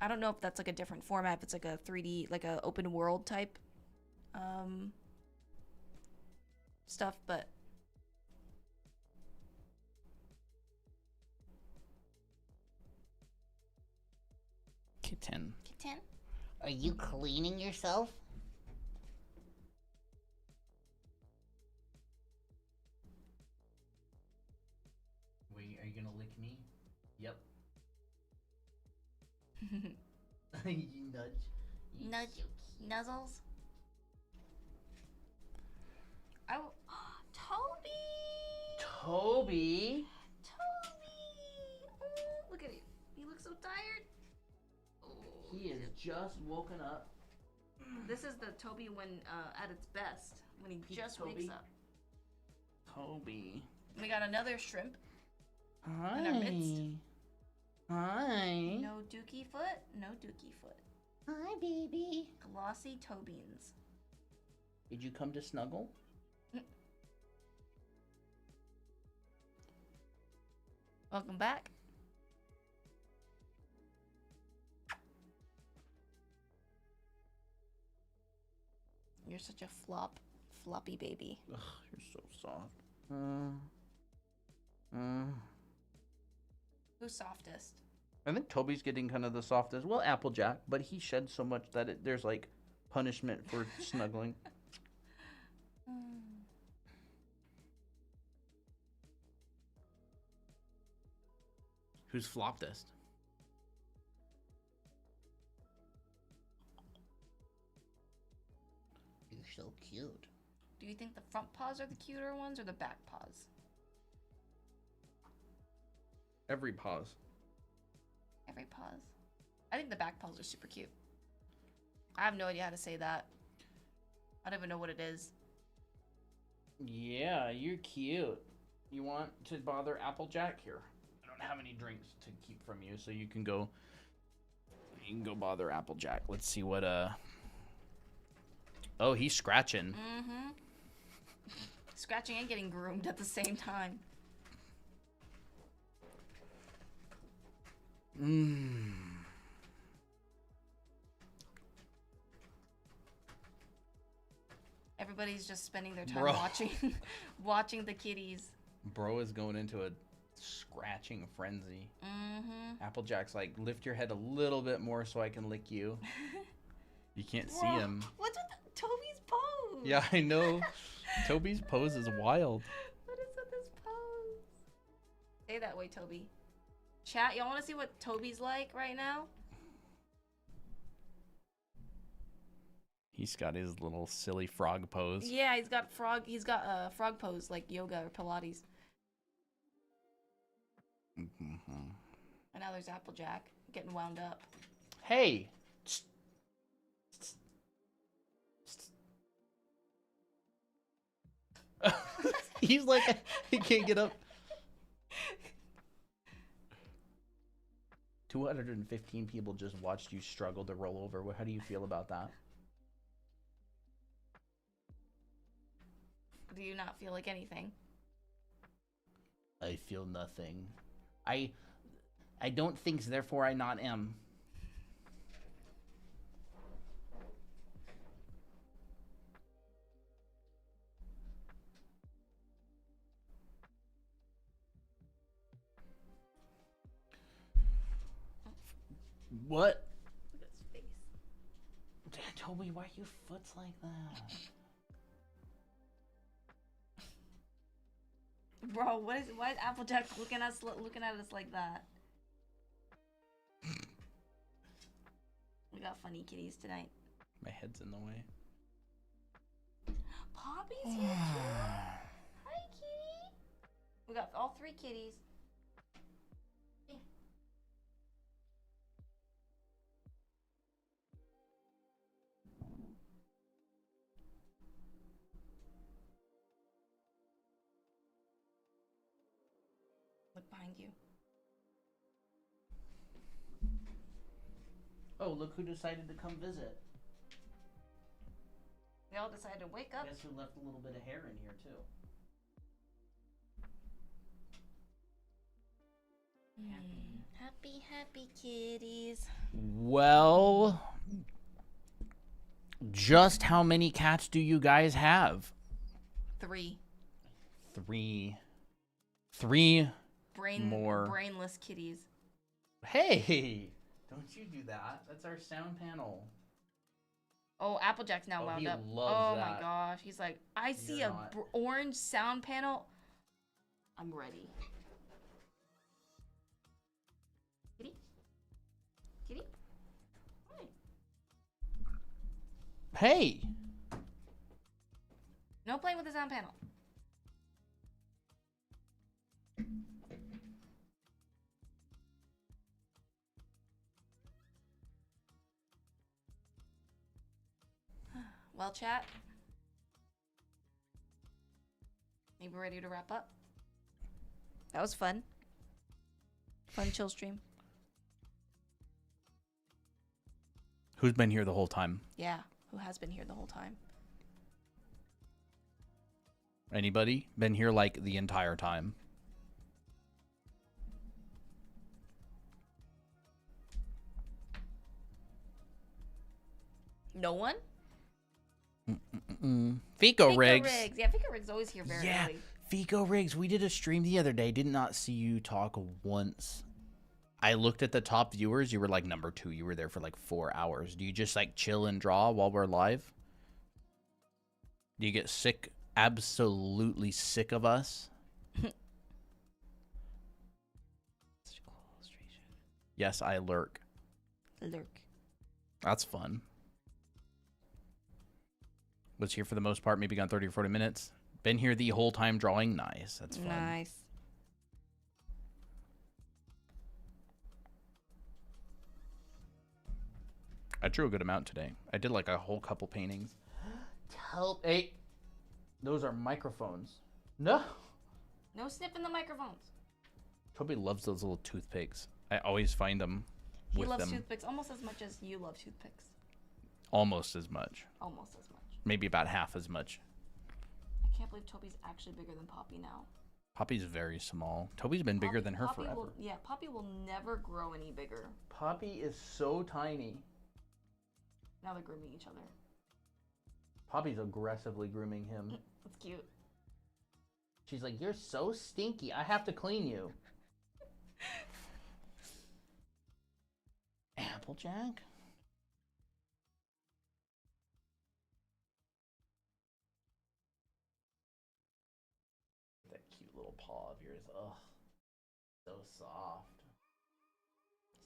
S2: I don't know if that's like a different format. If it's like a 3D, like a open world type stuff, but
S1: Kitten.
S4: Are you cleaning yourself?
S1: Wait, are you gonna lick me? Yep. You nudge.
S2: Nuzzles. Toby!
S1: Toby.
S2: Oh, look at him. He looks so tired. Oh,
S1: He is just woken up.
S2: this is the Toby when at its best, when he
S1: Peep
S2: just
S1: Toby.
S2: wakes up.
S1: Toby.
S2: We got another shrimp.
S1: Hi.
S2: In our midst.
S1: Hi.
S2: No dookie foot. No dookie foot.
S4: Hi, baby.
S2: Glossy Tobeans.
S1: Did you come to snuggle?
S2: Welcome back. You're such a floppy baby.
S1: Ugh, you're so soft.
S2: Who's softest?
S1: I think Toby's getting kind of the softest. Well, Applejack, but he sheds so much that there's like punishment for snuggling. Who's floppedest?
S4: You're so cute.
S2: Do you think the front paws are the cuter ones or the back paws?
S1: Every pause.
S2: Every paws. I think the back paws are super cute. I have no idea how to say that. I don't even know what it is.
S1: Yeah, you're cute. You want to bother Applejack? Here. I don't have any drinks to keep from you, so you can go bother Applejack. Let's see what Oh, he's scratching.
S2: Mm-hmm. Scratching and getting groomed at the same time. Everybody's just spending their time
S1: Bro.
S2: watching the kitties.
S1: Bro is going into a scratching frenzy.
S2: Mm-hmm.
S1: Applejack's like, lift your head a little bit more so I can lick you. You can't see
S2: Whoa,
S1: him.
S2: What's with Toby's pose?
S1: Yeah, I know. Toby's pose is wild.
S2: What is with this pose? Stay that way, Toby. Chat, y'all want to see what Toby's like right now?
S1: He's got his little silly frog pose.
S2: Yeah, he's got frog pose like yoga or Pilates.
S1: Mm-hmm.
S2: And now there's Applejack getting wound up.
S1: Hey! He's like, he can't get up. 215 people just watched you struggle to roll over. How do you feel about that?
S2: Do you not feel like anything?
S1: I feel nothing. I don't think, therefore I not am. What?
S2: Look at his face.
S1: Toby, why you foots like that?
S2: Bro, why is Applejack looking at us like that? We got funny kitties tonight.
S1: My head's in the way.
S2: Poppy's here too. Hi, kitty. We got all 3 kitties. Look behind you.
S1: Oh, look who decided to come visit.
S2: They all decided to wake up.
S1: Guess who left a little bit of hair in here too?
S2: Happy kitties.
S1: Well, just how many cats do you guys have?
S2: 3.
S1: 3 more.
S2: Brainless kitties.
S1: Hey, don't you do that. That's our sound panel.
S2: Oh, Applejack's now wound
S1: he
S2: up.
S1: loves
S2: Oh
S1: that.
S2: my gosh. He's like, I see
S1: You're
S2: a
S1: not.
S2: orange sound panel. I'm ready. Kitty? Kitty? Hi.
S1: Hey.
S2: No playing with the sound panel. Well, chat. Maybe we're ready to wrap up. That was fun. Fun chill stream.
S1: Who's been here the whole time?
S2: Yeah, who has been here the whole time?
S1: Anybody? Been here like the entire time?
S2: No one?
S1: Fico Riggs.
S2: Yeah, Fico Riggs always here very
S1: Yeah,
S2: early.
S1: Fico Riggs. We did a stream the other day. Did not see you talk once. I looked at the top viewers. You were like number 2. You were there for like 4 hours. Do you just like chill and draw while we're live? Do you get sick? Absolutely sick of us? Yes, I lurk.
S2: Lurk.
S1: That's fun. Was here for the most part, maybe gone 30 or 40 minutes. Been here the whole time drawing. Nice. That's fun.
S2: Nice.
S1: I drew a good amount today. I did like a whole couple paintings. Help. Hey, those are microphones. No.
S2: No sniffing the microphones.
S1: Toby loves those little toothpicks. I always find them
S2: He
S1: with
S2: loves
S1: them.
S2: toothpicks almost as much as you love toothpicks.
S1: Almost as much.
S2: Almost as much.
S1: Maybe about half as much.
S2: I can't believe Toby's actually bigger than Poppy now.
S1: Poppy's very small. Toby's been bigger than her
S2: Poppy
S1: forever.
S2: Poppy will never grow any bigger.
S1: Poppy is so tiny.
S2: Now they're grooming each other.
S1: Poppy's aggressively grooming him.
S2: That's cute.
S1: She's like, you're so stinky. I have to clean you. Applejack? That cute little paw of yours. Ugh. So soft.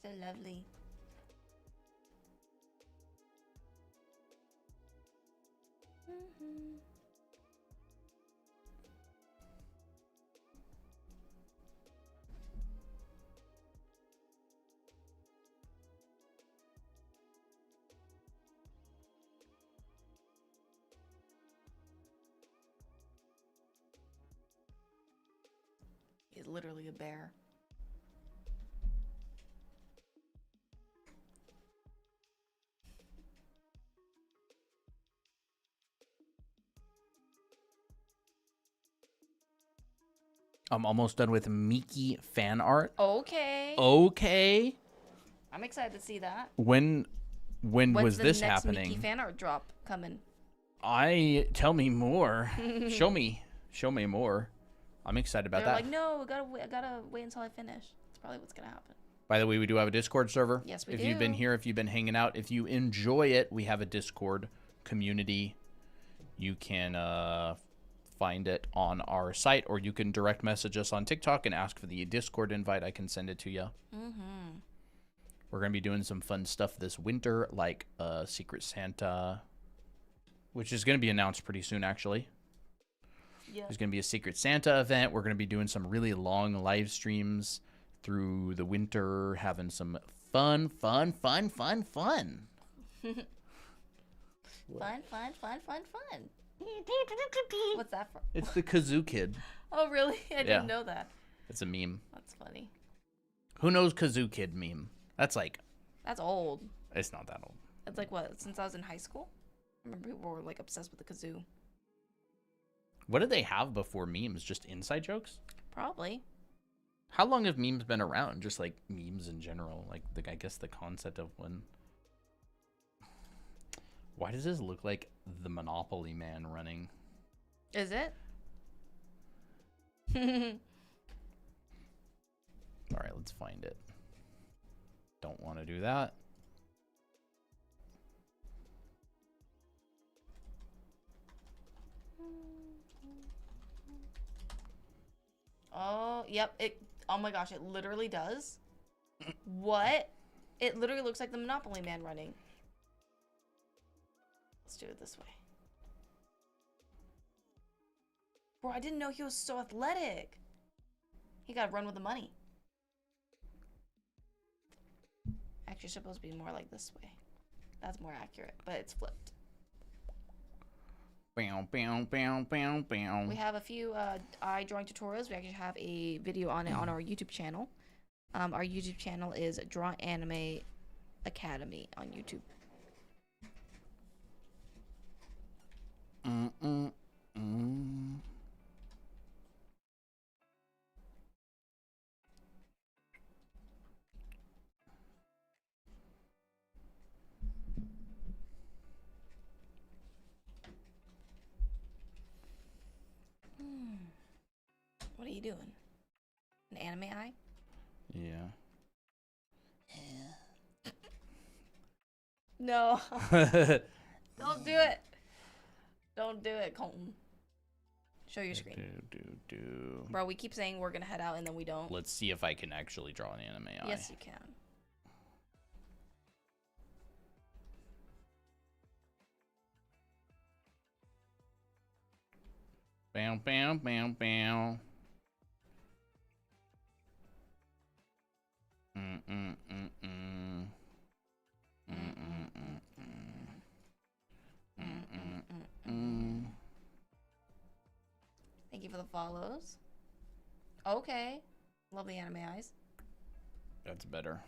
S2: So lovely. He's literally a bear.
S1: I'm almost done with Miki fan art.
S2: Okay.
S1: Okay.
S2: I'm excited to see that.
S1: When
S2: When's
S1: was
S2: the
S1: this
S2: next
S1: happening?
S2: Mickey fan art drop coming?
S1: Tell me more. Show me more. I'm excited about
S2: They're
S1: that.
S2: like, no, I gotta wait until I finish. That's probably what's gonna happen.
S1: By the way, we do have a Discord server.
S2: Yes, we
S1: if
S2: do.
S1: you've been here, if you've been hanging out, if you enjoy it, we have a Discord community. You can find it on our site, or you can direct message us on TikTok and ask for the Discord invite. I can send it to you.
S2: Mm-hmm.
S1: We're going to be doing some fun stuff this winter, like Secret Santa, which is going to be announced pretty soon, actually.
S2: Yeah.
S1: There's going to be a Secret Santa event. We're going to be doing some really long live streams through the winter, having some fun.
S2: Fun. What's that from?
S1: It's the Kazoo Kid.
S2: Oh, really? I
S1: Yeah.
S2: didn't know that.
S1: It's a meme.
S2: That's funny.
S1: Who knows Kazoo Kid meme? That's
S2: old.
S1: it's not that old.
S2: That's like what? Since I was in high school? I remember people were like obsessed with the kazoo.
S1: What did they have before memes? Just inside jokes?
S2: Probably.
S1: How long have memes been around? Just like memes in general. Like I guess the concept of when. Why does this look like the Monopoly Man running?
S2: Is it?
S1: All right, let's find it. Don't want to do that.
S2: Oh, yep. Oh my gosh, it literally does. What? It literally looks like the Monopoly Man running. Let's do it this way. Bro, I didn't know he was so athletic. He got to run with the money. Actually, it's supposed to be more like this way. That's more accurate, but it's flipped.
S1: Bow, bow, bow, bow, bow.
S2: We have a few eye drawing tutorials. We actually have a video on it on our YouTube channel. Our YouTube channel is Draw Anime Academy on YouTube. What are you doing? An anime eye?
S1: Yeah.
S2: No. Don't do it. Don't do it, Colton. Show your screen.
S1: Do.
S2: Bro, we keep saying we're going to head out and then we don't.
S1: Let's see if I can actually draw an anime eye.
S2: Yes, you can.
S1: Bow, bow, bow, bow.
S2: Thank you for the follows. Okay. Love the anime eyes.
S1: That's better.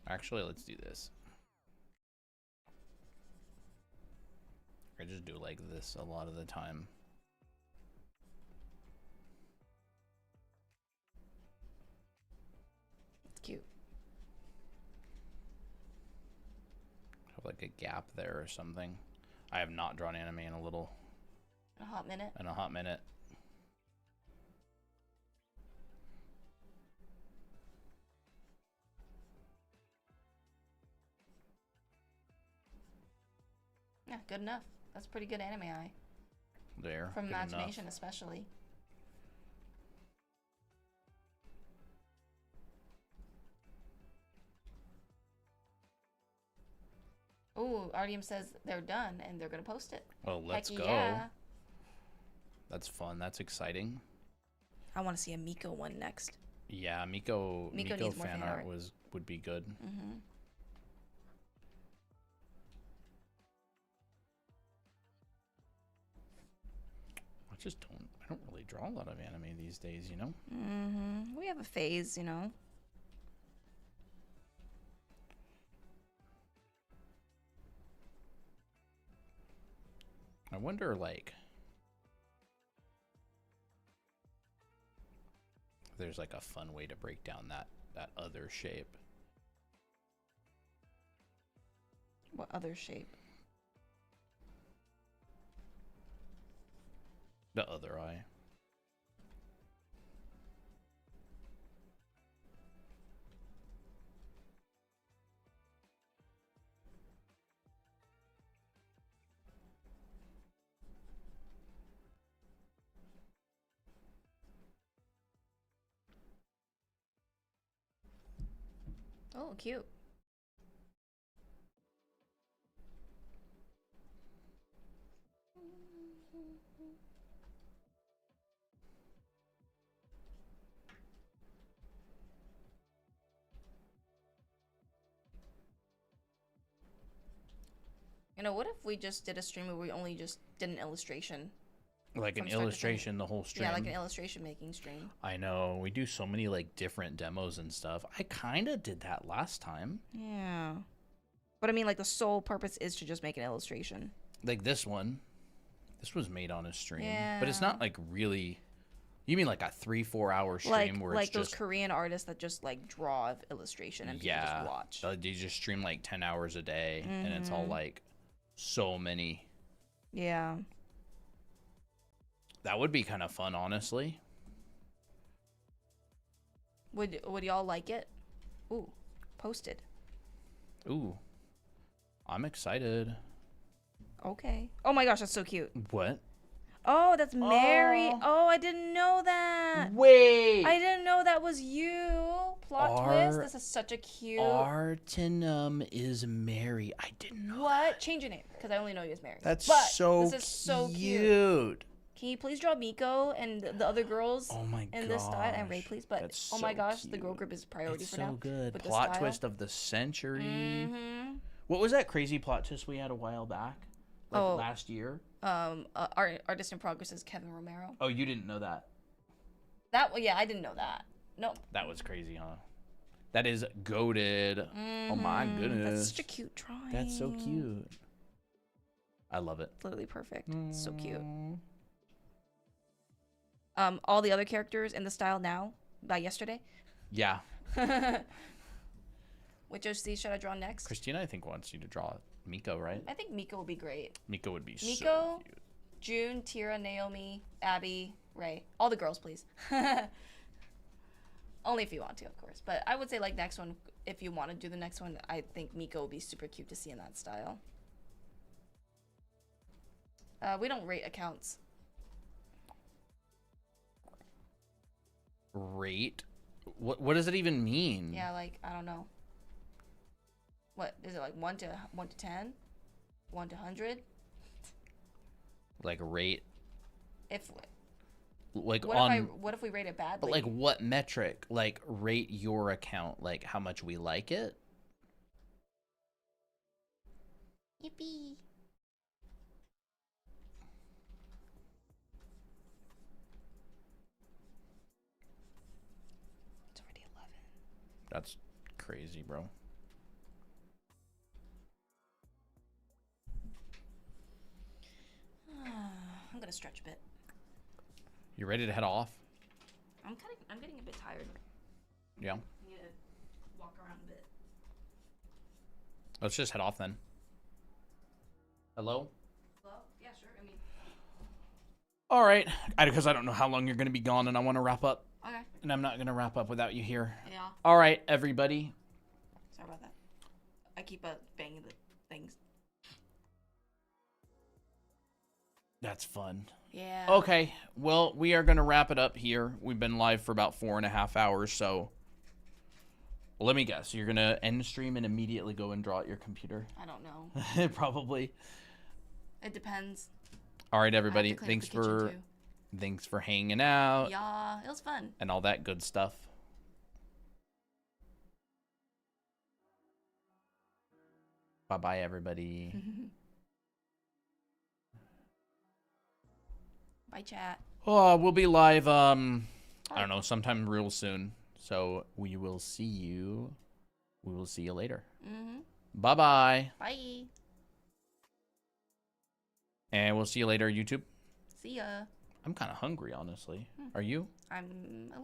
S1: Actually, let's do this. I just do like this a lot of the time.
S2: It's cute.
S1: Have like a gap there or something. I have not drawn anime in a
S2: hot minute. Yeah, good enough. That's pretty good anime eye.
S1: There.
S2: From
S1: good enough.
S2: imagination, especially. Ooh, RDM says they're done and they're gonna post it.
S1: Well, let's
S2: Heck
S1: go.
S2: yeah.
S1: That's fun. That's exciting.
S2: I want to see a Miko one next.
S1: Yeah, Miko
S2: needs more
S1: fan
S2: fan
S1: art
S2: art.
S1: would be good.
S2: Mm-hmm.
S1: I don't really draw a lot of anime these days, you know?
S2: Mm-hmm. We have a phase, you know.
S1: I wonder, like, if there's like a fun way to break down that other shape.
S2: What other shape?
S1: The other eye.
S2: Oh, cute. You know, what if we just did a stream where we only just did an illustration?
S1: Like an
S2: From start to finish.
S1: illustration, the whole stream.
S2: Yeah, like an illustration making stream.
S1: I know. We do so many like different demos and stuff. I kind of did that last time.
S2: Yeah. But I mean, like, the sole purpose is to just make an illustration.
S1: Like this one. This was made on a stream.
S2: Yeah.
S1: But it's not like really. You mean like a 3-4 hour stream
S2: Like,
S1: where
S2: like
S1: it's
S2: those
S1: just.
S2: Korean artists that just, like, draw illustration and people
S1: Yeah.
S2: just watch.
S1: They just stream like 10 hours a day. And it's all like so many.
S2: Yeah.
S1: That would be kind of fun, honestly.
S2: Would y'all like it? Ooh, posted.
S1: Ooh. I'm excited.
S2: Okay. Oh my gosh, that's so cute.
S1: What?
S2: Oh, that's Mary.
S1: Oh.
S2: Oh, I didn't know that.
S1: Wait!
S2: I didn't know that was you. Plot twist. This is such a cute.
S1: Artenum is Mary. I didn't know.
S2: What? Change your name, because I only know you as Mary.
S1: That's
S2: but
S1: so
S2: this is so cute.
S1: cute.
S2: Can you please draw Miko and the other girls
S1: Oh my god.
S2: in this style and Ray, please? But
S1: That's
S2: oh my
S1: so
S2: gosh, the
S1: cute.
S2: girl group is priority
S1: It's
S2: for
S1: so
S2: now.
S1: good.
S2: But the
S1: Plot
S2: style-
S1: twist of the century.
S2: Mm-hmm.
S1: What was that crazy plot twist we had a while back? Like last year?
S2: Artist in Progress is Kevin Romero.
S1: Oh, you didn't know that.
S2: Yeah, I didn't know that. No.
S1: That was crazy, huh? That is goated. Oh my goodness.
S2: That's such a cute drawing.
S1: That's so cute. I love it.
S2: Literally perfect. So cute. All the other characters in the style now by yesterday.
S1: Yeah.
S2: Which OC should I draw next?
S1: Christina, I think, wants you to draw Miko, right?
S2: I think Miko would be great.
S1: Miko would be so
S2: Miko,
S1: cute.
S2: June, Tira, Naomi, Abby, Ray. All the girls, please. Only if you want to, of course. But I would say, like, next one, if you want to do the next one, I think Miko would be super cute to see in that style. We don't rate accounts.
S1: Rate? What does it even mean?
S2: Yeah, like, I don't know. What is it, like 1 to 10? 1 to 100?
S1: Like rate?
S2: If
S1: Like
S2: what
S1: on.
S2: what if we rate it badly?
S1: But like what metric? Like rate your account, like how much we like it?
S2: Yippee. It's already 11.
S1: That's crazy, bro.
S2: I'm gonna stretch a bit.
S1: You ready to head off?
S2: I'm getting a bit tired.
S1: Yeah.
S2: I need to walk around a bit.
S1: Let's just head off then. Hello?
S2: Well, yeah, sure. I mean,
S1: All right. Because I don't know how long you're going to be gone and I want to wrap up.
S2: okay.
S1: And I'm not going to wrap up without you here.
S2: Yeah.
S1: All right, everybody.
S2: Sorry about that. I keep banging the things.
S1: That's fun.
S2: Yeah.
S1: Okay. Well, we are going to wrap it up here. We've been live for about 4.5 hours, so let me guess. You're going to end stream and immediately go and draw at your computer?
S2: I don't know.
S1: Probably.
S2: It depends.
S1: All right,
S2: I have to
S1: everybody.
S2: clean up
S1: Thanks
S2: the kitchen,
S1: for
S2: too.
S1: thanks for hanging out
S2: Yeah, it was fun.
S1: and all that good stuff. Bye-bye, everybody.
S2: Bye, chat.
S1: Oh, we'll be live, I don't know, sometime real soon. So we will see you. We will see you later.
S2: Mm-hmm.
S1: Bye-bye.
S2: Bye.
S1: And we'll see you later, YouTube.
S2: See ya.
S1: I'm kind of hungry, honestly. Are you?
S2: I'm a little